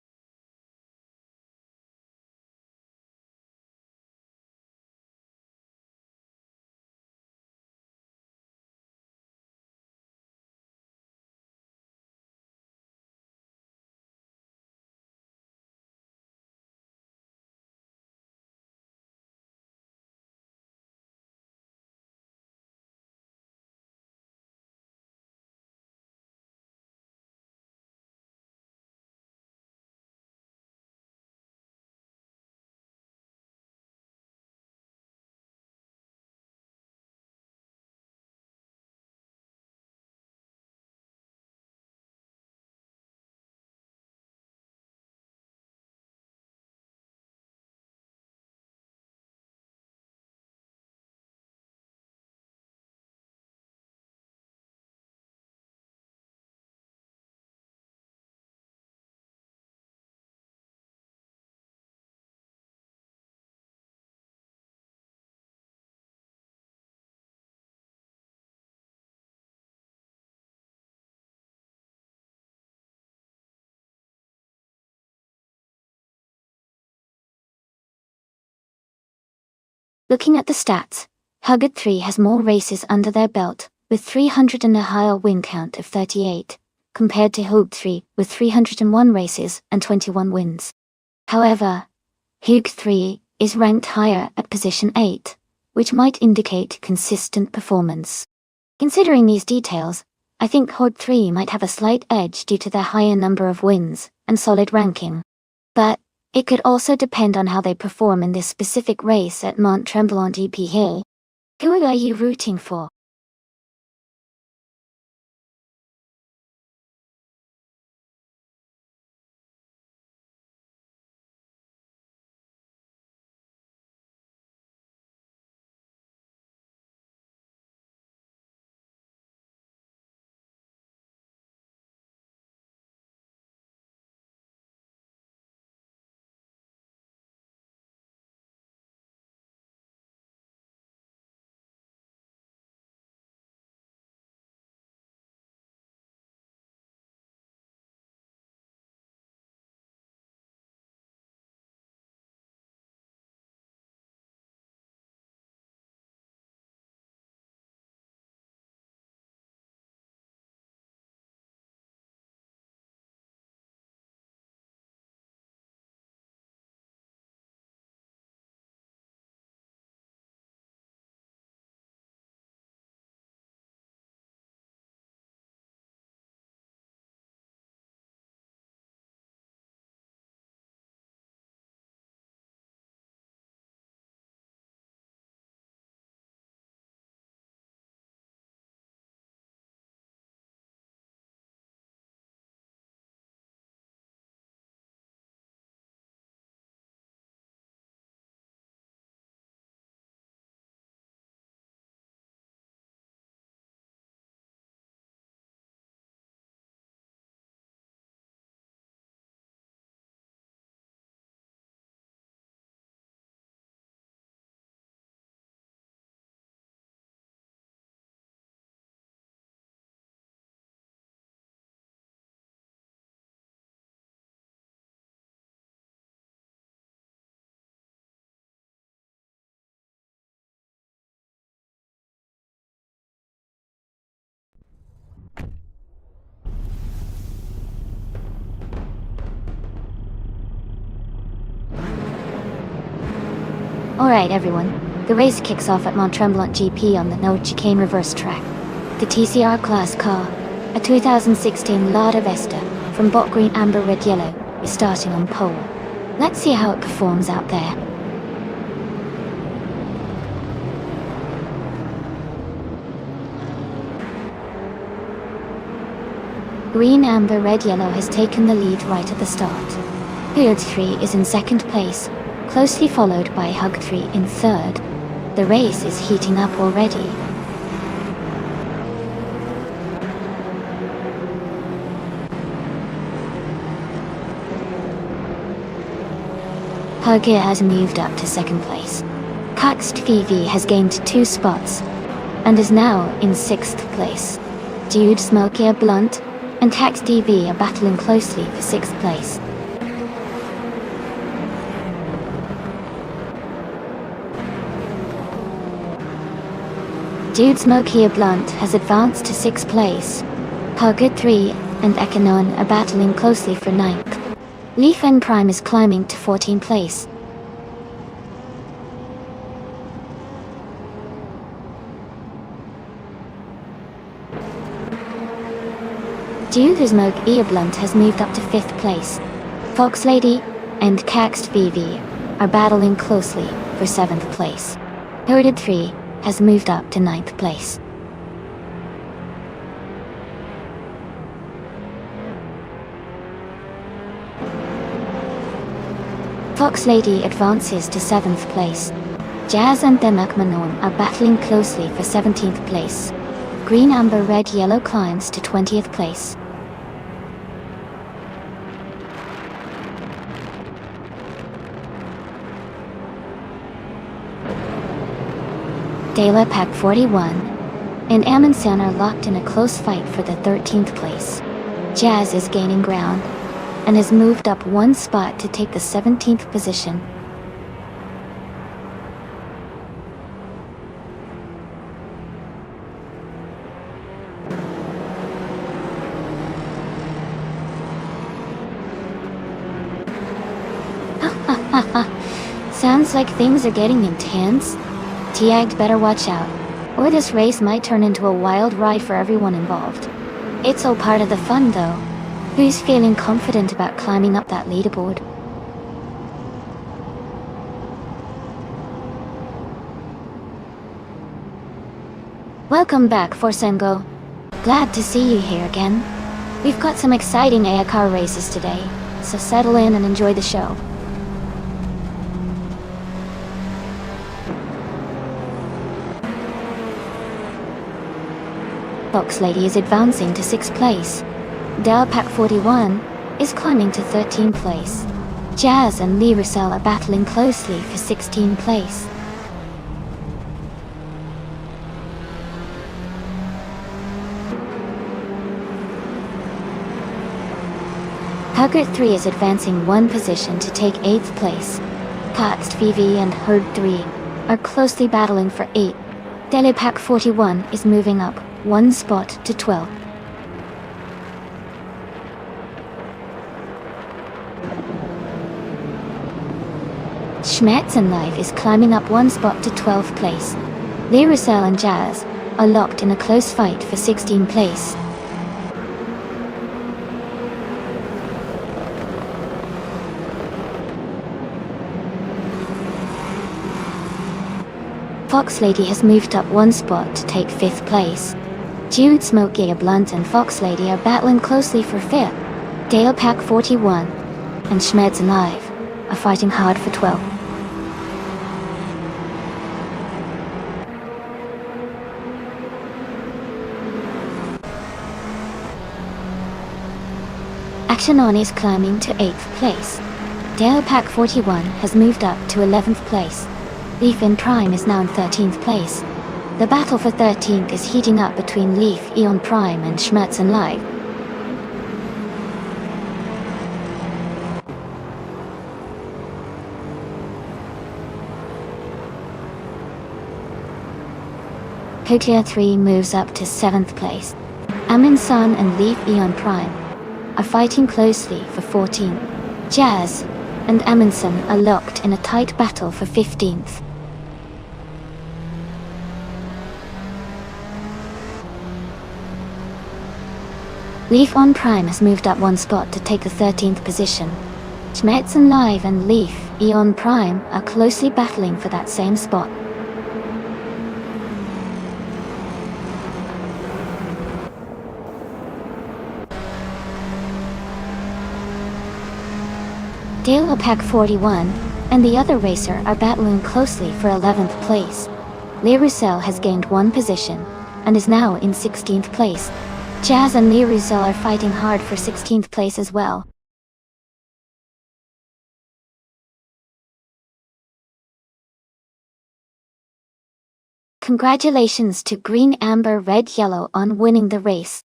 Looking at the stats, Hugged 3 has more races under their belt, with 300 and a higher win count of 38, compared to Hug 3 with 301 races and 21 wins. However, Hug 3 is ranked higher at position 8, which might indicate consistent performance. Considering these details, I think Horde 3 might have a slight edge due to their higher number of wins and solid ranking. But it could also depend on how they perform in this specific race at Mont Tremblant GP here. Who are you rooting for? Alright everyone, the race kicks off at Mont Tremblant GP on the no chicane reverse track. The TCR class car, a 2016 Lada Vesta from Bot Green Amber Red Yellow, is starting on pole. Let's see how it performs out there. Green Amber Red Yellow has taken the lead right at the start. Horde 3 is in second place, closely followed by Hug 3 in third. The race is heating up already. Hug has moved up to second place. Caxt VV has gained 2 spots and is now in 6th place. Dude Smoky Blunt and Tax DV are battling closely for 6th place. Dude Smoky Blunt has advanced to 6th place. Hugger 3 and Ekanon are battling closely for 9th. Leaf N Prime is climbing to 14th place. Dude Smoke Earblunt has moved up to 5th place. Fox Lady and Caxt VV are battling closely for 7th place. Herded 3 has moved up to 9th place. Fox Lady advances to 7th place. Jazz and Demak Manon are battling closely for 17th place. Green Amber Red Yellow climbs to 20th place. Dela Pack 41 and Amundsen are locked in a close fight for the 13th place. Jazz is gaining ground and has moved up 1 spot to take the 17th position. Sounds like things are getting intense. T-Agged better watch out, or this race might turn into a wild ride for everyone involved. It's all part of the fun though. Who's feeling confident about climbing up that leaderboard? Welcome back, Forsengo. Glad to see you here again. We've got some exciting AI car races today, so settle in and enjoy the show. Fox Lady is advancing to 6th place. Del Pack 41 is climbing to 13th place. Jazz and Lee Russell are battling closely for 16th place. Haggard 3 is advancing one position to take 8th place. Katst VV and Herd 3 are closely battling for 8th. Delipack 41 is moving up one spot to 12th. Schmetz and Live is climbing up one spot to 12th place. Lee Russell and Jazz are locked in a close fight for 16th place. Fox Lady has moved up one spot to take 5th place. Jude Smoke Giga Blunt and Fox Lady are battling closely for 5th. Dale Pack 41 and Schmeds and Live are fighting hard for 12th. Action On is climbing to 8th place. Dale Pack 41 has moved up to 11th place. Leaf in Prime is now in 13th place. The battle for 13th is heating up between Leaf, Eon Prime and Schmerz and Live. Kotia 3 moves up to 7th place. Amin Sun and Leaf Eon Prime are fighting closely for 14th. Jazz and Amundsen are locked in a tight battle for 15th. Leaf on Prime has moved up one spot to take the 13th position. Schmetz and Live and Leaf Eon Prime are closely battling for that same spot. Dale Pack 41 and the other racer are battling closely for 11th place. Lee Russell has gained one position and is now in 16th place. Jazz and Lee Russell are fighting hard for 16th place as well. Congratulations to Green, Amber, Red, Yellow on winning the race.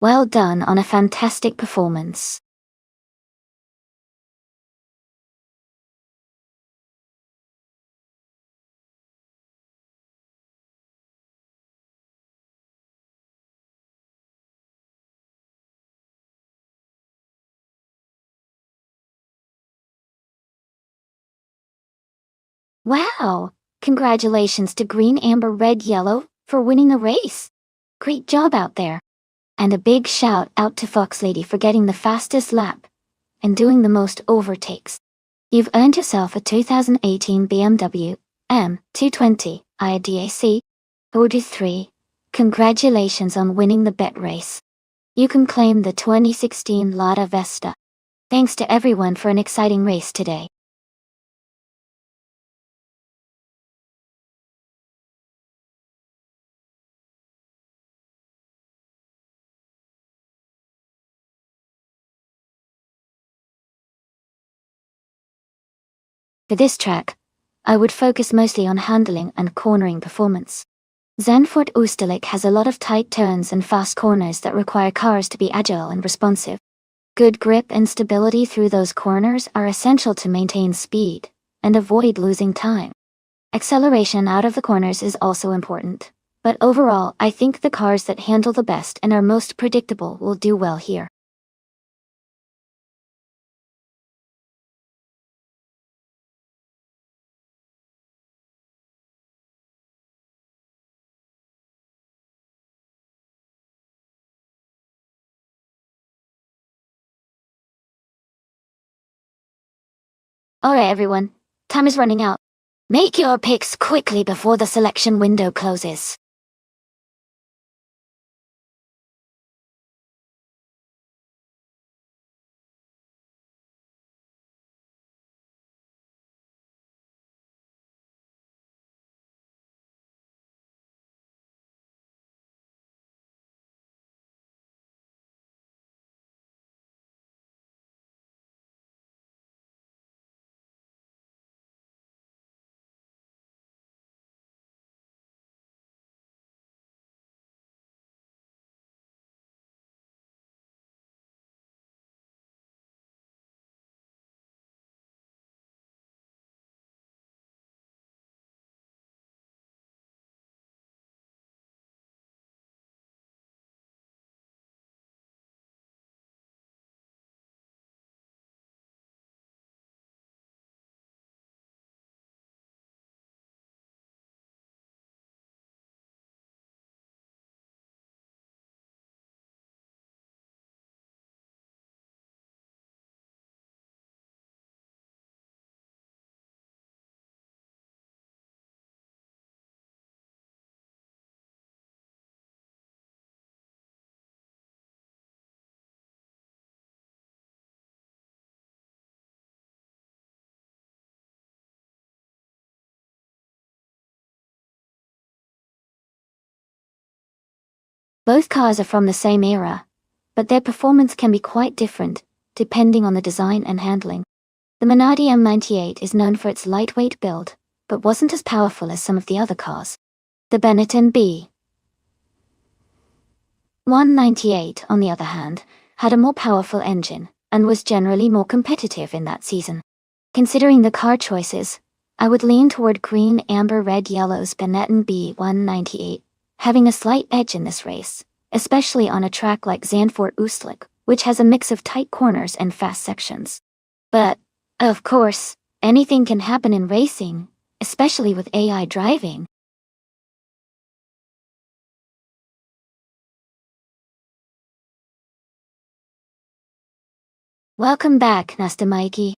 Well done on a fantastic performance. Wow! Congratulations to Green, Amber, Red, Yellow for winning the race. Great job out there. And a big shout out to Fox Lady for getting the fastest lap and doing the most overtakes. You've earned yourself a 2018 BMW M220 iDAC Order 3. Congratulations on winning the bet race. You can claim the 2016 Lada Vesta. Thanks to everyone for an exciting race today. For this track, I would focus mostly on handling and cornering performance. Zandvoort Oosterlijk has a lot of tight turns and fast corners that require cars to be agile and responsive. Good grip and stability through those corners are essential to maintain speed and avoid losing time. Acceleration out of the corners is also important, but overall I think the cars that handle the best and are most predictable will do well here. Alright everyone, time is running out. Make your picks quickly before the selection window closes. Both cars are from the same era, but their performance can be quite different, depending on the design and handling. The Minardi M98 is known for its lightweight build, but wasn't as powerful as some of the other cars. The Benetton B198, on the other hand, had a more powerful engine, and was generally more competitive in that season. Considering the car choices, I would lean toward green, amber, red, yellow's Benetton B198, having a slight edge in this race, especially on a track like Zandvoort-Oostelijk, which has a mix of tight corners and fast sections. But, of course, anything can happen in racing, especially with AI driving. Welcome back, Nasta Mikey.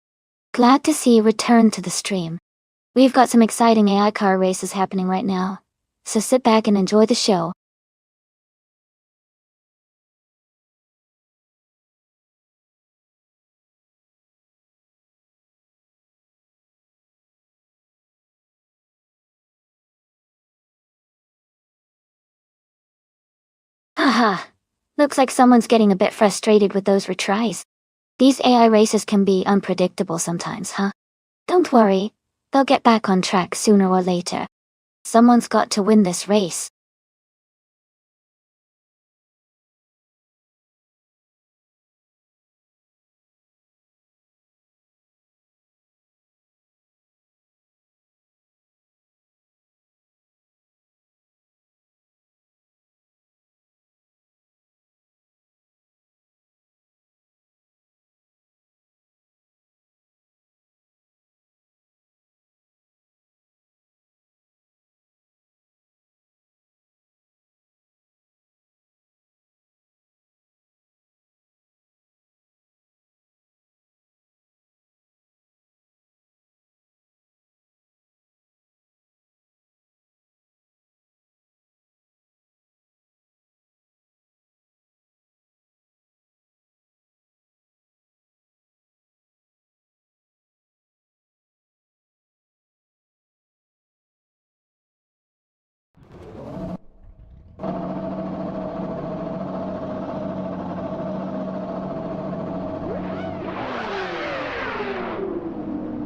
Glad to see you return to the stream. We've got some exciting AI car races happening right now, so sit back and enjoy the show. Haha, looks like someone's getting a bit frustrated with those retries. These AI races can be unpredictable sometimes, huh? Don't worry, they'll get back on track sooner or later. Someone's got to win this race.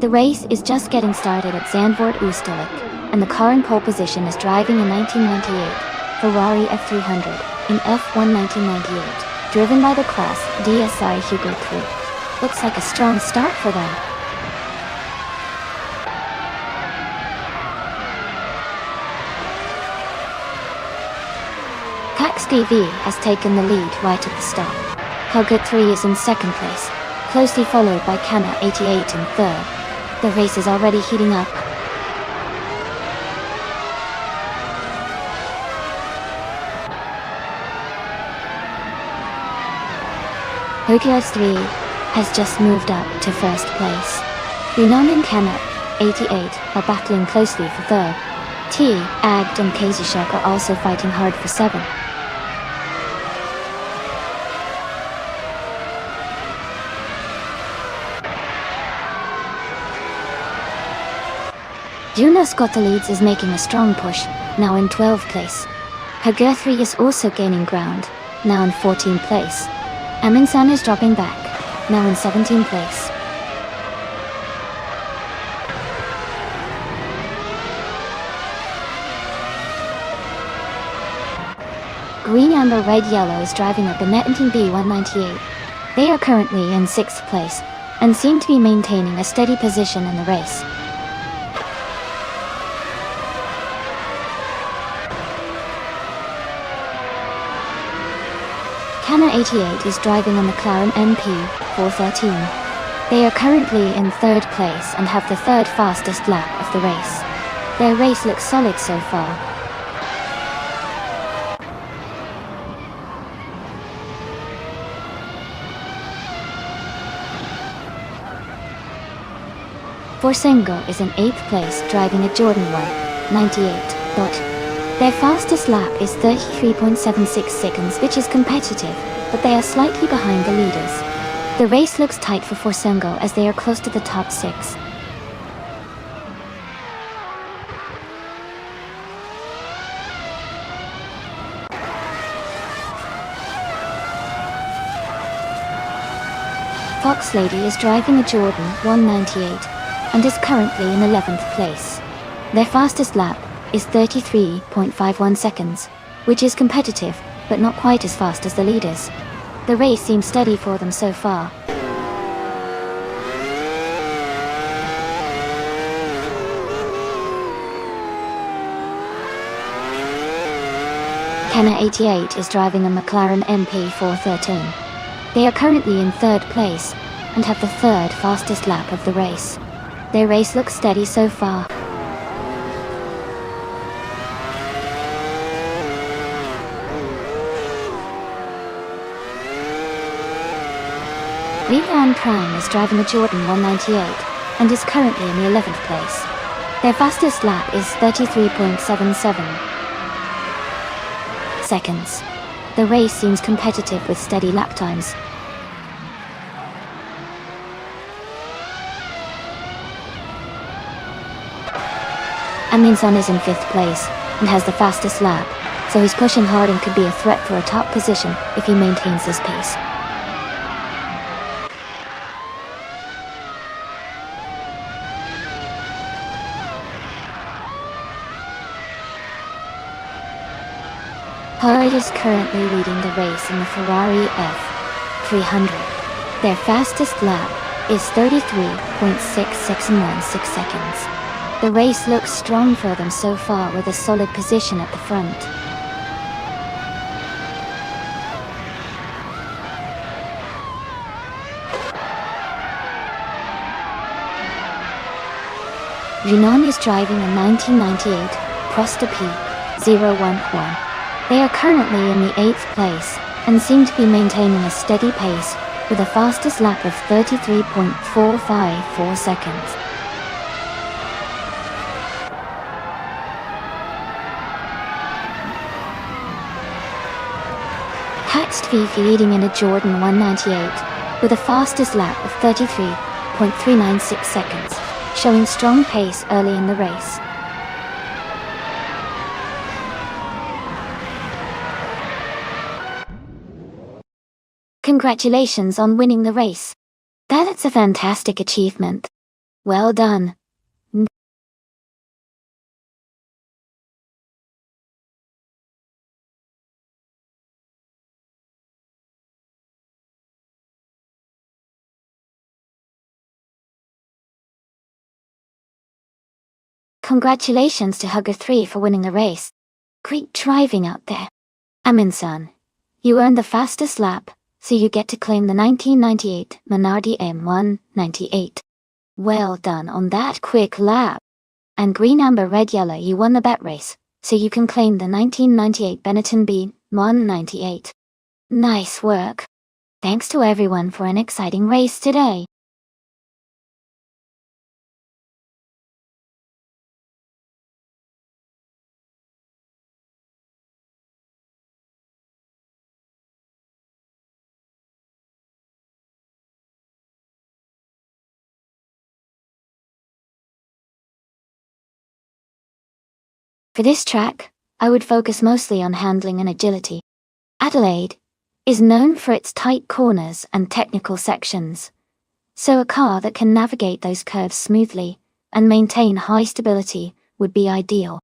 The race is just getting started at Zandvoort-Oostelijk, and the car in pole position is driving a 1998 Ferrari F300 in F1 1998, driven by the class DSI Hugo 3. Looks like a strong start for them. Cax TV has taken the lead right at the start. Hugo 3 is in second place, closely followed by Canna 88 in third. The race is already heating up. Hugo 3 has just moved up to first place. Yunnan and Kana, 88, are battling closely for third. T, Agd and Kazishek are also fighting hard for 7. Jonas Leads is making a strong push, now in 12th place. Hager3 is also gaining ground, now in 14th place. Aminsan is dropping back, now in 17th place. Green, Amber, Red, Yellow is driving up in Team B198. They are currently in 6th place, and seem to be maintaining a steady position in the race. Kana 88 is driving a McLaren MP 413. They are currently in 3rd place and have the 3rd fastest lap of the race. Their race looks solid so far. Forsengo is in 8th place driving a Jordan 198. Their fastest lap is 33.76 seconds, which is competitive, but they are slightly behind the leaders. The race looks tight for Forsengo as they are close to the top 6. Fox Lady is driving a Jordan 198 and is currently in 11th place. Their fastest lap is 33.51 seconds, which is competitive, but not quite as fast as the leaders. The race seems steady for them so far. Kana 88 is driving a McLaren MP 413. They are currently in 3rd place, and have the 3rd fastest lap of the race. Their race looks steady so far. Leland Prime is driving a Jordan 198, and is currently in the 11th place. Their fastest lap is 33.77 seconds. The race seems competitive with steady lap times. Aminsan is in 5th place, and has the fastest lap, so he's pushing hard and could be a threat for a top position if he maintains this pace. Hard is currently leading the race in the Ferrari F300. Their fastest lap is 33.6616 seconds. The race looks strong for them so far with a solid position at the front. Renan is driving a 1998 Prosta P011. They are currently in the 8th place, and seem to be maintaining a steady pace, with a fastest lap of 33.454 seconds. Haxt Fifi leading in a Jordan 198, with a fastest lap of 33.396 seconds, showing strong pace early in the race. Congratulations on winning the race. That's a fantastic achievement. Well done. Congratulations to Hugger3 for winning the race. Great driving out there. Aminsan, you earned the fastest lap, so you get to claim the 1998 Minardi M198. Well done on that quick lap. And Green, Amber, Red, Yellow, you won the bet race, so you can claim the 1998 Benetton B198. Nice work. Thanks to everyone for an exciting race today. For this track, I would focus mostly on handling and agility. Adelaide is known for its tight corners and technical sections, so a car that can navigate those curves smoothly and maintain high stability would be ideal.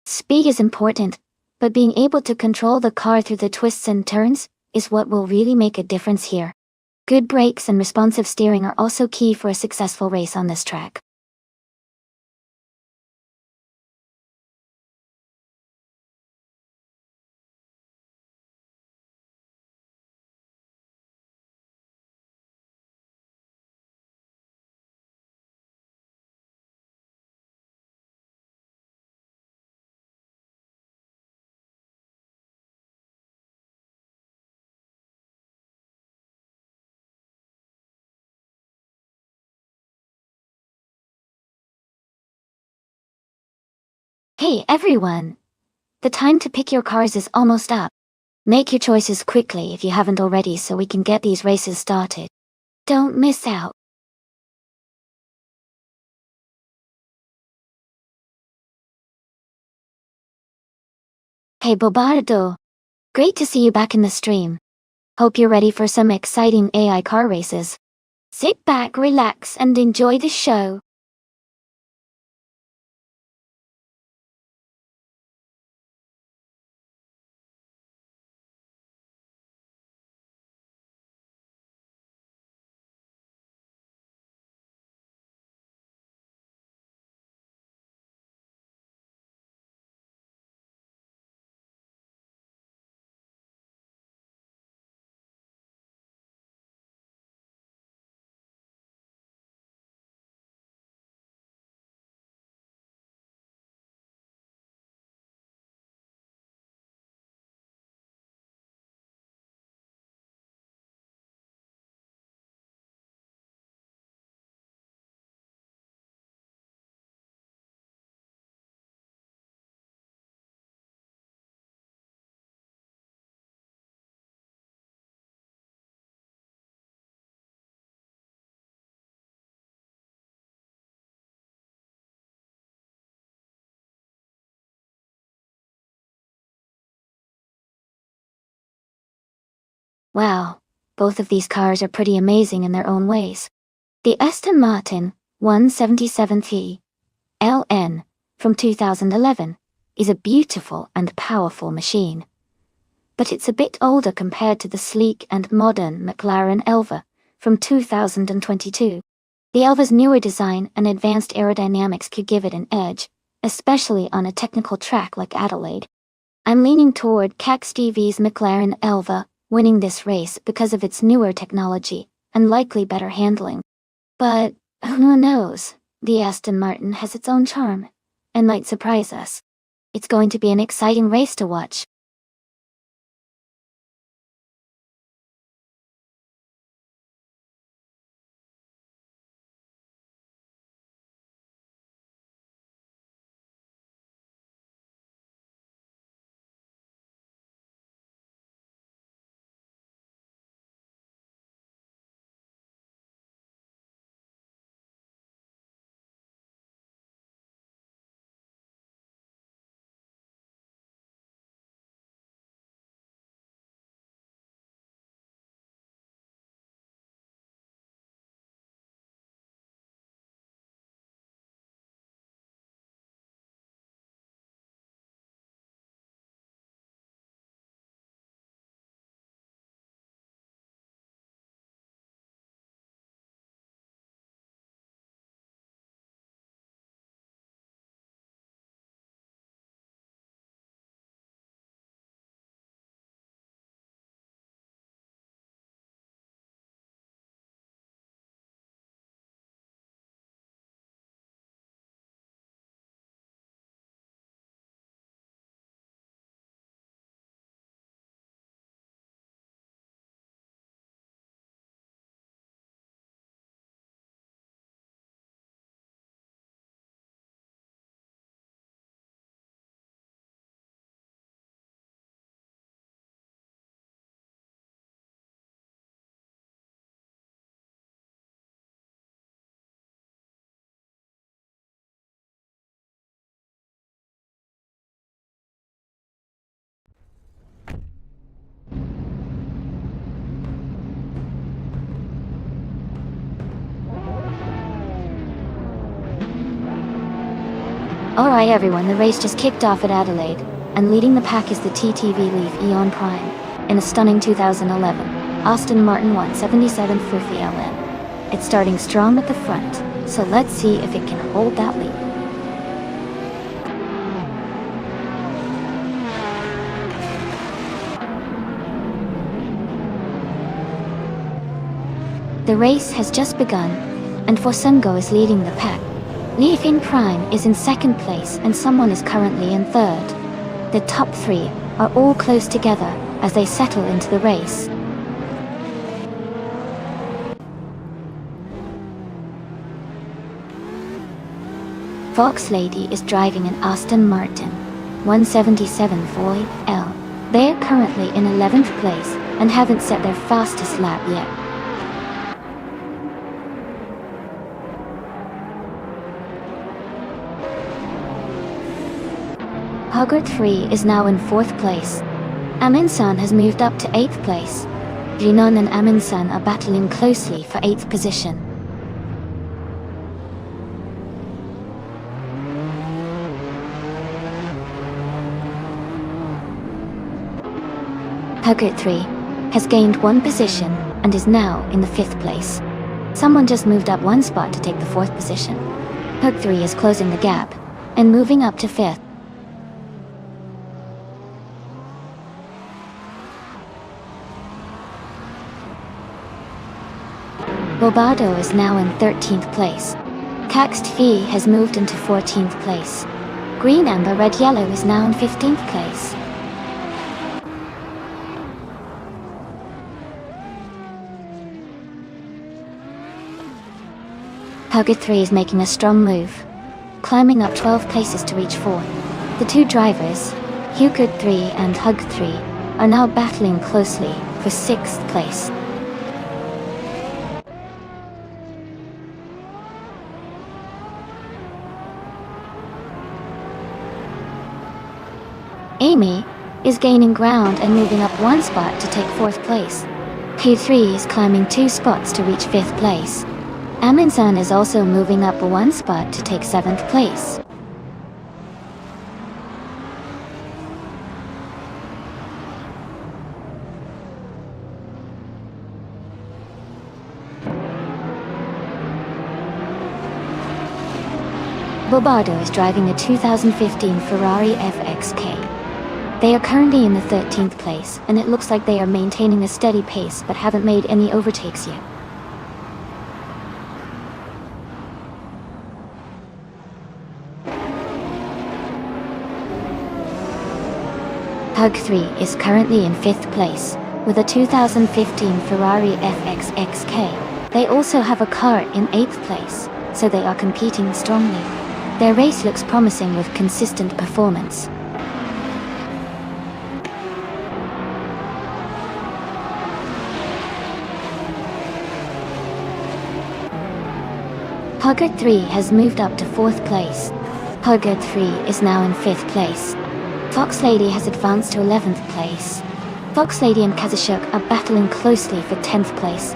Speed is important, but being able to control the car through the twists and turns is what will really make a difference here. Good brakes and responsive steering are also key for a successful race on this track. Hey everyone! The time to pick your cars is almost up. Make your choices quickly if you haven't already so we can get these races started. Don't miss out. Hey Bobardo! Great to see you back in the stream. Hope you're ready for some exciting AI car races. Sit back, relax, and enjoy the show. Wow, both of these cars are pretty amazing in their own ways. The Aston Martin 177T LN from 2011 is a beautiful and powerful machine. But it's a bit older compared to the sleek and modern McLaren Elva from 2022. The Elva's newer design and advanced aerodynamics could give it an edge, especially on a technical track like Adelaide. I'm leaning toward CAX TV's McLaren Elva winning this race because of its newer technology and likely better handling. But who knows? The Aston Martin has its own charm and might surprise us. It's going to be an exciting race to watch. Alright everyone, the race just kicked off at Adelaide, and leading the pack is the TTV Leaf Eon Prime. In a stunning 2011, Aston Martin 177 Fufi LN. It's starting strong at the front, so let's see if it can hold that lead. The race has just begun, and Forsengo is leading the pack. Leaf in Prime is in second place and someone is currently in third. The top three are all close together as they settle into the race. Fox Lady is driving an Aston Martin 177 Foy L. They are currently in 11th place and haven't set their fastest lap yet. Hogart 3 is now in 4th place. Aminsan has moved up to 8th place. Jinon and Aminsan are battling closely for 8th position. Hogart 3 has gained 1 position and is now in the 5th place. Someone just moved up 1 spot to take the 4th position. Hog 3 is closing the gap and moving up to 5th. Bobardo is now in 13th place. Caxed Fee has moved into 14th place. Green Amber Red Yellow is now in 15th place. Hugger 3 is making a strong move, climbing up 12 places to reach 4th. The two drivers, Hugard 3 and Hug 3, are now battling closely for 6th place. Amy is gaining ground and moving up 1 spot to take 4th place. Q3 is climbing 2 spots to reach 5th place. Aminsan is also moving up 1 spot to take 7th place. Bobardo is driving a 2015 Ferrari FXK. They are currently in the 13th place, and it looks like they are maintaining a steady pace but haven't made any overtakes yet. Hug 3 is currently in 5th place, with a 2015 Ferrari FXXK. They also have a car in 8th place, so they are competing strongly. Their race looks promising with consistent performance. Hugard 3 has moved up to 4th place. Hugard 3 is now in 5th place. Fox Lady has advanced to 11th place. Fox Lady and Kazashuk are battling closely for 10th place.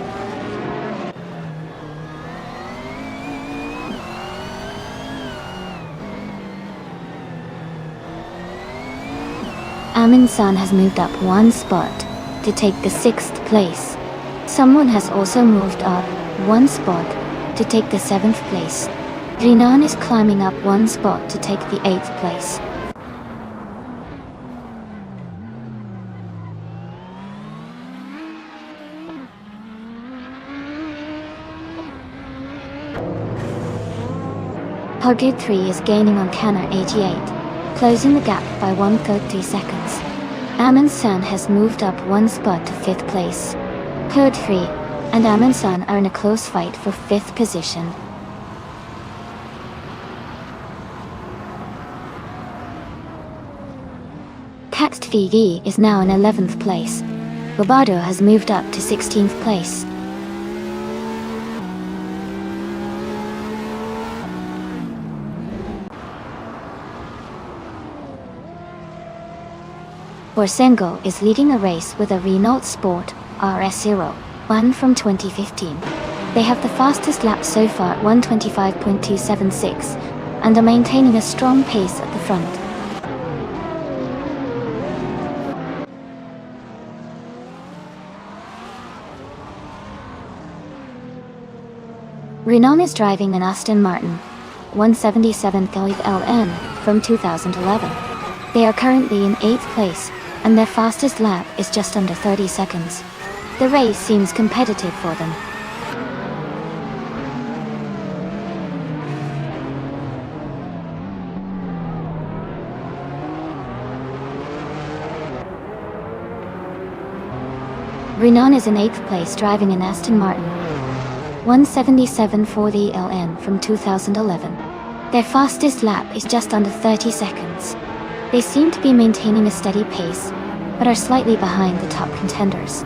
Aminsan has moved up 1 spot to take the 6th place. Someone has also moved up 1 spot to take the 7th place. Jinan is climbing up 1 spot to take the 8th place. Hugard 3 is gaining on Canner 88, closing the gap by 1.3 seconds. Aminsan has moved up 1 spot to 5th place. Hugard 3 and Aminsan are in a close fight for 5th position. Caxed Figi is now in 11th place. Bobardo has moved up to 16th place. Borsengo is leading a race with a Renault Sport RS0, one from 2015. They have the fastest lap so far at 1:25.276, and are maintaining a strong pace at the front. Renault is driving an Aston Martin 177 LN from 2011. They are currently in 8th place, and their fastest lap is just under 30 seconds. The race seems competitive for them. Renault is in 8th place driving an Aston Martin 177 LN from 2011. Their fastest lap is just under 30 seconds. They seem to be maintaining a steady pace, but are slightly behind the top contenders.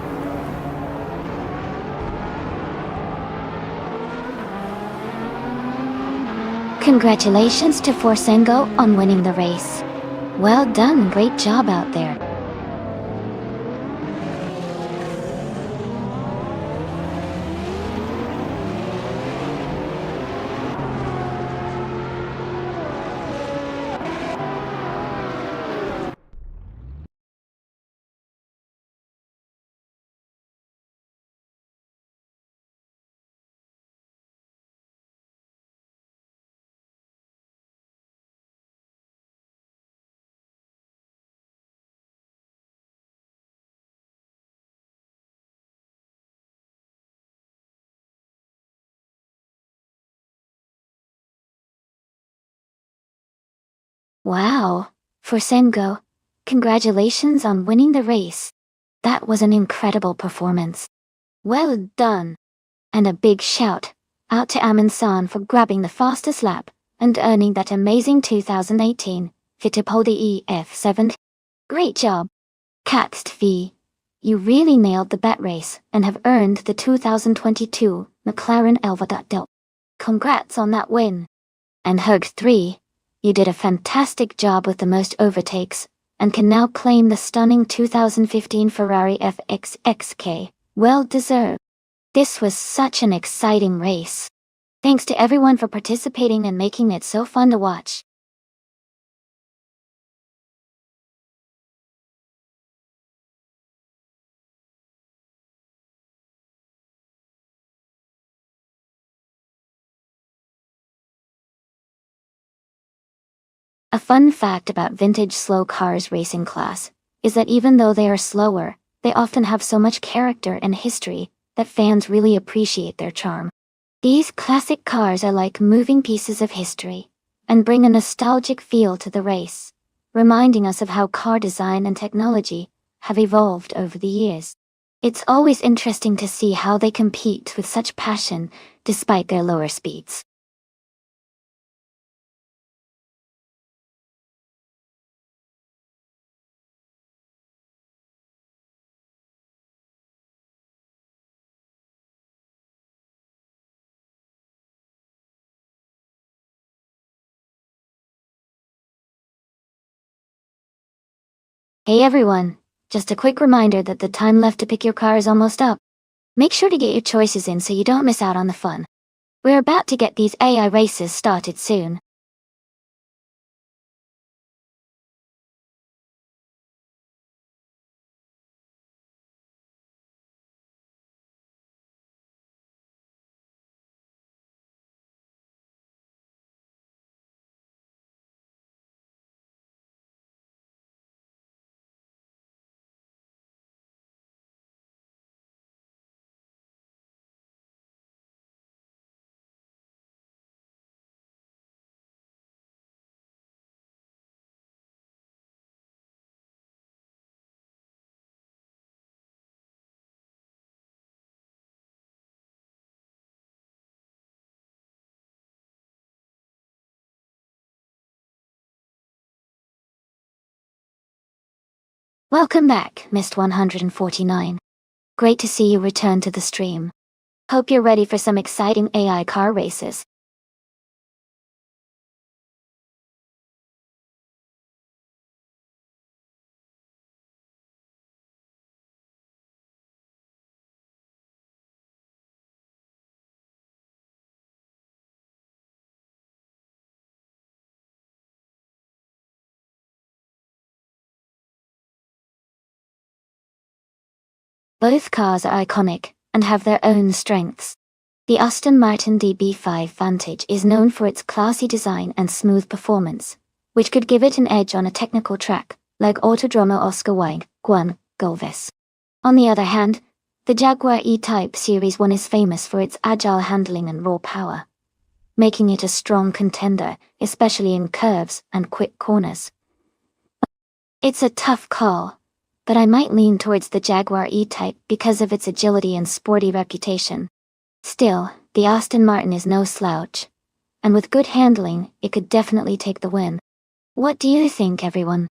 Congratulations to Forsengo on winning the race. Well done, great job out there. Wow, Forsengo, congratulations on winning the race. That was an incredible performance. Well done. And a big shout out to Amundsen for grabbing the fastest lap and earning that amazing 2018 Fittipaldi EF7. Great job. Caxt V. You really nailed the bet race and have earned the 2022 McLaren Elva.del. Congrats on that win. And Hug 3. You did a fantastic job with the most overtakes, and can now claim the stunning 2015 Ferrari FXXK. Well deserved. This was such an exciting race. Thanks to everyone for participating and making it so fun to watch. A fun fact about vintage slow cars racing class is that even though they are slower, they often have so much character and history that fans really appreciate their charm. These classic cars are like moving pieces of history and bring a nostalgic feel to the race, reminding us of how car design and technology have evolved over the years. It's always interesting to see how they compete with such passion despite their lower speeds. Hey everyone, just a quick reminder that the time left to pick your car is almost up. Make sure to get your choices in so you don't miss out on the fun. We're about to get these AI races started soon. Welcome back, Mist 149. Great to see you return to the stream. Hope you're ready for some exciting AI car races. Both cars are iconic and have their own strengths. The Aston Martin DB5 Vantage is known for its classy design and smooth performance, which could give it an edge on a technical track, like Autodromo Oscar Wilde, Juan Galvez. On the other hand, the Jaguar E-Type Series 1 is famous for its agile handling and raw power, making it a strong contender, especially in curves and quick corners. It's a tough call, but I might lean towards the Jaguar E-Type because of its agility and sporty reputation. Still, the Aston Martin is no slouch, and with good handling, it could definitely take the win. What do you think, everyone?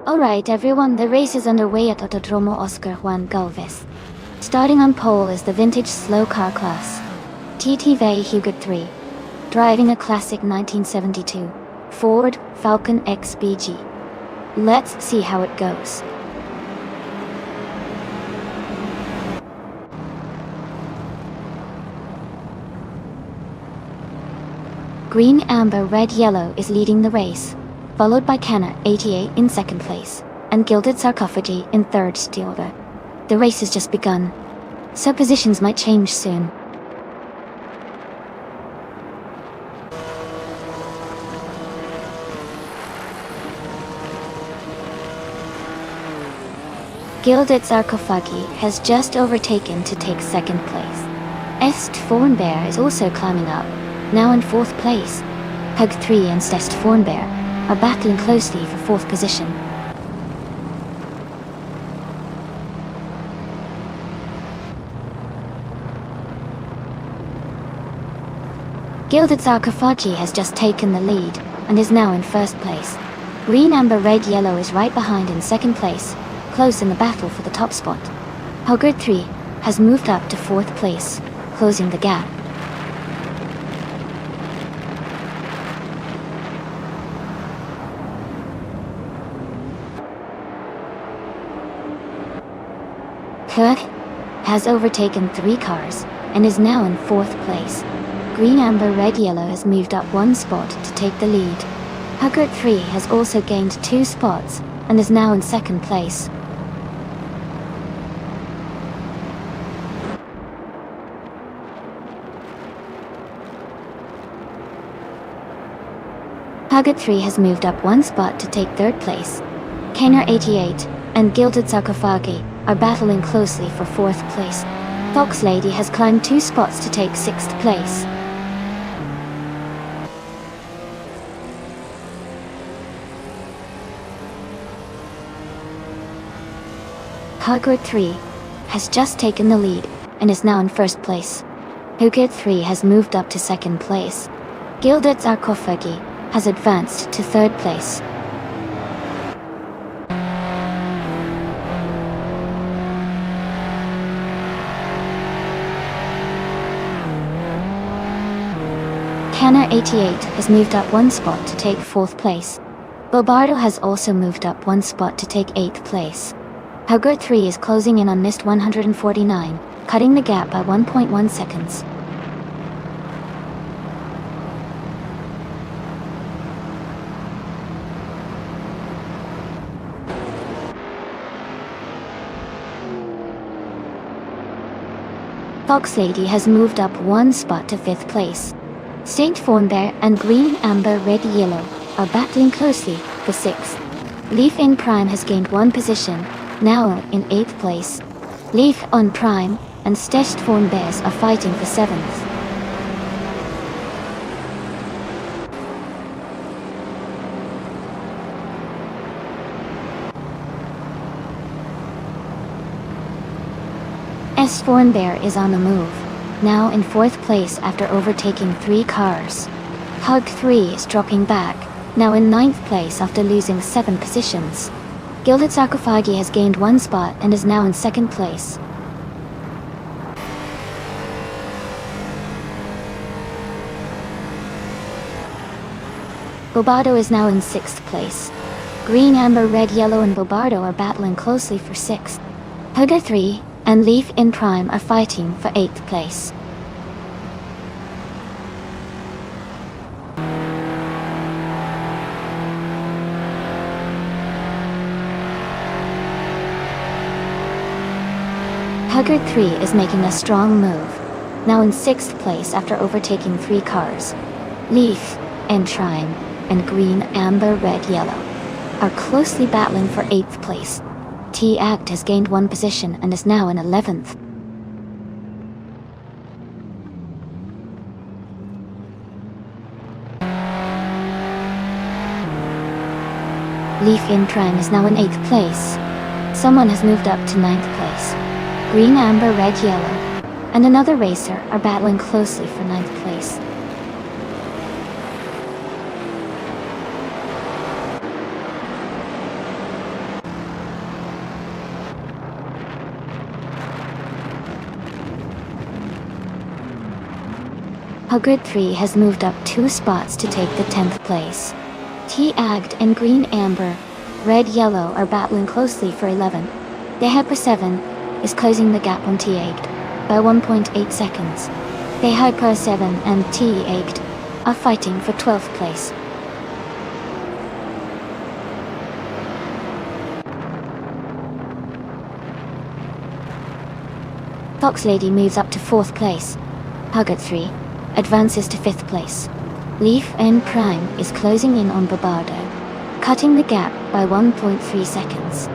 Alright everyone, the race is underway at Autodromo Oscar Juan Galvez. Starting on pole is the vintage slow car class, TTV Hugo 3, driving a classic 1972 Ford Falcon XBG. Let's see how it goes. Green, amber, red, yellow is leading the race, followed by Canna 88 in second place, and Gilded Sarcophagi in third steelder. The race has just begun, so positions might change soon. Gilded Sarcophagi has just overtaken to take second place. Est Fornbear is also climbing up, now in fourth place. Hug 3 and Stest Fornbear are battling closely for fourth position. Gilded Sarcophagi has just taken the lead and is now in first place. Green, amber, red, yellow is right behind in second place, close in the battle for the top spot. Huggard 3 has moved up to fourth place, closing the gap. Kirk has overtaken 3 cars and is now in fourth place. Green, amber, red, yellow has moved up 1 spot to take the lead. Huggard 3 has also gained 2 spots and is now in second place. Huggard 3 has moved up 1 spot to take third place. Kenner 88 and Gilded Sarcophagi are battling closely for fourth place. Fox Lady has climbed 2 spots to take sixth place. Huggard 3 has just taken the lead and is now in first place. Hugid 3 has moved up to second place. Gilded Sarcophagi has advanced to third place. Canner 88 has moved up one spot to take fourth place. Bobardo has also moved up one spot to take 8th place. Hugid 3 is closing in on NIST 149, cutting the gap by 1.1 seconds. Fox Lady has moved up one spot to 5th place. Saint Fawnbear and Green Amber Red Yellow are battling closely for 6th. Leaf in Prime has gained one position, now in 8th place. Leaf on Prime and Stashed Fawnbears are fighting for 7th. S. Fawnbear is on the move, now in 4th place after overtaking 3 cars. Hug 3 is dropping back, now in 9th place after losing 7 positions. Gilded Sarcophagi has gained one spot and is now in 2nd place. Bobardo is now in 6th place. Green, Amber, Red, Yellow and Bobardo are battling closely for 6th. Hugid 3 and Leaf in Prime are fighting for 8th place. Hugid 3 is making a strong move, now in 6th place after overtaking 3 cars. Leaf in Prime and Green, Amber, Red, Yellow are closely battling for 8th place. T-Act has gained one position and is now in 11th. Leaf in Prime is now in 8th place. Someone has moved up to 9th place. Green, Amber, Red, Yellow and another racer are battling closely for 9th place. Hugid 3 has moved up 2 spots to take the 10th place. T-Agged and Green, Amber, Red, Yellow are battling closely for 11. The Hyper 7 is closing the gap on T-Agged by 1.8 seconds. The Hyper 7 and T-Agged are fighting for 12th place. Fox Lady moves up to 4th place. Hugid 3 advances to 5th place. Leaf in Prime is closing in on Bobardo, cutting the gap by 1.3 seconds.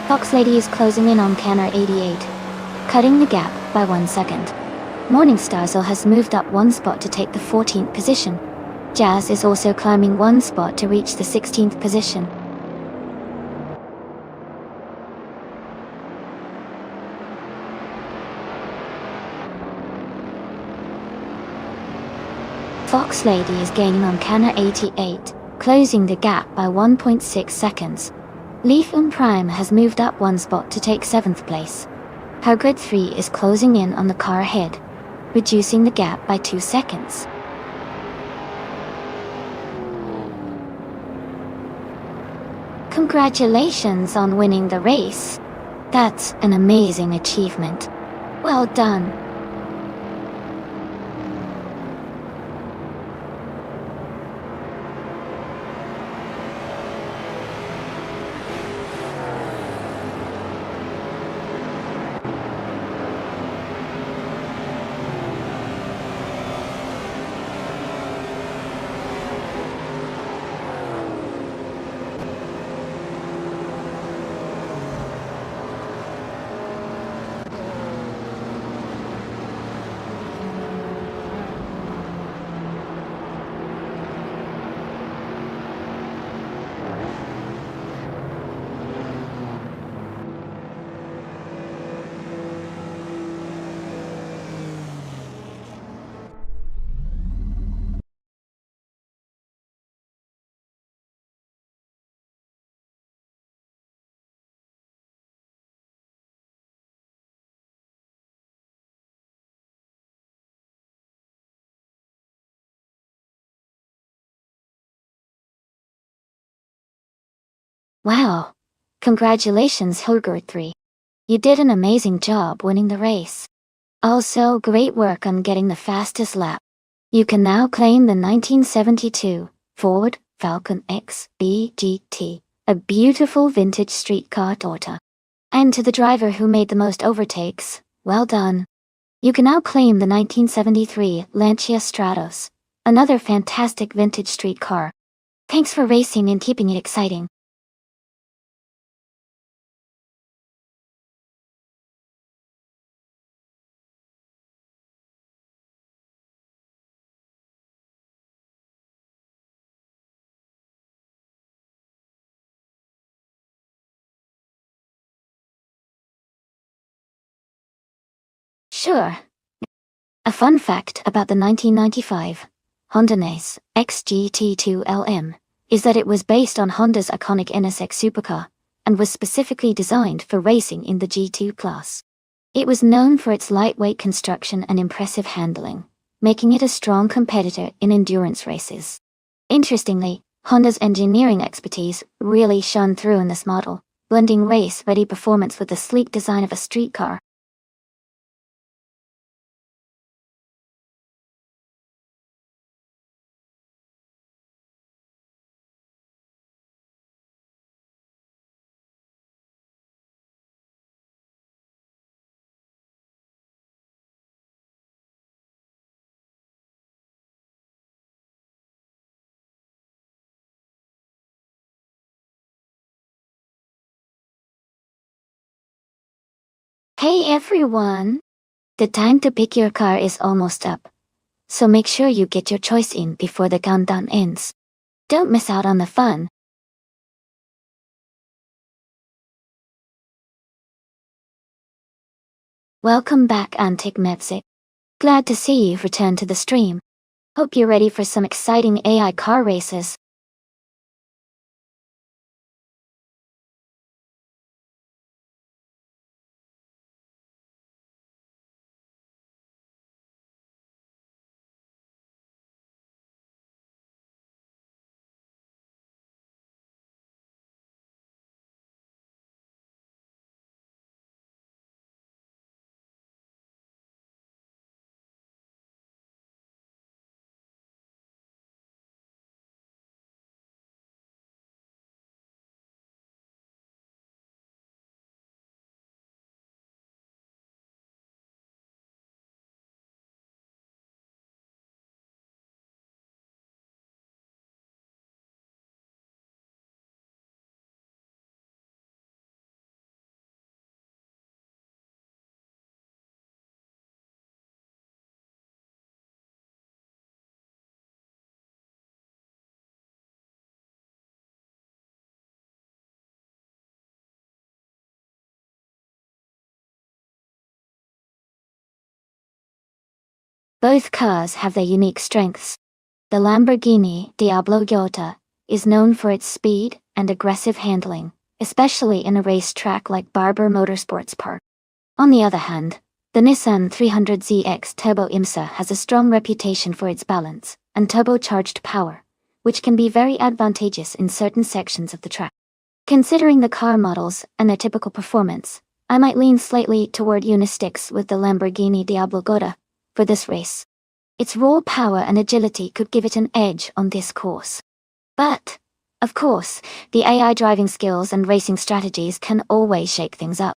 Fox Lady is closing in on Canner 88, cutting the gap by 1 second. Morning Starzel has moved up one spot to take the 14th position. Jazz is also climbing one spot to reach the 16th position. Fox Lady is gaining on Canner 88, closing the gap by 1.6 seconds. Leaf in Prime has moved up one spot to take 7th place. Hugid 3 is closing in on the car ahead, reducing the gap by 2 seconds. Congratulations on winning the race. That's an amazing achievement. Well done. Wow. Congratulations, Holger 3. You did an amazing job winning the race. Also, great work on getting the fastest lap. You can now claim the 1972 Ford Falcon XB GT, a beautiful vintage street car daughter. And to the driver who made the most overtakes, well done. You can now claim the 1973 Lancia Stratos, another fantastic vintage street car. Thanks for racing and keeping it exciting. Sure. A fun fact about the 1995 Honda Nace XGT2LM is that it was based on Honda's iconic NSX supercar and was specifically designed for racing in the G2 class. It was known for its lightweight construction and impressive handling, making it a strong competitor in endurance races. Interestingly, Honda's engineering expertise really shone through in this model, blending race-ready performance with the sleek design of a street car. Hey everyone! The time to pick your car is almost up, so make sure you get your choice in before the countdown ends. Don't miss out on the fun. Welcome back, Antic Mevzik. Glad to see you've returned to the stream. Hope you're ready for some exciting AI car races. Both cars have their unique strengths. The Lamborghini Diablo Gota is known for its speed and aggressive handling, especially in a racetrack like Barber Motorsports Park. On the other hand, the Nissan 300ZX Turbo IMSA has a strong reputation for its balance and turbocharged power, which can be very advantageous in certain sections of the track. Considering the car models and their typical performance, I might lean slightly toward Unistix with the Lamborghini Diablo Gota for this race. Its raw power and agility could give it an edge on this course. But, of course, the AI driving skills and racing strategies can always shake things up.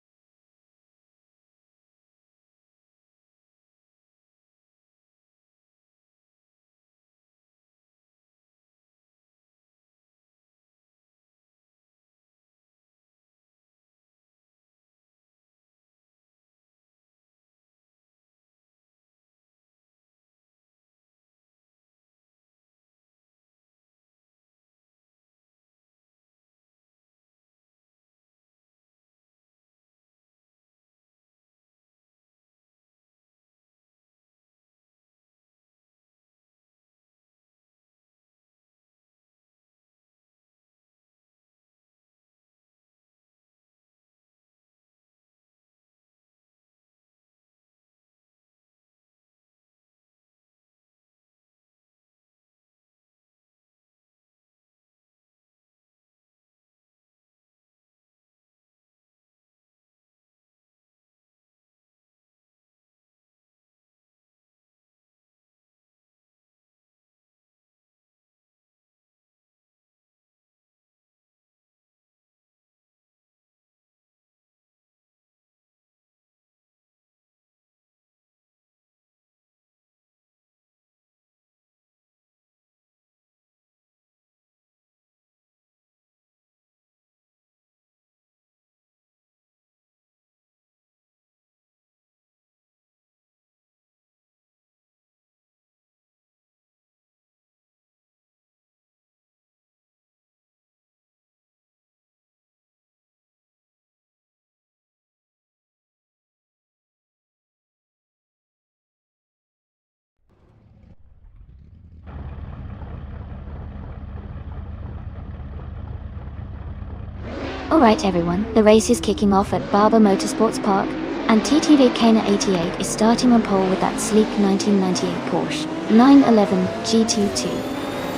Alright everyone, the race is kicking off at Barber Motorsports Park, and TTV Kena 88 is starting on pole with that sleek 1998 Porsche 911 GT2.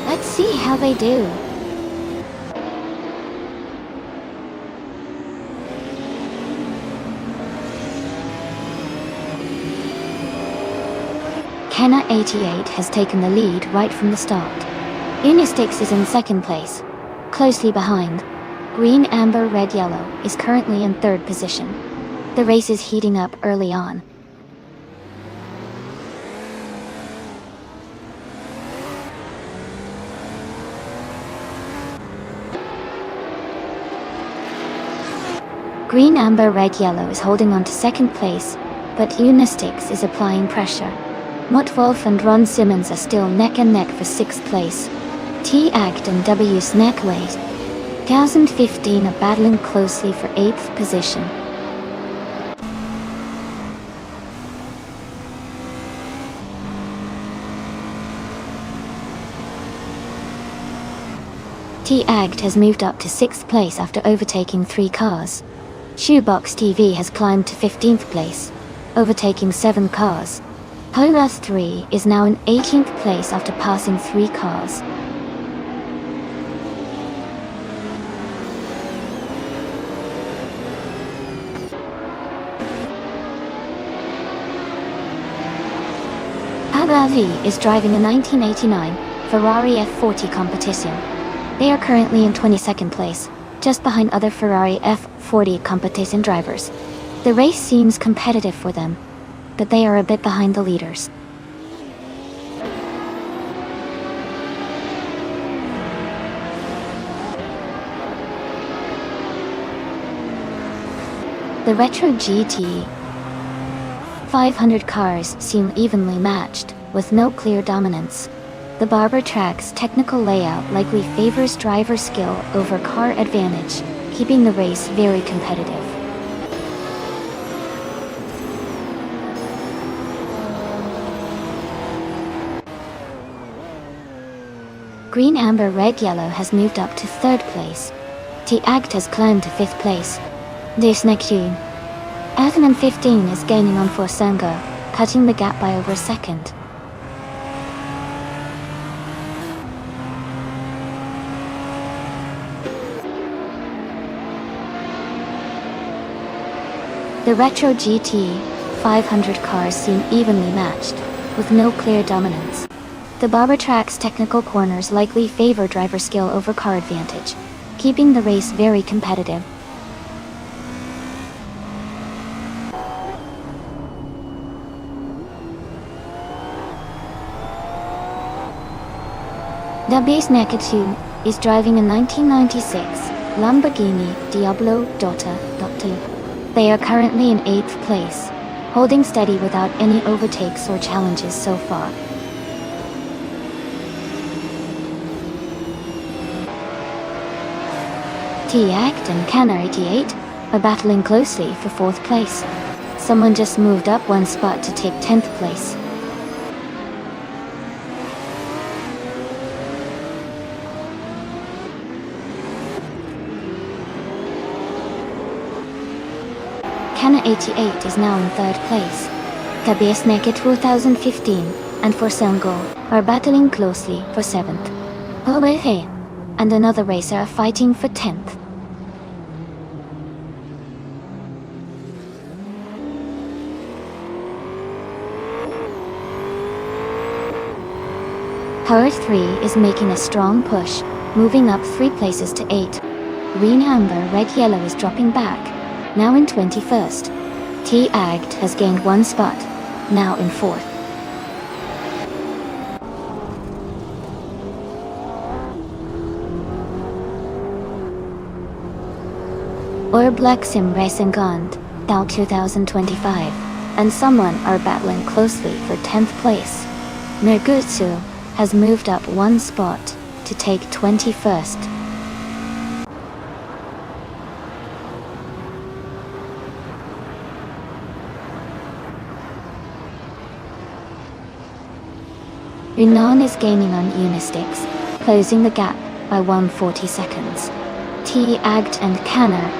Let's see how they do. Kena 88 has taken the lead right from the start. Unistix is in second place. Closely behind, Green, Amber, Red, Yellow is currently in third position. The race is heating up early on. Green, Amber, Red, Yellow is holding on to second place, but Unistix is applying pressure. Mutt Wolf and Ron Simmons are still neck and neck for sixth place. T-Act and W. Snackways 2015 are battling closely for 8th position. T-Act has moved up to 6th place after overtaking 3 cars. Shoebox TV has climbed to 15th place, overtaking 7 cars. Polar 3 is now in 18th place after passing 3 cars. Pablali is driving a 1989 Ferrari F40 competition. They are currently in 22nd place, just behind other Ferrari F40 competition drivers. The race seems competitive for them, but they are a bit behind the leaders. The Retro GT 500 cars seem evenly matched, with no clear dominance. The Barber track's technical layout likely favors driver skill over car advantage, keeping the race very competitive. Green, Amber, Red, Yellow has moved up to 3rd place. T-Act has climbed to 5th place. This next tune, 2015 is gaining on Forsengo, cutting the gap by over a second. The Retro GT 500 cars seem evenly matched, with no clear dominance. The Barber track's technical corners likely favor driver skill over car advantage, keeping the race very competitive. The base Nakatu is driving a 1996 Lamborghini Diablo Dota. They are currently in 8th place, holding steady without any overtakes or challenges so far. T-Act and Kena 88 are battling closely for 4th place. Someone just moved up 1 spot to take 10th place. Kena 88 is now in 3rd place. KBS Naked 2015 and Forsengo are battling closely for 7th. Owehe and another racer are fighting for 10th. Power 3 is making a strong push, moving up 3 places to 8. Green, Amber, Red, Yellow is dropping back, now in 21st. T-Act has gained 1 spot, now in 4th. Black Sim Racing Gond, Dow 2025, and someone are battling closely for 10th place. Nergutsu has moved up 1 spot to take 21st. Yunnan is gaining on Unistix, closing the gap by 140 seconds. T. Agt and Canner,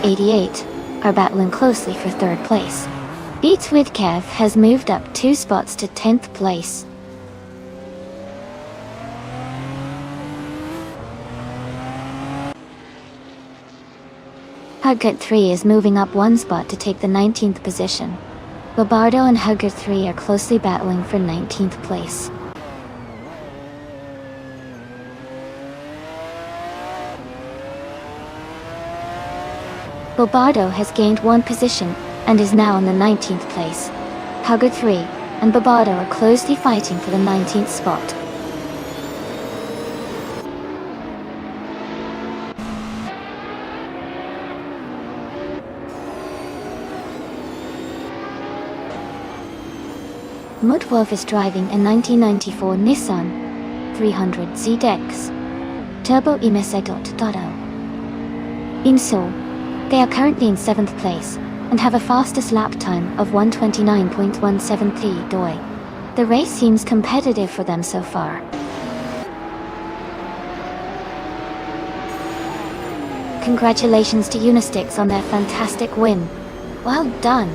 88, are battling closely for third place. Beats Widkev has moved up 2 spots to 10th place. Hugget 3 is moving up 1 spot to take the 19th position. Bobardo and Hugget 3 are closely battling for 19th place. Bobardo has gained 1 position and is now in the 19th place. Hugget 3 and Bobardo are closely fighting for the 19th spot. Mutwolf is driving a 1994 Nissan 300Z Dex Turbo Imesedot.0. In Seoul, they are currently in 7th place and have a fastest lap time of 129.173 doi. The race seems competitive for them so far. Congratulations to Unistix on their fantastic win. Well done!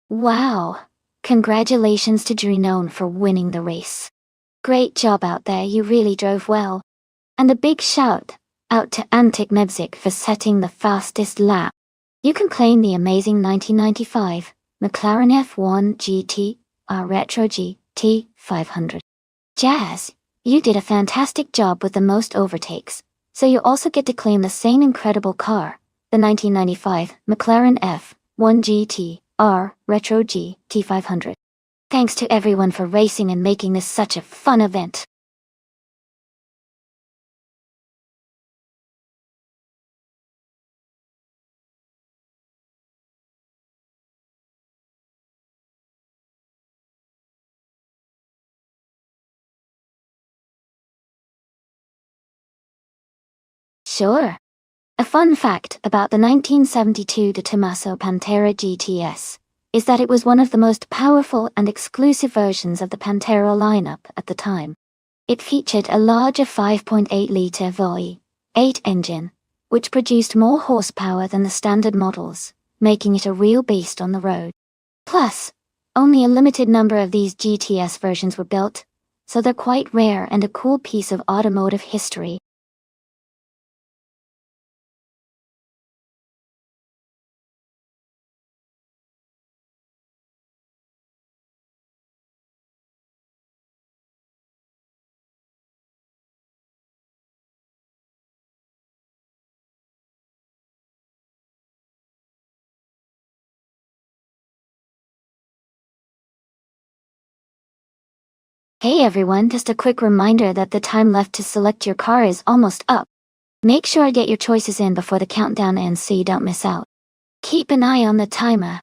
Wow! Congratulations to Drenone for winning the race. Great job out there, you really drove well. And a big shout out to Antic Mebzik for setting the fastest lap. You can claim the amazing 1995 McLaren F1 GT Retro GT 500. Jazz, you did a fantastic job with the most overtakes, so you also get to claim the same incredible car, the 1995 McLaren F1 GT Retro GT 500. Thanks to everyone for racing and making this such a fun event. Sure. A fun fact about the 1972 De Tomaso Pantera GTS is that it was one of the most powerful and exclusive versions of the Pantera lineup at the time. It featured a larger 5.8-liter V8 engine, which produced more horsepower than the standard models, making it a real beast on the road. Plus, only a limited number of these GTS versions were built, so they're quite rare and a cool piece of automotive history. Hey everyone, just a quick reminder that the time left to select your car is almost up. Make sure to get your choices in before the countdown ends so you don't miss out. Keep an eye on the timer.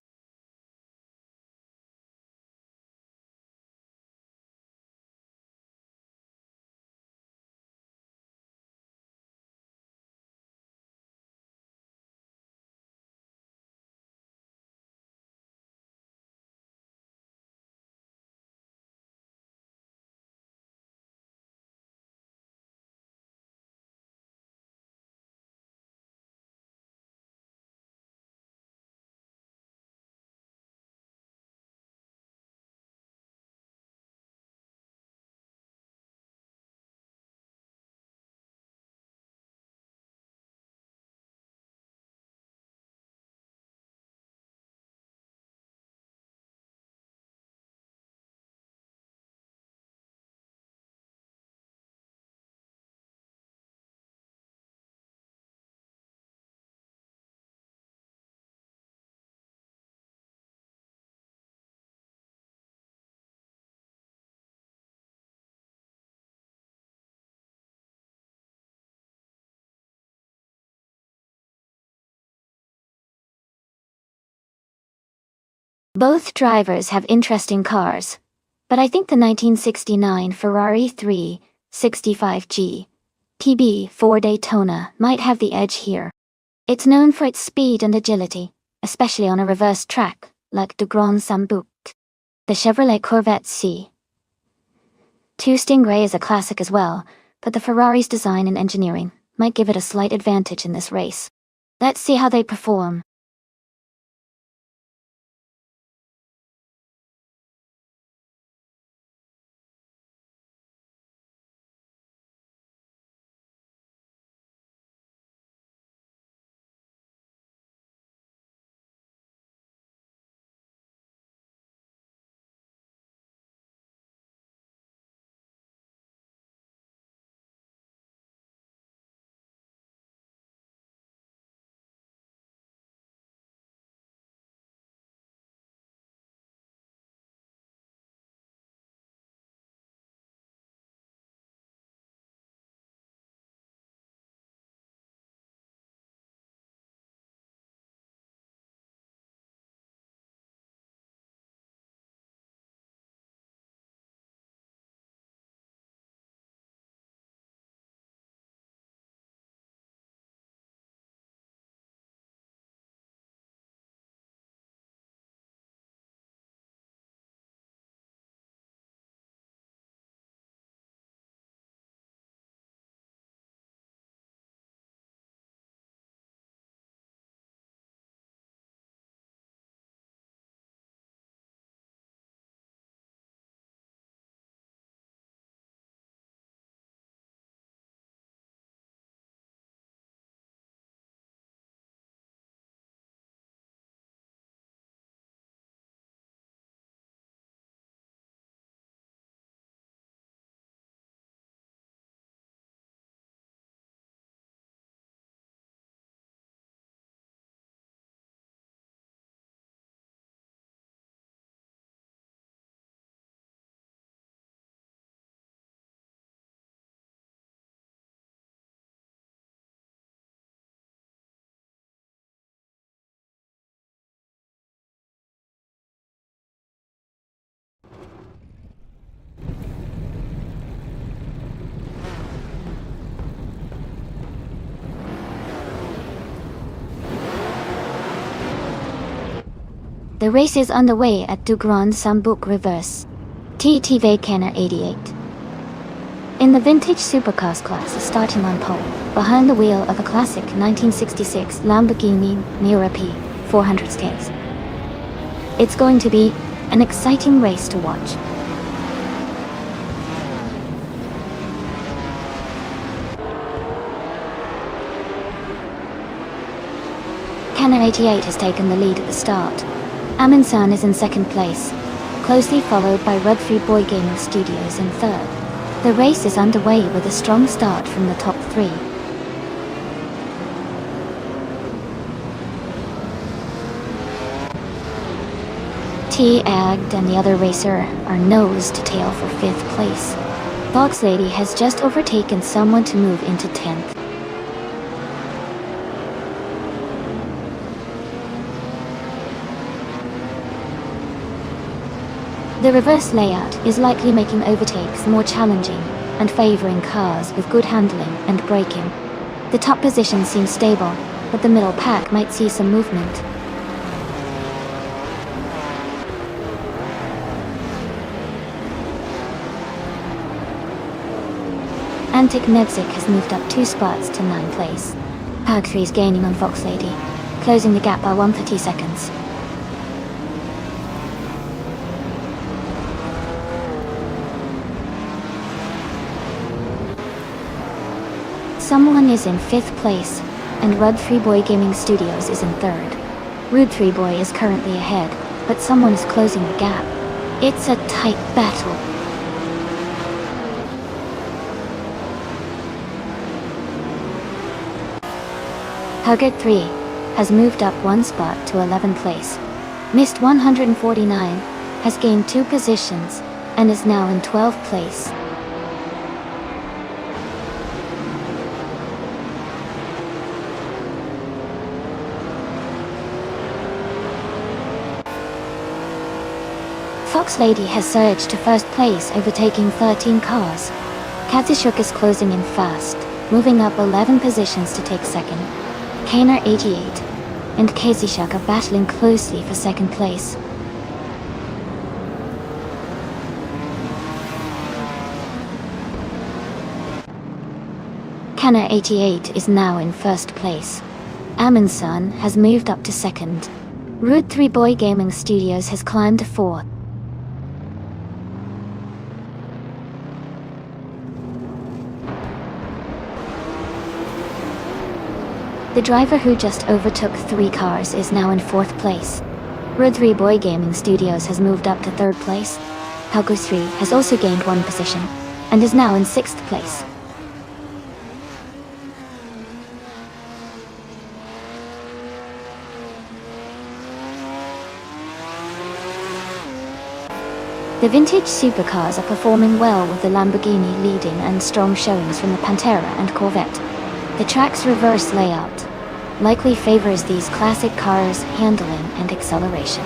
Both drivers have interesting cars, but I think the 1969 Ferrari 365G PB4 Daytona might have the edge here. It's known for its speed and agility, especially on a reverse track, like the Grand Sambuc. The Chevrolet Corvette C2 Stingray is a classic as well, but the Ferrari's design and engineering might give it a slight advantage in this race. Let's see how they perform. The race is underway at Du Grand Sambuc Reverse TTV Kenner 88. In the vintage supercars class is starting on pole, behind the wheel of a classic 1966 Lamborghini Miura P 400Ks. It's going to be an exciting race to watch. Kenner 88 has taken the lead at the start. Amin-san is in second place, closely followed by Rudfrey Boy Gaming Studios in third. The race is underway with a strong start from the top three. T-Agd and the other racer are nose to tail for 5th place. Fox Lady has just overtaken someone to move into 10th. The reverse layout is likely making overtakes more challenging and favoring cars with good handling and braking. The top position seems stable, but the middle pack might see some movement. Antic Nevzik has moved up 2 spots to 9th place. Park 3 is gaining on Fox Lady, closing the gap by 130 seconds. Someone is in 5th place, and Rudfrey Boy Gaming Studios is in 3rd. Rudfrey Boy is currently ahead, but someone is closing the gap. It's a tight battle. Huggard 3 has moved up 1 spot to 11th place. Mist 149 has gained 2 positions and is now in 12th place. Fox Lady has surged to first place, overtaking 13 cars. Katsushuk is closing in fast, moving up 11 positions to take second. Kaner 88 and Katsushuk are battling closely for second place. Kaner 88 is now in first place. Amundsen has moved up to second. Root 3 Boy Gaming Studios has climbed to fourth. The driver who just overtook 3 cars is now in 4th place. Road 3 Boy Gaming Studios has moved up to 3rd place. Helgo 3 has also gained 1 position, and is now in 6th place. The vintage supercars are performing well, with the Lamborghini leading and strong showings from the Pantera and Corvette. The track's reverse layout likely favors these classic cars' handling and acceleration.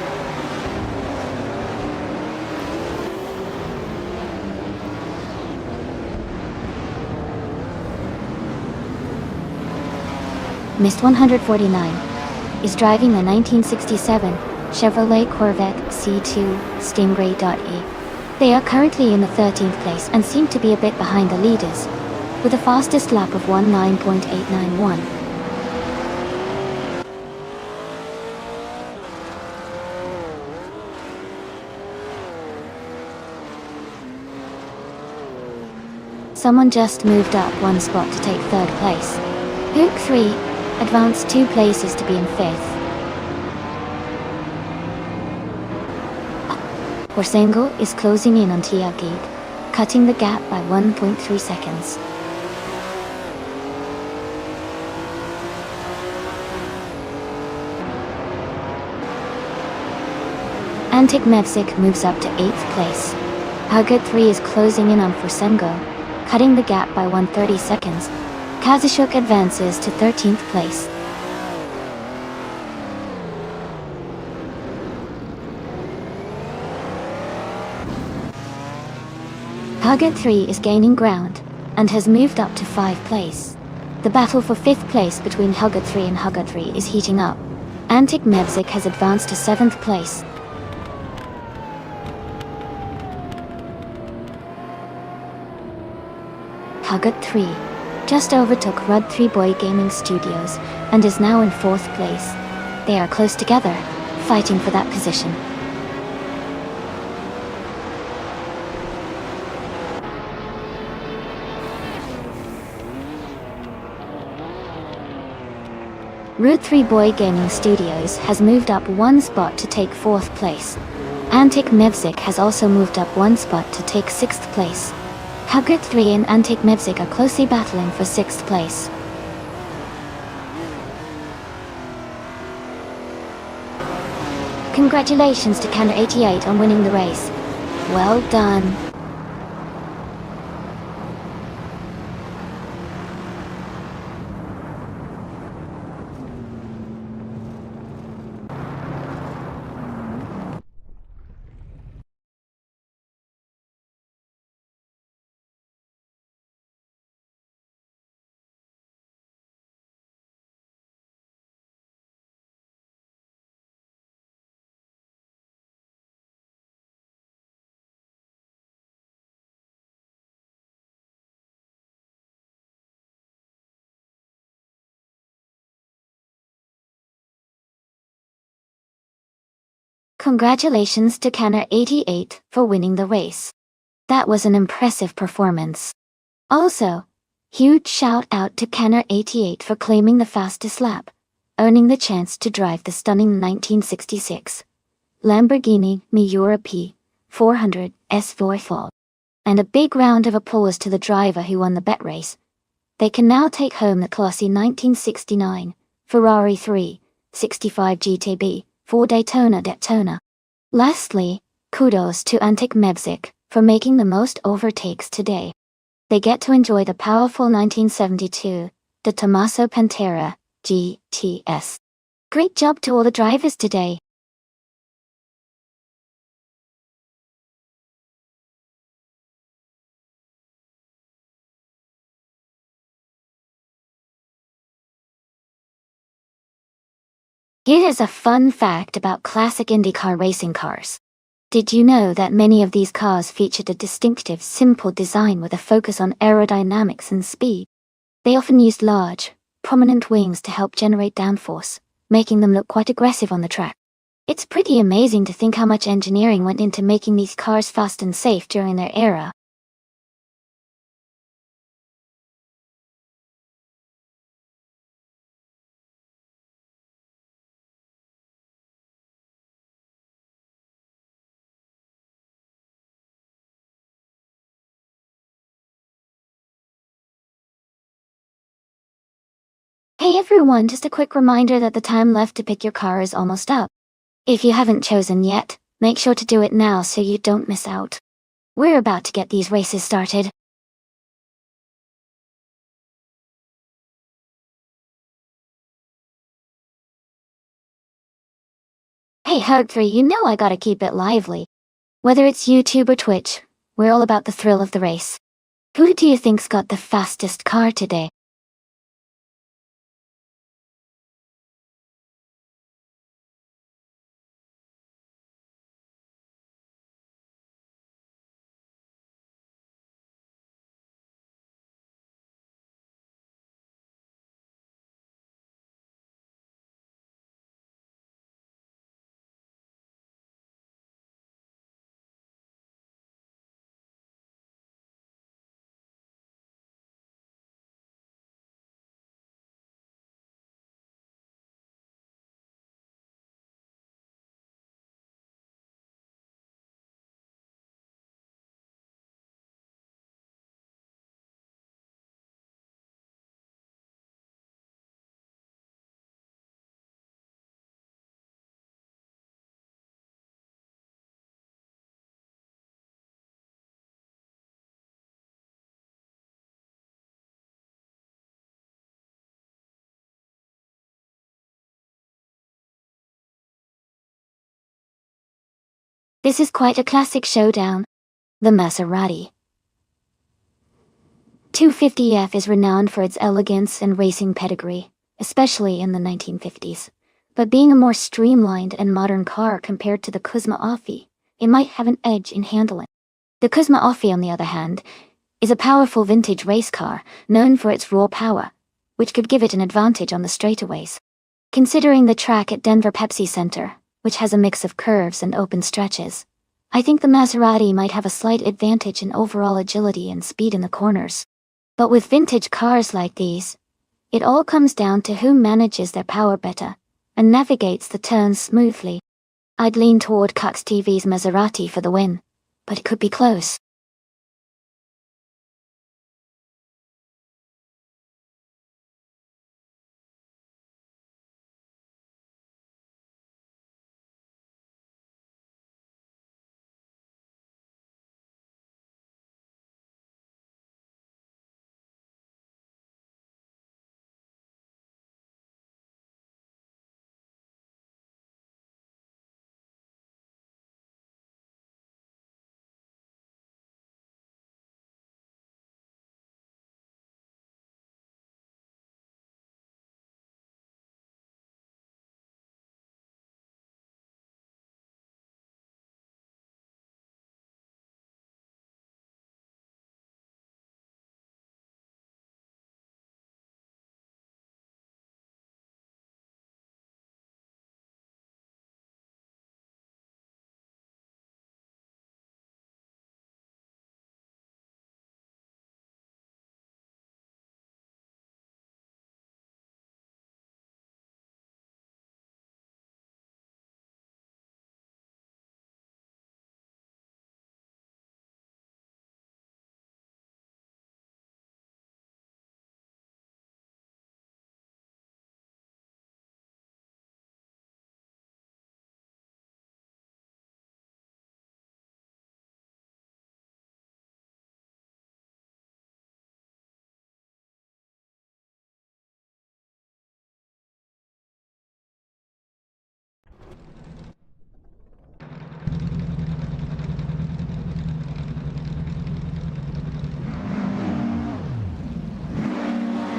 Mist 149 is driving a 1967 Chevrolet Corvette C2 Stingray.E. They are currently in the 13th place and seem to be a bit behind the leaders, with a fastest lap of 19.891. Someone just moved up 1 spot to take 3rd place. Hook 3 advanced 2 places to be in 5th. Orsengo is closing in on Tiagid, cutting the gap by 1.3 seconds. Antic Mevzik moves up to 8th place. Hugget 3 is closing in on Orsengo, cutting the gap by 130 seconds. Katsushuk advances to 13th place. Hugget 3 is gaining ground, and has moved up to 5th place. The battle for 5th place between Hugget 3 and Hugget 3 is heating up. Antic Mevzik has advanced to 7th place. Hugget 3 just overtook Rud 3 Boy Gaming Studios and is now in 4th place. They are close together, fighting for that position. Root 3 Boy Gaming Studios has moved up 1 spot to take 4th place. Antic Mevzik has also moved up 1 spot to take 6th place. Hugget 3 and Antic Mevzik are closely battling for 6th place. Congratulations to Kaner 88 on winning the race. Well done. Congratulations to Kaner 88 for winning the race. That was an impressive performance. Also, huge shout out to Kaner 88 for claiming the fastest lap, earning the chance to drive the stunning 1966 Lamborghini Miura P400 S4 and a big round of applause to the driver who won the bet race. They can now take home the classy 1969 Ferrari 365 GTB for Daytona. Lastly, kudos to Antic Mevzik for making the most overtakes today. They get to enjoy the powerful 1972 De Tomaso Pantera GTS. Great job to all the drivers today. Here is a fun fact about classic IndyCar racing cars. Did you know that many of these cars featured a distinctive, simple design with a focus on aerodynamics and speed? They often used large, prominent wings to help generate downforce, making them look quite aggressive on the track. It's pretty amazing to think how much engineering went into making these cars fast and safe during their era. Hey everyone, just a quick reminder that the time left to pick your car is almost up. If you haven't chosen yet, make sure to do it now so you don't miss out. We're about to get these races started. Hey Hug3, you know I gotta keep it lively. Whether it's YouTube or Twitch, we're all about the thrill of the race. Who do you think's got the fastest car today? This is quite a classic showdown. The Maserati 250F is renowned for its elegance and racing pedigree, especially in the 1950s. But being a more streamlined and modern car compared to the Cosma Offi, it might have an edge in handling. The Cosma Offi, on the other hand, is a powerful vintage race car known for its raw power, which could give it an advantage on the straightaways. Considering the track at Denver Pepsi Center, which has a mix of curves and open stretches, I think the Maserati might have a slight advantage in overall agility and speed in the corners. But with vintage cars like these, it all comes down to who manages their power better and navigates the turns smoothly. I'd lean toward Cox TV's Maserati for the win, but it could be close.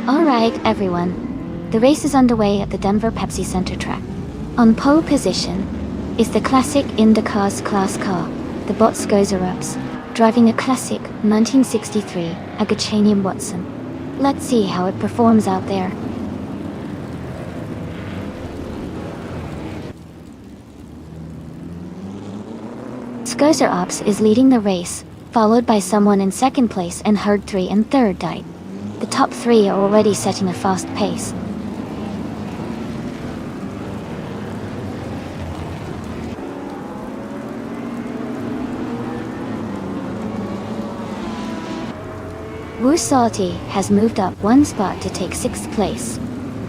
Alright, everyone. The race is underway at the Denver Pepsi Center track. On pole position is the classic IndyCar's class car, the Botskozarups, driving a classic 1963 Agachanian Watson. Let's see how it performs out there. Skozarups is leading the race, followed by someone in second place and herd 3 and third dive. The top 3 are already setting a fast pace. Wu Salty has moved up 1 spot to take 6th place.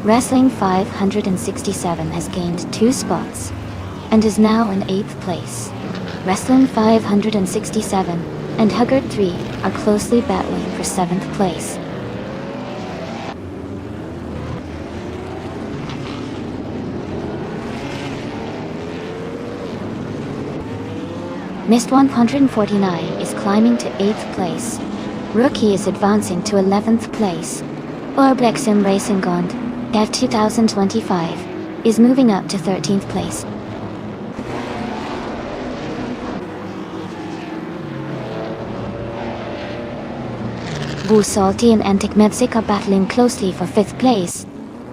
Wrestling 567 has gained 2 spots and is now in 8th place. Wrestling 567 and Huggard 3 are closely battling for 7th place. Mist 149 is climbing to 8th place. Rookie is advancing to 11th place. Orblexim Racing Gond, Dev 2025, is moving up to 13th place. Wu Salty and Antic Mevzik are battling closely for 5th place.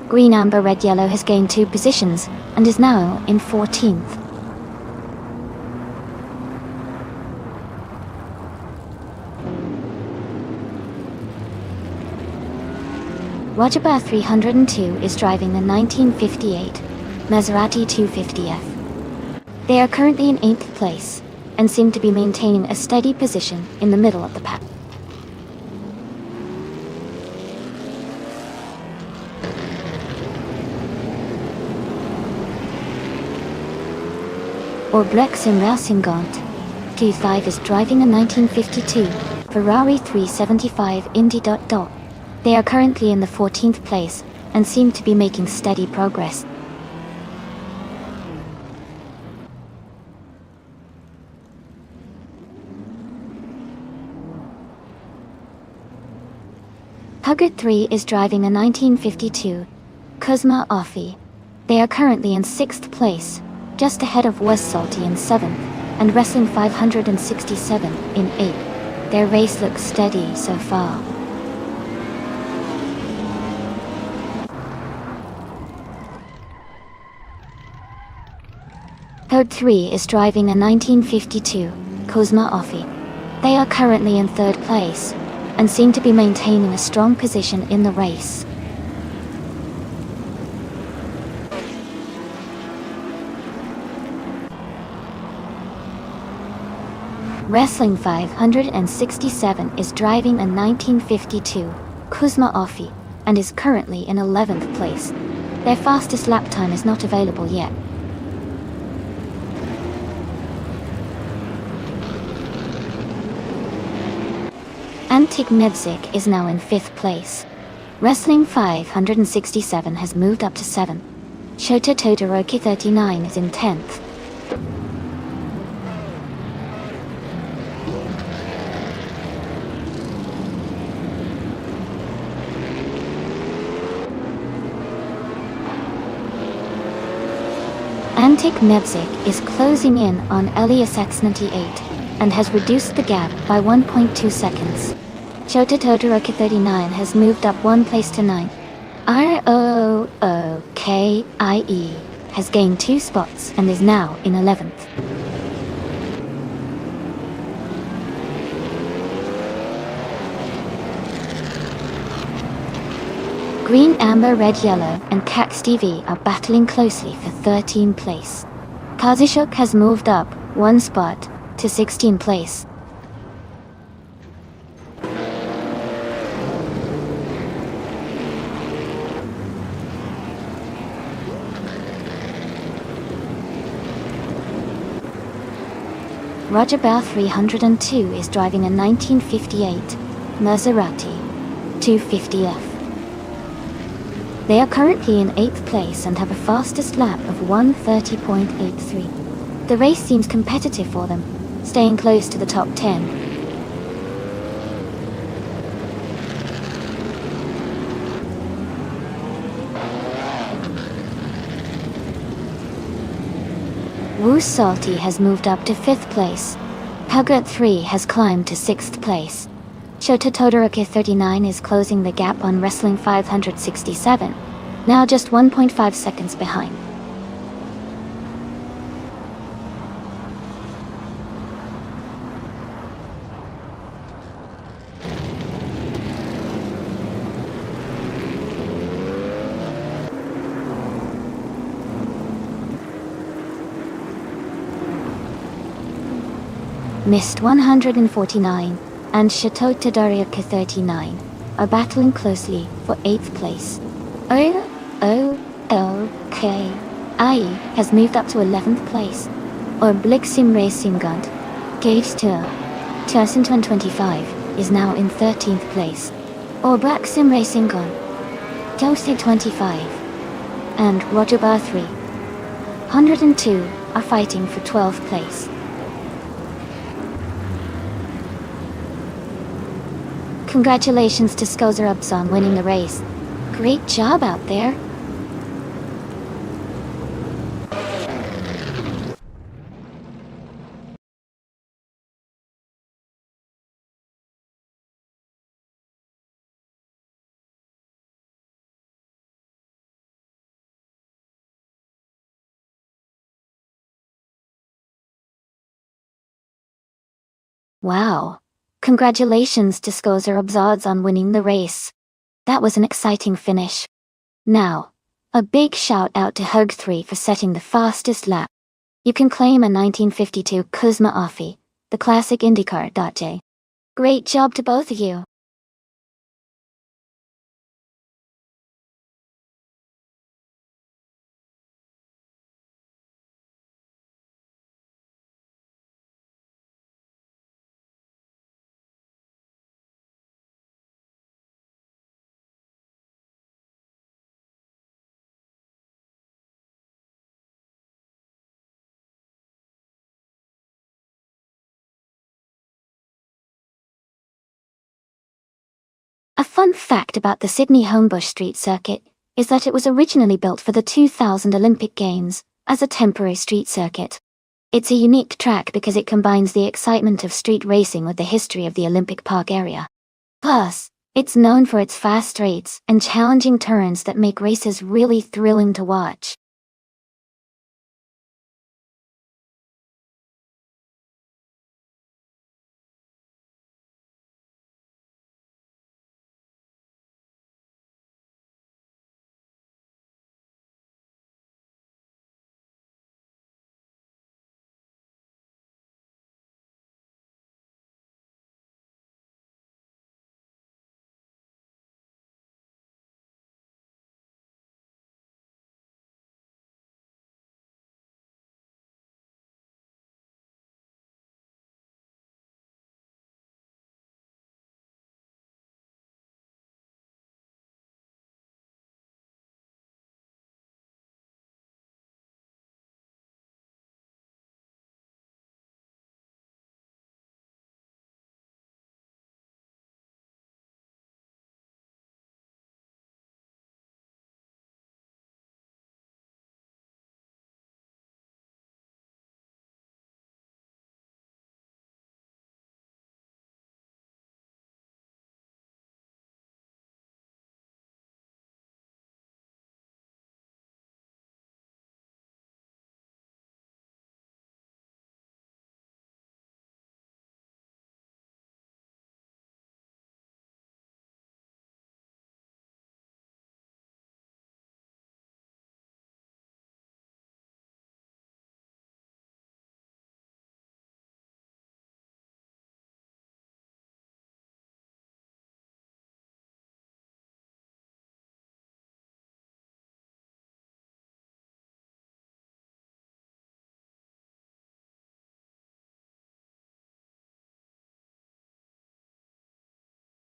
Green Amber Red Yellow has gained 2 positions and is now in 14th. Rogerbar 302 is driving the 1958 Maserati 250F. They are currently in 8th place and seem to be maintaining a steady position in the middle of the pack. Orblexim Racingant 25 is driving a 1952 Ferrari 375 Indy. They are currently in the 14th place and seem to be making steady progress. Huggard 3 is driving a 1952 Kuzma Offi. They are currently in 6th place, just ahead of Was Salty in 7th, and Wrestling 567 in 8th. Their race looks steady so far. Herd 3 is driving a 1952 Kuzma Offi. They are currently in 3rd place, and seem to be maintaining a strong position in the race. Wrestling 567 is driving a 1952 Kuzma Offi and is currently in 11th place. Their fastest lap time is not available yet. Antic Mevzik is now in 5th place. Wrestling 567 has moved up to 7th. Shota Todoroki 39 is in 10th. Antic Mevzik is closing in on Elias X98 and has reduced the gap by 1.2 seconds. Shota Todoroki 39 has moved up 1 place to 9. Rookie has gained 2 spots and is now in 11th. Green, Amber, Red, Yellow and Cax TV are battling closely for 13th place. Kazishuk has moved up 1 spot to 16th place. Roger Bell 302 is driving a 1958 Maserati 250F. They are currently in 8th place and have a fastest lap of 1:30.83. The race seems competitive for them, staying close to the top 10. Wu Salty has moved up to 5th place. Hugot 3 has climbed to 6th place. Shota Todoroki 39 is closing the gap on Wrestling 567, now just 1.5 seconds behind. Mist 149 and Chateau Todoroki 39 are battling closely for 8th place. OOLKI has moved up to 11th place. Blixim Racing Gund, Gage Tour, 2025 is now in 13th place. Braxim Racing Gund, Jose 25, and Roger Bar 3, 102 are fighting for 12th place. Congratulations to Skozerubs on winning the race. Great job out there. Wow. Congratulations to Skozerubs on winning the race. That was an exciting finish. Now, a big shout out to Hug3 for setting the fastest lap. You can claim a 1952 Kuzma Offie, the classic IndyCar.J. Great job to both of you. A fun fact about the Sydney Homebush Street Circuit is that it was originally built for the 2000 Olympic Games as a temporary street circuit. It's a unique track because it combines the excitement of street racing with the history of the Olympic Park area. Plus, it's known for its fast straights and challenging turns that make races really thrilling to watch.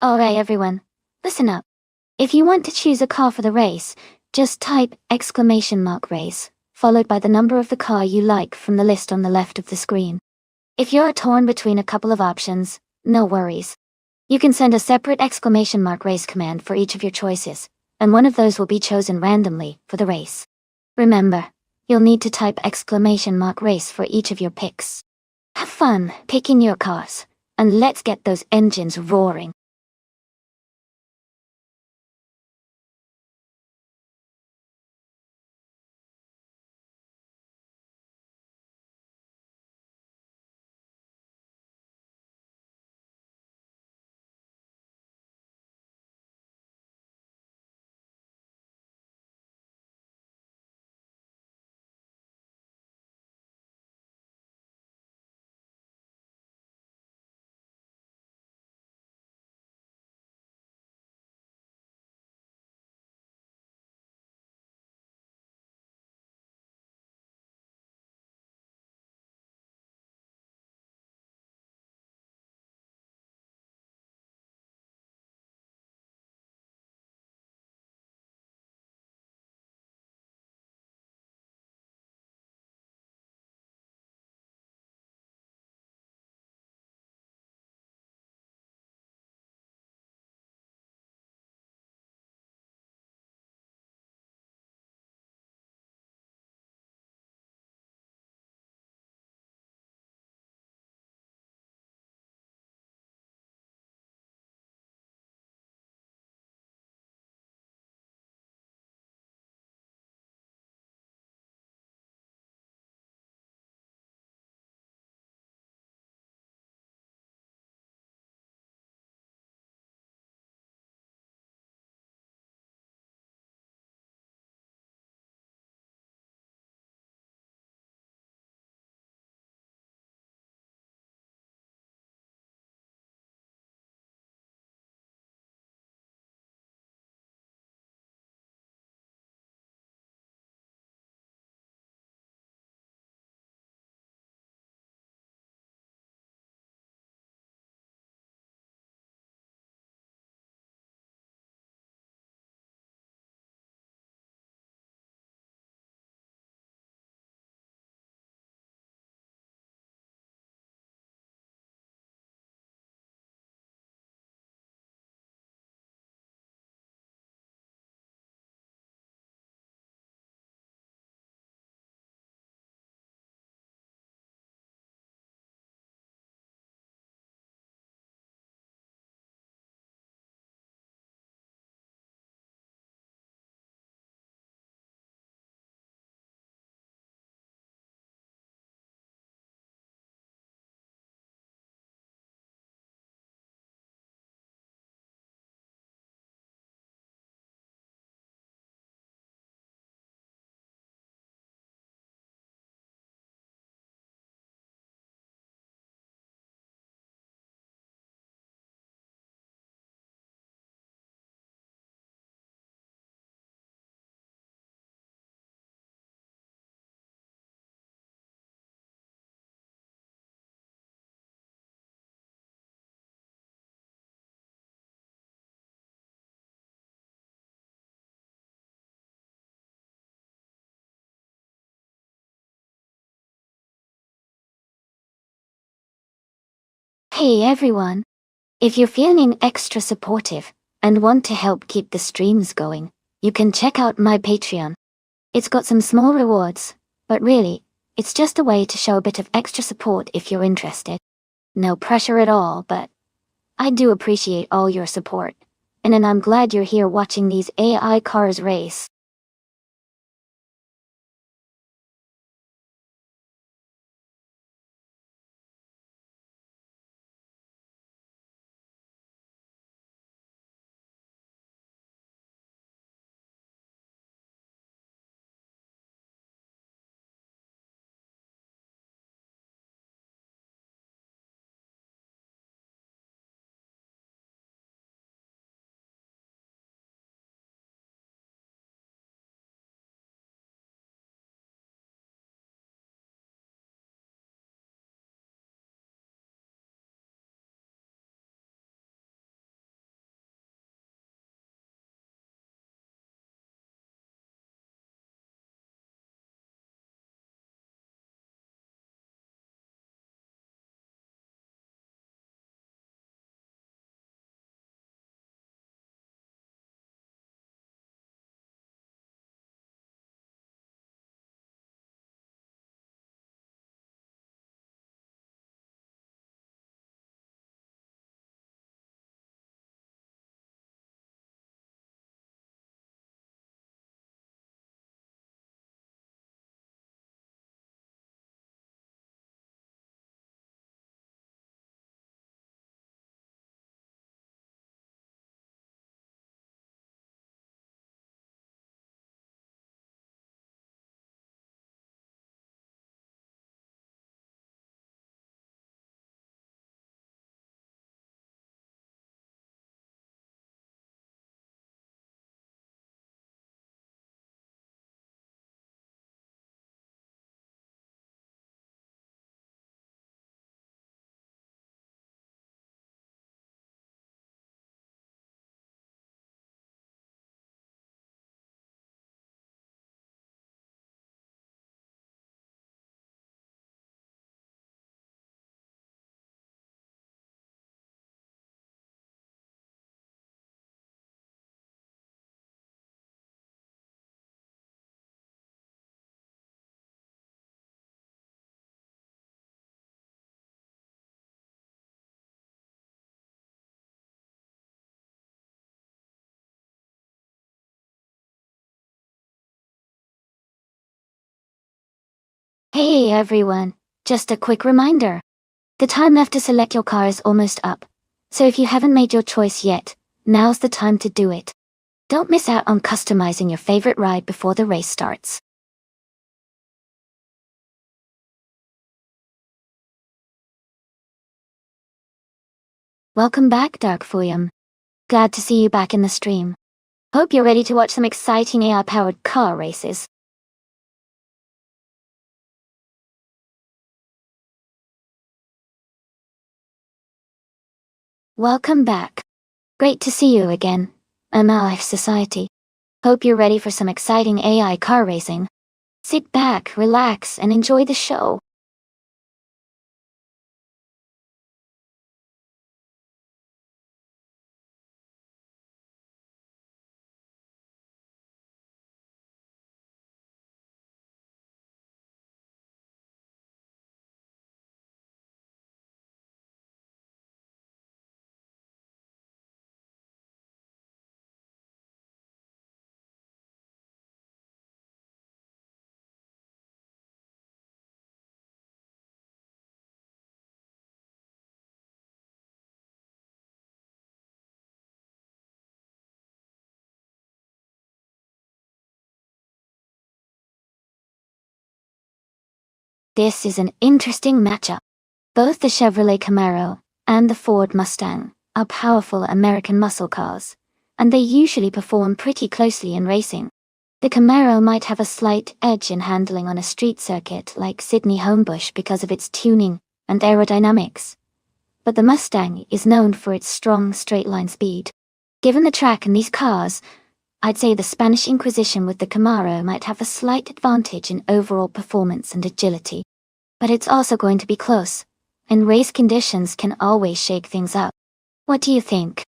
Alright everyone, listen up. If you want to choose a car for the race, just type !race, followed by the number of the car you like from the list on the left of the screen. If you're torn between a couple of options, no worries. You can send a separate !race command for each of your choices, and one of those will be chosen randomly for the race. Remember, You'll need to type !race for each of your picks. Have fun picking your cars, and let's get those engines roaring. Hey everyone! If you're feeling extra supportive and want to help keep the streams going, you can check out my Patreon. It's got some small rewards, but really, it's just a way to show a bit of extra support if you're interested. No pressure at all, but I do appreciate all your support. And I'm glad you're here watching these AI cars race. Hey everyone, just a quick reminder. The time left to select your car is almost up. So if you haven't made your choice yet, now's the time to do it. Don't miss out on customizing your favorite ride before the race starts. Welcome back, Dark Fuyum. Glad to see you back in the stream. Hope you're ready to watch some exciting AI-powered car races. Welcome back. Great to see you again, MLF Society. Hope you're ready for some exciting AI car racing. Sit back, relax, and enjoy the show. This is an interesting matchup. Both the Chevrolet Camaro and the Ford Mustang are powerful American muscle cars, and they usually perform pretty closely in racing. The Camaro might have a slight edge in handling on a street circuit like Sydney Homebush because of its tuning and aerodynamics. But the Mustang is known for its strong straight-line speed. Given the track in these cars, I'd say the Spanish Inquisition with the Camaro might have a slight advantage in overall performance and agility. But it's also going to be close, and race conditions can always shake things up. What do you think?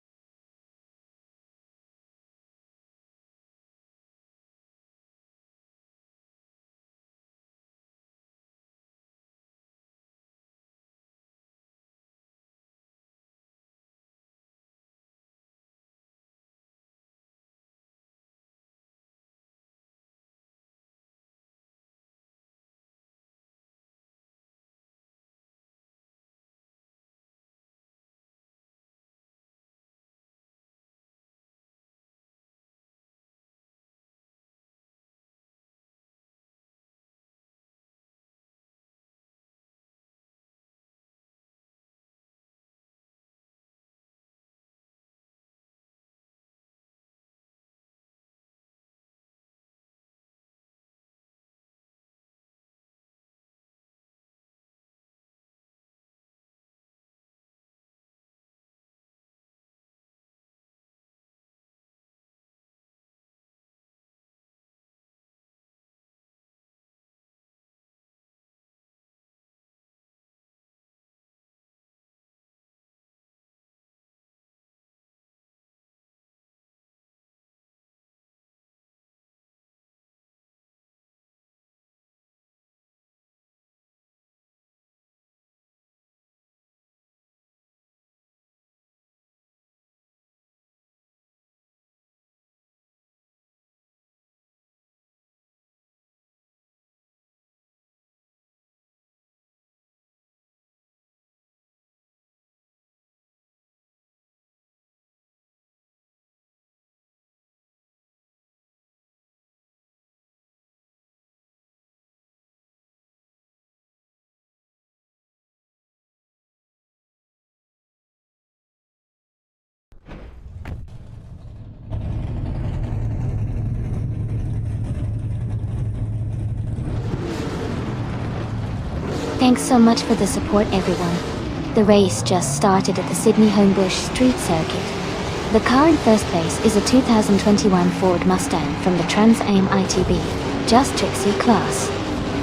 Thanks so much for the support, everyone. The race just started at the Sydney Homebush Street Circuit. The car in first place is a 2021 Ford Mustang from the Trans Am ITB, Just Trixie class.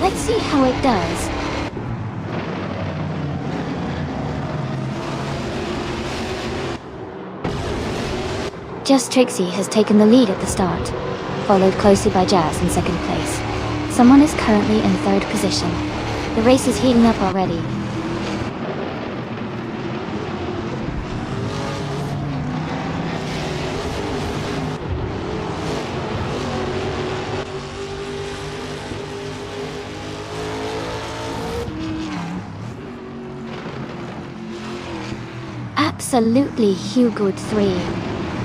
Let's see how it does. Just Trixie has taken the lead at the start, followed closely by Jazz in second place. Someone is currently in third position. The race is heating up already. Absolutely good 3.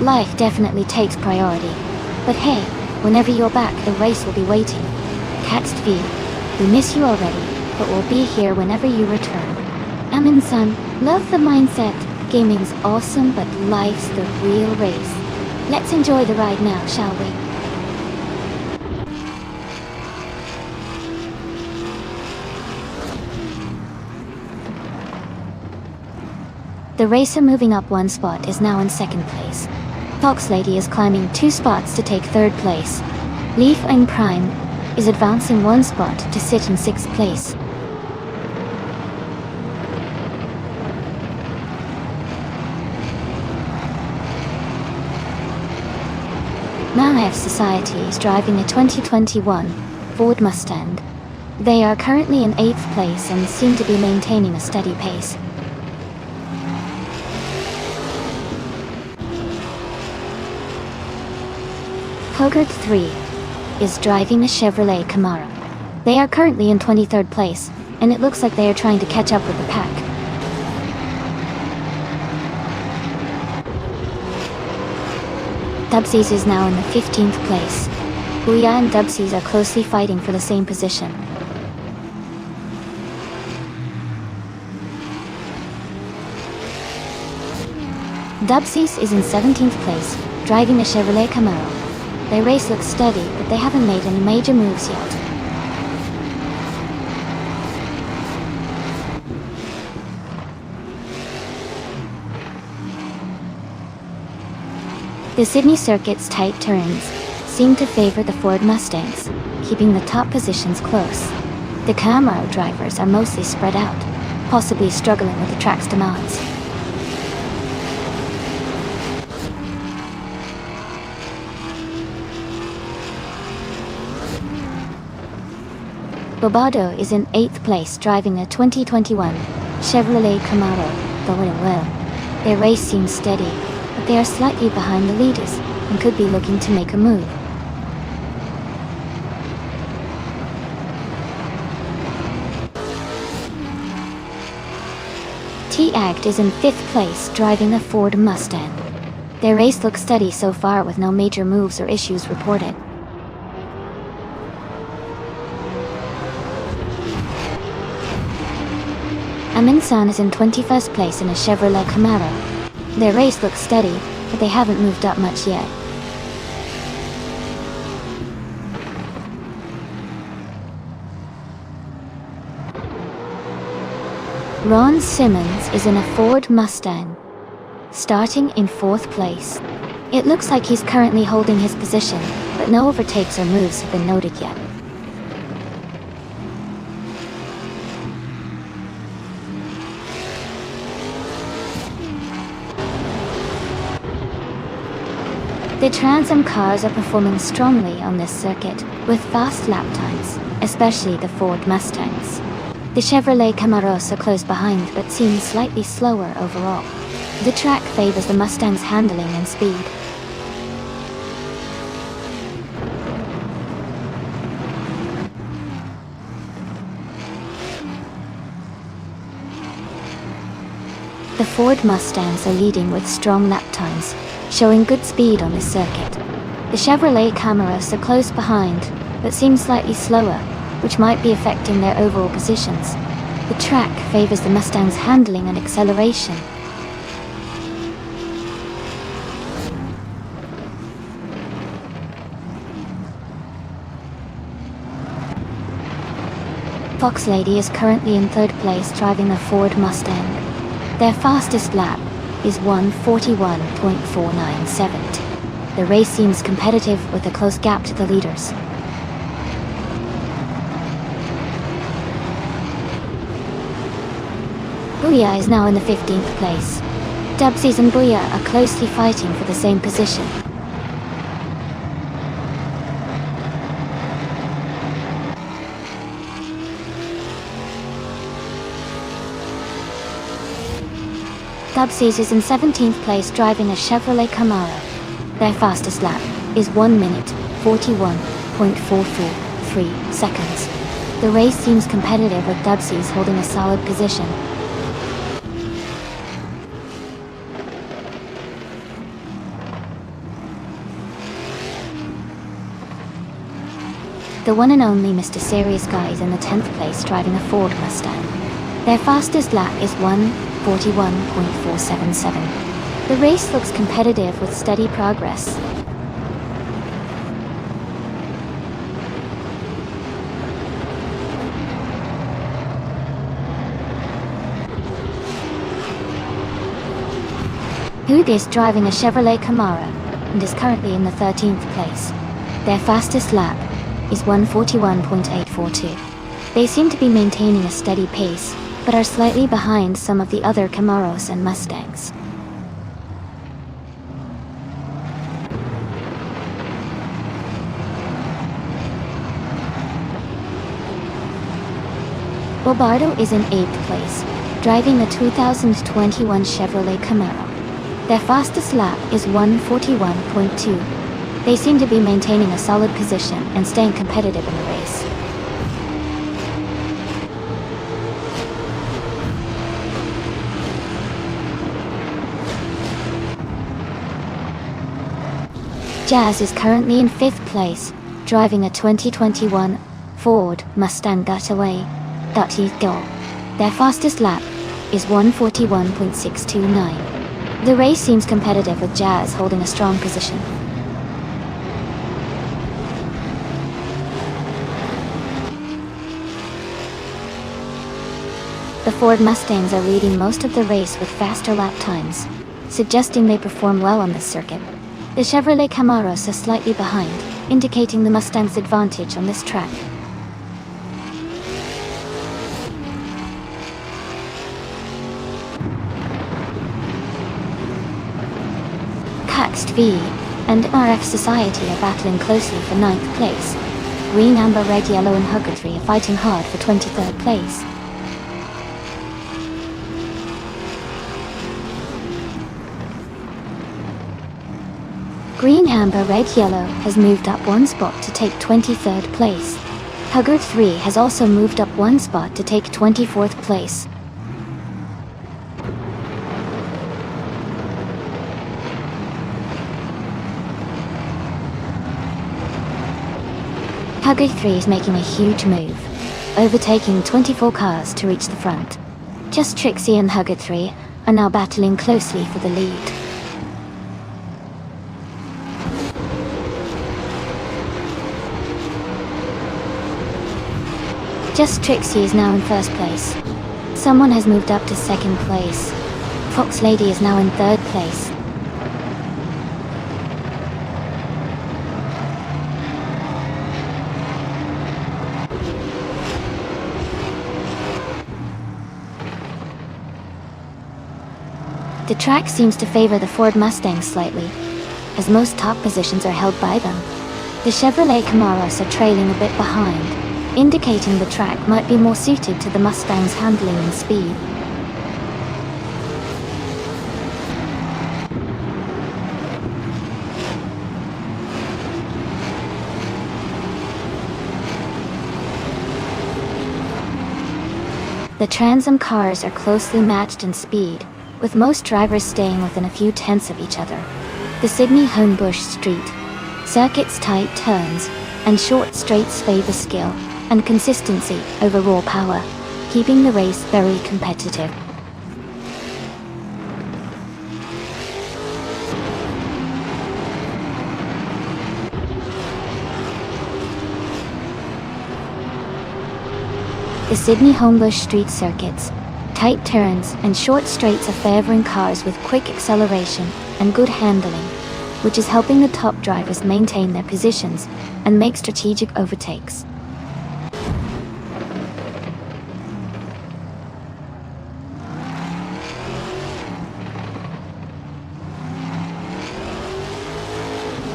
Life definitely takes priority. But hey, whenever you're back, the race will be waiting. Catched V. We miss you already, but we'll be here whenever you return. Amin-san, love the mindset. Gaming's awesome, but life's the real race. Let's enjoy the ride now, shall we? The racer moving up 1 spot is now in 2nd place. Fox Lady is climbing 2 spots to take 3rd place. Leaf in Prime is advancing 1 spot to sit in 6th place. Malhav Society is driving a 2021 Ford Mustang. They are currently in 8th place and seem to be maintaining a steady pace. Hogart 3 is driving a Chevrolet Camaro. They are currently in 23rd place, and it looks like they are trying to catch up with the pack. Dubsies is now in the 15th place. Booyah and Dubsies are closely fighting for the same position. Dubsies is in 17th place, driving a Chevrolet Camaro. Their race looks steady, but they haven't made any major moves yet. The Sydney circuit's tight turns seem to favor the Ford Mustangs, keeping the top positions close. The Camaro drivers are mostly spread out, possibly struggling with the track's demands. Bobado is in 8th place driving a 2021 Chevrolet Camaro, going well. Their race seems steady, but they are slightly behind the leaders and could be looking to make a move. T-Act is in 5th place driving a Ford Mustang. Their race looks steady so far with no major moves or issues reported. Amin-san is in 21st place in a Chevrolet Camaro. Their race looks steady, but they haven't moved up much yet. Ron Simmons is in a Ford Mustang, starting in 4th place. It looks like he's currently holding his position, but no overtakes or moves have been noted yet. The Trans Am cars are performing strongly on this circuit, with fast lap times, especially the Ford Mustangs. The Chevrolet Camaros are close behind but seem slightly slower overall. The track favors the Mustang's handling and speed. The Ford Mustangs are leading with strong lap times, showing good speed on this circuit. The Chevrolet Camaros are close behind, but seem slightly slower, which might be affecting their overall positions. The track favors the Mustang's handling and acceleration. Fox Lady is currently in 3rd place driving a Ford Mustang. Their fastest lap is 1:41.497. The race seems competitive with a close gap to the leaders. Booyah is now in the 15th place. Dubsies and Booyah are closely fighting for the same position. Dubsies is in 17th place driving a Chevrolet Camaro. Their fastest lap is 1:41.443 seconds. The race seems competitive with Dubsies holding a solid position. The one and only Mr. Serious Guy is in the 10th place driving a Ford Mustang. Their fastest lap is 1:41.477. The race looks competitive with steady progress. Hood is driving a Chevrolet Camaro and is currently in the 13th place. Their fastest lap is 1:41.842. They seem to be maintaining a steady pace, but are slightly behind some of the other Camaros and Mustangs. Bobardo is in 8th place, driving a 2021 Chevrolet Camaro. Their fastest lap is 1:41.2. They seem to be maintaining a solid position and staying competitive in the race. Jazz is currently in 5th place, driving a 2021 Ford Mustang Getaway. Their fastest lap is 1:41.629. The race seems competitive with Jazz holding a strong position. The Ford Mustangs are leading most of the race with faster lap times, suggesting they perform well on this circuit. The Chevrolet Camaros are slightly behind, indicating the Mustang's advantage on this track. Caxed V and RF Society are battling closely for 9th place. Green, Amber, Red, Yellow and Hugger 3 are fighting hard for 23rd place. Green, Amber, Red, Yellow has moved up one spot to take 23rd place. Hugger 3 has also moved up one spot to take 24th place. Hugger 3 is making a huge move, overtaking 24 cars to reach the front. Just Trixie and Hugger 3 are now battling closely for the lead. Just Trixie is now in 1st place. Someone has moved up to 2nd place. Fox Lady is now in 3rd place. The track seems to favor the Ford Mustangs slightly, as most top positions are held by them. The Chevrolet Camaros are trailing a bit behind, indicating the track might be more suited to the Mustang's handling and speed. The Trans Am cars are closely matched in speed, with most drivers staying within a few tenths of each other. The Sydney Homebush Street circuit's tight turns and short straights favor skill and consistency over raw power, keeping the race very competitive. The Sydney Homebush Street circuit's tight turns and short straights are favoring cars with quick acceleration and good handling, which is helping the top drivers maintain their positions and make strategic overtakes.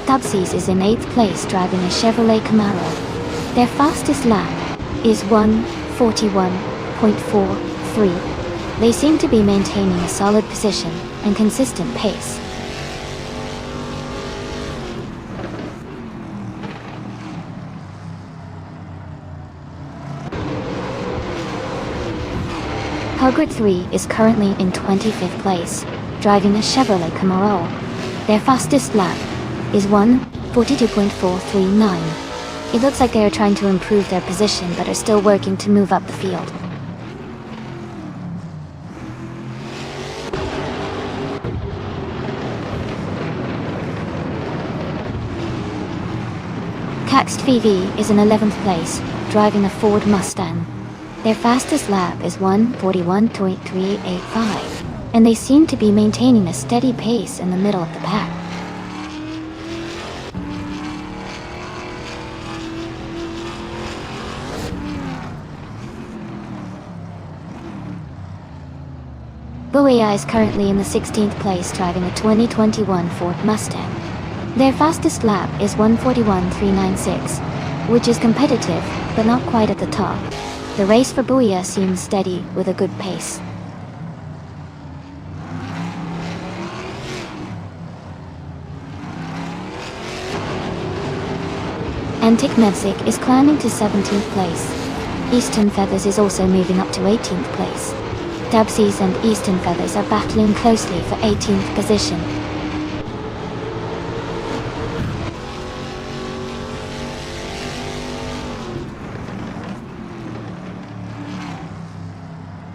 Dubsies is in 8th place driving a Chevrolet Camaro. Their fastest lap is 1:41.43. They seem to be maintaining a solid position and consistent pace. Hugger 3 is currently in 25th place, driving a Chevrolet Camaro. Their fastest lap is 1:42.439. It looks like they are trying to improve their position but are still working to move up the field. Caxt VV is in 11th place, driving a Ford Mustang. Their fastest lap is 1:41.385, and they seem to be maintaining a steady pace in the middle of the pack. Bouya is currently in the 16th place, driving a 2021 Ford Mustang. Their fastest lap is 1:41.396, which is competitive, but not quite at the top. The race for Bouya seems steady, with a good pace. Antic Medzik is climbing to 17th place. Eastern Feathers is also moving up to 18th place. Dabsies and Eastern Feathers are battling closely for 18th position.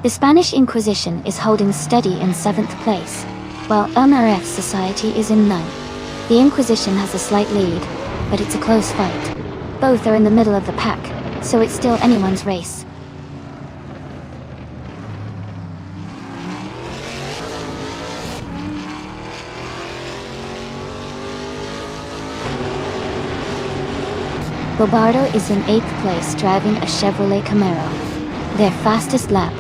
The Spanish Inquisition is holding steady in 7th place, while MRF Society is in 9th. The Inquisition has a slight lead, but it's a close fight. Both are in the middle of the pack, so it's still anyone's race. Bobardo is in 8th place, driving a Chevrolet Camaro. Their fastest lap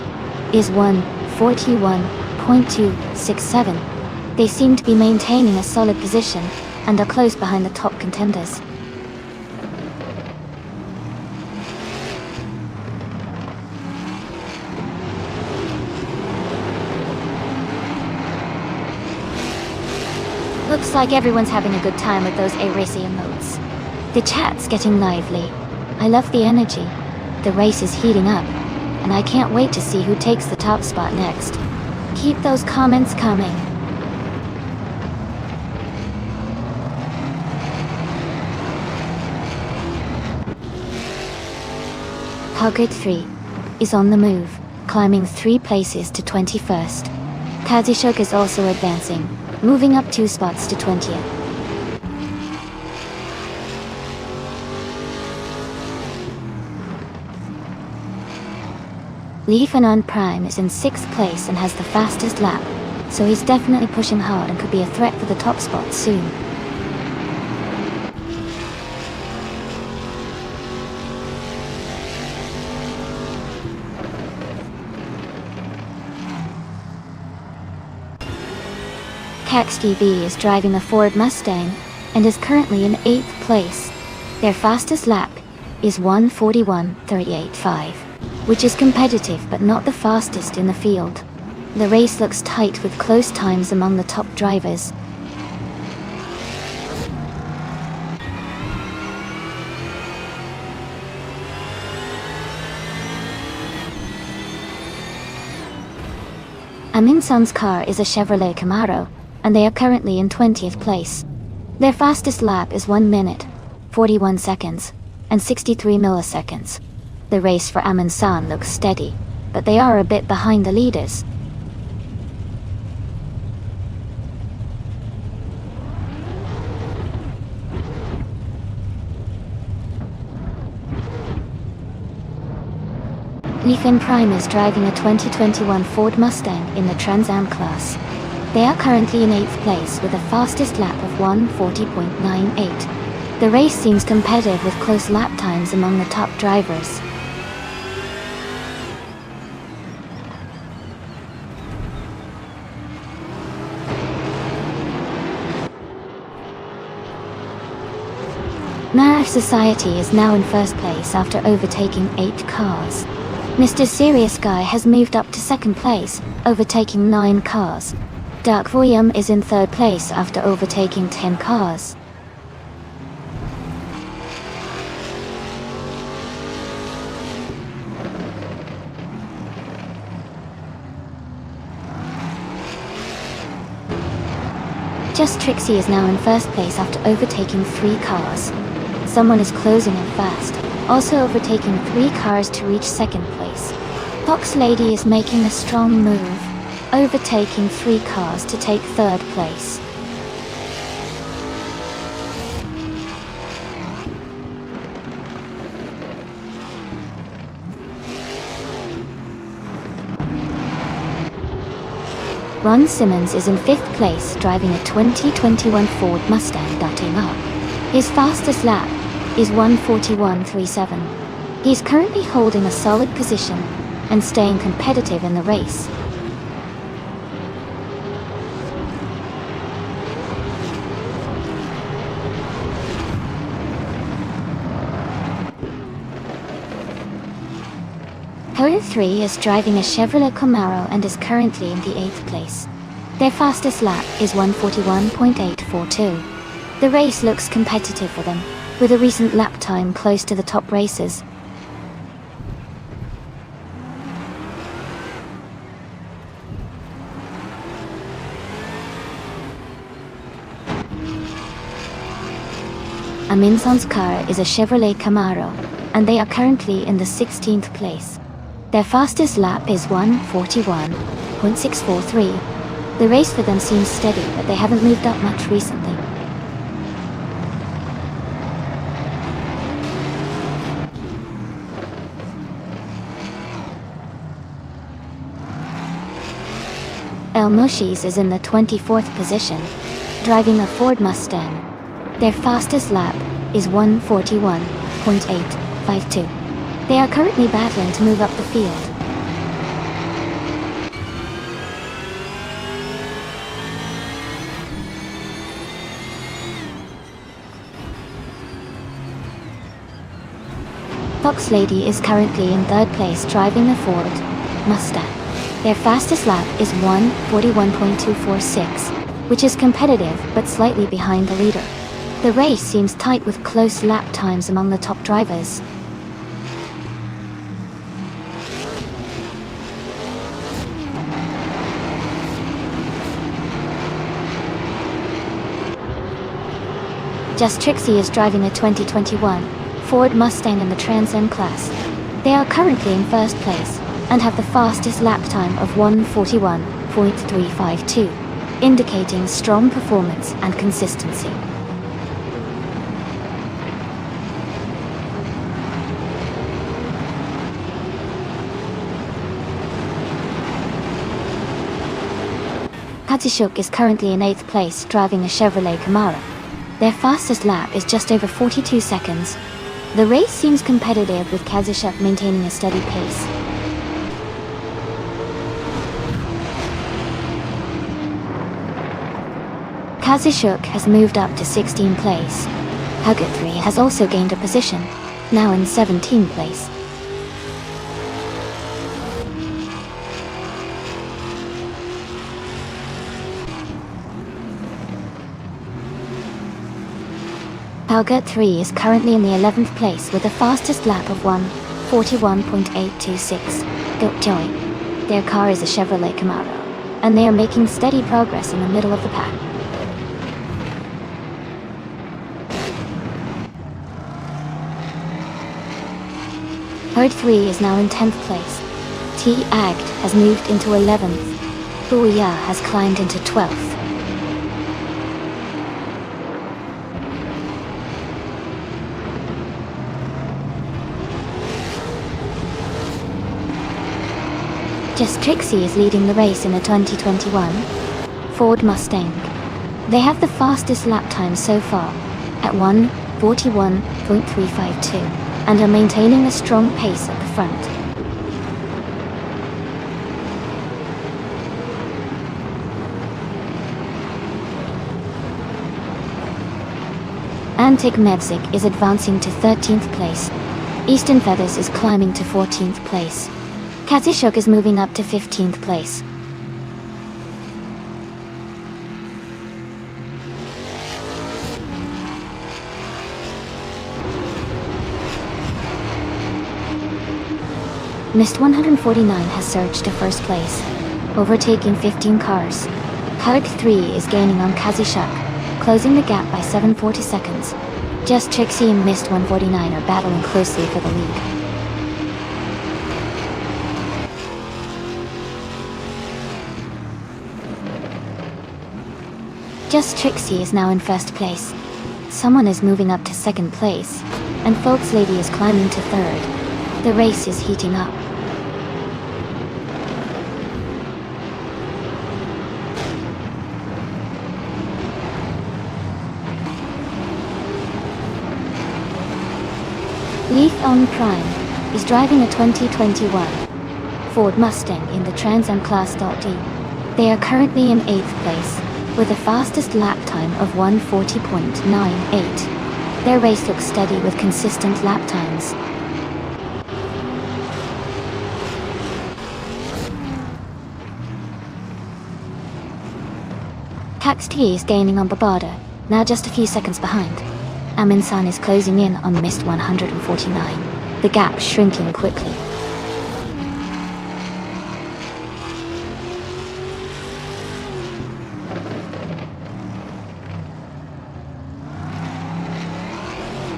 is 1:41.267. They seem to be maintaining a solid position and are close behind the top contenders. Looks like everyone's having a good time with those A-Racy emotes. The chat's getting lively. I love the energy. The race is heating up, and I can't wait to see who takes the top spot next. Keep those comments coming. Huggard 3 is on the move, climbing 3 places to 21st. Kazishuk is also advancing, moving up 2 spots to 20th. Leafanon Prime is in 6th place and has the fastest lap, so he's definitely pushing hard and could be a threat for the top spot soon. Cax TV is driving a Ford Mustang and is currently in 8th place. Their fastest lap is 1:41.385. which is competitive but not the fastest in the field. The race looks tight with close times among the top drivers. Aminson's car is a Chevrolet Camaro, and they are currently in 20th place. Their fastest lap is 1 minute, 41 seconds, and 63 milliseconds. The race for Aminson looks steady, but they are a bit behind the leaders. Leafin Prime is driving a 2021 Ford Mustang in the Trans Am class. They are currently in 8th place with a fastest lap of 1:40.98. The race seems competitive with close lap times among the top drivers. Marif Society is now in 1st place after overtaking 8 cars. Mr. Serious Guy has moved up to 2nd place, overtaking 9 cars. Dark Voyam is in 3rd place after overtaking 10 cars. Just Trixie is now in 1st place after overtaking 3 cars. Someone is closing in fast, also overtaking 3 cars to reach second place. Fox Lady is making a strong move, overtaking 3 cars to take third place. Ron Simmons is in 5th place driving a 2021 Ford Mustang .R. His fastest lap is 1:41.37. He's currently holding a solid position and staying competitive in the race. Podium 3 is driving a Chevrolet Camaro and is currently in the 8th place. Their fastest lap is 1:41.842. The race looks competitive for them, with a recent lap time close to the top racers. Aminson's car is a Chevrolet Camaro, and they are currently in the 16th place. Their fastest lap is 1:41.643. The race for them seems steady, but they haven't moved up much recently. El Mushis is in the 24th position, driving a Ford Mustang. Their fastest lap is 1:41.852. They are currently battling to move up the field. Fox Lady is currently in 3rd place driving a Ford Mustang. Their fastest lap is 1:41.246, which is competitive but slightly behind the leader. The race seems tight with close lap times among the top drivers. Just Trixie is driving a 2021 Ford Mustang in the Trans Am class. They are currently in 1st place and have the fastest lap time of 1:41.352, indicating strong performance and consistency. Katishuk is currently in 8th place driving a Chevrolet Camaro. Their fastest lap is just over 42 seconds. The race seems competitive with Kazishuk maintaining a steady pace. Kazishuk has moved up to 16th place. Hugot 3 has also gained a position, now in 17th place. Hugot 3 is currently in the 11th place with the fastest lap of 1:41.826. Joy. Their car is a Chevrolet Camaro, and they are making steady progress in the middle of the pack. Herd 3 is now in 10th place. T-Act has moved into 11th. Booyah has climbed into 12th. Just Trixie is leading the race in the 2021 Ford Mustang. They have the fastest lap time so far, at 1:41.352, and are maintaining a strong pace at the front. Antic Mevzik is advancing to 13th place. Eastern Feathers is climbing to 14th place. Kazishuk is moving up to 15th place. Mist 149 has surged to 1st place, overtaking 15 cars. Hug 3 is gaining on Kazishuk, closing the gap by 740 seconds. Just Trixie and Mist 149 are battling closely for the lead. Just Trixie is now in first place. Someone is moving up to second place, and Folks Lady is climbing to third. The race is heating up. Leaf on Prime is driving a 2021 Ford Mustang in the Trans Am Class D. They are currently in 8th place, with a fastest lap time of 1:40.98. Their race looks steady with consistent lap times. Cax T is gaining on Barbada, now just a few seconds behind. Aminsan is closing in on Mist 149, the gap shrinking quickly.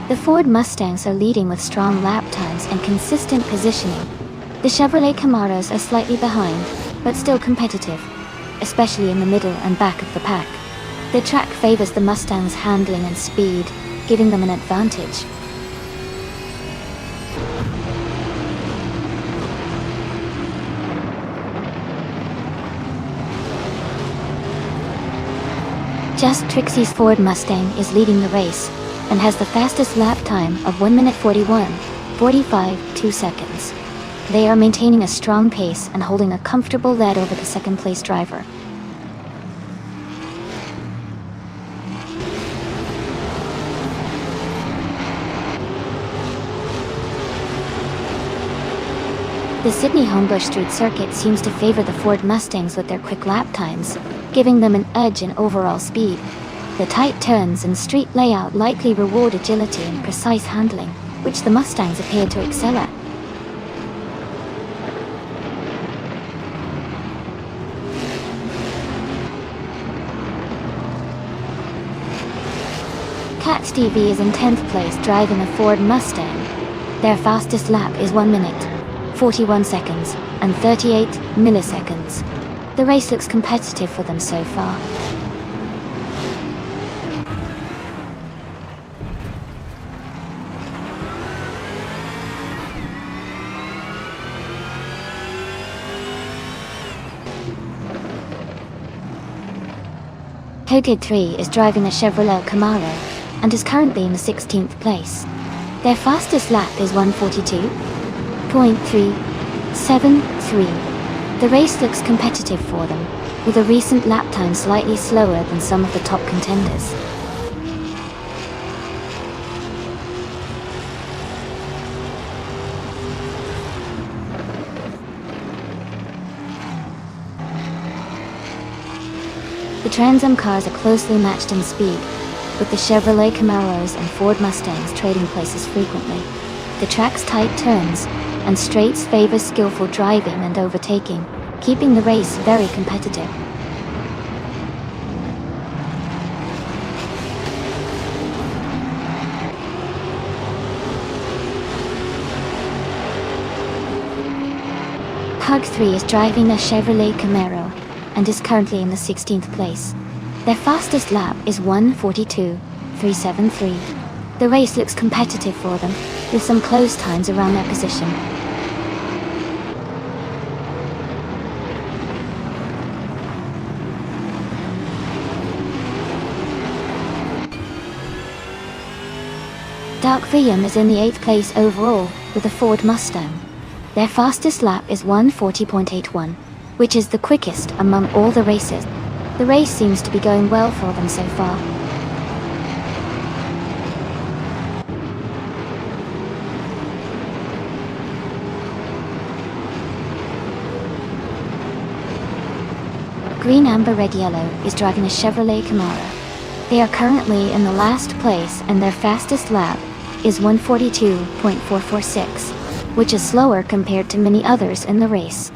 The Ford Mustangs are leading with strong lap times and consistent positioning. The Chevrolet Camaros are slightly behind, but still competitive, especially in the middle and back of the pack. The track favors the Mustangs' handling and speed, giving them an advantage. Just Trixie's Ford Mustang is leading the race, and has the fastest lap time of 1:41.45 seconds. They are maintaining a strong pace and holding a comfortable lead over the second place driver. The Sydney Homebush Street circuit seems to favor the Ford Mustangs with their quick lap times, giving them an edge in overall speed. The tight turns and street layout likely reward agility and precise handling, which the Mustangs appear to excel at. Cax TV is in 10th place driving a Ford Mustang. Their fastest lap is 1 minute, 41 seconds, and 38 milliseconds. The race looks competitive for them so far. Coded 3 is driving a Chevrolet Camaro, and is currently in the 16th place. Their fastest lap is 1:42.373. The race looks competitive for them, with a recent lap time slightly slower than some of the top contenders. The Trans Am cars are closely matched in speed, with the Chevrolet Camaros and Ford Mustangs trading places frequently. The track's tight turns and straights favor skillful driving and overtaking, keeping the race very competitive. Hug 3 is driving a Chevrolet Camaro, and is currently in the 16th place. Their fastest lap is 1:42.373. The race looks competitive for them, with some close times around their position. Dark William is in the 8th place overall, with a Ford Mustang. Their fastest lap is 1:40.81, which is the quickest among all the races. The race seems to be going well for them so far. Green Amber Red Yellow is driving a Chevrolet Camaro. They are currently in the last place and their fastest lap is 1:42.446, which is slower compared to many others in the race.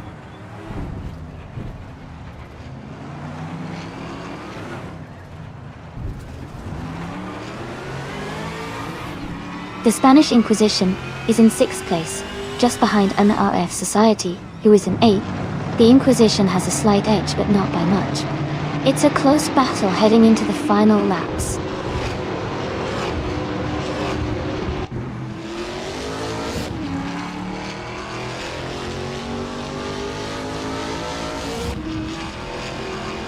The Spanish Inquisition is in 6th place, just behind NRF Society, who is in 8th. The Inquisition has a slight edge, but not by much. It's a close battle heading into the final laps.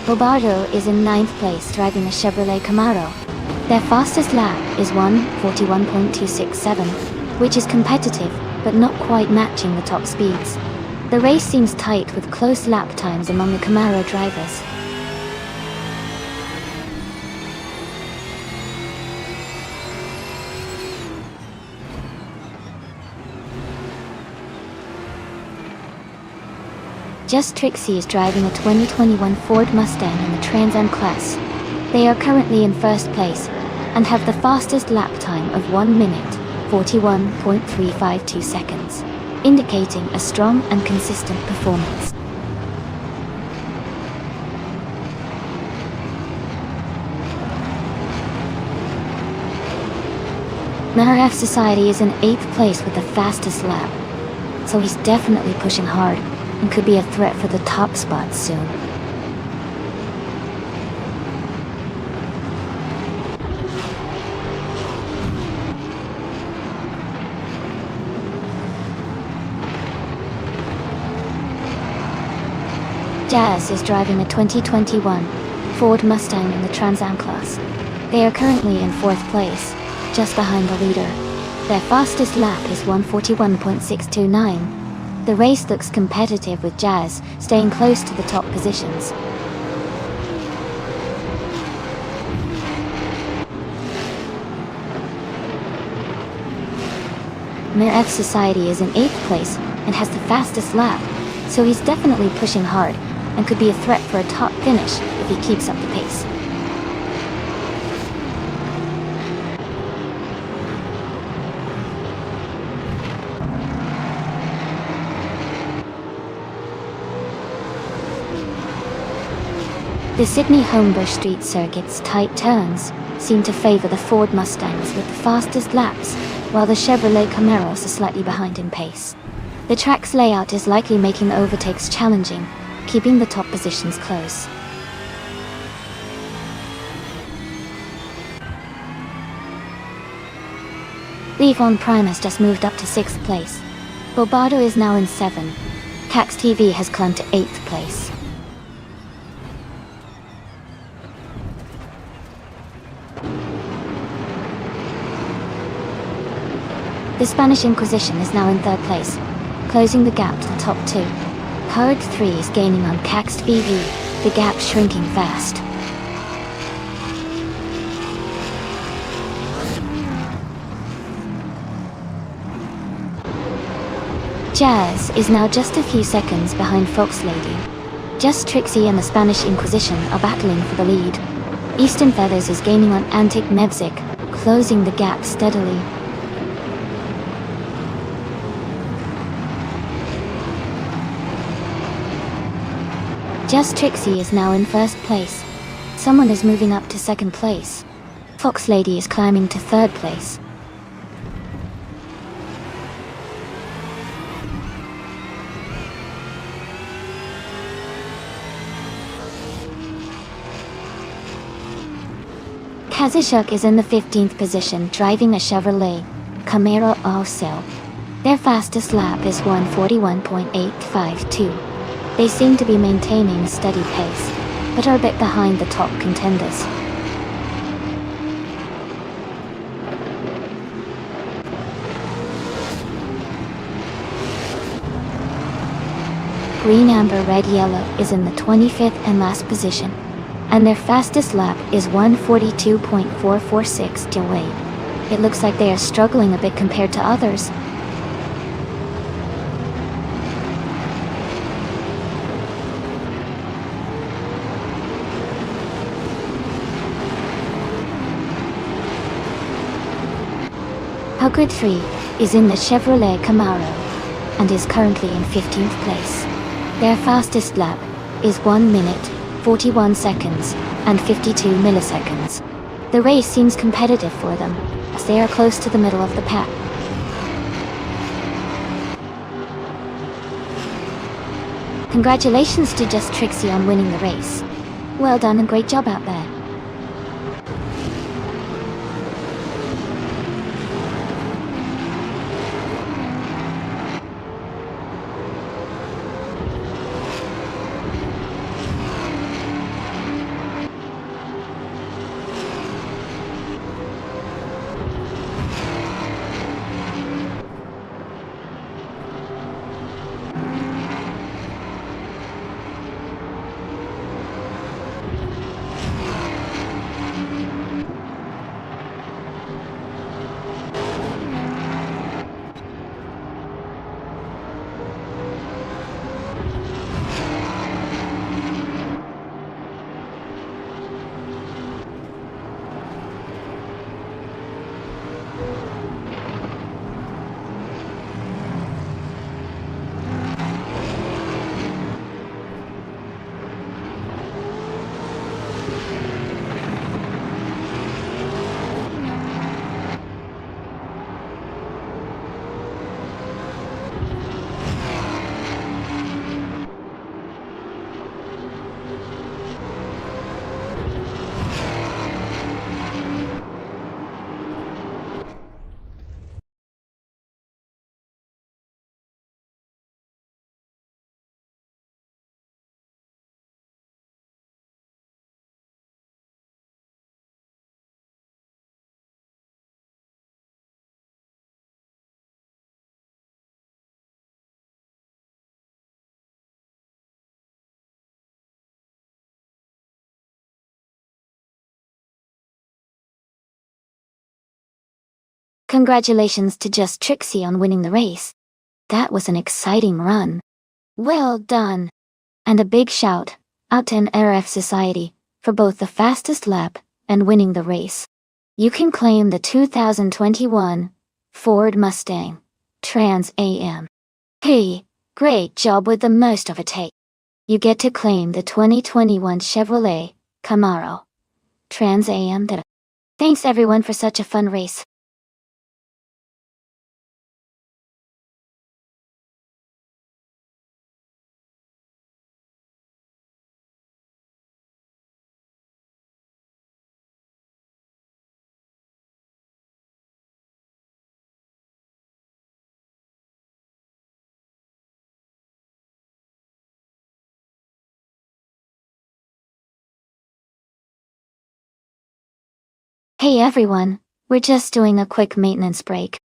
Bobardo is in 9th place driving a Chevrolet Camaro. Their fastest lap is 1:41.267, which is competitive, but not quite matching the top speeds. The race seems tight with close lap times among the Camaro drivers. Just Trixie is driving a 2021 Ford Mustang in the Trans Am class. They are currently in 1st place and have the fastest lap time of 1 minute, 41.352 seconds, indicating a strong and consistent performance. NRF Society is in 8th place with the fastest lap, so he's definitely pushing hard and could be a threat for the top spot soon. Jazz is driving a 2021 Ford Mustang in the Trans Am class. They are currently in 4th place, just behind the leader. Their fastest lap is 1:41.629. The race looks competitive with Jazz staying close to the top positions. NRF Society is in 8th place and has the fastest lap, so he's definitely pushing hard and could be a threat for a top finish if he keeps up the pace. The Sydney Homebush Street Circuit's tight turns seem to favor the Ford Mustangs with the fastest laps, while the Chevrolet Camaros are slightly behind in pace. The track's layout is likely making the overtakes challenging, keeping the top positions close. Levon Prime has just moved up to 6th place. Bobardo is now in 7th. Cax TV has climbed to 8th place. The Spanish Inquisition is now in 3rd place, closing the gap to the top 2. Card 3 is gaining on Cax TV, the gap shrinking fast. Jazz is now just a few seconds behind Fox Lady. Just Trixie and the Spanish Inquisition are battling for the lead. Eastern Feathers is gaining on Antic Mevzik, closing the gap steadily. Just Trixie is now in 1st place. Someone is moving up to 2nd place. Fox Lady is climbing to 3rd place. Kazishuk is in the 15th position driving a Chevrolet Camaro All-Cell. Their fastest lap is 1:41.852. They seem to be maintaining a steady pace, but are a bit behind the top contenders. Green, Amber, Red, Yellow is in the 25th and last position, and their fastest lap is 1:42.44628. It looks like they are struggling a bit compared to others. Huggood 3 is in the Chevrolet Camaro and is currently in 15th place. Their fastest lap is 1 minute, 41 seconds, and 52 milliseconds. The race seems competitive for them, as they are close to the middle of the pack. Congratulations to Just Trixie on winning the race. Well done and great job out there. Congratulations to Just Trixie on winning the race. That was an exciting run. Well done. And a big shout out to NRF Society for both the fastest lap and winning the race. You can claim the 2021 Ford Mustang Trans AM. Hey, great job with the most of a take. You get to claim the 2021 Chevrolet Camaro Trans AM. Thanks everyone for such a fun race. Hey everyone, we're just doing a quick maintenance break.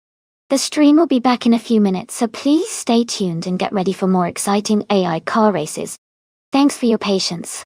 The stream will be back in a few minutes, so please stay tuned and get ready for more exciting AI car races. Thanks for your patience.